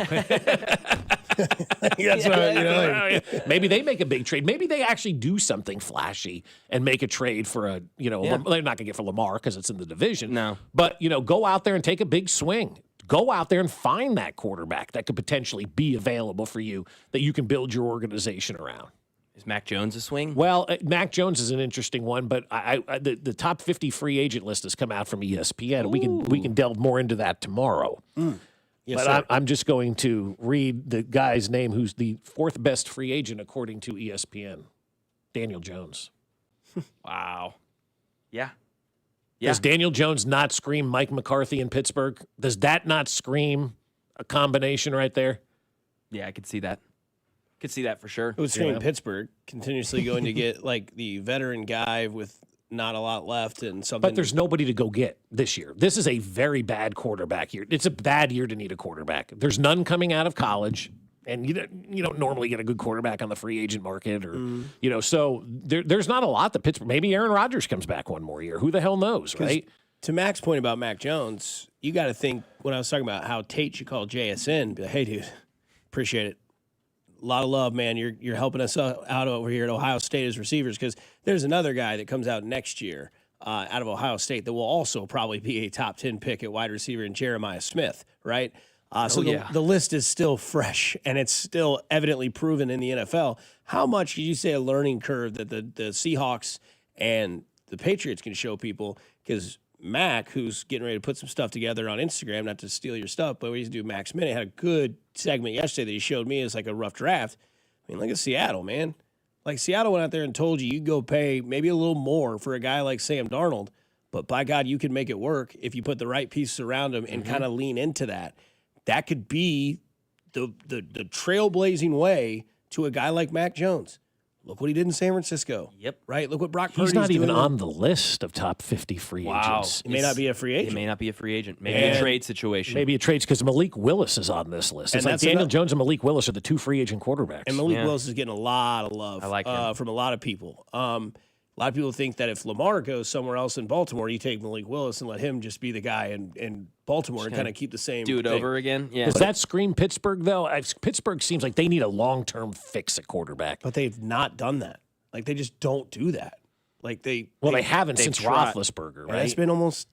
That's what, Maybe they make a big trade. Maybe they actually do something flashy and make a trade for they're not going to get for Lamar because it's in the division. No. But, go out there and take a big swing. Go out there and find that quarterback that could potentially be available for you that you can build your organization around. Is Mac Jones a swing? Well, Mac Jones is an interesting one, but the top 50 free agent list has come out from ESPN. Ooh. We can delve more into that tomorrow. Mm. Yes, but I'm just going to read the guy's name who's the 4th best free agent according to ESPN, Daniel Jones. Wow. Yeah. Does Daniel Jones not scream Mike McCarthy in Pittsburgh? Does that not scream a combination right there? Yeah, I could see that. Could see that for sure. It would scream Pittsburgh, continuously going to get like the veteran guy with not a lot left and something. But there's nobody to go get this year. This is a very bad quarterback year. It's a bad year to need a quarterback. There's none coming out of college, and you don't normally get a good quarterback on the free agent market, or so there's not a lot that Pittsburgh. Maybe Aaron Rodgers comes back one more year. Who the hell knows, right? To Mac's point about Mac Jones, you got to think when I was talking about how Tate should call JSN, be like, hey, dude, appreciate it. A lot of love, man. You're helping us out over here at Ohio State as receivers, because there's another guy that comes out next year out of Ohio State that will also probably be a top 10 pick at wide receiver in Jeremiah Smith, right? The list is still fresh, and it's still evidently proven in the NFL. How much did you say a learning curve that the Seahawks and the Patriots can show people? Because Mac, who's getting ready to put some stuff together on Instagram, not to steal your stuff, but we used to do Mac's Minute, had a good segment yesterday that he showed me as like a rough draft. I mean, look at Seattle, man. Like, Seattle went out there and told you go pay maybe a little more for a guy like Sam Darnold, but by God, you can make it work if you put the right pieces around him and kind of lean into that. That could be the trailblazing way to a guy like Mac Jones. Look what he did in San Francisco. Yep. Right? Look what Brock Purdy's doing. He's not even doing. on the list of top 50 free agents. He may not be a free agent. He may not be a free agent. Maybe a trade situation. Maybe a trade, because Malik Willis is on this list. It's like Daniel Jones and Malik Willis are the 2 free agent quarterbacks. And Malik Willis is getting a lot of love I like him. From a lot of people. A lot of people think that if Lamar goes somewhere else in Baltimore, you take Malik Willis and let him just be the guy in Baltimore and kind of keep the same do it thing. over again. Yeah. Does that scream Pittsburgh, though? Pittsburgh seems like they need a long-term fix at quarterback. But they've not done that. Like, they just don't do that. Like, they haven't since Roethlisberger, right? It's been almost,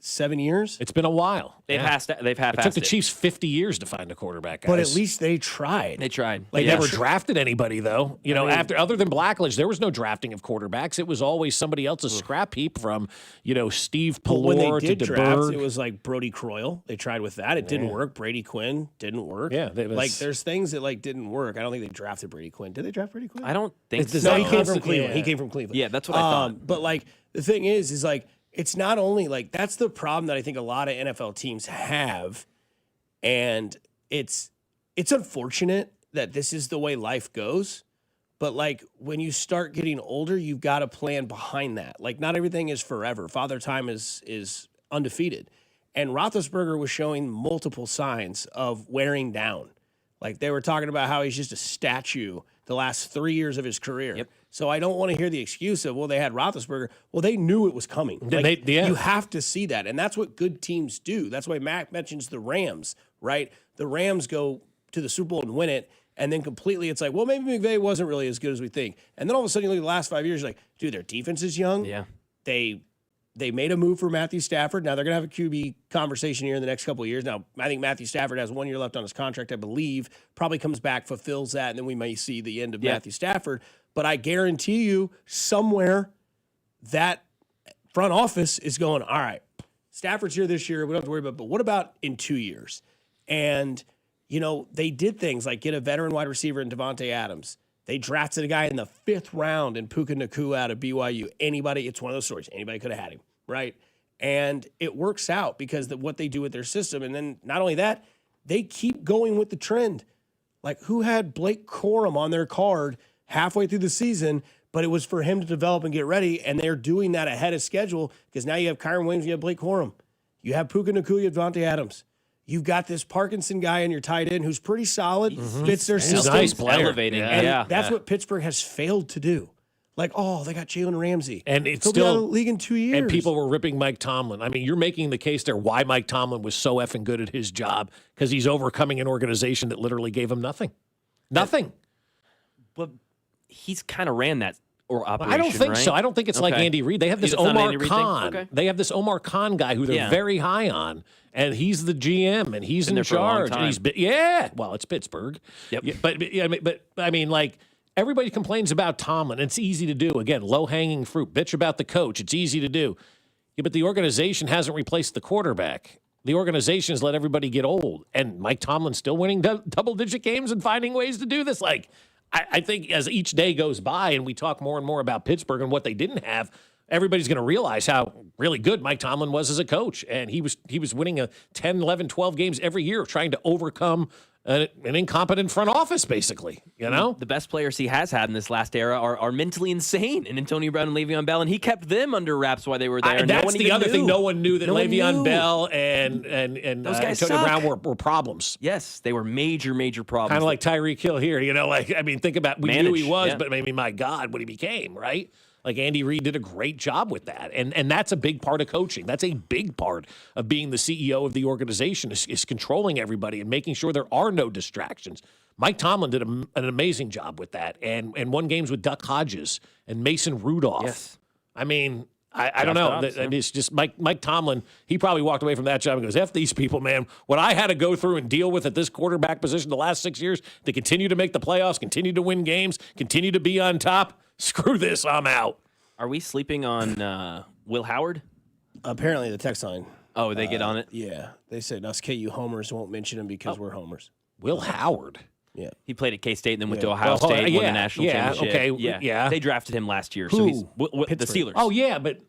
7 years? It's been a while. They've half-assed It took the Chiefs 50 years to find a quarterback, guys. But at least they tried. They tried. They never drafted anybody, though. Other than Blackledge, there was no drafting of quarterbacks. It was always somebody else's scrap heap from, Steve But when Pallor they to did draft, DeBerg. it was like Brody Croyle. They tried with that. It didn't work. Brady Quinn didn't work. Yeah, there's things that didn't work. I don't think they drafted Brady Quinn. Did they draft Brady Quinn? I don't think so. No, he came from Cleveland. He came from Cleveland. Yeah, that's what I thought. But the thing is it's not only that's the problem that I think a lot of NFL teams have, and it's unfortunate that this is the way life goes. But when you start getting older, you've got to plan behind that. Not everything is forever. Father Time is undefeated, and Roethlisberger was showing multiple signs of wearing down. They were talking about how he's just a statue the last 3 years of his career. Yep. So I don't want to hear the excuse of, they had Roethlisberger. Well, they knew it was coming. You have to see that. And that's what good teams do. That's why Mac mentions the Rams, right? The Rams go to the Super Bowl and win it. And then completely it's maybe McVay wasn't really as good as we think. And then all of a sudden you look at the last 5 years, dude, their defense is young. Yeah. They made a move for Matthew Stafford. Now they're going to have a QB conversation here in the next couple of years. Now, I think Matthew Stafford has 1 year left on his contract, I believe. Probably comes back, fulfills that, and then we may see the end of Matthew Stafford. But I guarantee you somewhere that front office is going, all right, Stafford's here this year. We don't have to worry about it. But what about in 2 years? And, they did things like get a veteran wide receiver in Devontae Adams. They drafted a guy in the 5th round in Puka Nacua out of BYU. It's one of those stories. Anybody could have had him, right? And it works out because of what they do with their system. And then not only that, they keep going with the trend. Who had Blake Corum on their card halfway through the season, but it was for him to develop and get ready, and they're doing that ahead of schedule because now you have Kyron Williams, you have Blake Corum. You have Puka Nacua, you have Devontae Adams. You've got this Parkinson guy in your tight end who's pretty solid, fits their system. Nice player. Elevating. And that's what Pittsburgh has failed to do. They got Jalen Ramsey. And it's He'll be out of the league in 2 years. And people were ripping Mike Tomlin. I mean, you're making the case there why Mike Tomlin was so effing good at his job because he's overcoming an organization that literally gave him nothing. Nothing. But he's kind of ran that operation, I don't think right? so. I don't think it's like Andy Reid. They have this Omar Khan. Okay. They have this Omar Khan guy who they're very high on, and he's the GM, and he's in charge. And he's well, it's Pittsburgh. Yep. Yeah, but I mean, everybody complains about Tomlin. It's easy to do. Again, low hanging fruit. Bitch about the coach. It's easy to do. Yeah, but the organization hasn't replaced the quarterback. The organization has let everybody get old, and Mike Tomlin's still winning double-digit games and finding ways to do this. I think as each day goes by and we talk more and more about Pittsburgh and what they didn't have, everybody's going to realize how really good Mike Tomlin was as a coach. And he was winning 10, 11, 12 games every year trying to overcome an incompetent front office, basically, The best players he has had in this last era are mentally insane, and Antonio Brown and Le'Veon Bell, and he kept them under wraps while they were there. And that's the other thing. No one knew that Le'Veon Bell and those guys Antonio Brown were problems. Yes, they were major problems. Kind of like Tyreek Hill here, think about, we knew he was, but maybe, my God, what he became, right? Andy Reid did a great job with that. And that's a big part of coaching. That's a big part of being the CEO of the organization is controlling everybody and making sure there are no distractions. Mike Tomlin did an amazing job with that and won games with Duck Hodges and Mason Rudolph. Yes. I mean, I don't know. It's just Mike Tomlin, he probably walked away from that job and goes, F these people, man. What I had to go through and deal with at this quarterback position the last 6 years to continue to make the playoffs, continue to win games, continue to be on top, screw this, I'm out. Are we sleeping on Will Howard? Apparently the text line. Oh, they get on it? Yeah. They said us KU homers won't mention him because we're homers. Will Howard? Yeah. He played at K-State and then went to Ohio State, won the national championship. Okay, yeah. They drafted him last year. Who? So he's the Steelers. Oh, yeah, but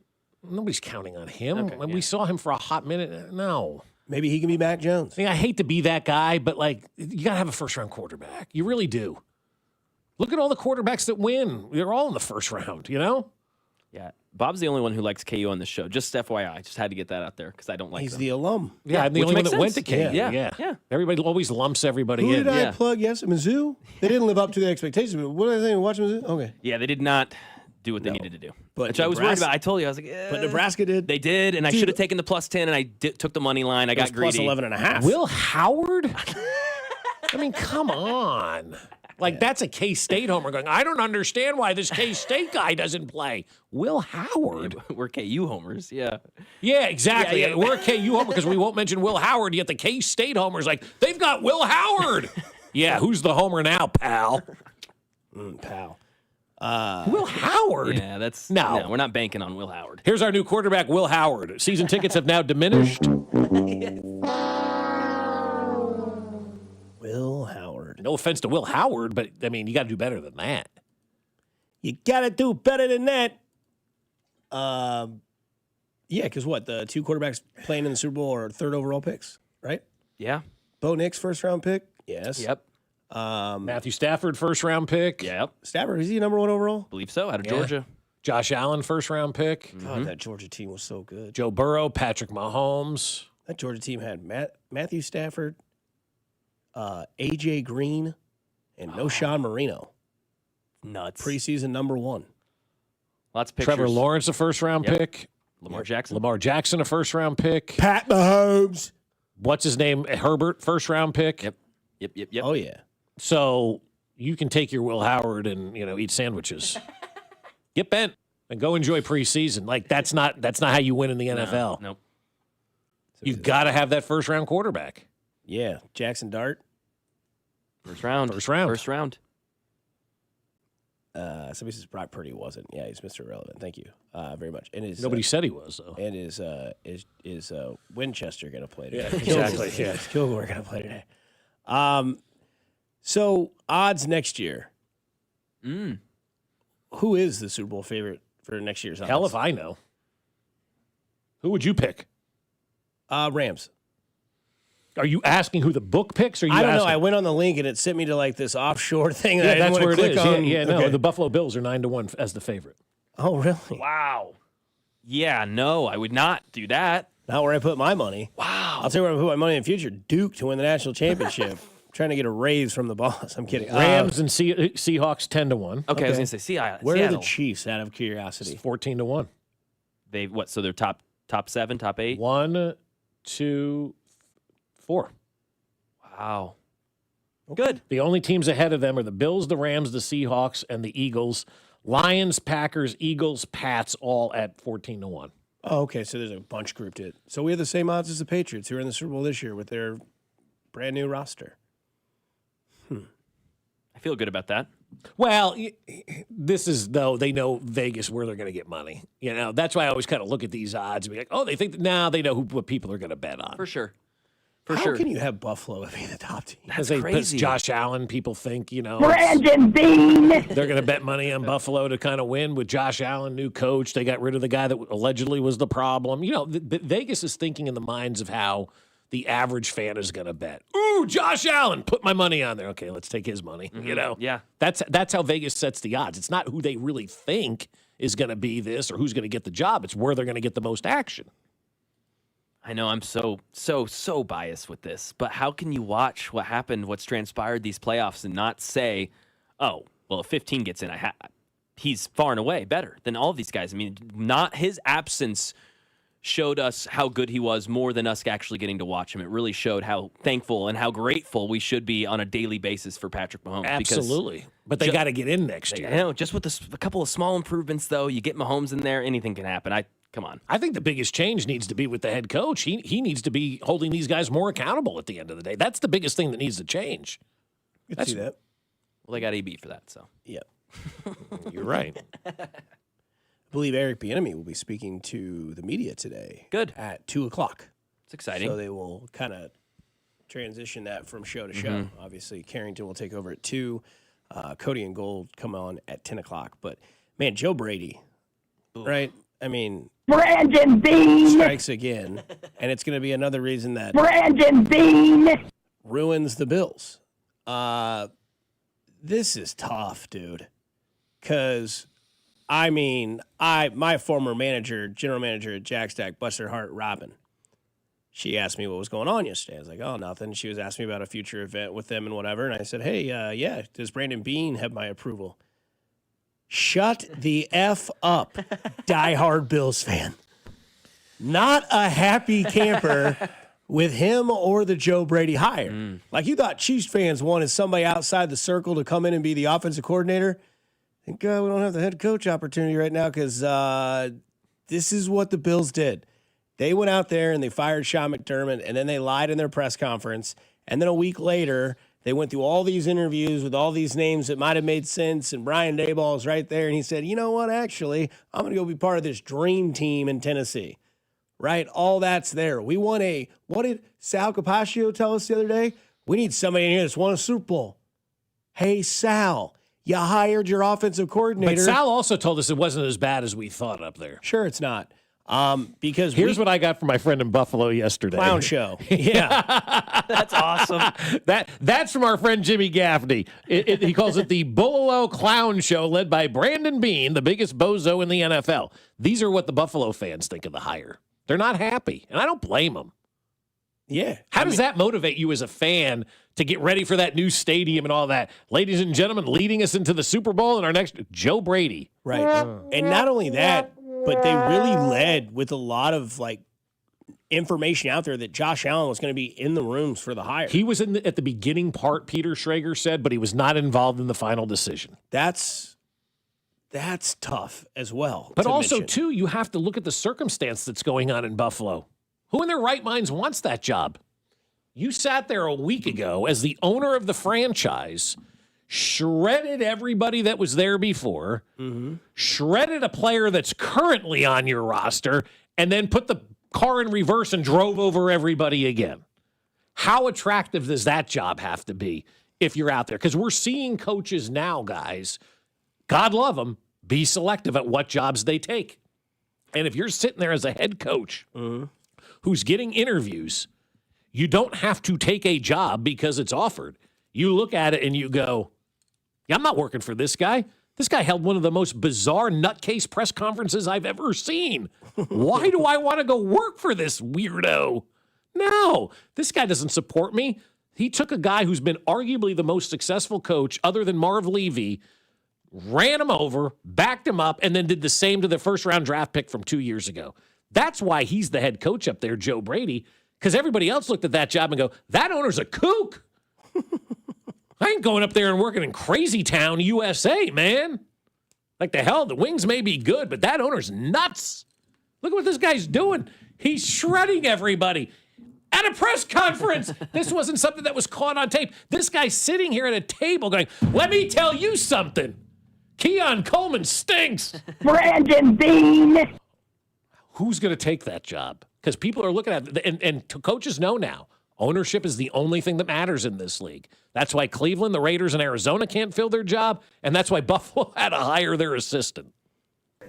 nobody's counting on him. Okay, We saw him for a hot minute. No. Maybe he can be Mac Jones. I hate to be that guy, but you got to have a first-round quarterback. You really do. Look at all the quarterbacks that win. They're all in the first round, Yeah. Bob's the only one who likes KU on this show. Just FYI. I just had to get that out there because I don't like He's them. the alum. Yeah, I'm the only one that went to KU. Yeah. Everybody always lumps everybody Who in. did I plug? Yes, Mizzou. They didn't live up to the expectations. But what did I think? Watch Mizzou? Okay. Yeah, they did not do what they needed to do. But Which I was worried about. I told you. I was like, But Nebraska did. They did, and I should have taken the +10, and I took the money line. I got greedy. Plus 11.5. Will Howard? I mean, come on. Like, that's a K-State homer going, I don't understand why this K-State guy doesn't play. Will Howard. Yeah, we're KU homers, yeah. Yeah, exactly. Yeah. We're a KU homer because we won't mention Will Howard, yet the K-State homer's like, they've got Will Howard. Yeah, who's the homer now, pal? Pal. Will Howard? Yeah, that's No. we're not banking on Will Howard. Here's our new quarterback, Will Howard. Season tickets have now diminished. Will Howard. No offense to Will Howard, but, I mean, you got to do better than that. You got to do better than that. Yeah, because what? The two quarterbacks playing in the Super Bowl are third overall picks, right? Yeah. Bo Nix, first round pick? Yes. Yep. Matthew Stafford, first round pick. Yep. Stafford, is he number one overall? Believe so, out of Yeah. Georgia. Josh Allen, first round pick. God, that Georgia team was so good. Joe Burrow, Patrick Mahomes. That Georgia team had Matthew Stafford, A.J. Green, and no Sean Marino. Nuts. Preseason number one. Lots of pictures. Trevor Lawrence, a first round pick. Lamar Jackson. Lamar Jackson, a first round pick. Pat Mahomes. What's his name? Herbert, first round pick. Yep. Oh, yeah. So you can take your Will Howard and, eat sandwiches. Get bent and go enjoy preseason. Like, that's not how you win in the NFL. Nope. You've got to have that first round quarterback. Yeah. Jackson Dart. First round. Somebody says Brock Purdy wasn't. Yeah, he's Mr. Irrelevant. Thank you very much. And Nobody said he was, though. And is Winchester going to play today? Yeah, exactly. Yeah. Is Kilgore going to play today? So odds next year. Who is the Super Bowl favorite for next year's odds? Hell if I know. Who would you pick? Rams. Are you asking who the book picks? Or I don't know. I went on the link and it sent me to like this offshore thing. Yeah, that's where it is. On. Yeah, no, Okay. the Buffalo Bills are 9-1 as the favorite. Oh, really? Wow. Yeah, no, I would not do that. Not where I put my money. Wow. I'll tell you where I put my money in the future. Duke to win the national championship. Trying to get a raise from the boss. I'm kidding. Rams and Seahawks 10-1. Okay, I was going to say Seattle. Where are the Chiefs out of curiosity? 14-1. They what? So they're top 7, top 8? 1, 2, 4. Wow. Good. The only teams ahead of them are the Bills, the Rams, the Seahawks, and the Eagles. Lions, Packers, Eagles, Pats, all at 14-1. Oh, okay. So there's a bunch grouped in. So we have the same odds as the Patriots, who are in the Super Bowl this year with their brand new roster. I feel good about that. Well, this is, though, they know Vegas where they're going to get money. That's why I always kind of look at these odds and be like, oh, they think, they know what people are going to bet on. For sure. How can you have Buffalo be the top team? That's Because crazy. Josh Allen, people think, Brandon Bean. they're going to bet money on Buffalo to kind of win with Josh Allen, new coach. They got rid of the guy that allegedly was the problem. Vegas is thinking in the minds of how the average fan is going to bet. Ooh, Josh Allen, put my money on there. Okay, let's take his money. Yeah. That's how Vegas sets the odds. It's not who they really think is going to be this or who's going to get the job. It's where they're going to get the most action. I know I'm so biased with this, but how can you watch what happened, what's transpired these playoffs, and not say, oh, well, if 15 gets in, he's far and away better than all of these guys. I mean, not his absence showed us how good he was more than us actually getting to watch him. It really showed how thankful and how grateful we should be on a daily basis for Patrick Mahomes. Absolutely. But they got to get in next year. I know. Just with a couple of small improvements, though, you get Mahomes in there, anything can happen. Come on. I think the biggest change needs to be with the head coach. He needs to be holding these guys more accountable at the end of the day. That's the biggest thing that needs to change. I see that. Well, they got AB for that, so. Yeah. You're right. I believe Eric Bieniemy will be speaking to the media today. Good. At 2:00. It's exciting. So they will kind of transition that from show to show. Mm-hmm. Obviously, Carrington will take over at 2. Cody and Gold come on at 10:00. But, man, Joe Brady, right? I mean, Brandon Bean strikes again, and it's going to be another reason that Brandon Bean ruins the Bills. This is tough, dude. Because, I mean, my former general manager at Jack Stack, Buster Hart, Robin, she asked me what was going on yesterday. I was like, oh, nothing. She was asking me about a future event with them and whatever. And I said, hey, yeah, does Brandon Bean have my approval? Shut the F up, diehard Bills fan. Not a happy camper with him or the Joe Brady hire. Like, you thought Chiefs fans wanted somebody outside the circle to come in and be the offensive coordinator. Thank God we don't have the head coach opportunity right now, because this is what the Bills did. They went out there and they fired Sean McDermott, and then they lied in their press conference. And then a week later, they went through all these interviews with all these names that might have made sense, and Brian Daboll is right there, and he said, you know what, actually, I'm going to go be part of this dream team in Tennessee. Right? All that's there. We want what did Sal Capaccio tell us the other day? We need somebody in here that's won a Super Bowl. Hey, Sal, you hired your offensive coordinator. But Sal also told us it wasn't as bad as we thought up there. Sure, it's not. Because here's what I got from my friend in Buffalo yesterday. Clown show. Yeah. That's awesome. That's from our friend Jimmy Gaffney. He calls it the Bullo Clown Show, led by Brandon Beane, the biggest bozo in the NFL. These are what the Buffalo fans think of the hire. They're not happy, and I don't blame them. Yeah. How does that motivate you as a fan to get ready for that new stadium and all that? Ladies and gentlemen, leading us into the Super Bowl and our next Joe Brady. Right. And not only that, but they really led with a lot of information out there that Josh Allen was going to be in the rooms for the hire. He was at the beginning part, Peter Schrager said, but he was not involved in the final decision. That's tough as well. But also, too, you have to look at the circumstance that's going on in Buffalo. Who in their right minds wants that job? You sat there a week ago as the owner of the franchise, shredded everybody that was there before, shredded a player that's currently on your roster, and then put the car in reverse and drove over everybody again. How attractive does that job have to be if you're out there? Because we're seeing coaches now, guys, God love them, be selective at what jobs they take. And if you're sitting there as a head coach who's getting interviews, you don't have to take a job because it's offered. You look at it and you go, yeah, I'm not working for this guy. This guy held one of the most bizarre nutcase press conferences I've ever seen. Why do I want to go work for this weirdo? No, this guy doesn't support me. He took a guy who's been arguably the most successful coach other than Marv Levy, ran him over, backed him up, and then did the same to the first-round draft pick from 2 years ago. That's why he's the head coach up there, Joe Brady, because everybody else looked at that job and go, that owner's a kook. I ain't going up there and working in Crazy Town, USA, man. Like the hell, the Wings may be good, but that owner's nuts. Look at what this guy's doing. He's shredding everybody at a press conference. This wasn't something that was caught on tape. This guy's sitting here at a table going, let me tell you something. Keon Coleman stinks. Brandon Beane. Who's going to take that job? Because people are looking at it, and coaches know now, ownership is the only thing that matters in this league. That's why Cleveland, the Raiders, and Arizona can't fill their job, and that's why Buffalo had to hire their assistant.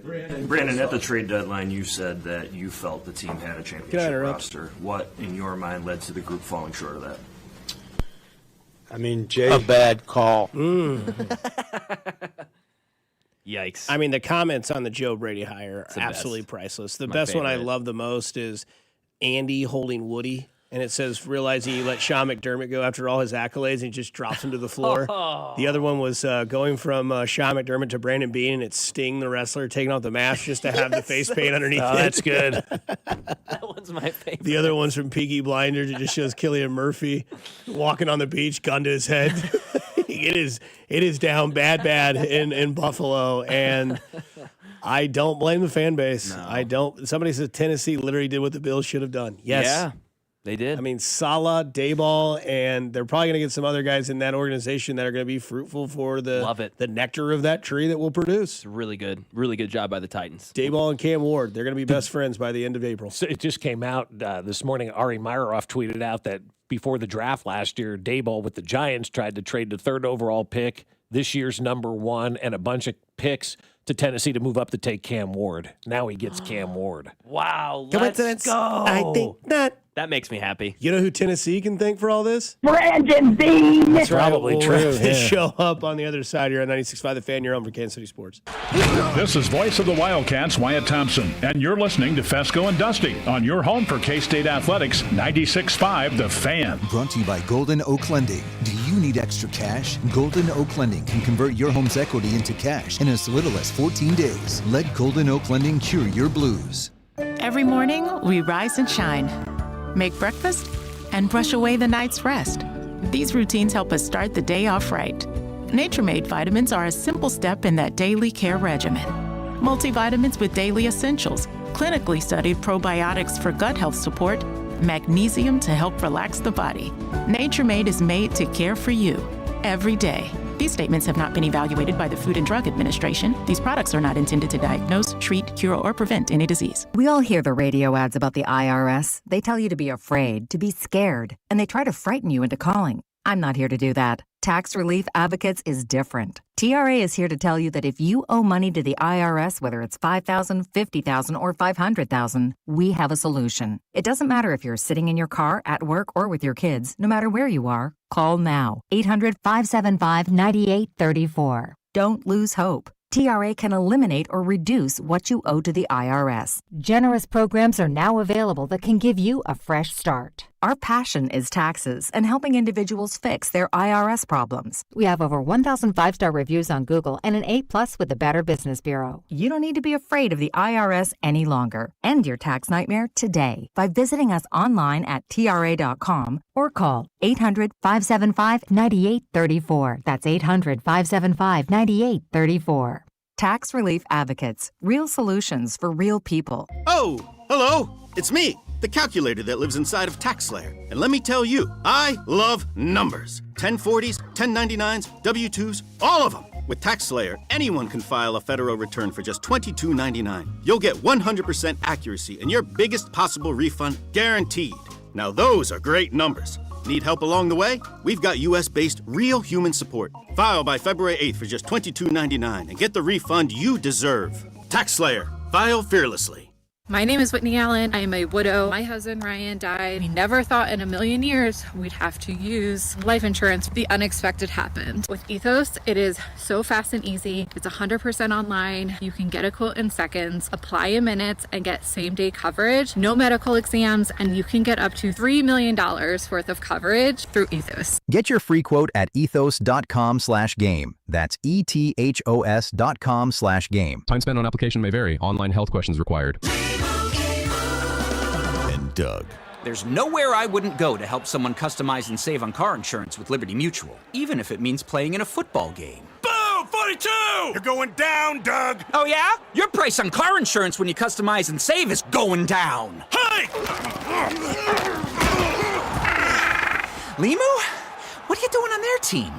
Brandon, at the trade deadline, you said that you felt the team had a championship roster. What, in your mind, led to the group falling short of that? I mean, Jay. A bad call. Yikes. I mean, the comments on the Joe Brady hire are absolutely priceless. The best one I love the most is Andy holding Woody, and it says, realizing you let Sean McDermott go after all his accolades, and he just drops him to the floor. The other one was going from Sean McDermott to Brandon Beane, and it's Sting, the wrestler, taking off the mask just to have the face paint underneath it. That's good. That one's my favorite. The other one's from Peaky Blinders. It just shows Cillian Murphy walking on the beach, gun to his head. It is down bad in Buffalo, and I don't blame the fan base. No. I don't. Somebody says Tennessee literally did what the Bills should have done. Yes. Yeah, they did. I mean, Saleh, Daboll, and they're probably going to get some other guys in that organization that are going to be fruitful for the nectar of that tree that will produce. It's really good job by the Titans. Daboll and Cam Ward, they're going to be best friends by the end of April. So it just came out this morning. Ari Meiroff tweeted out that before the draft last year, Daboll with the Giants tried to trade the third overall pick, this year's number 1, and a bunch of picks to Tennessee to move up to take Cam Ward. Now he gets Cam Ward. Wow, let's go. I think not. That makes me happy. You know who Tennessee can thank for all this? Brandon Beane. That's probably right. true. Yeah. Show up on the other side here on 96.5 The Fan, your home for Kansas City Sports. This is voice of the Wildcats, Wyatt Thompson, and you're listening to Fescoe and Dusty on your home for K-State Athletics, 96.5 The Fan. Brought to you by Golden Oak Lending. Do you need extra cash? Golden Oak Lending can convert your home's equity into cash in as little as 14 days. Let Golden Oak Lending cure your blues. Every morning, we rise and shine. make breakfast, and brush away the night's rest. These routines help us start the day off right. Nature-Made vitamins are a simple step in that daily care regimen. Multivitamins with daily essentials, clinically studied probiotics for gut health support, magnesium to help relax the body. Nature-Made is made to care for you every day. These statements have not been evaluated by the Food and Drug Administration. These products are not intended to diagnose, treat, cure, or prevent any disease. We all hear the radio ads about the IRS. They tell you to be afraid, to be scared, and they try to frighten you into calling. I'm not here to do that. Tax Relief Advocates is different. TRA is here to tell you that if you owe money to the IRS, whether it's $5,000, $50,000, or $500,000, we have a solution. It doesn't matter if you're sitting in your car, at work, or with your kids. No matter where you are, call now. 800-575-9834. Don't lose hope. TRA can eliminate or reduce what you owe to the IRS. Generous programs are now available that can give you a fresh start. Our passion is taxes and helping individuals fix their IRS problems. We have over 1,000 5-star reviews on Google and an A+ with the Better Business Bureau. You don't need to be afraid of the IRS any longer. End your tax nightmare today by visiting us online at TRA.com or call 800-575-9834. That's 800-575-9834. Tax Relief Advocates. Real solutions for real people. Oh, hello. It's me, the calculator that lives inside of TaxSlayer. And let me tell you, I love numbers. 1040s, 1099s, W-2s, all of them. With TaxSlayer, anyone can file a federal return for just $22.99. You'll get 100% accuracy and your biggest possible refund guaranteed. Now those are great numbers. Need help along the way? We've got US-based real human support. File by February 8th for just $22.99 and get the refund you deserve. TaxSlayer. File fearlessly. My name is Whitney Allen. I am a widow. My husband Ryan died. We never thought in a million years we'd have to use life insurance. The unexpected happened. With Ethos, it is so fast and easy. It's 100% online. You can get a quote in seconds, apply in minutes, and get same-day coverage. No medical exams, and you can get up to $3 million worth of coverage through Ethos. Get your free quote at ethos.com/game. That's ETHOS.com/game. Time spent on application may vary. Online health questions required. And Doug. There's nowhere I wouldn't go to help someone customize and save on car insurance with Liberty Mutual, even if it means playing in a football game. Boom! 42! You're going down, Doug! Oh, yeah? Your price on car insurance when you customize and save is going down. Hey! Limu? What are you doing on their team?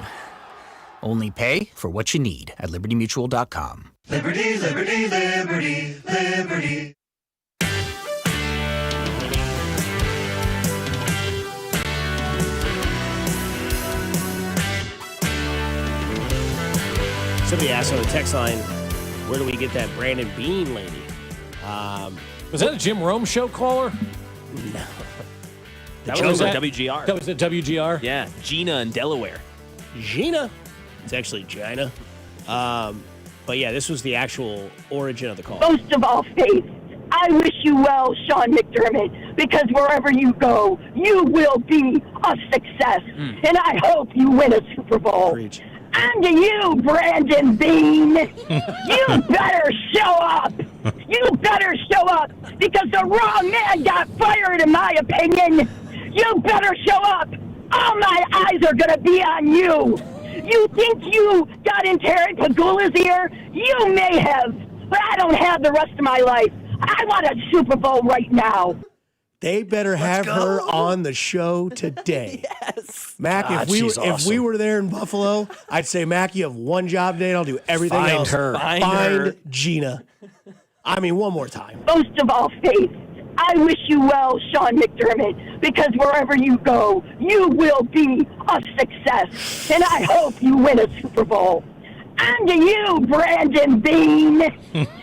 Only pay for what you need at libertymutual.com. Liberty, liberty, liberty, liberty. Somebody asked on the text line, where do we get that Brandon Bean lady? Was that a Jim Rome show caller? No. That was at WGR. That was at WGR? Yeah, Gina in Delaware. Gina? It's actually Gina. But yeah, this was the actual origin of the call. Most of all, Faith, I wish you well, Sean McDermott, because wherever you go, you will be a success. And I hope you win a Super Bowl. Preach. And to you, Brandon Bean, you better show up. You better show up because the wrong man got fired, in my opinion. You better show up. All my eyes are going to be on you. You think you got in Terry Pagula's ear? You may have, but I don't have the rest of my life. I want a Super Bowl right now. They better have her on the show today. Yes. Mac, God, if we were there in Buffalo, I'd say, Mac, you have one job today and I'll do everything Find else. her. Find Gina. I mean, one more time. Most of all, Faith, I wish you well, Sean McDermott, because wherever you go, you will be a success. And I hope you win a Super Bowl. And to you, Brandon Bean,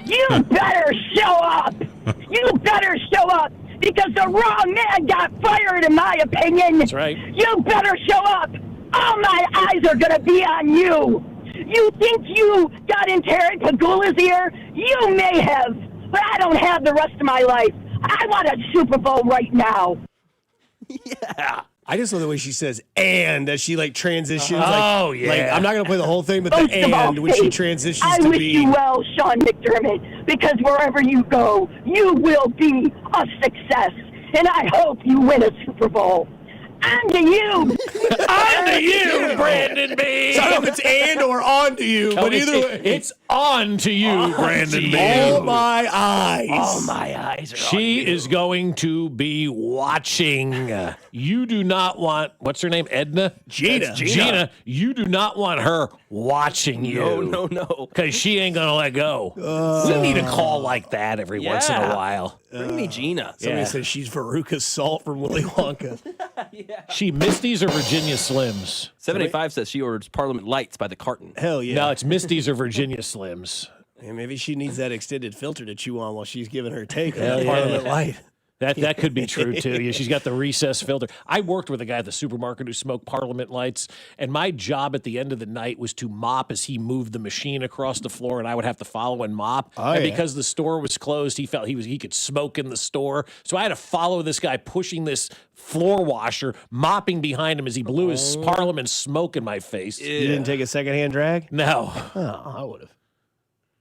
you better show up. You better show up because the wrong man got fired, in my opinion. That's right. You better show up. All my eyes are going to be on you. You think you got in Terry Pagula's ear? You may have, but I don't have the rest of my life. I want a Super Bowl right now. Yeah. I just love the way she says "and" as she like transitions. Oh, like, yeah. Like, I'm not going to play the whole thing, but the Most of all, "and" when she Faith, transitions I to wish be. you well, Sean McDermott, because wherever you go, you will be a success. and I hope you win a Super Bowl. On to you. On to you, Brandon B. So I don't know if it's and or on to you, but either way. It's on to you, Brandon B. All my eyes. All my eyes are She is going to be watching. You do not want, what's her name, Edna? Gina. Gina, you do not want her watching you. No. Because she ain't going to let go. You need a call like that every once in a while. Bring me Gina. Somebody says she's Veruca Salt from Willy Wonka. She Misty's or Virginia Slims? 785 says she orders Parliament Lights by the carton. Hell yeah. No, it's Misty's or Virginia Slims. Yeah, maybe she needs that extended filter to chew on while she's giving her take on Hell that yeah. Parliament Light. That could be true, too. Yeah, she's got the recessed filter. I worked with a guy at the supermarket who smoked Parliament Lights, and my job at the end of the night was to mop as he moved the machine across the floor, and I would have to follow and mop. And because the store was closed, he felt he could smoke in the store. So I had to follow this guy pushing this floor washer, mopping behind him as he blew his Parliament smoke in my face. You didn't take a secondhand drag? No. Oh, I would have.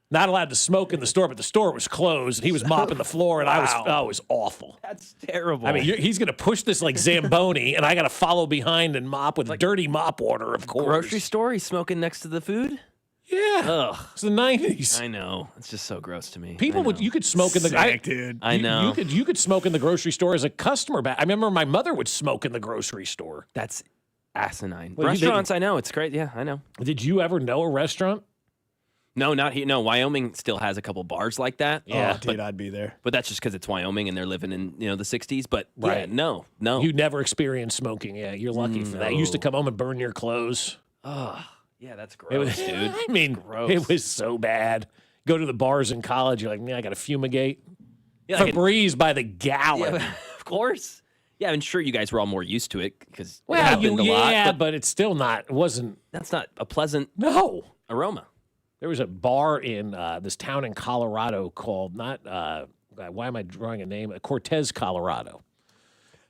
Not allowed to smoke in the store, but the store was closed, and he was mopping the floor, and it was awful. That's terrible. I mean, he's going to push this like Zamboni, and I got to follow behind and mop with dirty mop water, of course. Grocery store, he's smoking next to the food? Yeah. Ugh. It's the 90s. I know. It's just so gross to me. You could smoke in the dude. I know. You could smoke in the grocery store as a customer. I remember my mother would smoke in the grocery store. That's asinine. Well, Restaurants, I know. It's great. Yeah, I know. Did you ever know a restaurant? No, not here. No, Wyoming still has a couple bars like that. Yeah, dude, I'd be there. But that's just because it's Wyoming and they're living in the 60s. But Right. yeah, no. You never experienced smoking. Yeah, you're lucky for that. You used to come home and burn your clothes. Oh, yeah, that's It gross, was, dude. I mean, Gross. it was so bad. Go to the bars in college. You're like, man, I got to fumigate. Yeah, like Febreze by the gallon. Yeah, of course. Yeah, I'm sure you guys were all more used to it because it Well, happened a lot. but it's still not. It wasn't. That's not a pleasant aroma. There was a bar in this town in Colorado called why am I drawing a name? Cortez, Colorado.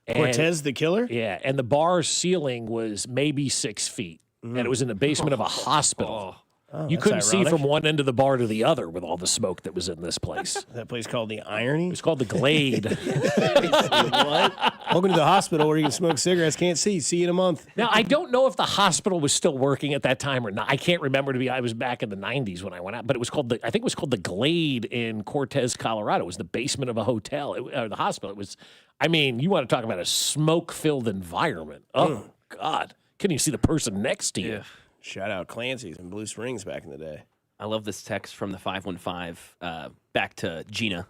Cortez the killer? Yeah, and the bar's ceiling was maybe 6 feet, and it was in the basement of a hospital. You that's couldn't see ironic. from one end of the bar to the other with all the smoke that was in this place. That place called the Irony? It's called the Glade. What? Welcome to the hospital where you can smoke cigarettes. Can't see. See you in a month. Now, I don't know if the hospital was still working at that time or not. I can't remember I was back in the 90s when I went out, but I think it was called the Glade in Cortez, Colorado. It was the basement of a hotel, or the hospital. It was, I mean, you want to talk about a smoke-filled environment. Oh, God. Couldn't even see the person next to you. Yeah. Shout out Clancy's and Blue Springs back in the day. I love this text from the 515 back to Gina.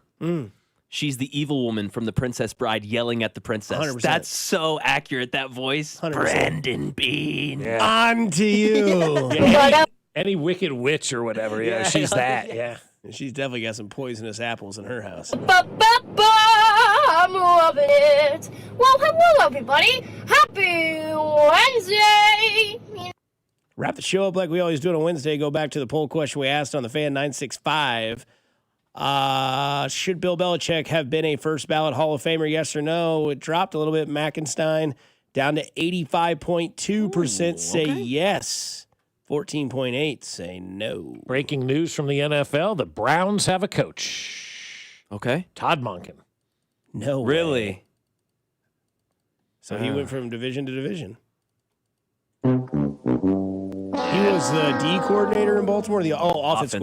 She's the evil woman from The Princess Bride yelling at the princess. 100%. That's so accurate, that voice. 100%. Brandon Bean. On to you. Any wicked witch or whatever. Yeah, she's that. Yeah. And she's definitely got some poisonous apples in her house. I'm loving it. Well, hello, everybody. Happy Wednesday. Wrap the show up like we always do it on Wednesday. Go back to the poll question we asked on the Fan 965. Should Bill Belichick have been a first ballot Hall of Famer? Yes or no? It dropped a little bit. Mackenstein down to 85.2% say yes. 14.8 say no. Breaking news from the NFL: the Browns have a coach. Okay. Todd Monken. No way. Really? So he went from division to division. He was the D coordinator in Baltimore. Offense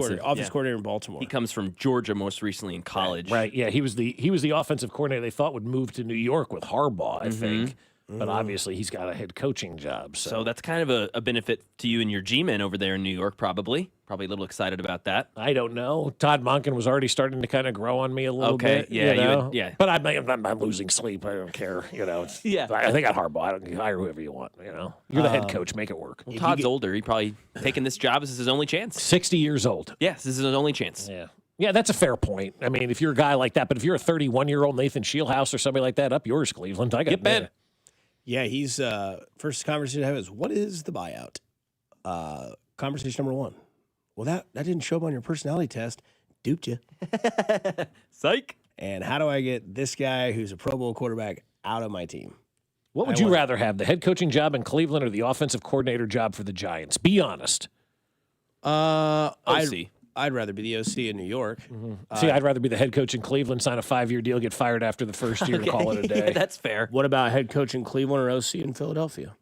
coordinator in Baltimore. He comes from Georgia most recently in college. Right. Yeah. He was the offensive coordinator they thought would move to New York with Harbaugh, I think. But obviously he's got a head coaching job. So that's kind of a benefit to you and your G-men over there in New York, probably. Probably a little excited about that. I don't know. Todd Monken was already starting to kind of grow on me a little bit. Yeah, you know? yeah. But I'm losing sleep. I don't care. Yeah. I think at Harbaugh, I don't hire whoever you want. You're the head coach. Make it work. Well, Todd's older. He probably taking this job. This is his only chance. 60 years old. Yes, this is his only chance. Yeah. Yeah, that's a fair point. I mean, if you're a guy like that, but if you're a 31-year-old Nathan Shieldhouse or somebody like that, up yours, Cleveland. I got Get Ben. Yeah, he's first conversation I have is, what is the buyout? Conversation number one. Well, that didn't show up on your personality test. Duped you. Psych. And how do I get this guy who's a Pro Bowl quarterback out of my team? What would you rather have, the head coaching job in Cleveland or the offensive coordinator job for the Giants? Be honest. OC. I'd rather be the OC in New York. See, I'd rather be the head coach in Cleveland, sign a 5-year deal, get fired after the first year, and call it a day. Yeah, that's fair. What about head coach in Cleveland or OC in Philadelphia?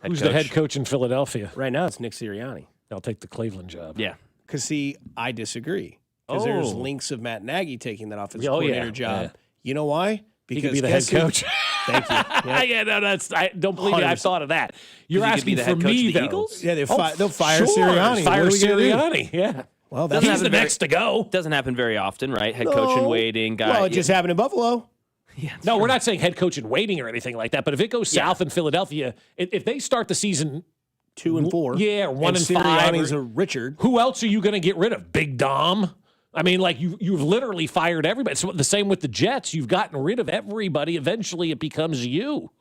Who's the head coach in Philadelphia? Right now, it's Nick Sirianni. I'll take the Cleveland job. Yeah. Because, see, I disagree. Because there's links of Matt Nagy taking that offensive Oh, coordinator yeah. job. Yeah. You know why? He could be the head coach. Thank you. Yep. Yeah, no, that's. I don't believe you. I've 100%. thought of that. You're He could be asking the for head coach me, of the though. Eagles? Yeah, they'll fire sure. Sirianni. Fire What are we gonna do? Sirianni. Yeah. Well, Doesn't he's the happen next to go. Doesn't happen very often, right? Head coach in waiting, guy. Well, it just happened in Buffalo. Yeah, No, we're not saying head coach in waiting or anything like that. But if it goes south in Philadelphia, if they start the season 2-4, yeah, 1 and 5, Sirianni's a Richard. who else are you going to get rid of? Big Dom. I mean, like you've literally fired everybody. So the same with the Jets. You've gotten rid of everybody. Eventually, it becomes you.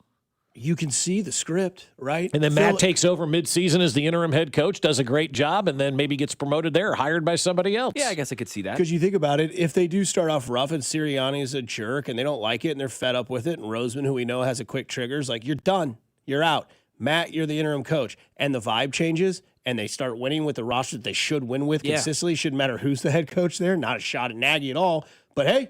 You can see the script, right? And then Matt takes over midseason as the interim head coach, does a great job, and then maybe gets promoted there or hired by somebody else. Yeah, I guess I could see that. Because you think about it, if they do start off rough and Sirianni's a jerk and they don't like it and they're fed up with it, and Roseman, who we know has a quick triggers, like, you're done. You're out. Matt, you're the interim coach. And the vibe changes and they start winning with the roster that they should win with consistently. Shouldn't matter who's the head coach there. Not a shot at Nagy at all. But, hey.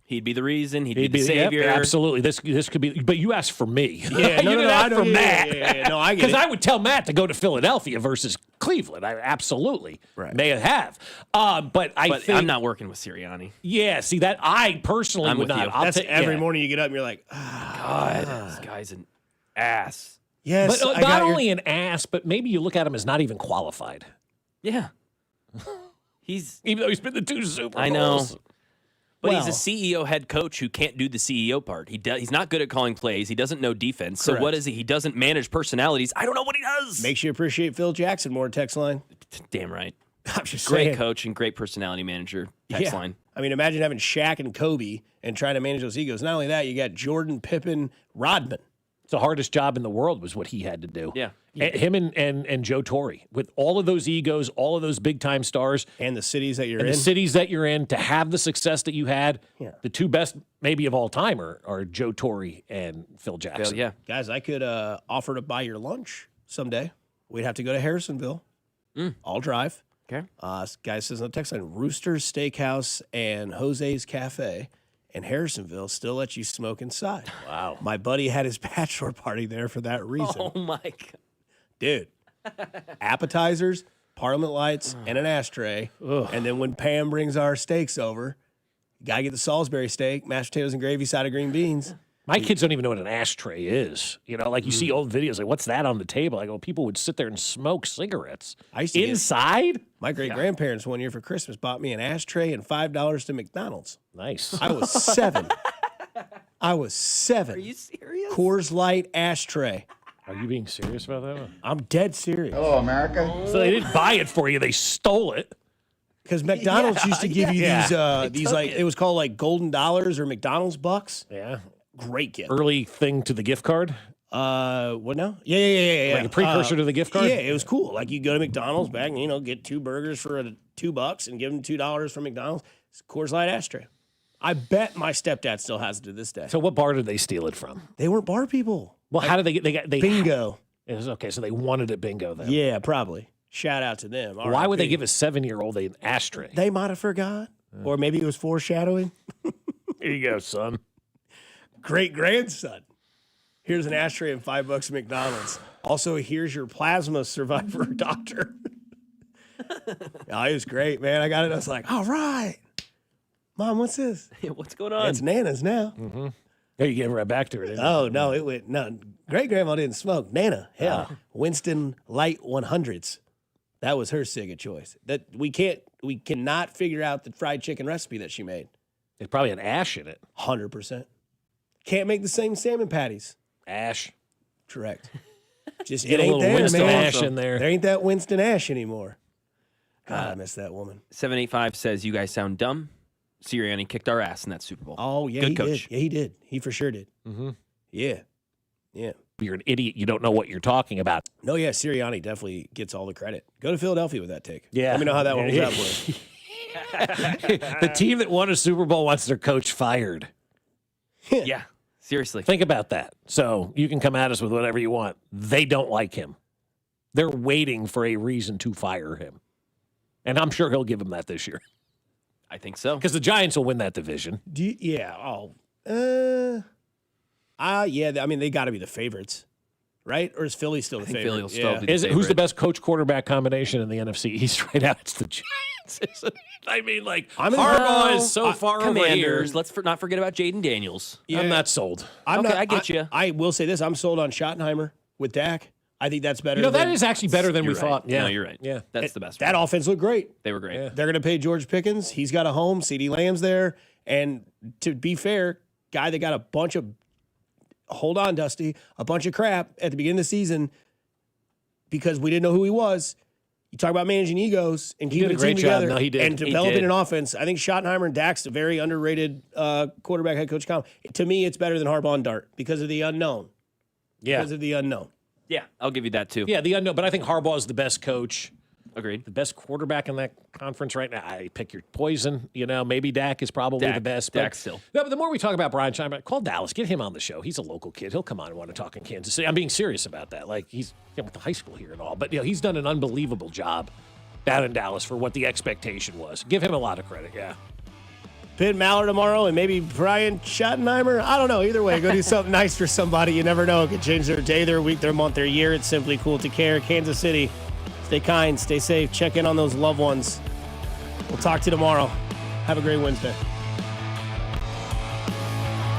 He'd be the reason. He'd be the savior. Yep, absolutely. This could be. But you asked for me. Yeah, you didn't ask for Matt. Yeah, no, I get it. Because I would tell Matt to go to Philadelphia versus Cleveland. I absolutely may have. But think I'm not working with Sirianni. Yeah, see that I personally I'm would with not. you. I'll That's take every morning you get up and you're like, God, this guy's an ass. Yes, but not only an ass, but maybe you look at him as not even qualified. Yeah. He's even though he's been the 2 Super Bowls. I know. But Well- he's a CEO head coach who can't do the CEO part. He's not good at calling plays. He doesn't know defense. So Correct. what is he? He doesn't manage personalities. I don't know what he does. Makes you appreciate Phil Jackson more, text line. Damn right. I'm just Great saying. coach and great personality manager. Text Yeah. line. I mean, imagine having Shaq and Kobe and trying to manage those egos. Not only that, you got Jordan, Pippen, Rodman. It's the hardest job in the world was what he had to do. Yeah. Him and Joe Torre with all of those egos, all of those big time stars, And the cities that you're and in. the cities that you're in to have the success that you had. Yeah. The 2 best maybe of all time are Joe Torre and Phil Jackson. Yeah. Guys, I could offer to buy your lunch someday. We'd have to go to Harrisonville. I'll drive. Okay. Guy says on the text line, Rooster's Steakhouse and Jose's Cafe in Harrisonville still let you smoke inside. Wow. My buddy had his bachelor party there for that reason. Oh my God. Dude, appetizers, Parliament lights, and an ashtray. And then when Pam brings our steaks over, you got to get the Salisbury steak, mashed potatoes and gravy, side of green beans. My kids don't even know what an ashtray is. You know, like you see old videos, like, what's that on the table? I go, people would sit there and smoke cigarettes. I used to get- Inside? My great-grandparents one year for Christmas bought me an ashtray and $5 to McDonald's. Nice. I was 7. Are you serious? Coors Light ashtray. Are you being serious about that one? I'm dead serious. Hello, America. So they didn't buy it for you, they stole it. Because McDonald's used to give you these like, it. it was called like golden dollars or McDonald's bucks. Yeah. Great gift. Early thing to the gift card? What now? Yeah. Like a precursor to the gift card? Yeah, it was cool. Like you go to McDonald's back and, get 2 burgers for $2 and give them $2 from McDonald's. It's a Coors Light ashtray. I bet my stepdad still has it to this day. So what bar did they steal it from? They weren't bar people. Well, how did they got Bingo. It was okay, so they wanted it bingo then. Yeah, probably. Shout out to them. Why would they RIP. give a 7-year-old an ashtray? They might have forgot. Or maybe it was foreshadowing. Here you go, son. Great grandson. Here's an ashtray and $5 at McDonald's. Also, here's your plasma survivor doctor. Oh, it was great, man. I got it. I was like, all right. Mom, what's this? What's going on? It's Nana's now. Mm-hmm. There, you gave it right back to her, didn't you? Oh, no, it went, no. Great grandma didn't smoke. Nana, hell. Winston Light 100s. That was her cigarette choice. That we cannot figure out the fried chicken recipe that she made. There's probably an ash in it. 100%. Can't make the same salmon patties. Ash. Correct. Just Get it a ain't little there, Winston man. Ash in there. There ain't that Winston Ash anymore. God, I miss that woman. 785 says you guys sound dumb. Sirianni kicked our ass in that Super Bowl. Oh yeah, Good he coach. did. Yeah, he did. He for sure did. Mm-hmm. Yeah. You're an idiot. You don't know what you're talking about. No, yeah, Sirianni definitely gets all the credit. Go to Philadelphia with that take. Yeah. Let me know how that one was out for you. The team that won a Super Bowl wants their coach fired. Yeah, seriously. Think about that. So you can come at us with whatever you want. They don't like him. They're waiting for a reason to fire him. And I'm sure he'll give him that this year. I think so. Because the Giants will win that division. Yeah, I mean, they got to be the favorites, right? Or is Philly still the favorite? Philly will still be the favorite. Who's the best coach-quarterback combination in the NFC East right now? It's the Giants, isn't it? I mean, like, Harbaugh is so far over here. Commanders, let's not forget about Jaden Daniels. Yeah. I'm not sold. I get you. I will say this. I'm sold on Schottenheimer with Dak. I think that's better. That is actually better than we thought. Yeah, no, you're right. Yeah, that's the best. That offense looked great. They were great. Yeah. They're going to pay George Pickens. He's got a home. CeeDee Lamb's there. And to be fair, guy that got a bunch of, hold on, Dusty, a bunch of crap at the beginning of the season because we didn't know who he was. You talk about managing egos and keeping the team together and developing an offense. I think Schottenheimer and Dak's a very underrated quarterback head coach combo. To me, it's better than Harbaugh and Dart because of the unknown. Yeah. Because of the unknown. Yeah, I'll give you that too. Yeah, the unknown. But I think Harbaugh is the best coach. Agreed. The best quarterback in that conference right now. I pick your poison. Maybe Dak is probably the best. Dak still. No, but the more we talk about Brian Schottenheimer, call Dallas. Get him on the show. He's a local kid. He'll come on and want to talk in Kansas City. I'm being serious about that. Like, he's with the high school here and all. But, he's done an unbelievable job down in Dallas for what the expectation was. Give him a lot of credit, yeah. Pitt Maller tomorrow and maybe Brian Schottenheimer. I don't know. Either way, go do something nice for somebody. You never know. It could change their day, their week, their month, their year. It's simply cool to care. Kansas City, stay kind, stay safe. Check in on those loved ones. We'll talk to you tomorrow. Have a great Wednesday.